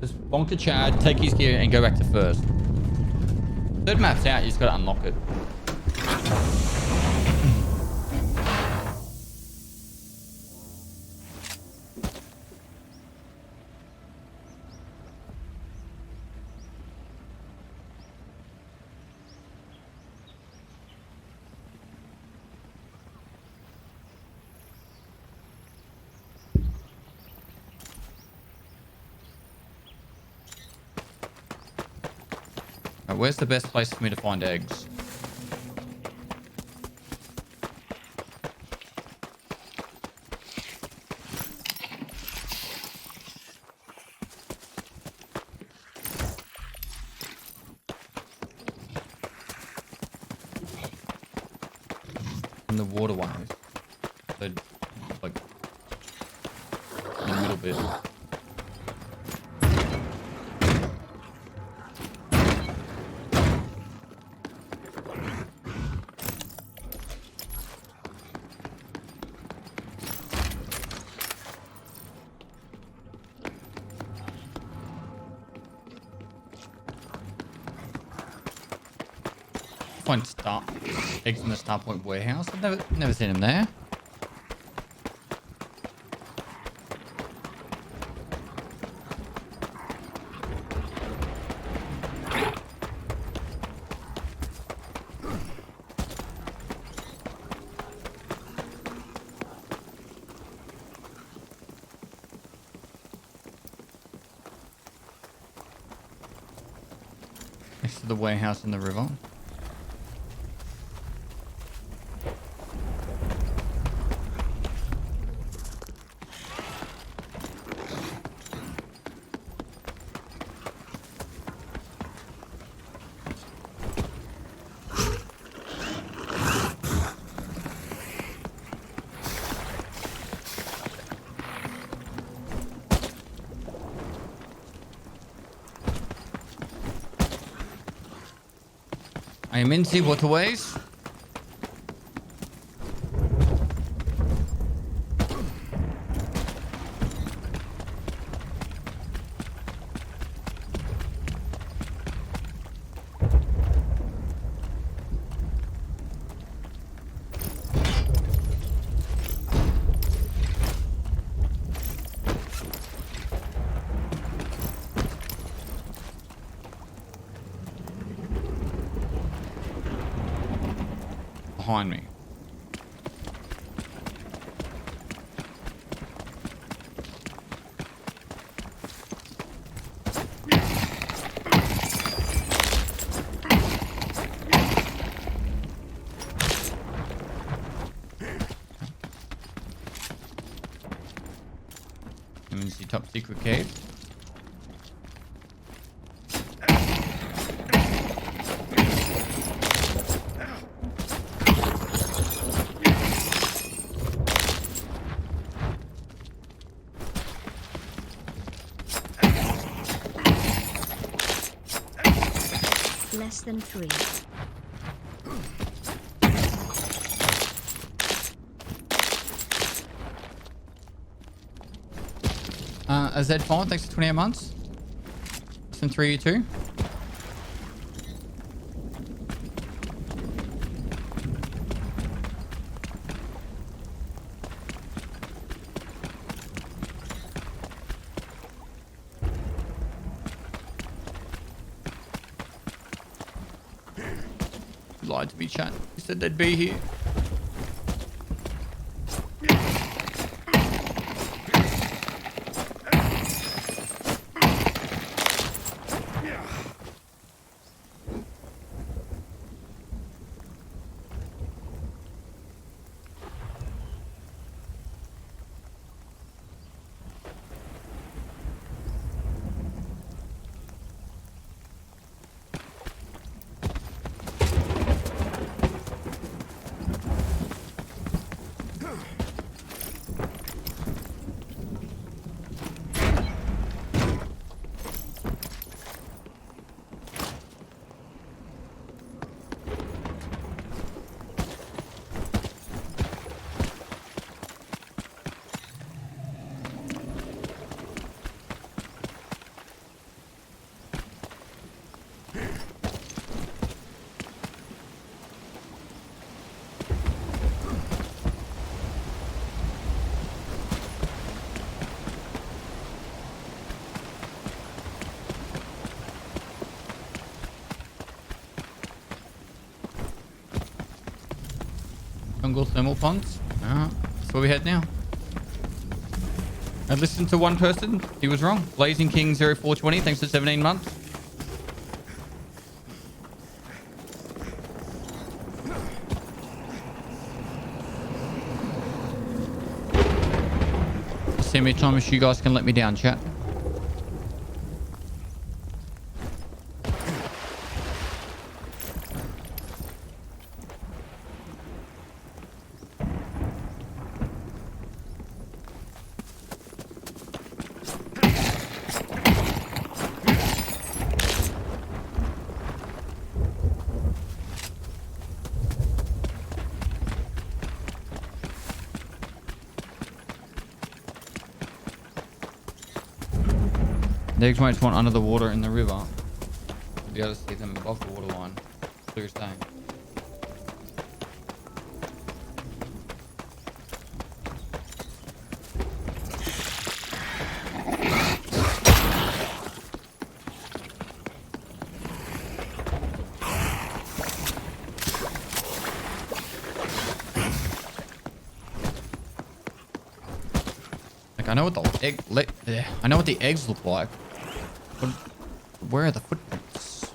Just bonker Chad, take his gear, and go back to first. Third map's out, you just gotta unlock it. Right, where's the best place for me to find eggs? from the waterways. So, like, in the middle bit. Find eggs in the Starpoint warehouse. I've never seen him there. Next to the warehouse in the river. I am in the waterways. Behind me. I'm in the top secret cave. Less than 3. Z5, thanks for 28 months. Less than 3 you too. Lied to me, chat. He said they'd be here. Jungle thermal ponds. That's where we head now. I listened to one person. He was wrong. Blazing King 0420. Thanks for 17 months. See how many times you guys can let me down, chat. The eggs won't spawn under the water in the river. You'll be able to see them above the water line. Clear as day. Like, I know what I know what the eggs look like. But where are the footprints?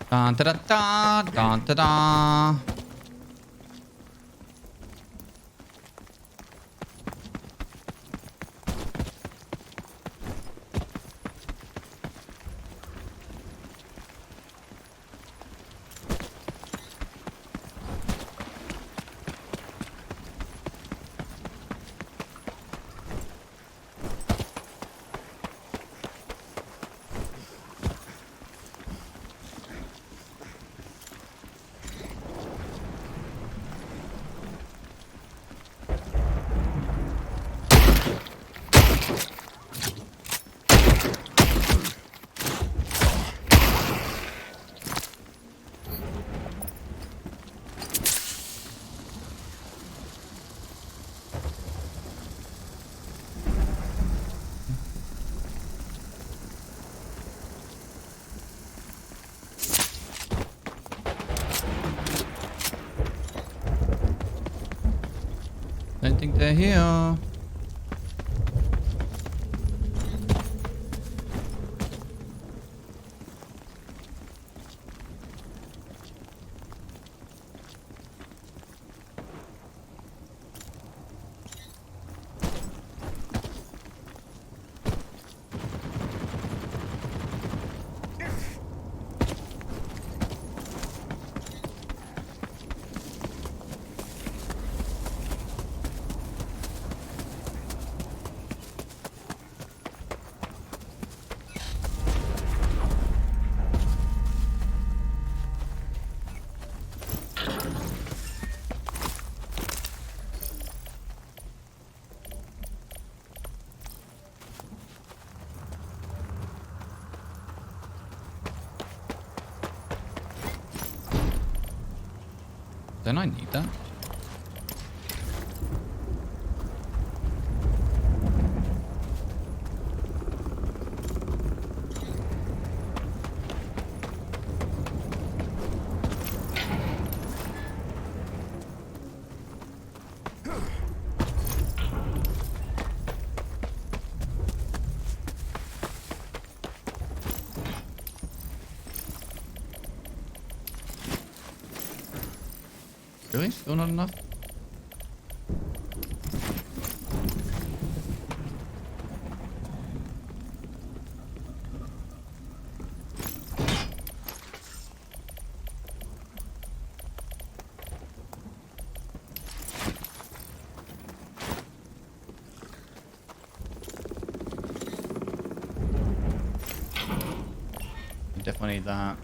Dun, da, da, da, dun, da, da. I think they're here. Don't I need that? Really? Still not enough? Definitely need that.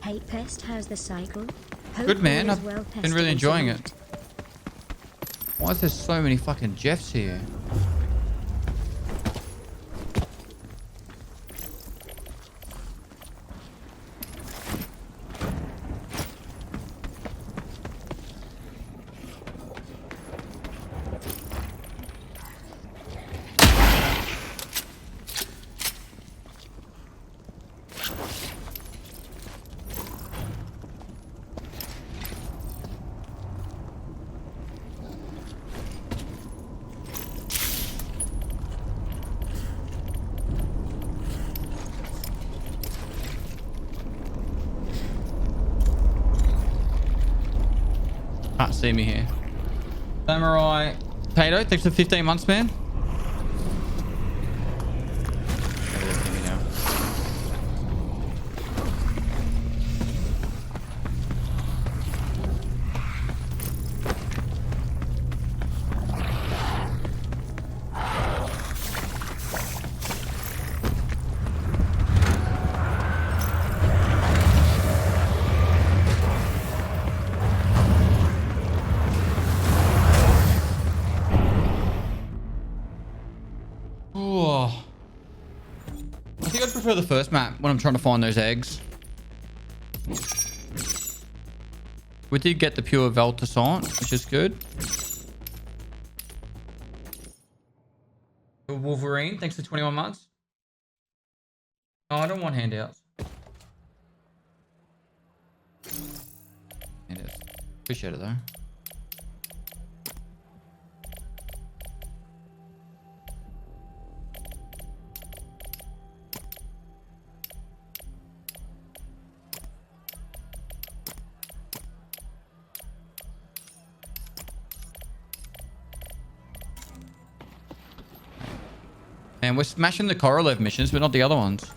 Hey Pest, how's the cycle? Hope Good, man. all is I've well, been Pest, really and enjoying it. salute. Why is there so many fucking Jeffs here? Can't see me here. Samurai Potato, thanks for 15 months, man. Oh. I think I'd prefer the first map when I'm trying to find those eggs. We did get the pure Veltasant, which is good. Wolverine, thanks for 21 months. Oh, I don't want handouts. Handouts. Appreciate it though. And we're smashing the Korolev missions, but not the other ones.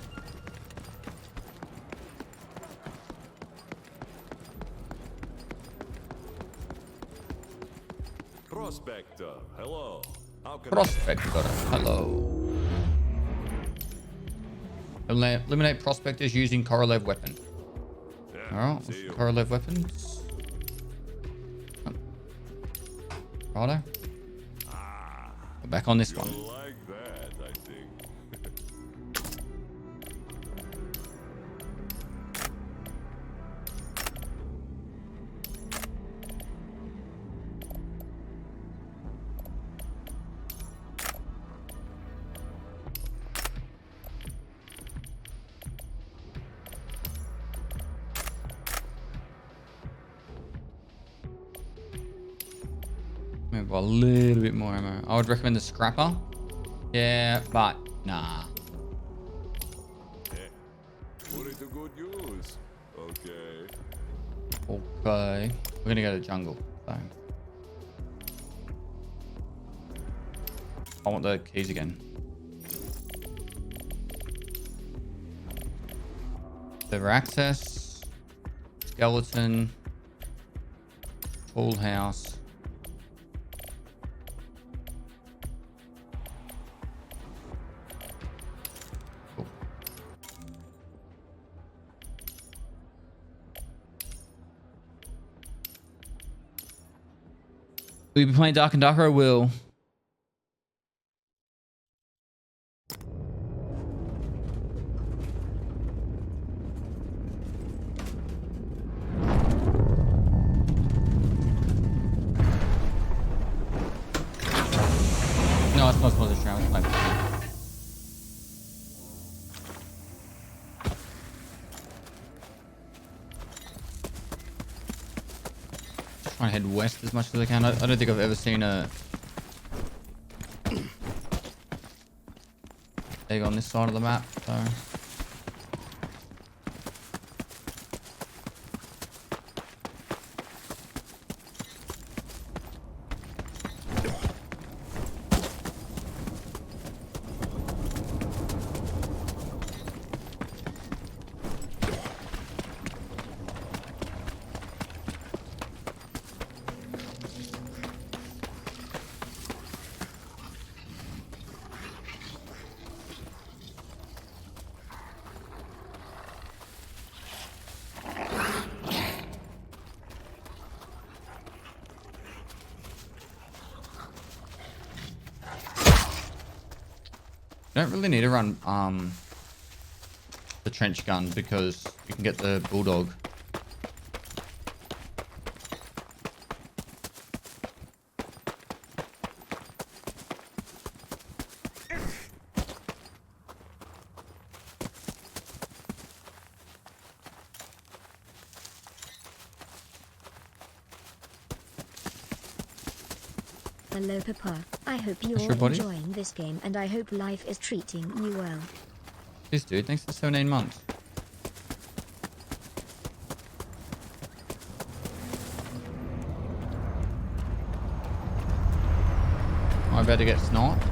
Prospector, hello. How can Prospector, hello. Eliminate prospectors using Korolev weapon. Alright, what's the Korolev weapons? Righto. We're back on this one. like that, I think. Maybe a little bit more ammo. I would recommend the scrapper. Yeah, but nah. Put it to good use. Okay. Okay. We're gonna go to jungle. So. I want the keys again. Server access. Skeleton. Full house. Will you be playing Dark and Darker? I will. No, it's not supposed to round. Trying to head west as much as I can. I don't think I've ever seen a egg on this side of the map, so. don't really need to run the trench gun because you can get the bulldog. Hello Papa, I hope you're your body? enjoying this game and I hope life is treating you well. This dude, thanks for 17 months. Am I about to get sniped?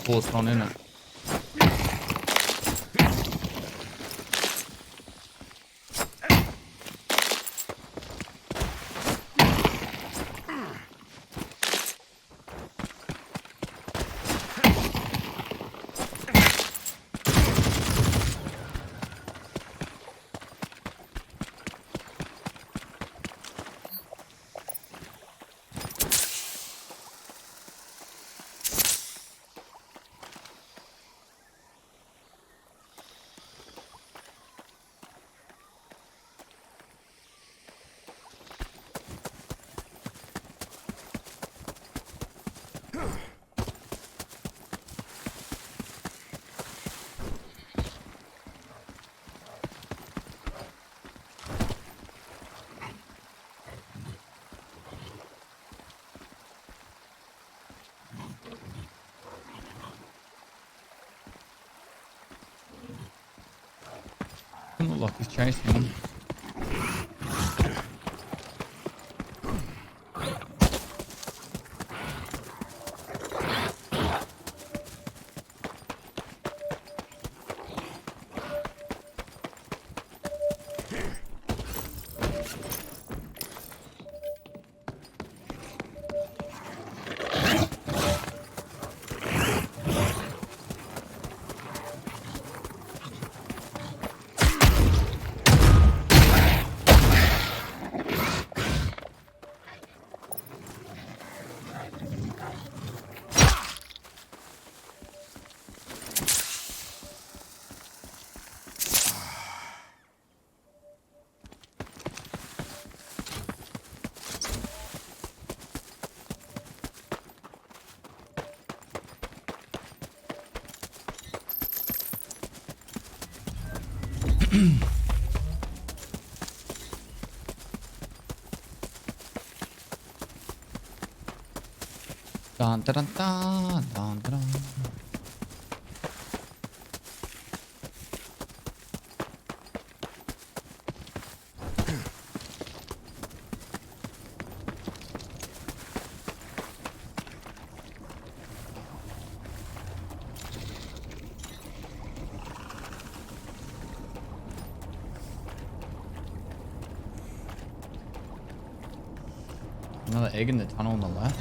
Force on in it. Doesn't look like he's chasing him. Dun, dun, dun, dun, dun, dun. Another egg in the tunnel on the left.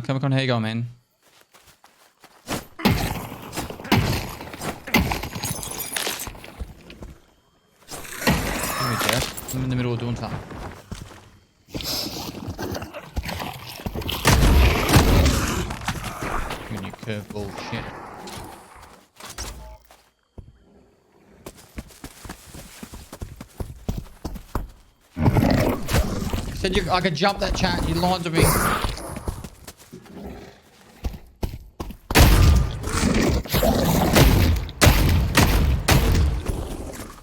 Come back on. Here you go, man. Give me a Jeff. I'm in the middle of doing something. Giving you curveball shit. Said I could jump that chat. You lied to me.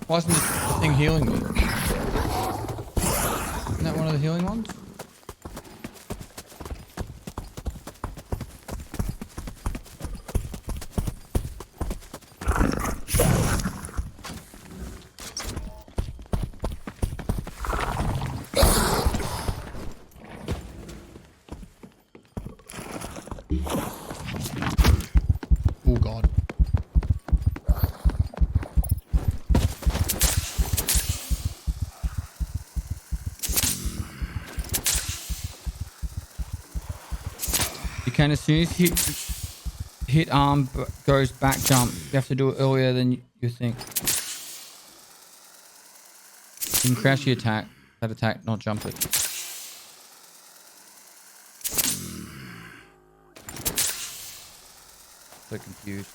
Why isn't the thing healing me? Isn't that one of the healing ones? Oh god. You can, as soon as hit arm goes back jump, you have to do it earlier than you think. You can crash the attack, that attack, not jump it. So confused.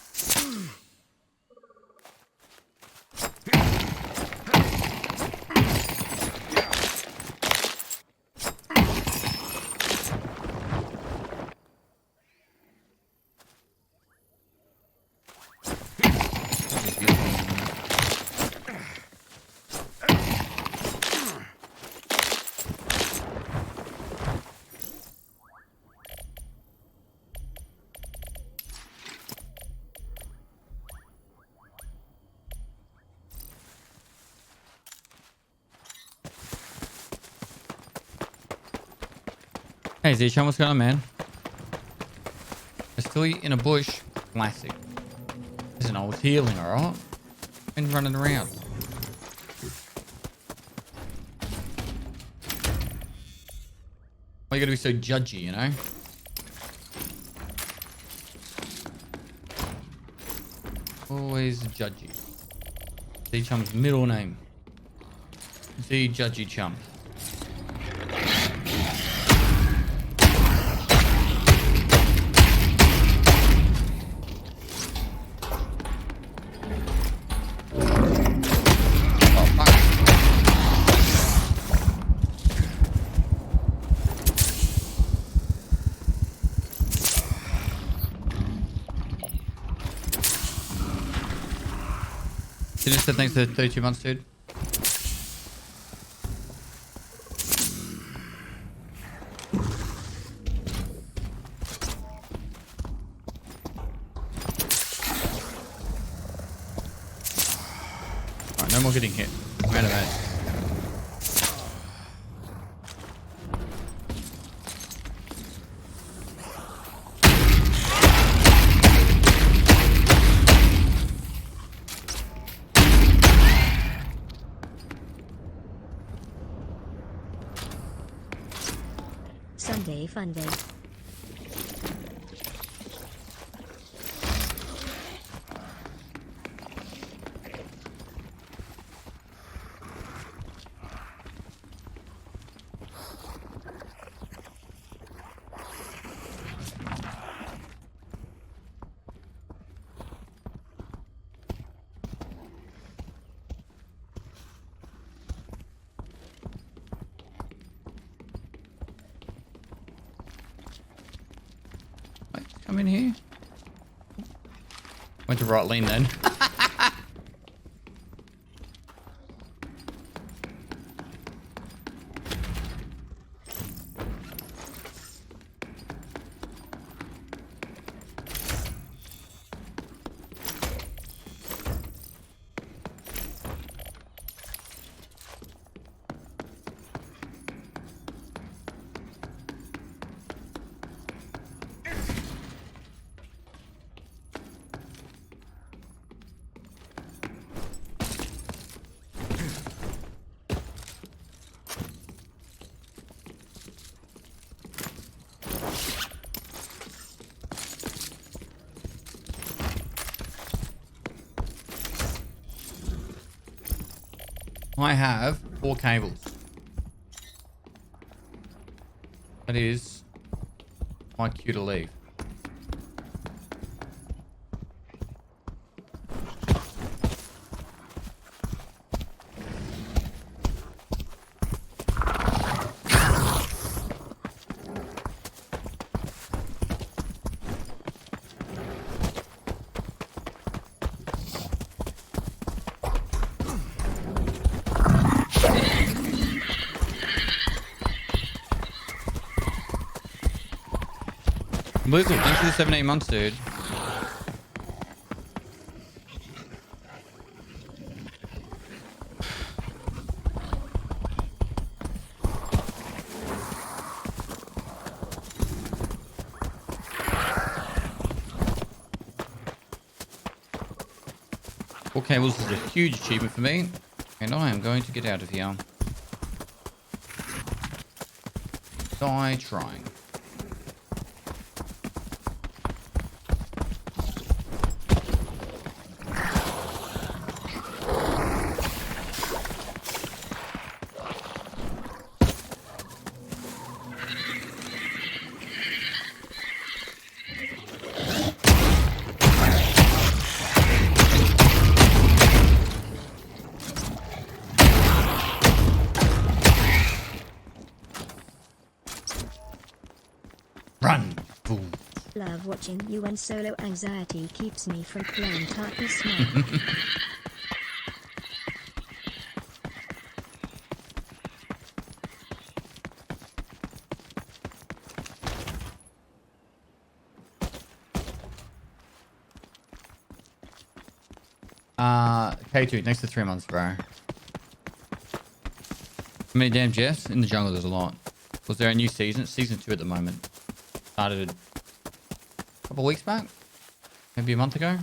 Hey Z-Chan, what's going on, man? I still in a bush. Classic. Listen, I was healing, alright? And running around. Why you gotta be so judgy, you know? Always judgy. Z-Chum's middle name. Z-Judgy Chum. Dennis said thanks for 32 months, dude. Alright, no more getting hit. I'm out of that. Sunday fun day. Come in here. Went to right lean then. I have 4 cables. That is my cue to leave. Blizzard, thanks for the 7-8 months, dude. Four cables is a huge achievement for me, and I am going to get out of here. Die trying. Run, fool. Love watching you and solo anxiety keeps me from playing Tarkov Smoke. K2, next to 3 months, bro. How many damn Jeffs? In the jungle, there's a lot. Was there a new season? It's season 2 at the moment. Started a couple weeks back? Maybe a month ago?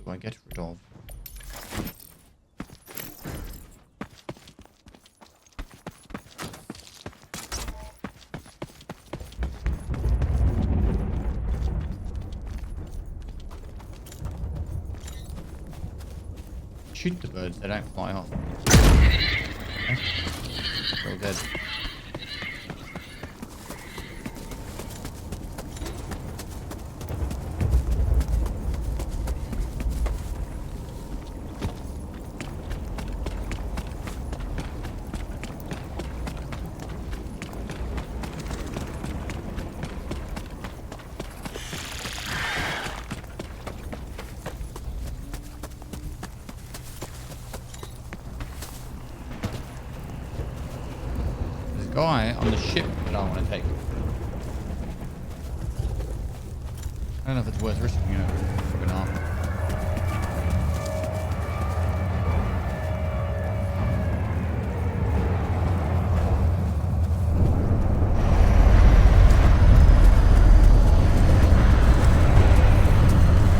Do I get rid of? Shoot the birds, they don't fly off. Okay. They're all dead. Guy on the ship that I want to take. I don't know if it's worth risking it. Probably not.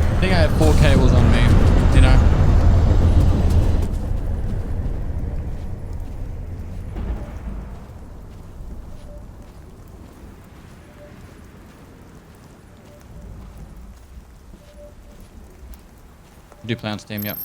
I think I have 4 cables on me, you know. Do play on Steam, yep.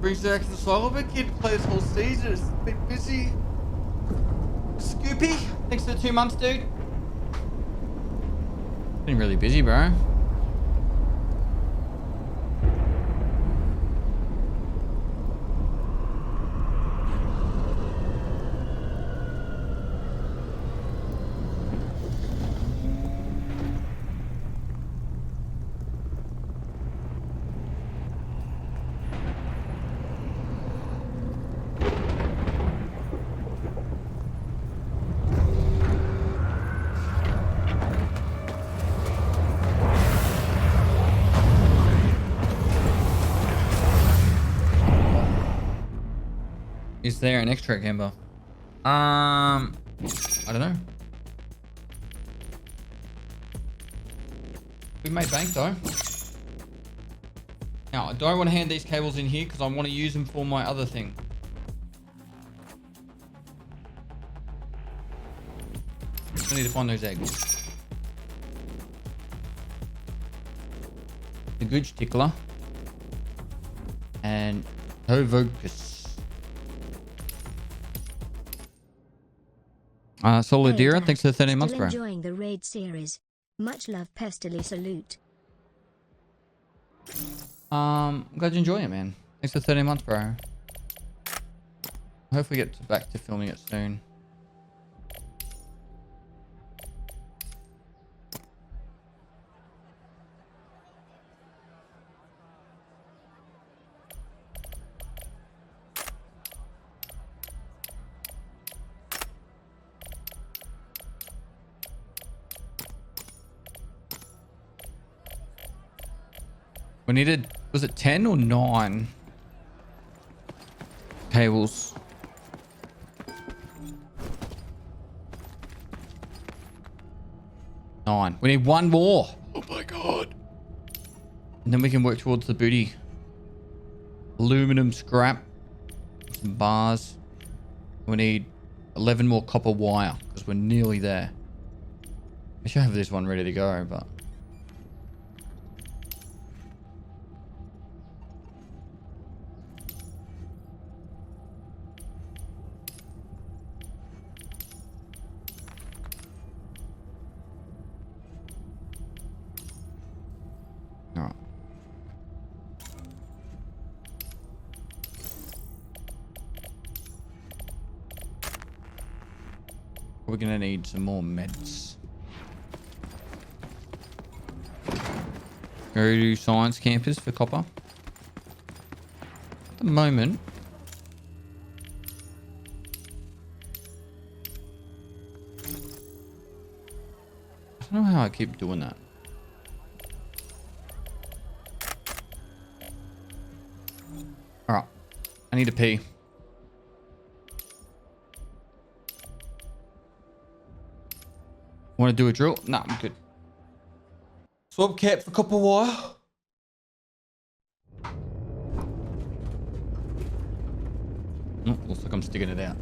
Brings back the solo, but kid plays whole season. It's a bit busy. Scoopy, thanks for the 2 months, dude. Been really busy, bro. Is there an extract chamber? I don't know. We made bank though. Now I don't want to hand these cables in here because I want to use them for my other thing. I need to find those eggs. The gooch tickler and Hovocus. Solidira, thanks for the 13 months, bro. Enjoying the raid series. Much love, Pestily. Salute. I'm glad you enjoy it, man. Thanks for 13 months, bro. I hope we get back to filming it soon. We needed, was it 10 or 9 cables? Nine. We need 1 more. Oh my god. And then we can work towards the booty. Aluminum scrap. Some bars. We need 11 more copper wire because we're nearly there. I should have this one ready to go, but... We're gonna need some more meds. Go to science campus for copper. At the moment, I don't know how I keep doing that. All right, I need to pee. Want to do a drill? Nah, I'm good. Swap cap for copper wire. Oh, looks like I'm sticking it out.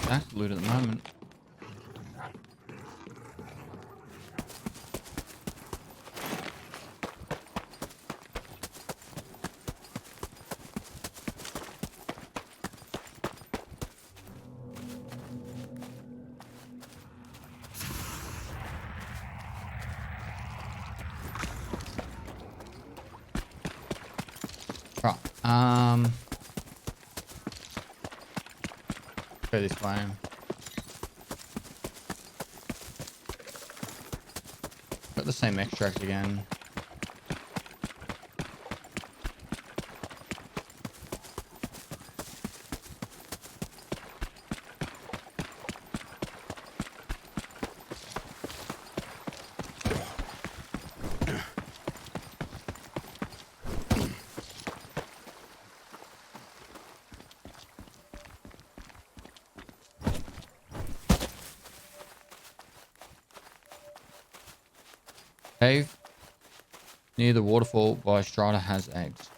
That's loot at the moment. Right. Go this way. Got the same extract again. Cave near the waterfall by Strata has eggs.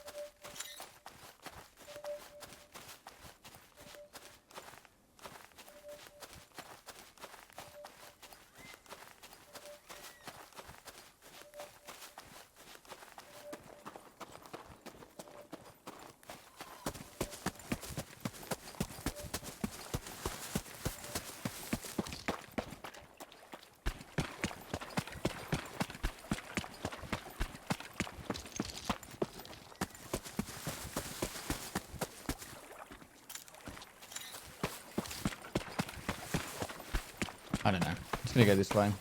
I don't know. It's gonna go this way.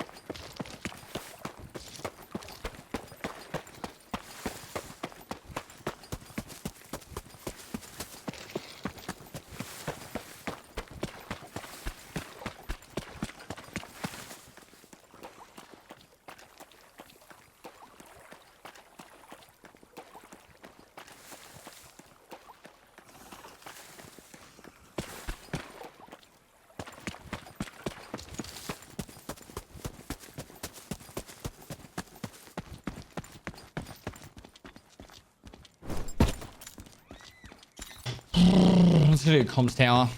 Let's do a comms tower.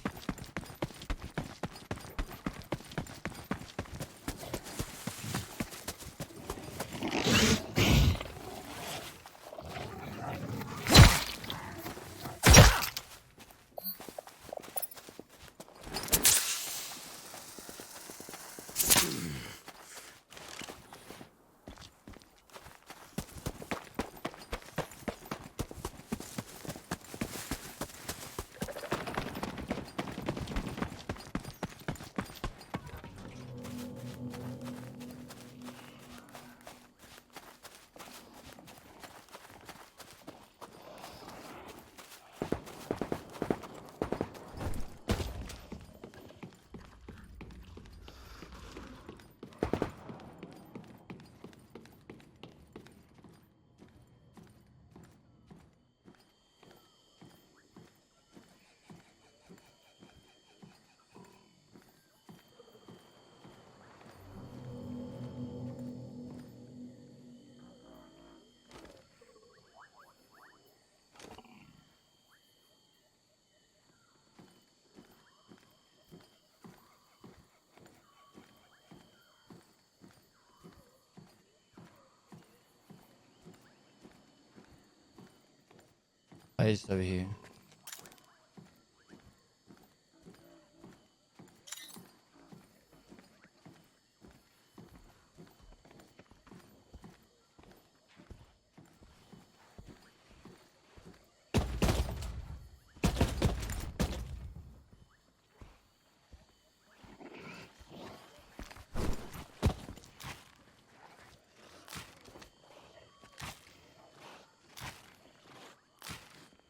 It's over here.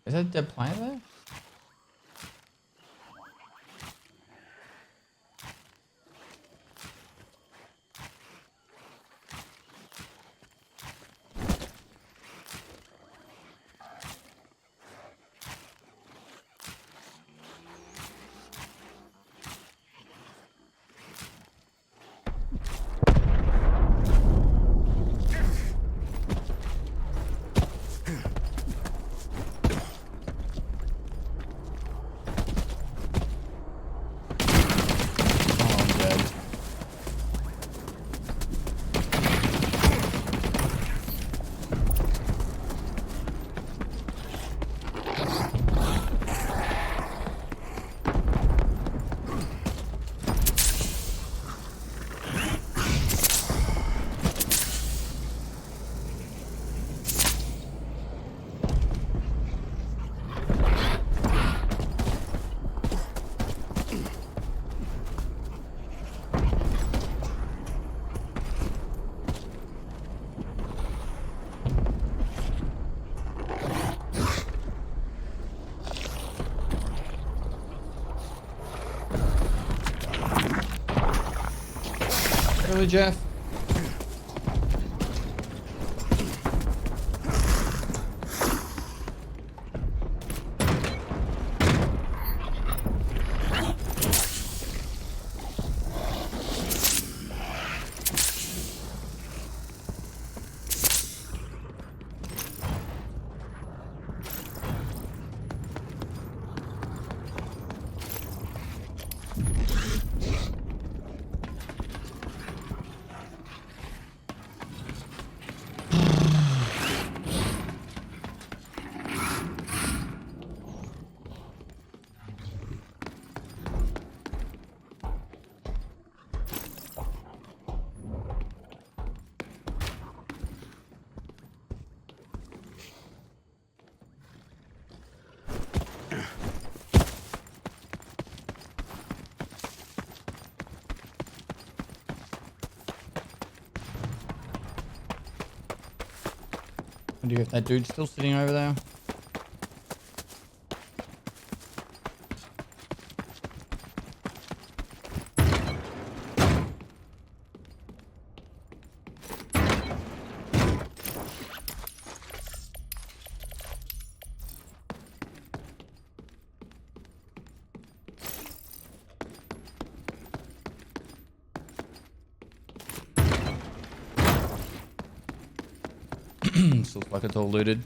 Is that a dead player there? to Jeff. What do you got? That dude still sitting over there? This looks like it's all looted.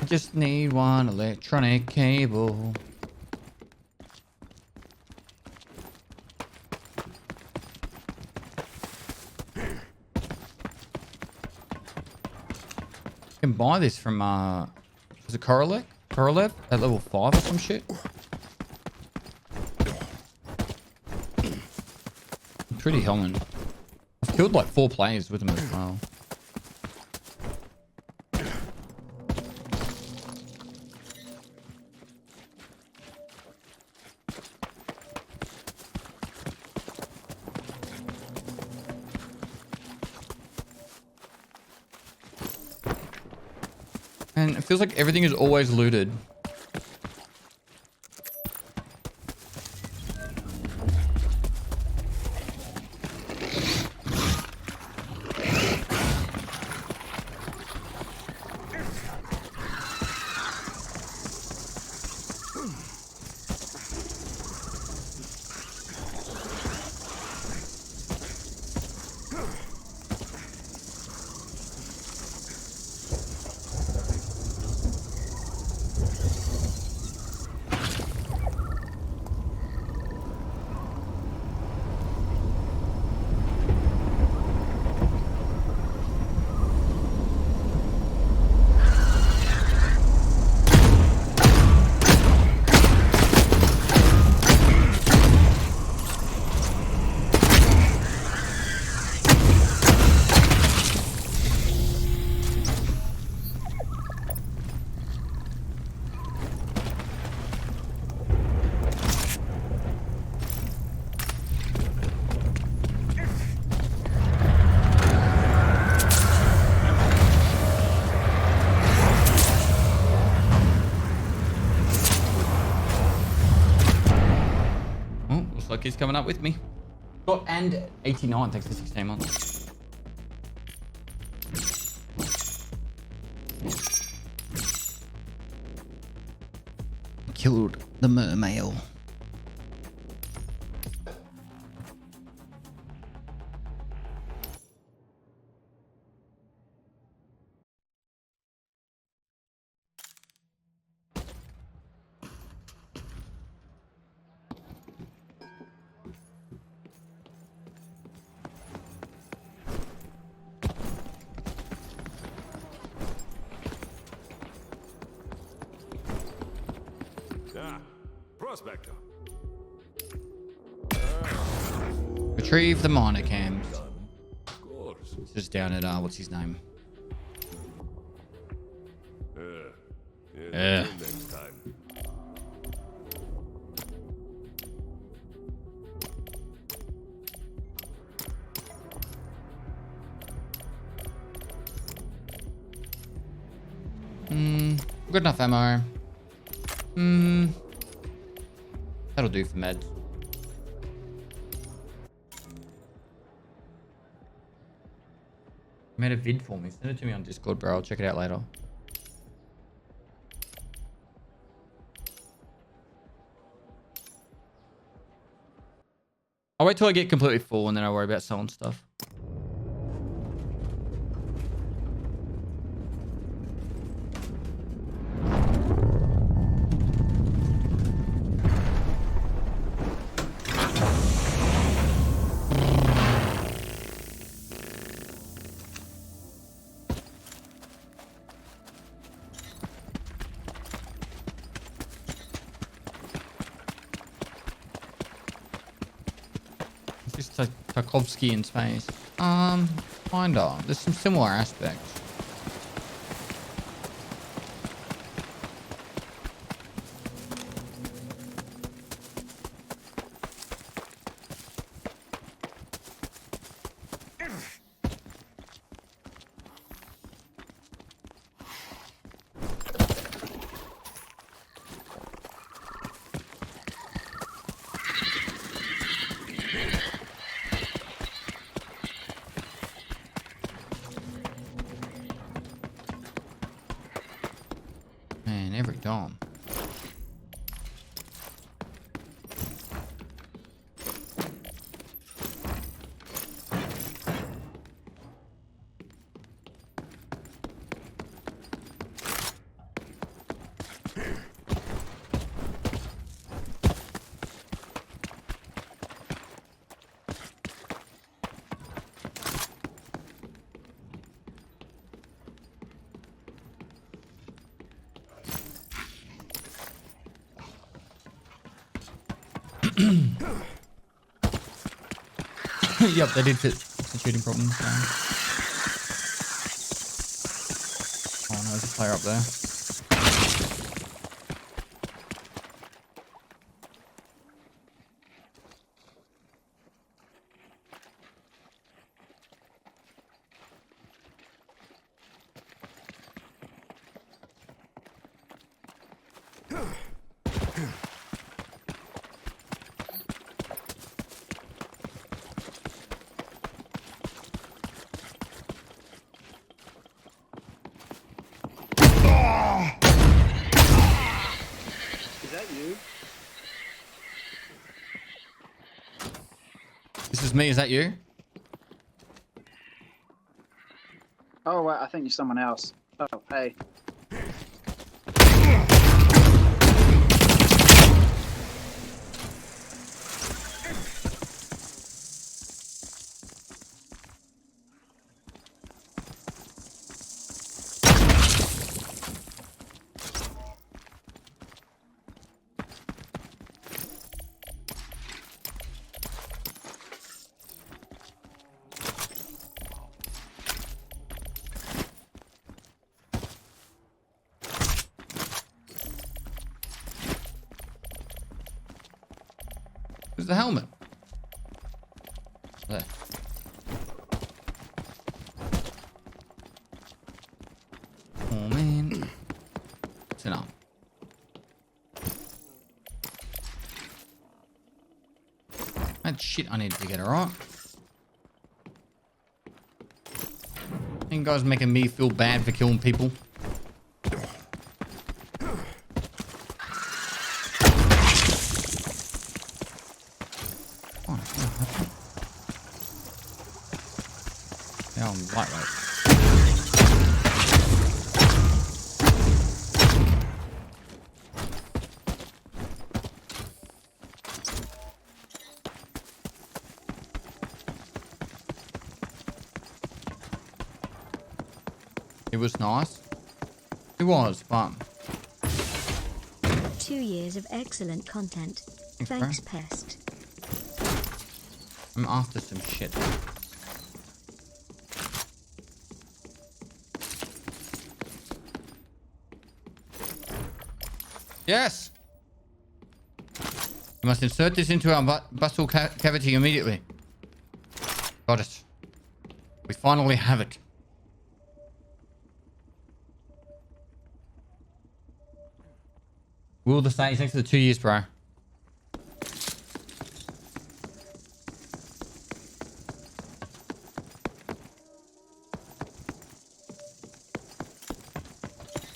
Just need one electronic cable. You can buy this from is it Korolev? Korolev at level 5 or some shit? Pretty hellman. I've killed like 4 players with them as well. And it feels like everything is always looted. Like he's coming up with me. Oh, and 89, thanks for 16 months. Killed the mermail. Prospector. Retrieve the miner cams. Of course. It's just down at what's his name? Yeah. Next time. Good enough ammo. That'll do for meds. You made a vid for me. Send it to me on Discord, bro. I'll check it out later. I'll wait till I get completely full and then I'll worry about selling stuff. Tarkovsky in space. Kinda. There's some similar aspects. Man, every dom. Yep, they did fix the shooting problems. So. Oh no, there's a player up there. This is me, is that you? Oh, wait, I think you're someone else. Oh, hey. Where's the helmet? There. Oh man. What's it on? That shit I need to get, alright? You guys making me feel bad for killing people. I'm lightweight. It was nice. It was fun. 2 years of excellent content. Thanks, Pest. I'm after some shit. Yes! You must insert this into our bustle cavity immediately. Got it. We finally have it. Will the stage next to the 2 years, bro. I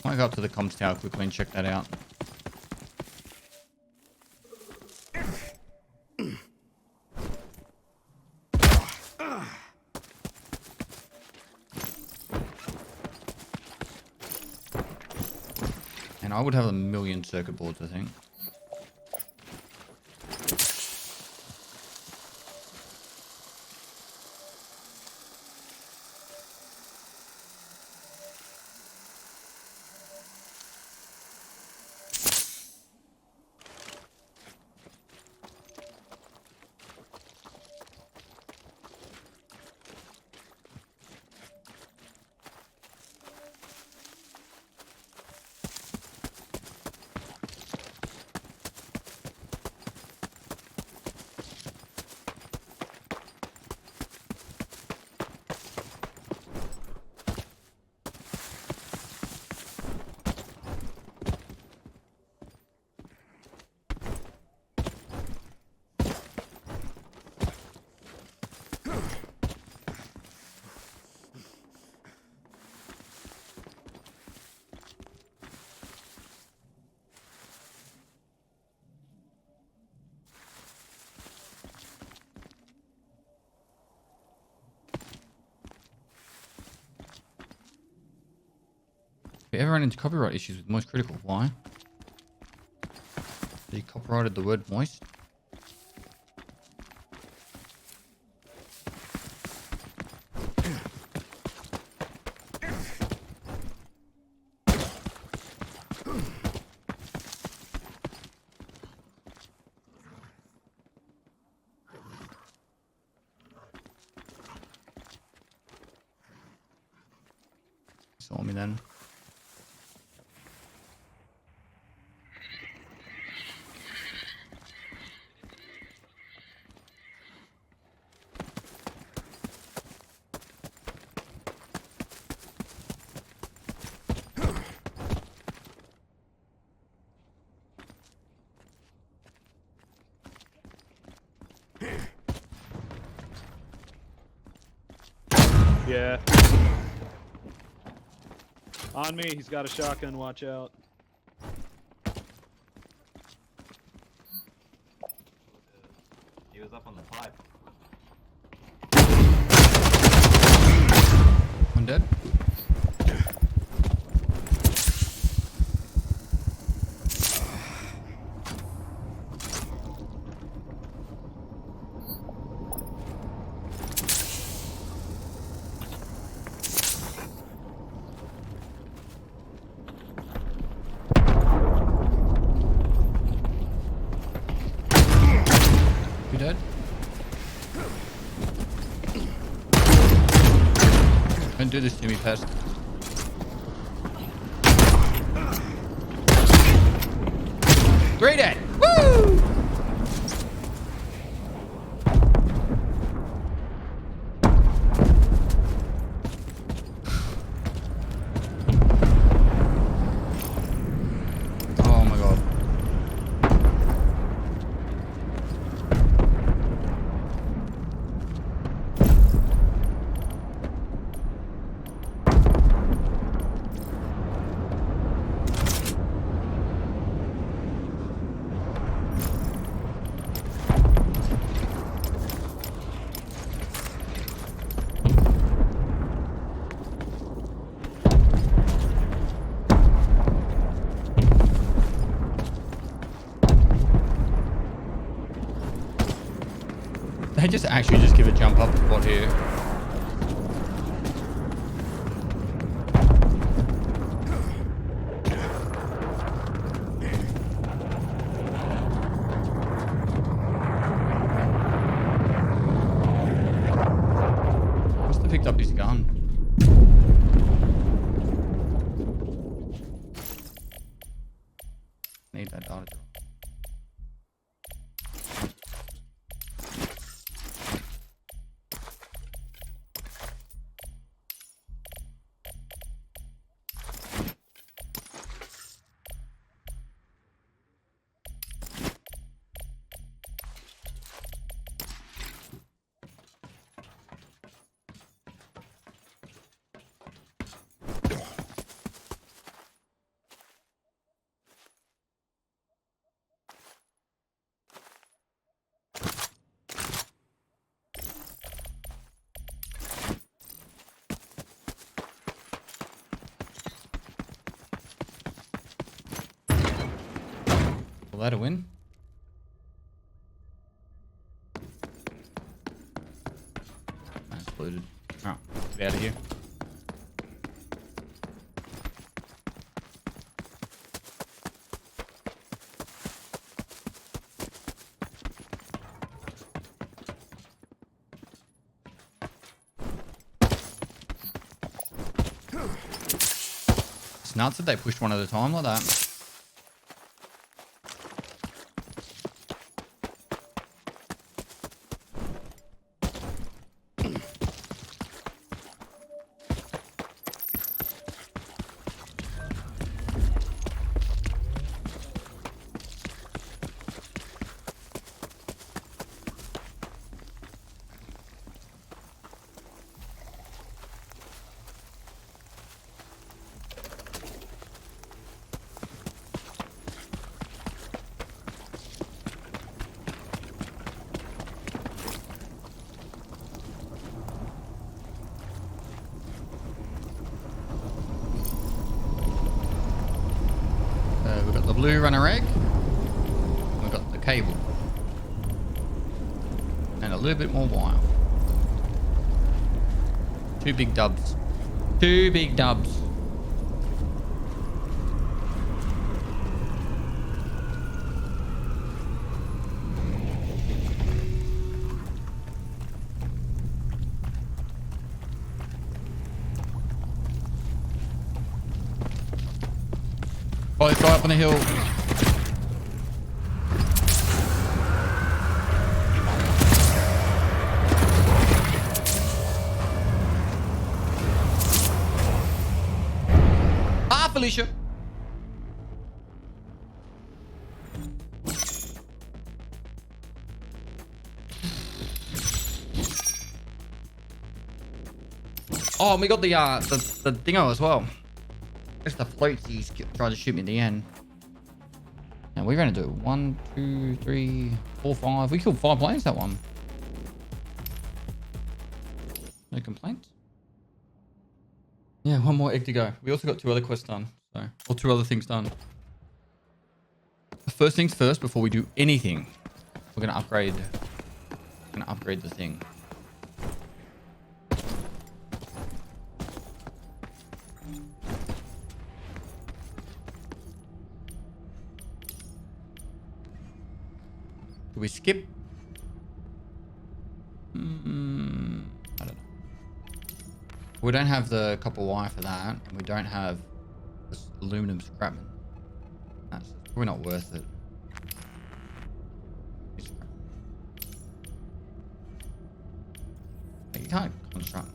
might go up to the comms tower quickly and check that out. And I would have a million circuit boards, I think. If you ever run into copyright issues with Moist Critical, why? They copyrighted the word moist? Saw me then. Yeah. On me, he's got a shotgun, watch out. He was up on the pipe. One dead. You dead? Don't do this to me, Pest. Three dead! Woo! Oh my god. They just actually just give a jump up spot here. picked up his gun. Need that data drop. Will that a win? That's looted. Alright, get out of here. It's nuts that they pushed one at a time like that. We've got the blue runner egg. We've got the cable. And a little bit more wire. 2 big dubs. 2 big dubs. Oh, this guy up on the hill. Ah, Felicia. Oh, and we got the dingo as well. It's the floaties tried to shoot me in the end. And we're going to do 1, 2, 3, 4, 5. We killed 5 planes that one. No complaints. Yeah, 1 more egg to go. We also got 2 other quests done. Or 2 other things done. First things first, before we do anything, we're going to upgrade. The thing. Do we skip? I don't know. We don't have the copper wire for that. And we don't have this aluminum scrapman. That's probably not worth it. You can't construct.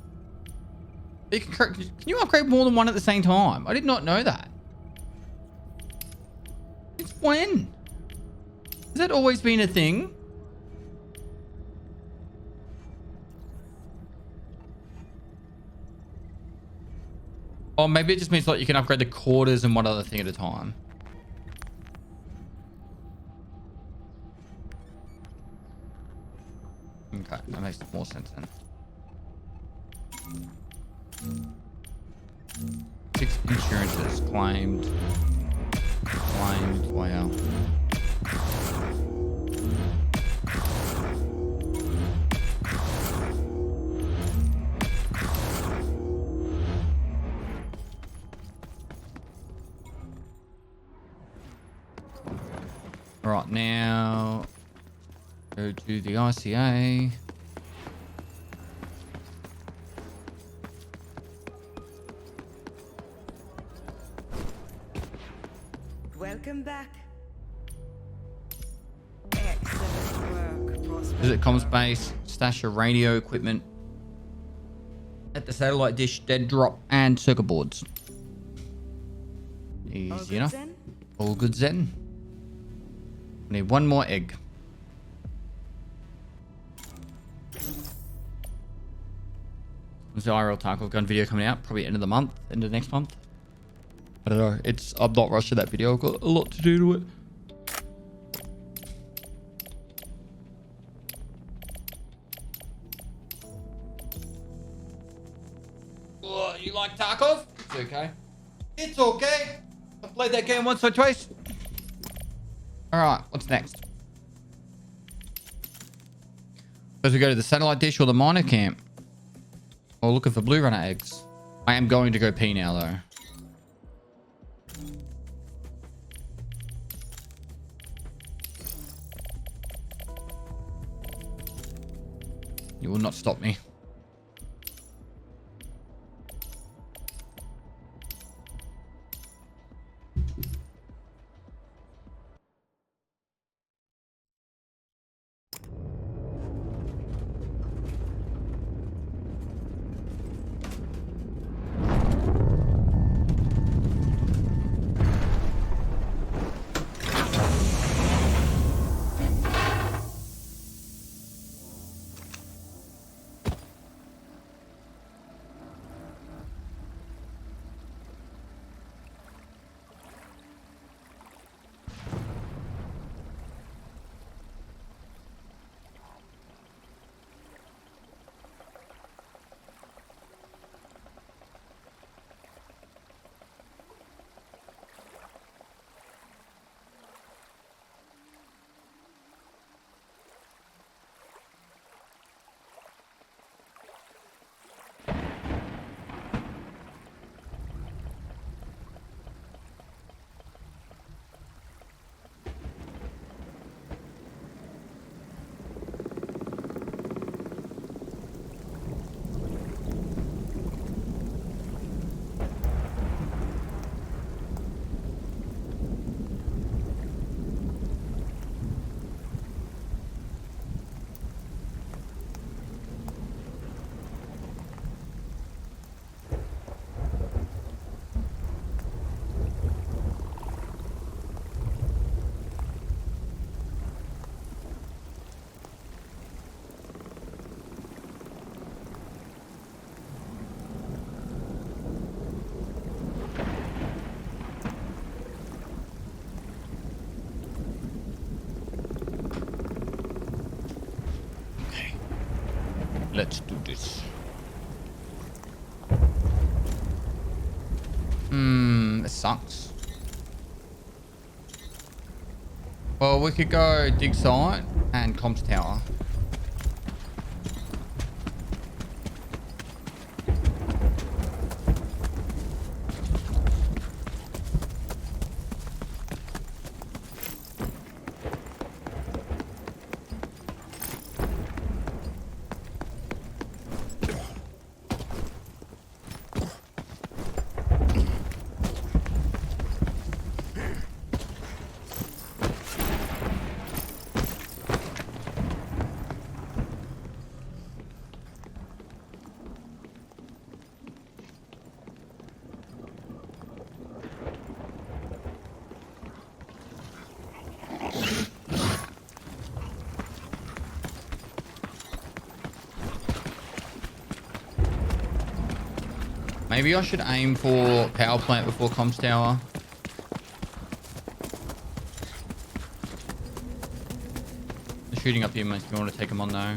Can you upgrade more than one at the same time? I did not know that. It's when? Has that always been a thing? Or maybe it just means like you can upgrade the quarters and one other thing at a time. Okay, that makes more sense then. 6 insurances claimed. Wow. Right, now go to the ICA. Welcome back. Excellent work, Prosper. Visit comms base, stash your radio equipment at the satellite dish, dead drop, and circuit boards. Easy enough. All good then. We need one more egg. When's the IRL Tarkov gun video coming out? Probably end of the month, end of next month. I don't know. I'm not rushing that video. I've got a lot to do to it. Oh, you like Tarkov? It's okay. It's okay. I've played that game once or twice. Alright, what's next? As we go to the satellite dish or the miner camp. Or looking for blue runner eggs. I am going to go pee now though. You will not stop me. Let's do this. This sucks. Well, we could go dig site and comms tower. Maybe I should aim for power plant before comms tower. They're shooting up here, makes me want to take them on though.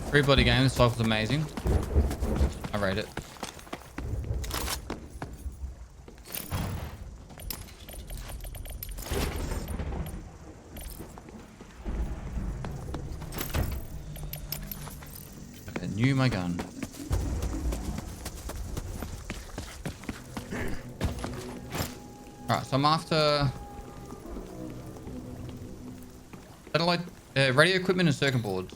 Free bloody game. This cycle's amazing. I rate it. Okay, new my gun. Alright, so I'm after satellite, radio equipment and circuit boards.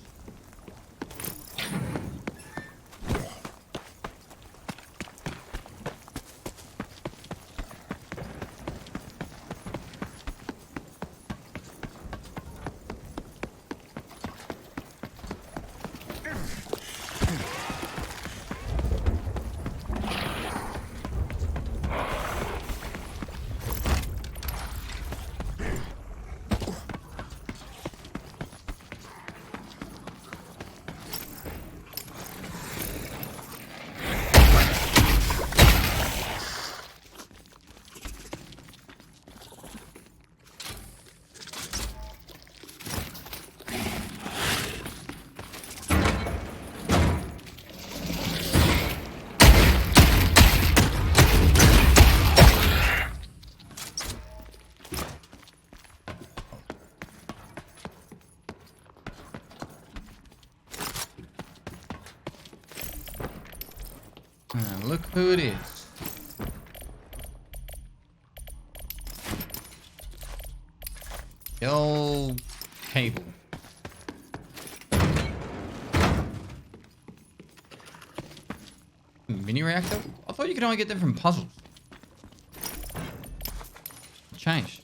Look who it is. The old cable. Mini reactor? I thought you could only get them from puzzles. Changed.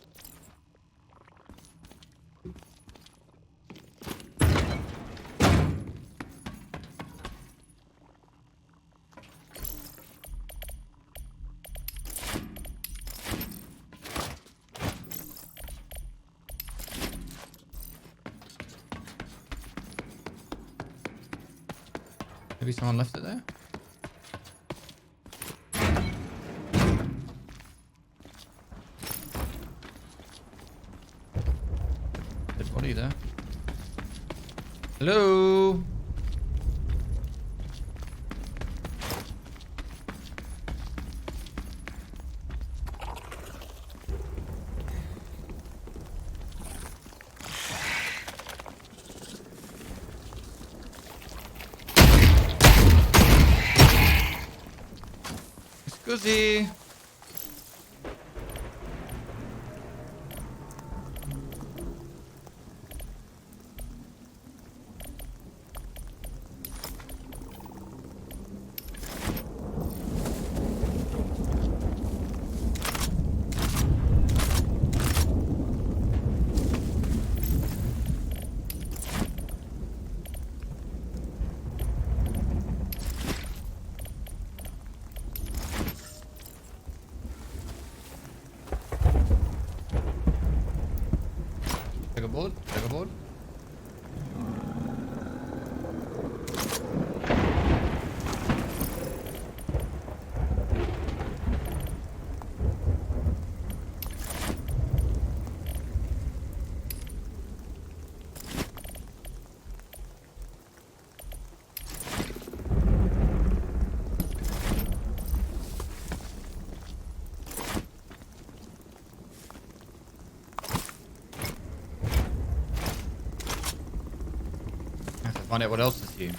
Maybe someone left it there? Dead body there. Hello? Scusi. Checkerboard, checkerboard. Find out what else is here.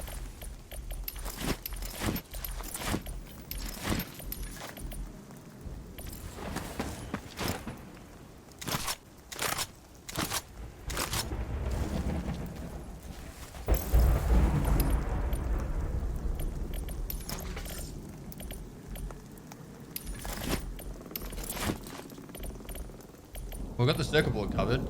We've got the circuit board covered.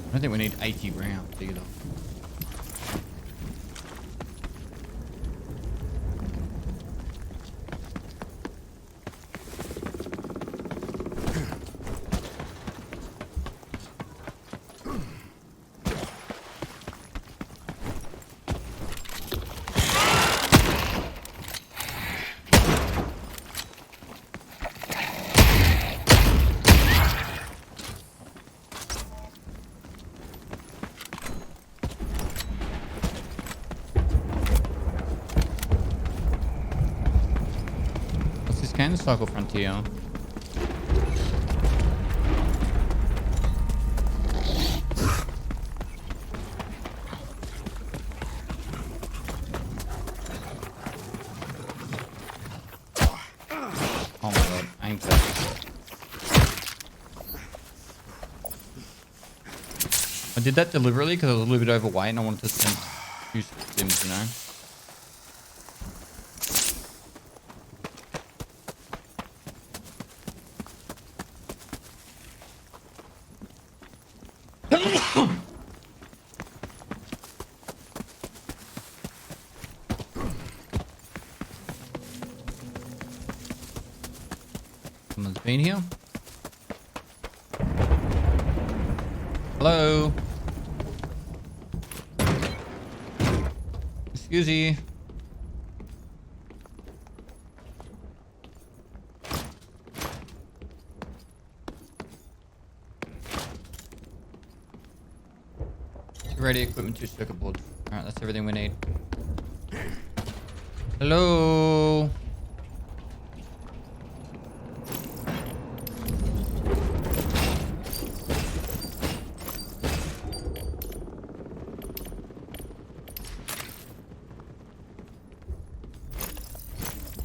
I don't think we need 80 rounds either. scan the cycle frontier. Oh my god, aim perfect. I did that deliberately because I was a little bit overweight and I wanted to send few sims, you know. Someone's been here. Hello. Excuse me. Ready equipment, 2 circuit boards. Alright, that's everything we need. Hello.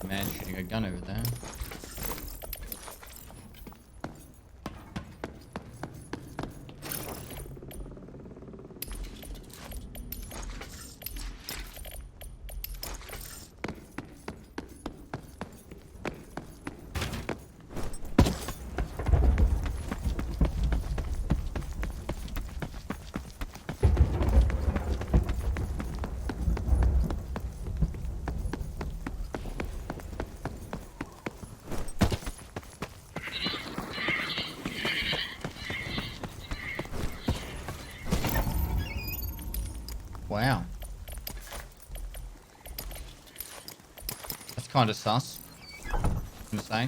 Man shooting a gun over there. Wow. That's kind of sus. I'm gonna say.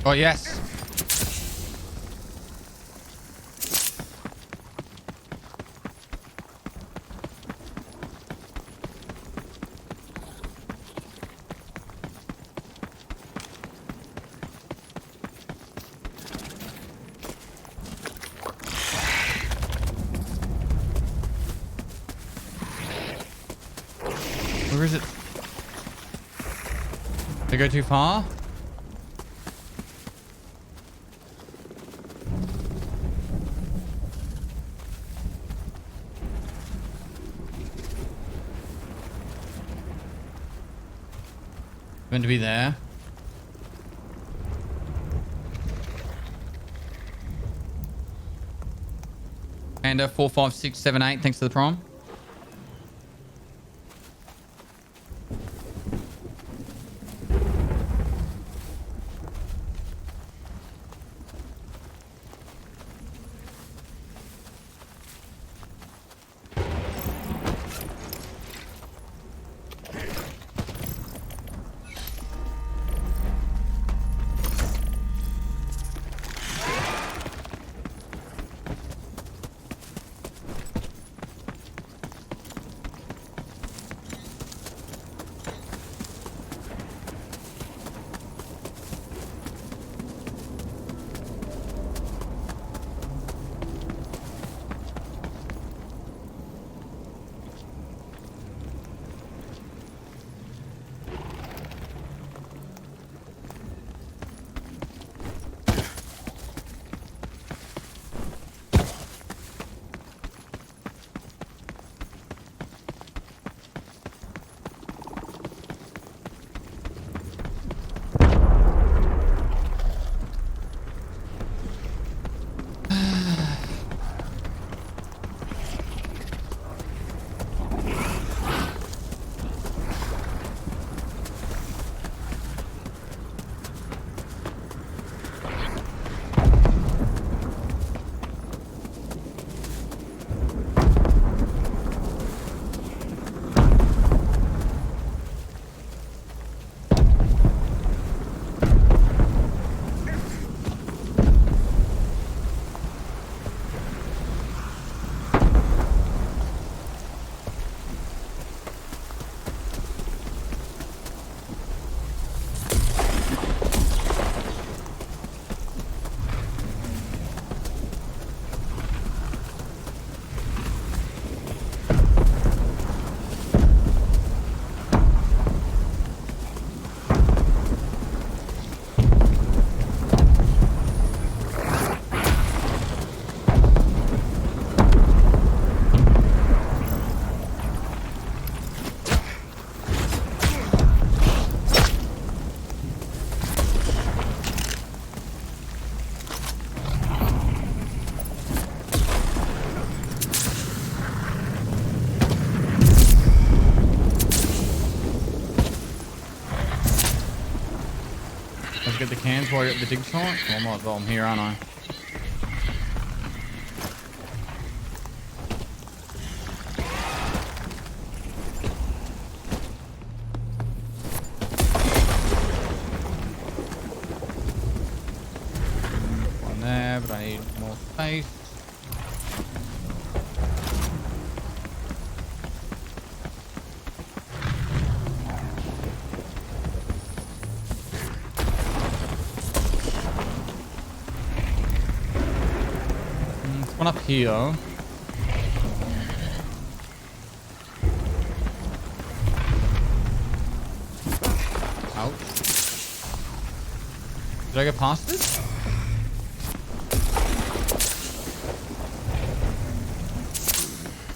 Oh, yes. Where is it? Did I go too far? Meant to be there. And 4, 5, 6, 7, 8. Thanks for the prime. get the cans while you're at the dig site? Well, I might as well. I'm here, aren't I? One there, but I need more space. One up here. Ouch. Did I get past this?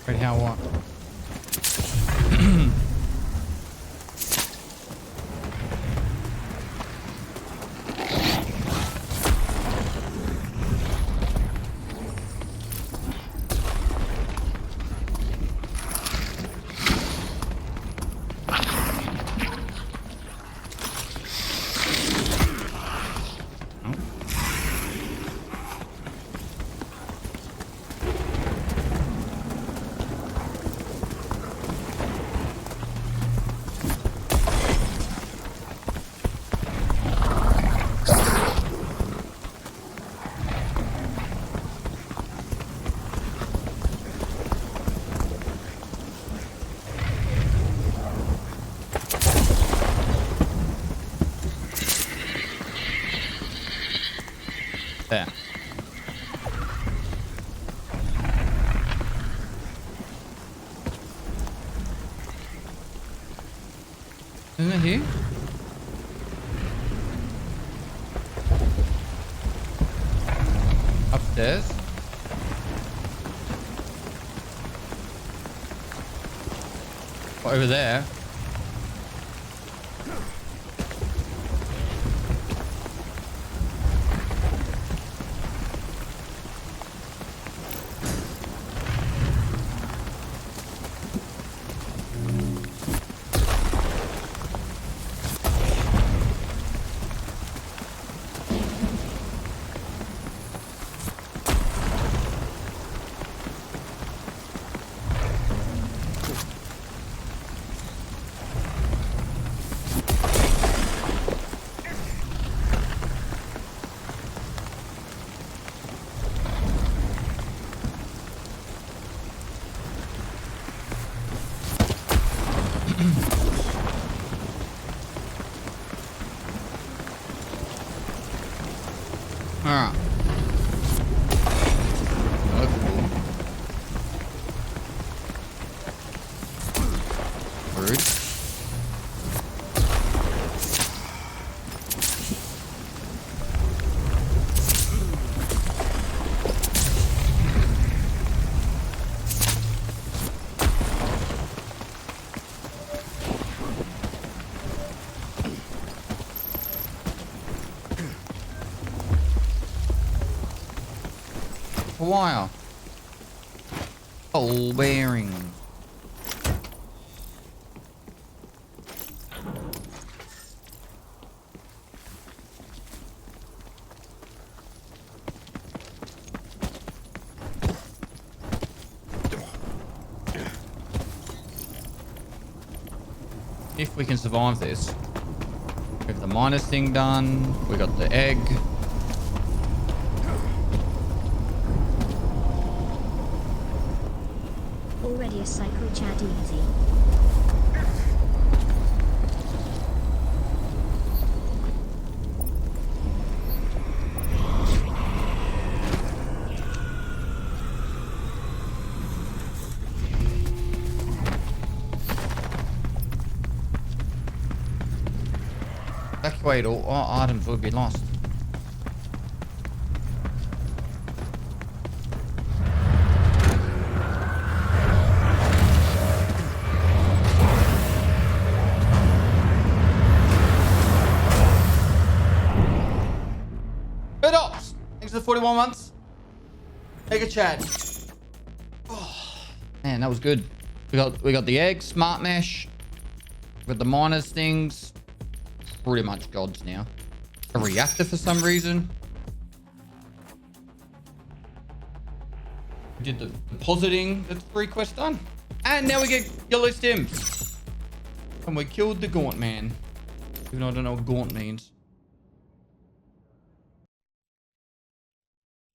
Wait, how what? There. Isn't it here? Upstairs. Over there. Alright. That's cool. Rude. Wire. Ball bearing. If we can survive this. We have the minus thing done. We got the egg. Already a cycle chat easy. Evacuate all items will be lost. Thanks for the 41 months. Take a chat. Oh, man, that was good. We got the egg, smart mesh. We got the miners things. Pretty much gods now. a reactor for some reason. We did the depositing. That's 3 quests done. And now we get yellow stems. And we killed the Gaunt man. Even though I don't know what Gaunt means.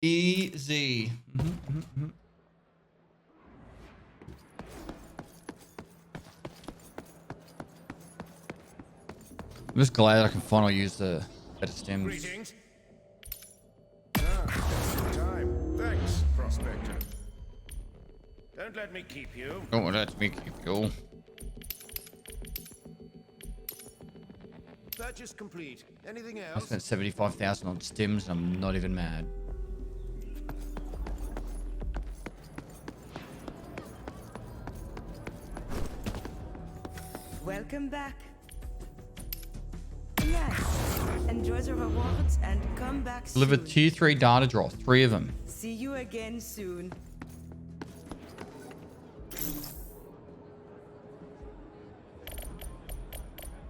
Easy. I'm just glad I can finally use the better stems. Greetings. Just in time. Thanks, Prospector. Don't let me keep you. Don't let me keep you. Purchase complete. Anything I else? spent 75,000 on stems and I'm not even mad. Welcome back. Yes. Enjoy the rewards and come back soon. Delivered tier 3 data draw. 3 of them. See you again soon.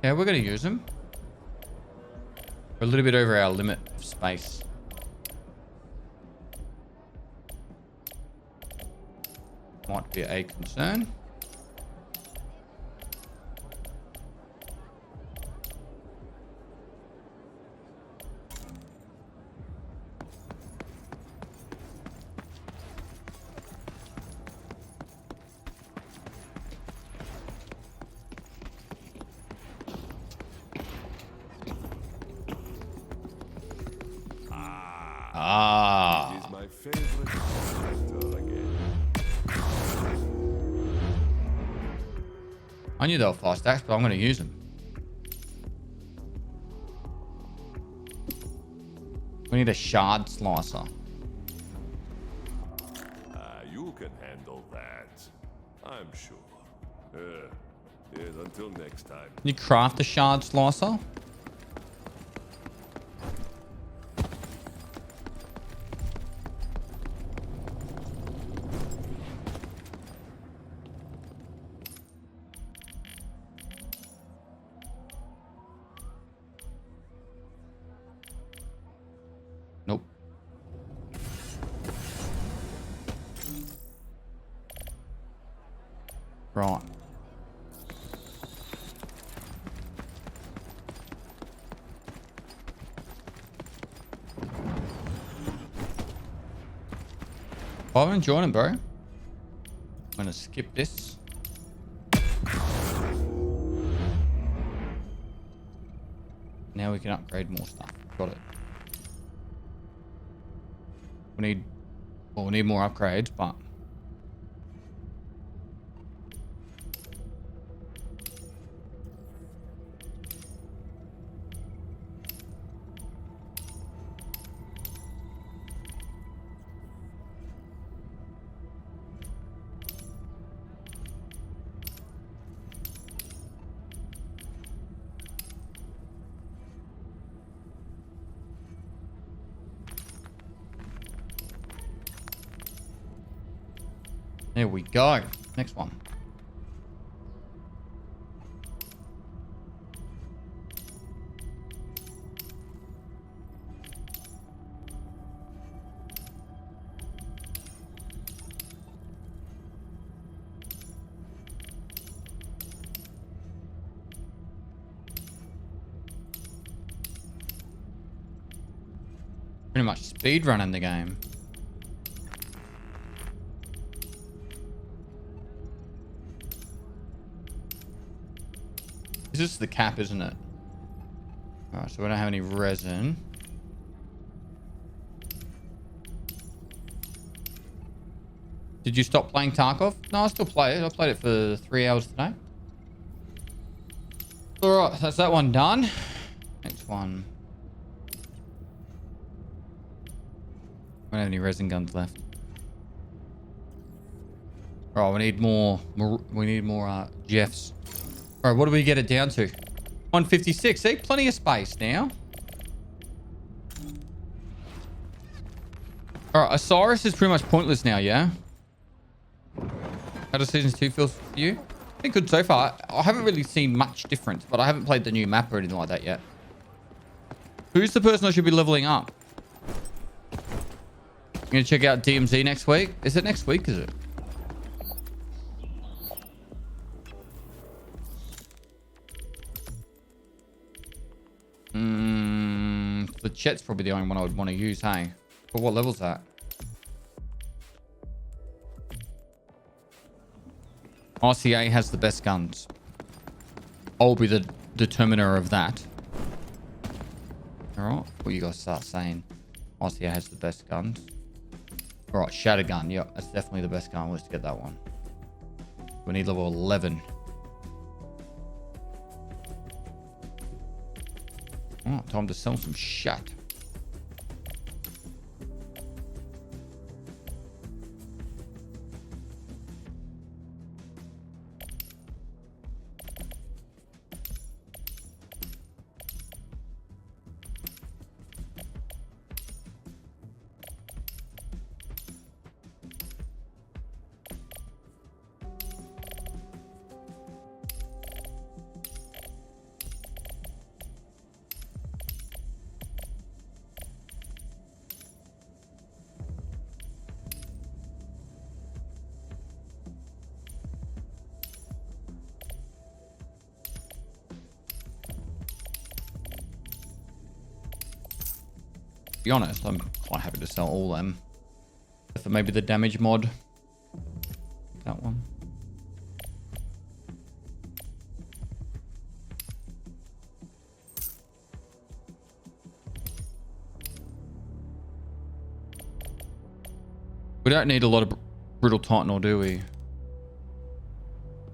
Yeah, we're going to use them. We're a little bit over our limit of space. Might be a concern. Ah. He's my favorite character again. I knew they were fast acts, but I'm going to use them. We need a shard slicer. You can handle that. I'm sure. Yes, until next time. Can you craft a shard slicer? Nope. Right. I'm enjoying it, bro. I'm gonna skip this. Now we can upgrade more stuff. Got it. We need more upgrades, but there we go. Next one. Pretty much speed running the game. This is the cap, isn't it? Alright, so we don't have any resin. Did you stop playing Tarkov? No, I still play it. I played it for 3 hours today. Alright, that's that one done. Next one. We don't have any resin guns left. Alright, we need more Jeffs. Alright, what do we get it down to? 156. See, plenty of space now. Alright, Osiris is pretty much pointless now, yeah? How does Season 2 feel for you? Been good so far. I haven't really seen much difference, but I haven't played the new map or anything like that yet. Who's the person I should be leveling up? I'm gonna check out DMZ next week. Is it next week? Is it? The Chet's probably the only one I would want to use, hey? But what level's that? RCA has the best guns. I'll be the determiner of that. Alright, what you guys start saying? RCA has the best guns. Alright, Shatter Gun. Yep, that's definitely the best gun. Let's get that one. We need level 11. Oh, time to sell some shit. To be honest, I'm quite happy to sell all them. For maybe the damage mod. That one. We don't need a lot of brittle titanol, do we?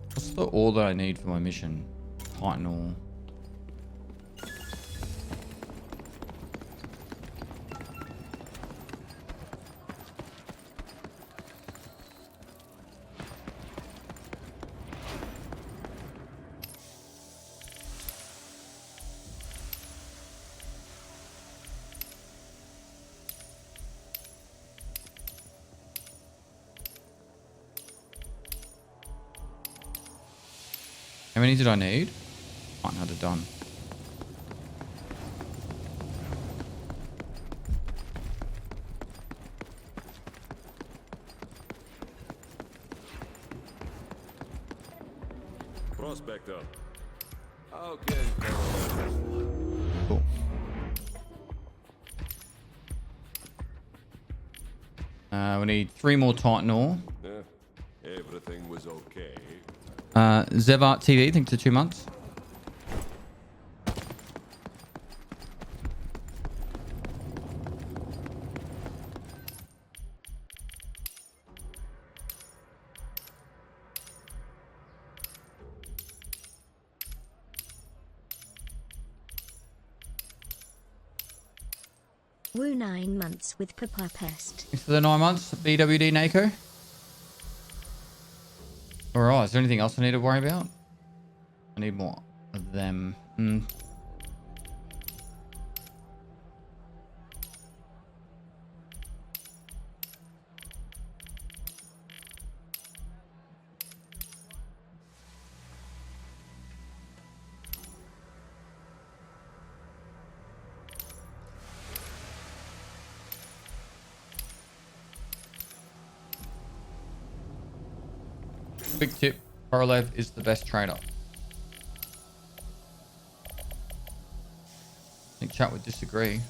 What's the ore that I need for my mission? Titanol. How many did I need? Might not have done. Prospector. How can Cool. We need 3 more titanol. everything was okay. Zevart TV, thanks for 2 months. Woo 9 months with Papa Pest. Thanks for the 9 months, BWD Nako. Alright, is there anything else I need to worry about? I need more of them. Big tip, Korolev is the best trader. I think chat would disagree.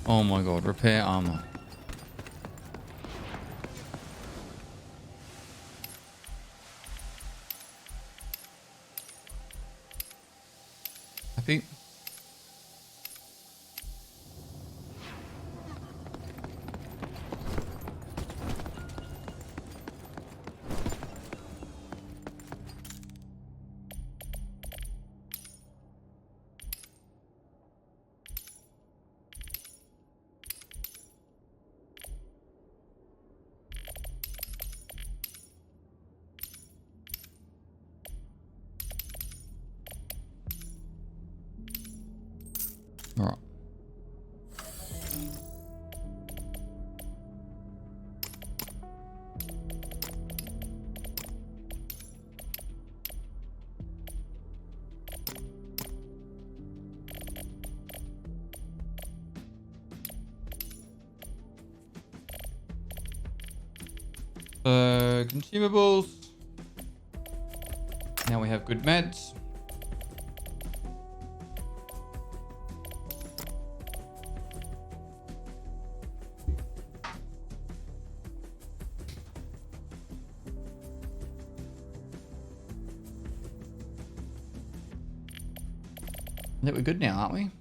Oh my god, repair armor. Happy? All right. So consumables. Now we have good meds. I think we're good now, aren't we?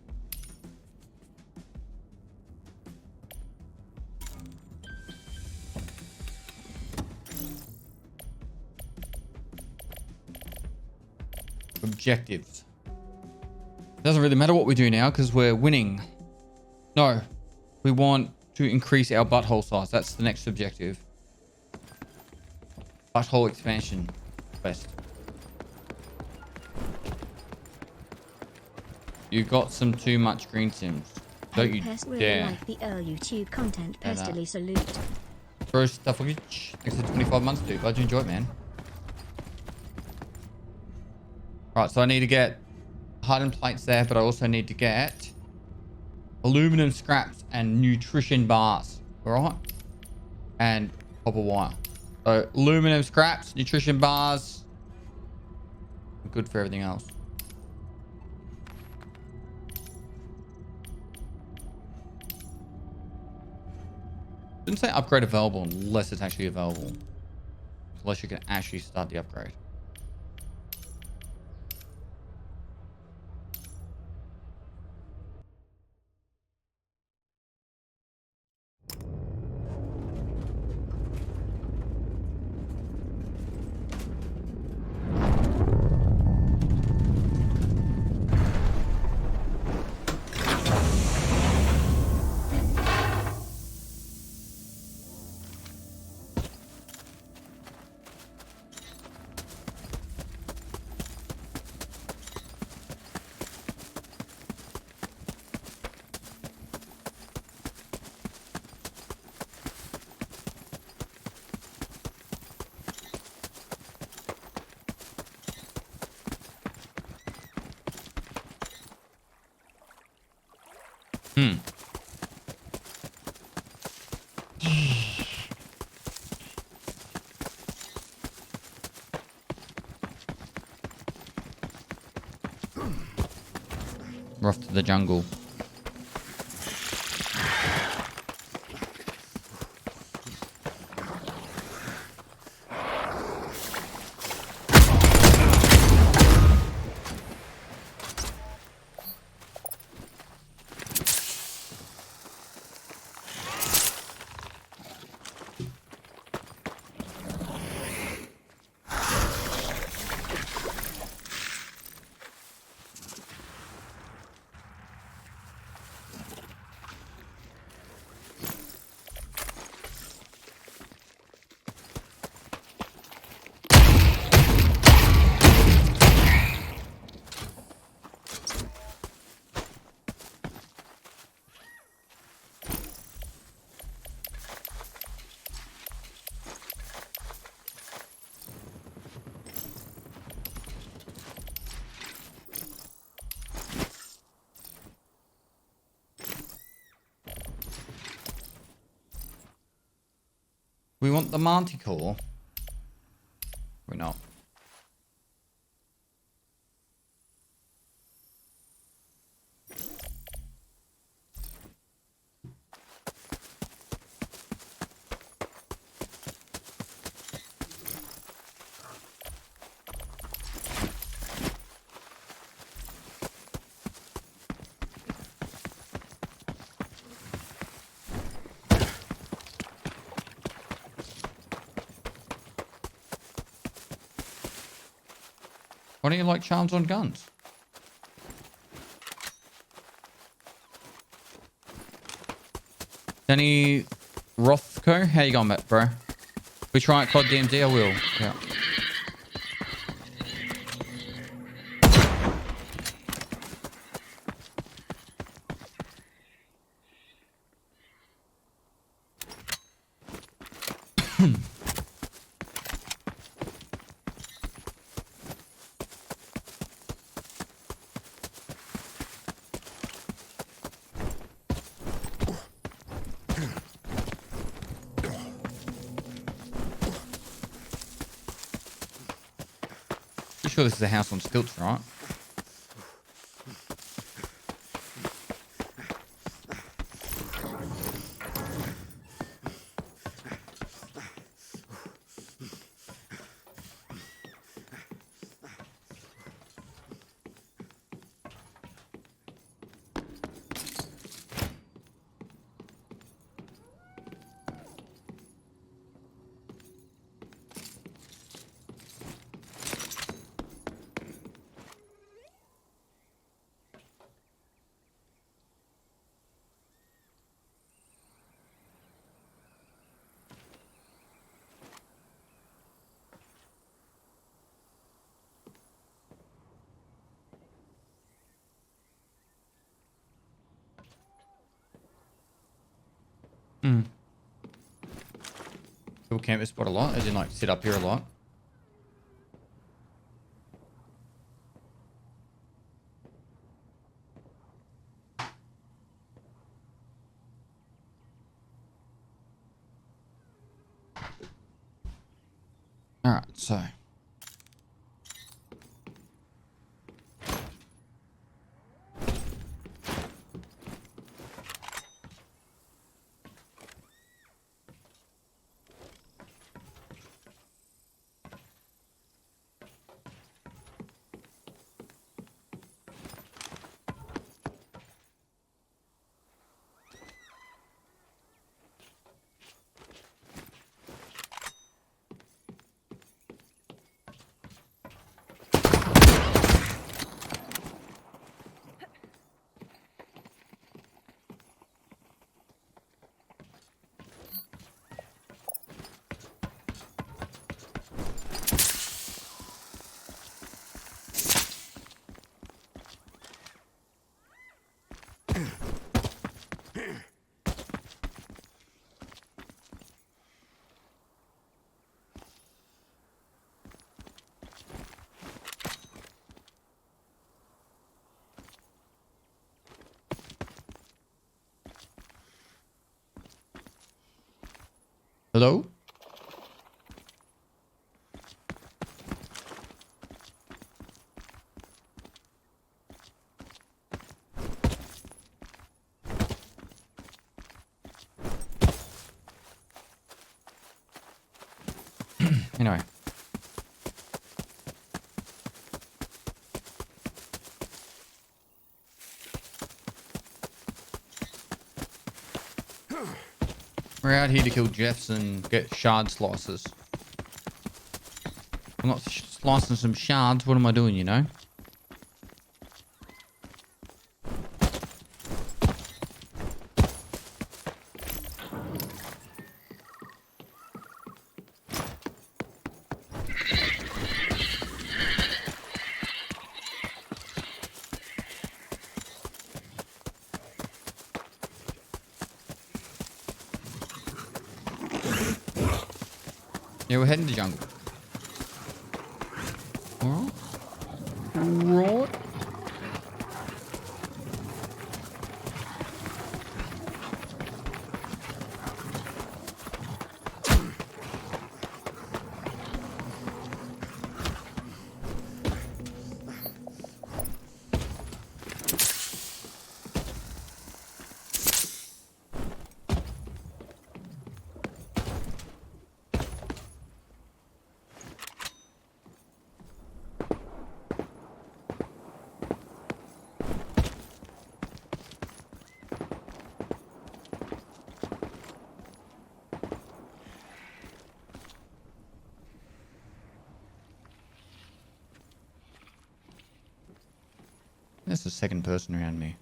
Objectives. Doesn't really matter what we do now because we're winning. No, we want to increase our butthole size. That's the next objective. Butthole expansion quest. You got some too much green sims. Don't you Pest really dare. like the YouTube content. Pestily salute. Bro, stuff like thanks for 25 months, dude. Glad you enjoy it, man. Right, so I need to get hardened plates there, but I also need to get aluminum scraps and nutrition bars. Alright? And copper wire. So aluminum scraps, nutrition bars. Good for everything else. Didn't say upgrade available unless it's actually available. Unless you can actually start the upgrade. We're off to the jungle. We want the manticore. We're not. Why don't you like charms on guns? Danny Rothko, how you going, bro? We try it COD DMZ, I will. Yeah. sure this is a house on stilts, right? Hmm. People camp this spot a lot, as in like sit up here a lot. Alright, so. Hello? Anyway. We're out here to kill Jeffs and get shard slices. I'm not slicing some shards. What am I doing, you know? Yeah, we're heading to jungle. Alright. Alright. There's a second person around me.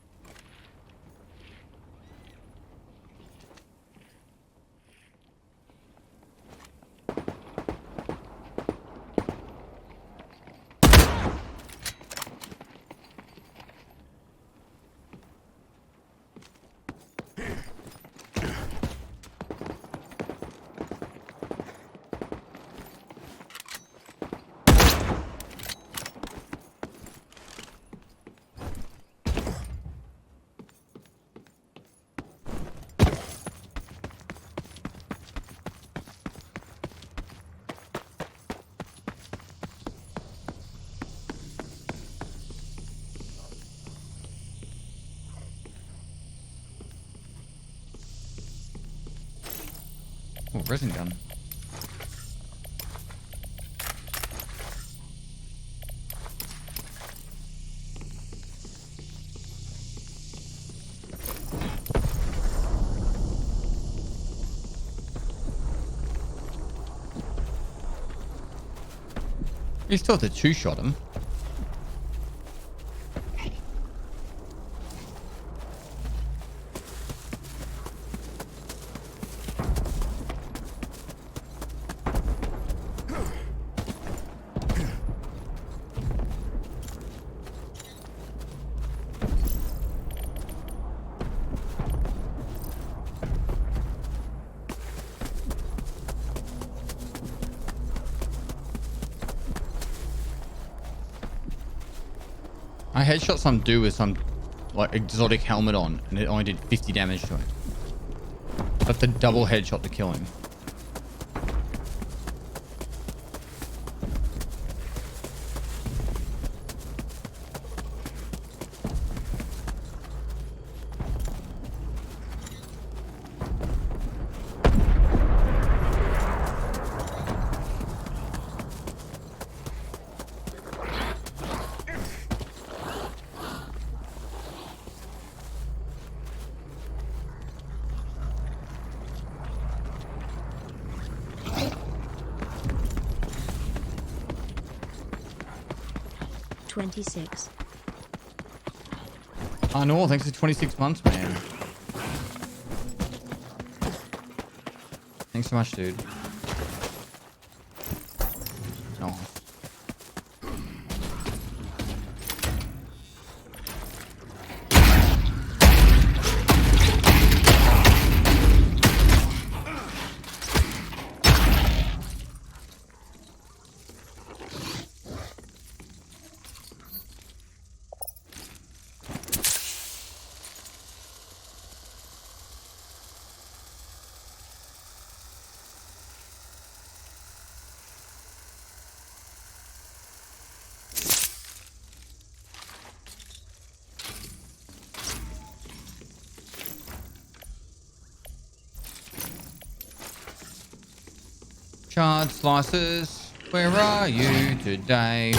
resin gun. He still had to two-shot him. I headshot some dude with some like exotic helmet on and it only did 50 damage to him. I have to double headshot to kill him. I know, thanks for 26 months, man. Thanks so much, dude. No. Shard slices, where are you today?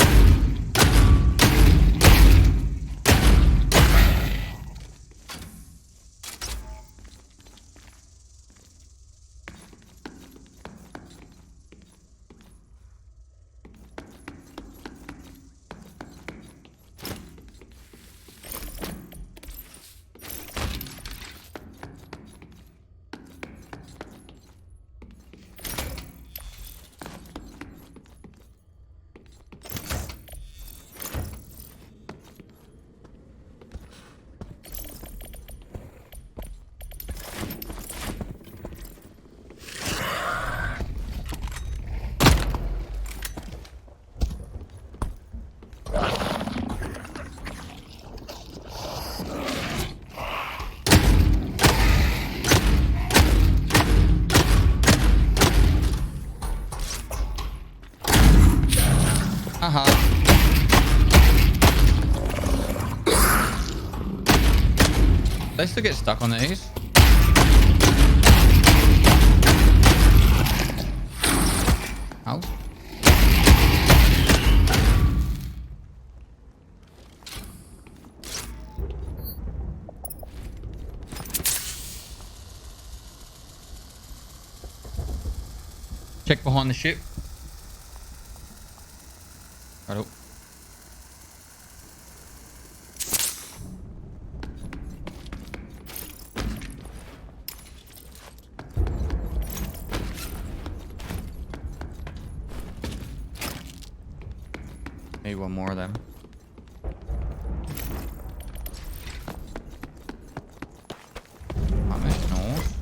They still get stuck on these. Ow. Check behind the ship. Right up. Maybe one more of them. I'm at north.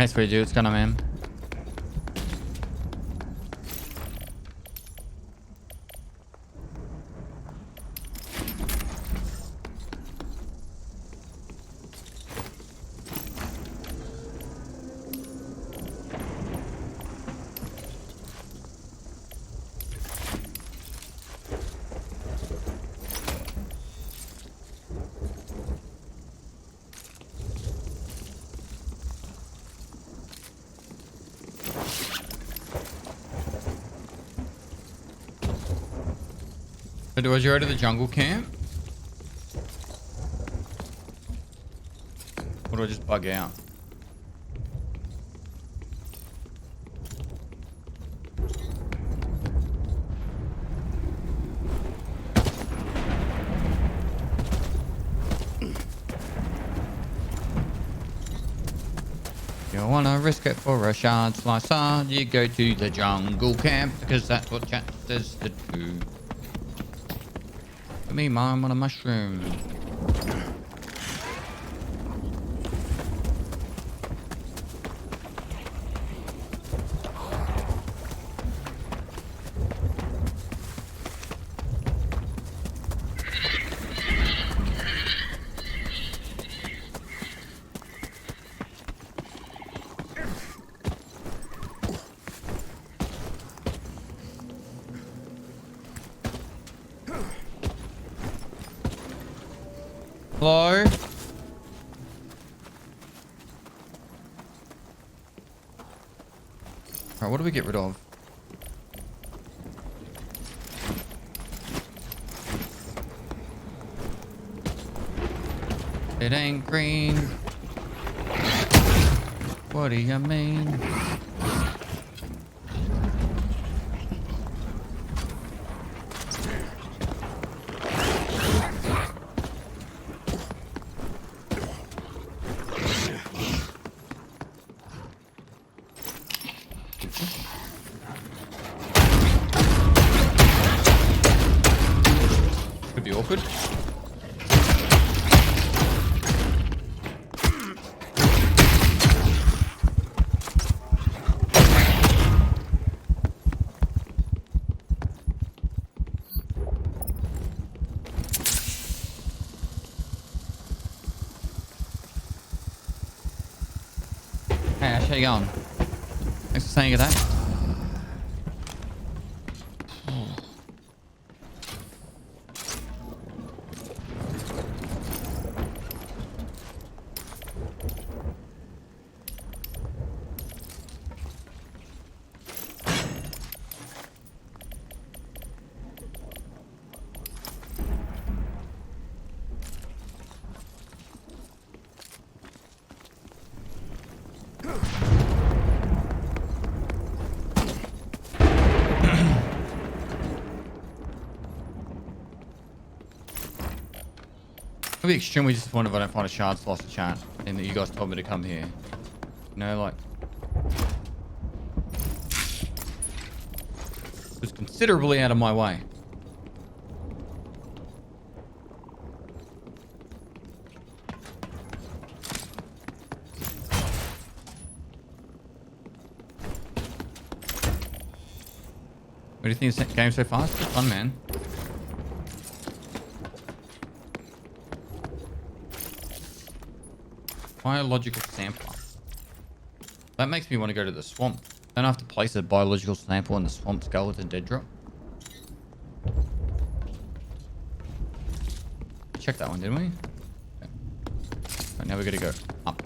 Hey, sweet dude, what's going on, man? But was you out of the jungle camp? Or do I just bug out? You wanna risk it for a shard slicer? You go to the jungle camp because that's what chat says to do. For me, mom on a mushroom. Hello? Alright, what do we get rid of? It ain't green. What do you mean? Could be awkward. Hey Ash, how you going? Thanks for saying that. I'll be extremely disappointed if I don't find a shard slicer chat and that you guys told me to come here. You know, like... It was considerably out of my way. What do you think of this game so far? It's fun, man. Biological sampler. That makes me want to go to the swamp. Don't I have to place a biological sample in the swamp skeleton dead drop? Check that one, didn't we? Okay. Right, now we gotta go up.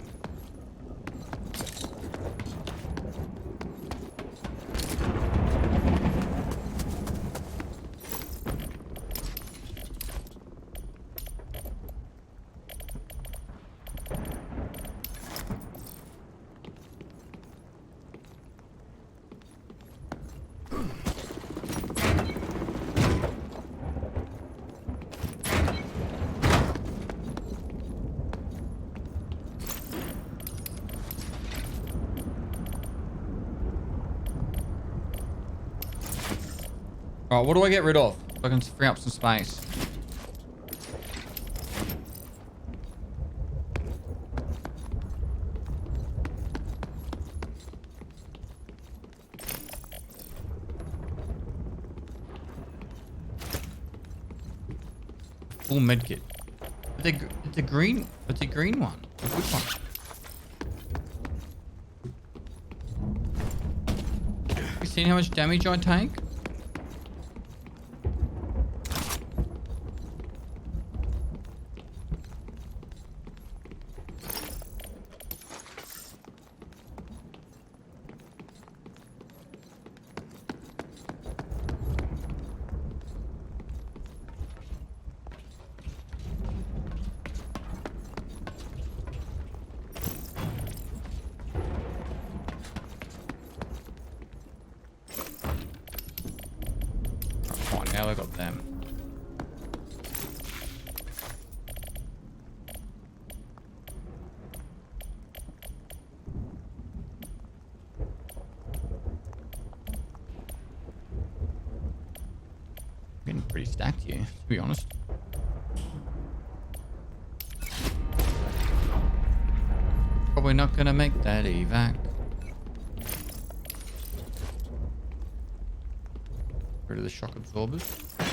Alright, what do I get rid of? So I can free up some space. full medkit. It's a green one. A good one. You seen how much damage I take? Now I got them. Getting pretty stacked here, to be honest. Probably not gonna make that evac. Rid of the shock absorbers. I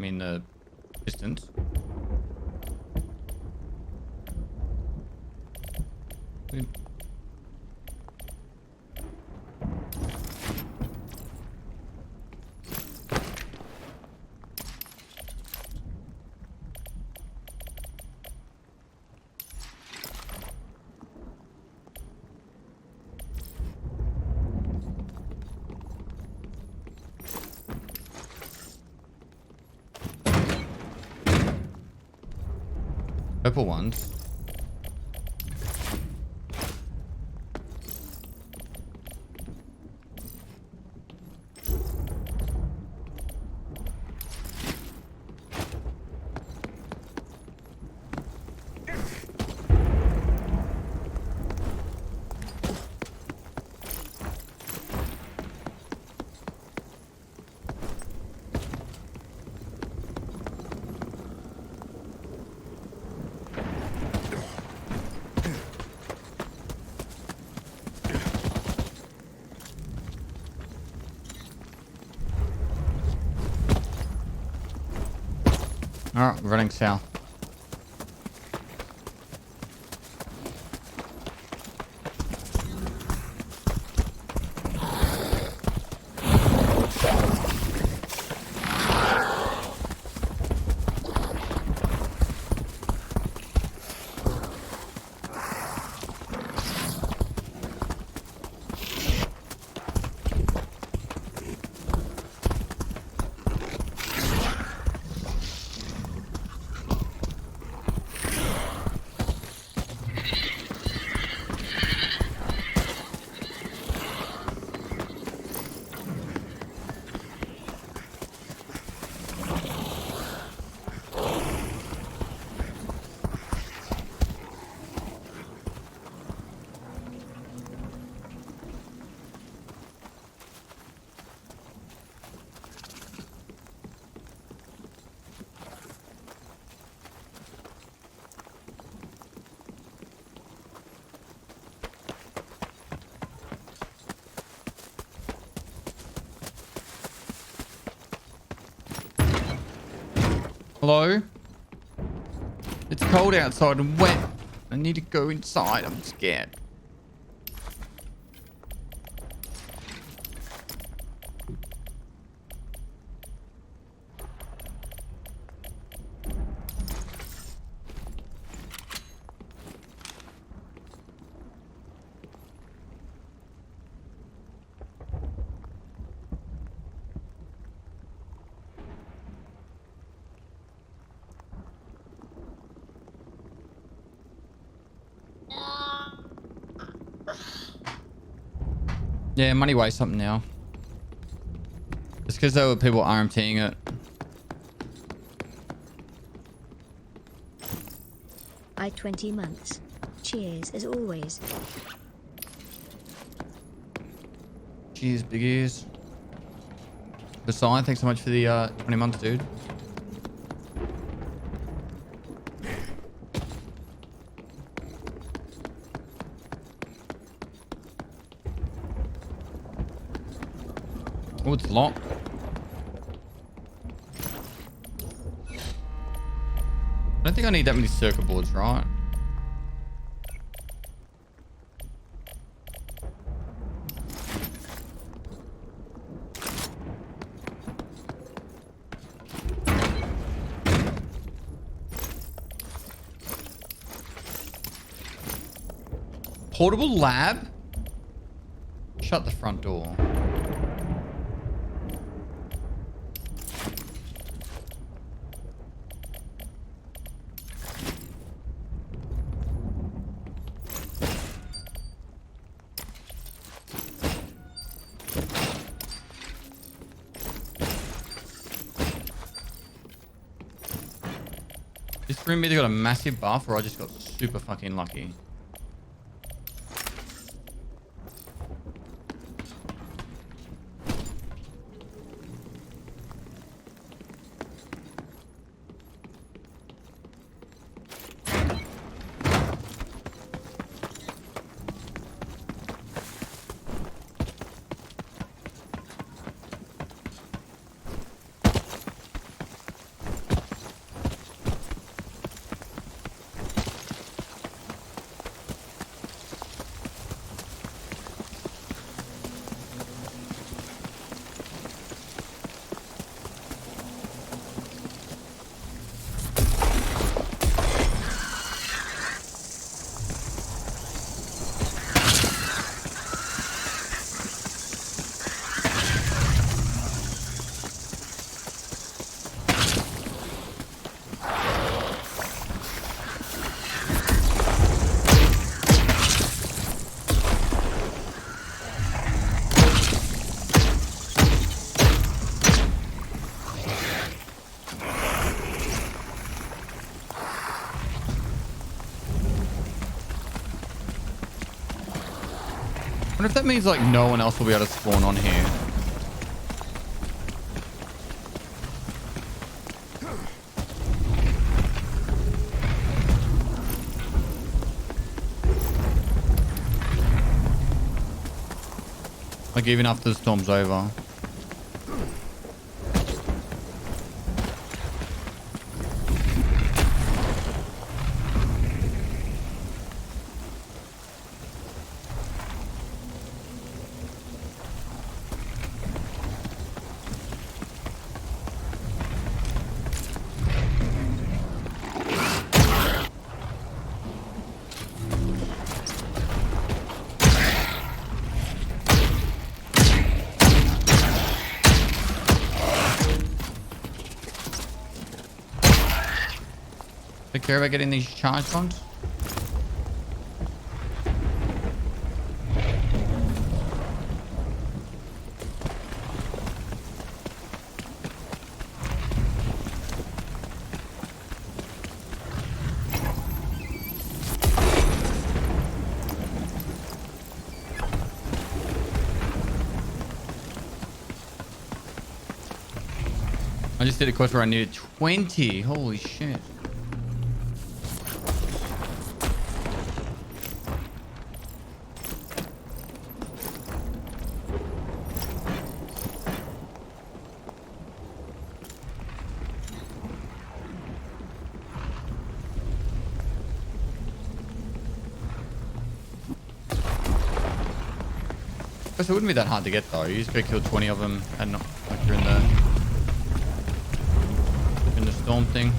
mean the pistons. Purple ones. Alright, running south. Hello? It's cold outside and wet. I need to go inside. I'm scared. Yeah, money weighs something now. It's because there were people RMTing it. I 20 months. Cheers as always. Cheers, big ears. Besides, thanks so much for the 20 months, dude. Oh, it's locked. I don't think I need that many circuit boards, right? Portable lab? Shut the front door. This room either got a massive buff or I just got super fucking lucky. I wonder if that means like no one else will be able to spawn on here. Like even after the storm's over. Take care about getting these charge bombs. I just did a quest where I needed 20. Holy shit. It wouldn't be that hard to get though. You just gotta kill 20 of them and not like you're in the storm thing.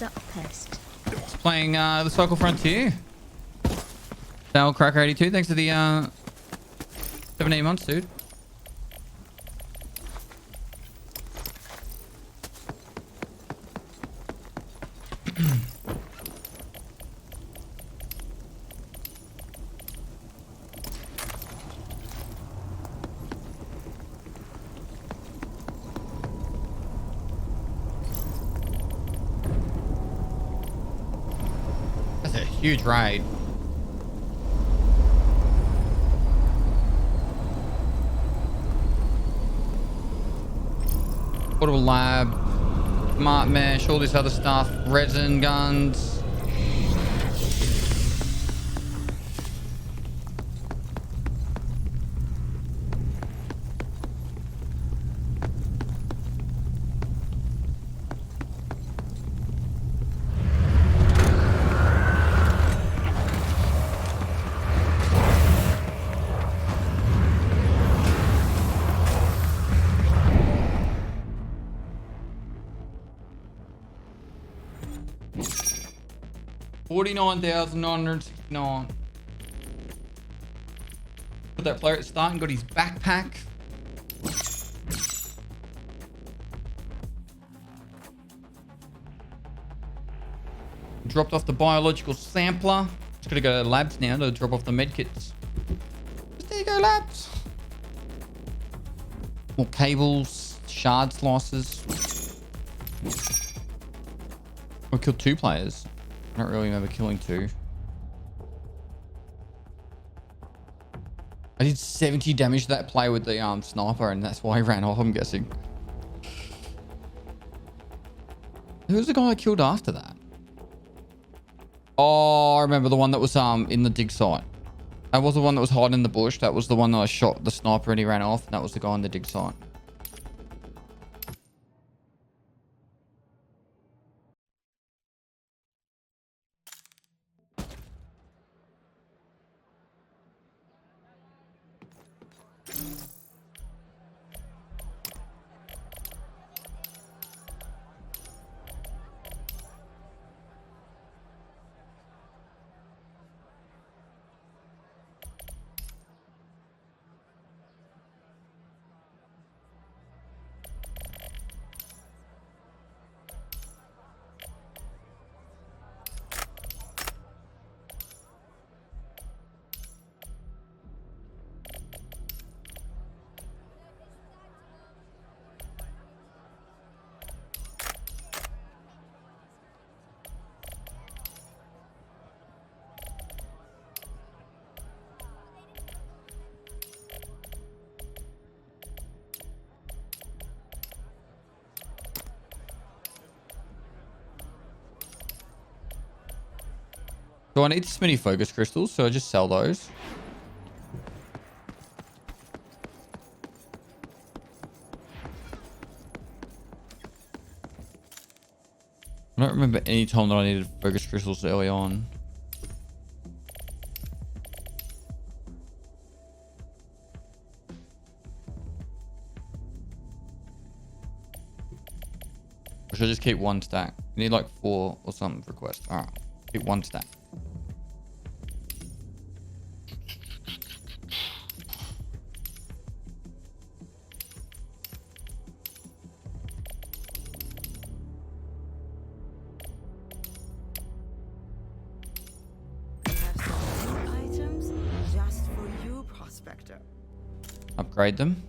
Sup, pest. Playing the Cycle Frontier. Dale Cracker 82, thanks for the 17 months, dude. That's a huge raid. Portable lab, smart mesh, all this other stuff, resin guns. $49,969. Put that player at the start and got his backpack. Dropped off the biological sampler. Just gotta go to labs now to drop off the medkits. There you go, labs. More cables, shard slices. We killed 2 players. I don't really remember killing 2. I did 70 damage to that player with the sniper, and that's why he ran off, I'm guessing. Who was the guy I killed after that? Oh, I remember the one that was in the dig site. That was the one that was hiding in the bush. That was the one that I shot the sniper and he ran off. And that was the guy on the dig site. So I need this many focus crystals, so I just sell those. I don't remember any time that I needed focus crystals early on. Or should I just keep 1 stack? You need like 4 or something for quest. Alright, keep 1 stack. Upgrade them.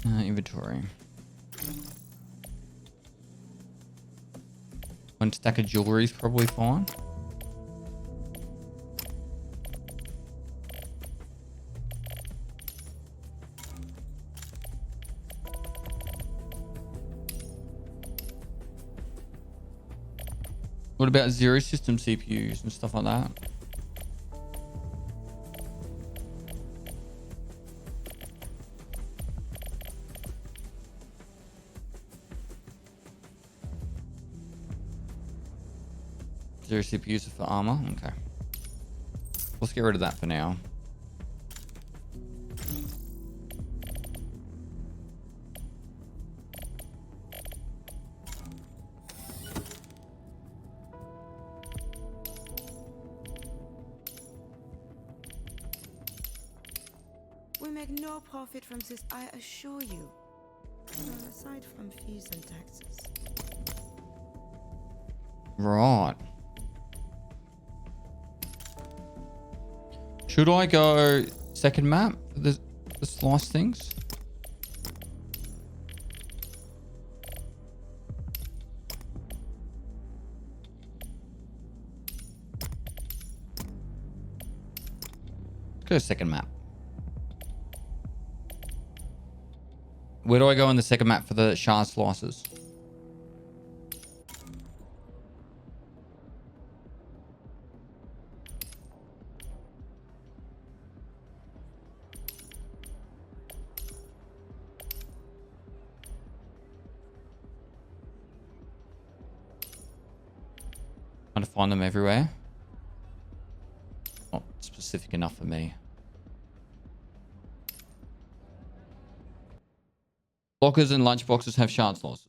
Inventory. 1 stack of jewelry is probably fine. What about zero system CPUs and stuff like that? Zero CPUs for armor? Okay. Let's get rid of that for now. We make no profit from this, I assure you. Aside from fees and taxes. Right. Should I go second map for the slice things? Go second map. Where do I go in the second map for the shard slices? Trying to find them everywhere. Not specific enough for me. Lockers and lunchboxes have shard slices.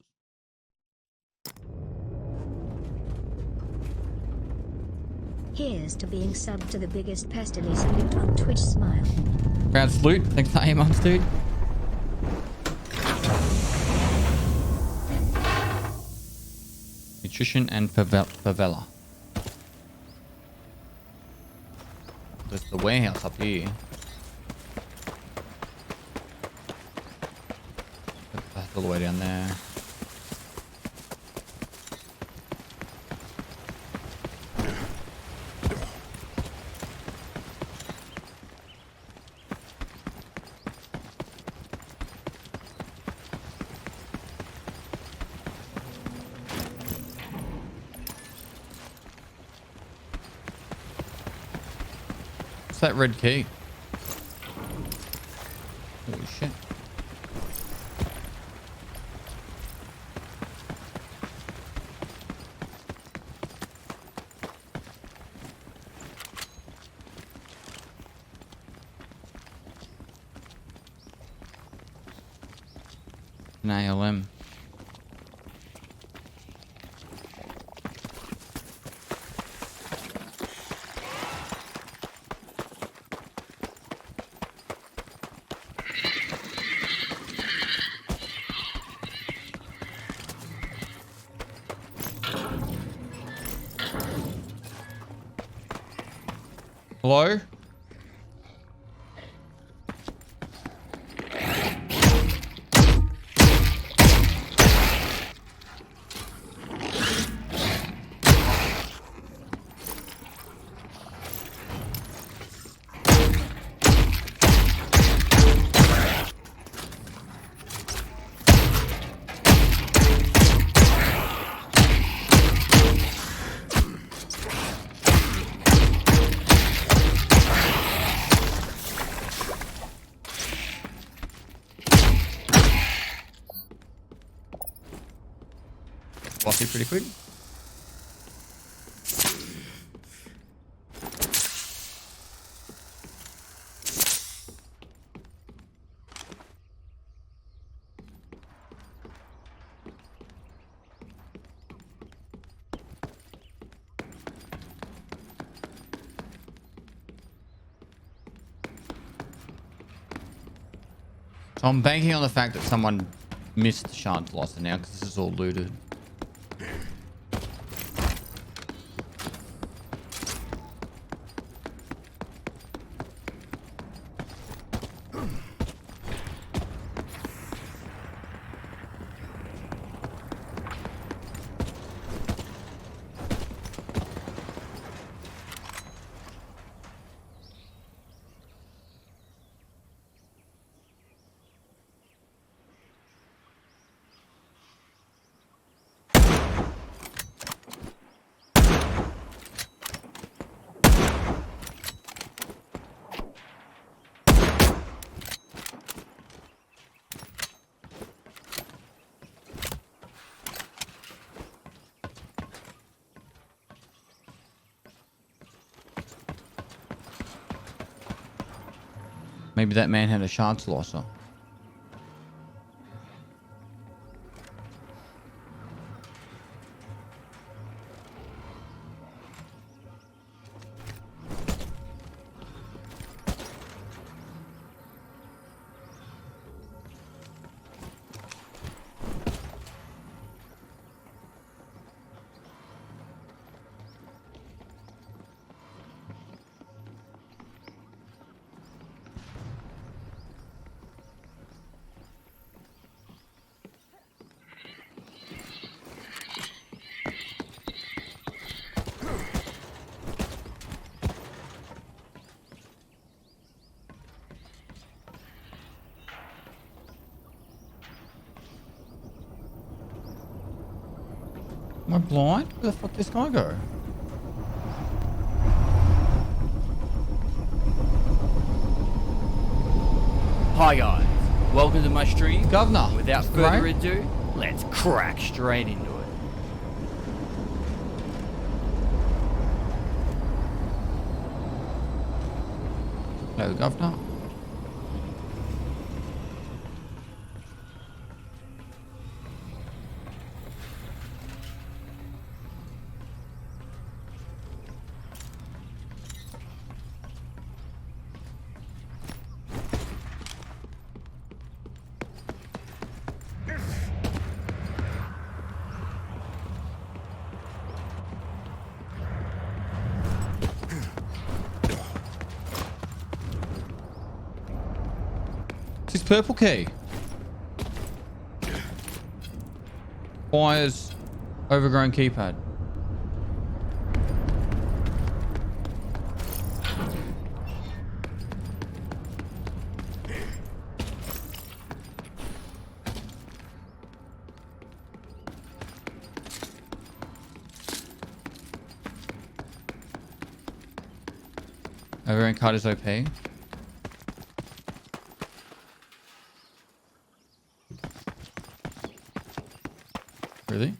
Here's to being subbed to the biggest pestily salute on Twitch. Smile. Proud salute. Thanks for the 8 months, dude. Nutrition and favela. There's the warehouse up here. That's all the way down there. What's that red key? Holy shit. An ALM. Hello? Bossy pretty quick. So I'm banking on the fact that someone missed the shard slicer now because this is all looted. Maybe that man had a chance losser. Am I blind? Where the fuck did this guy go? Hi guys, welcome to my stream. Governor. Without further ado, let's crack straight into it. Hello, Governor. This purple key. Fires overgrown keypad. Overgrown card is OP. Really?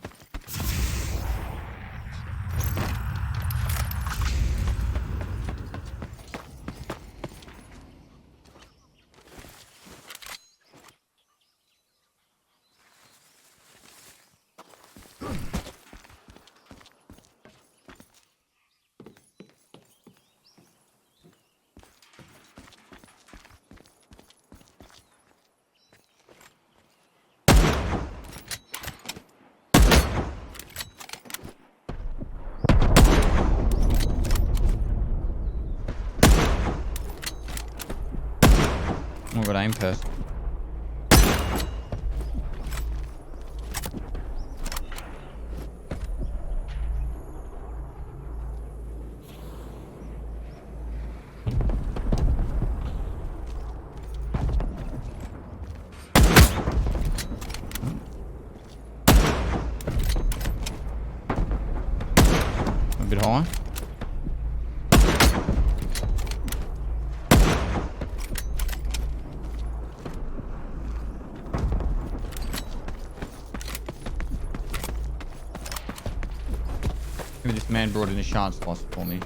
Oh, got aim first. A bit high. Maybe this man brought in a chance loss for me.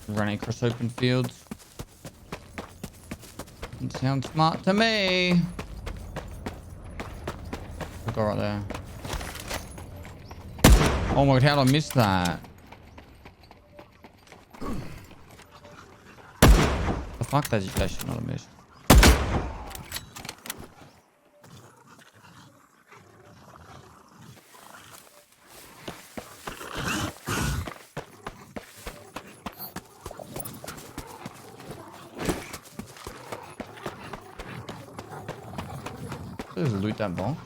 Running across open fields. Doesn't sound smart to me. Go right there. Oh my god, how did I miss that? The Fuck, that should not have missed. There's a loot that bomb.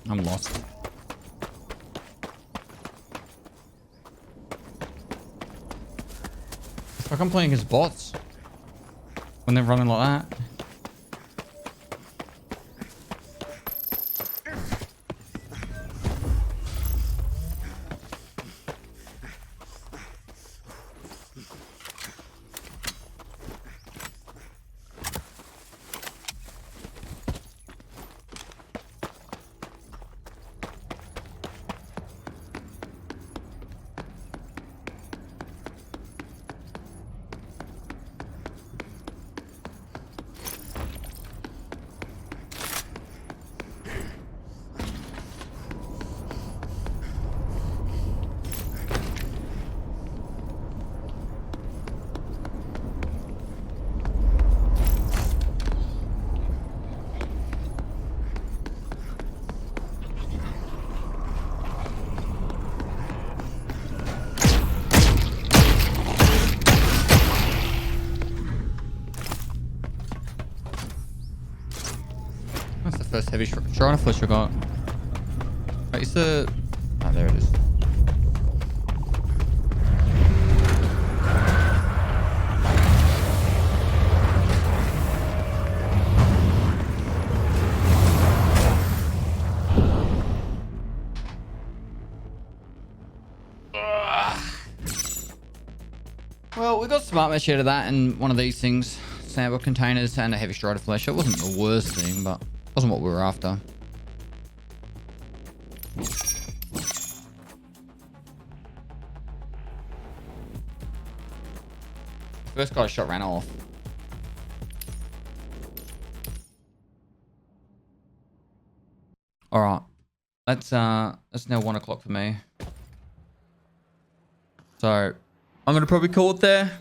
I'm lost. It's like I'm playing against bots when they're running like that. That's the first heavy Shrine Flesh I got. Wait, is the... Oh, there it is. Well, we got smart mesh out of that and one of these things. Sample containers and a heavy strider flesh. It wasn't the worst thing, but it wasn't what we were after. First guy shot ran off. All right, that's now 1 o'clock for me. So I'm gonna probably call it there.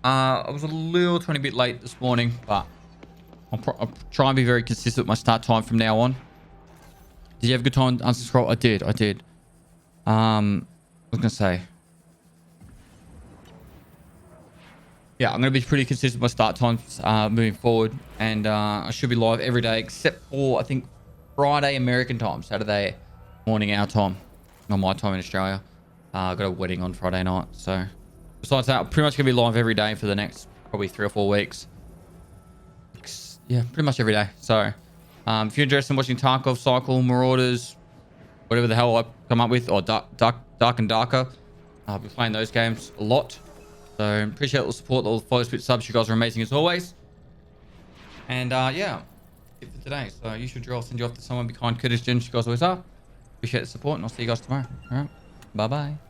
I was a little tiny bit late this morning, but I'll try and be very consistent with my start time from now on. Did you have a good time unsubscribe? I did. I was gonna say. Yeah, I'm gonna be pretty consistent with my start times moving forward, and I should be live every day except for I think Friday American time, Saturday morning our time, not my time in Australia. I got a wedding on Friday night, so besides that, I'm pretty much gonna be live every day for the next probably 3 or 4 weeks. Yeah, pretty much every day. So if you're interested in watching Tarkov, Cycle, Marauders, whatever the hell I come up with, or Dark and Darker, I'll be playing those games a lot. So appreciate all the support, all the follow, spit subs. You guys are amazing as always. And yeah, it for today. So you should drill. I'll send you off to someone behind Curtis Gems. You guys always are. Appreciate the support, and I'll see you guys tomorrow. All right, bye bye.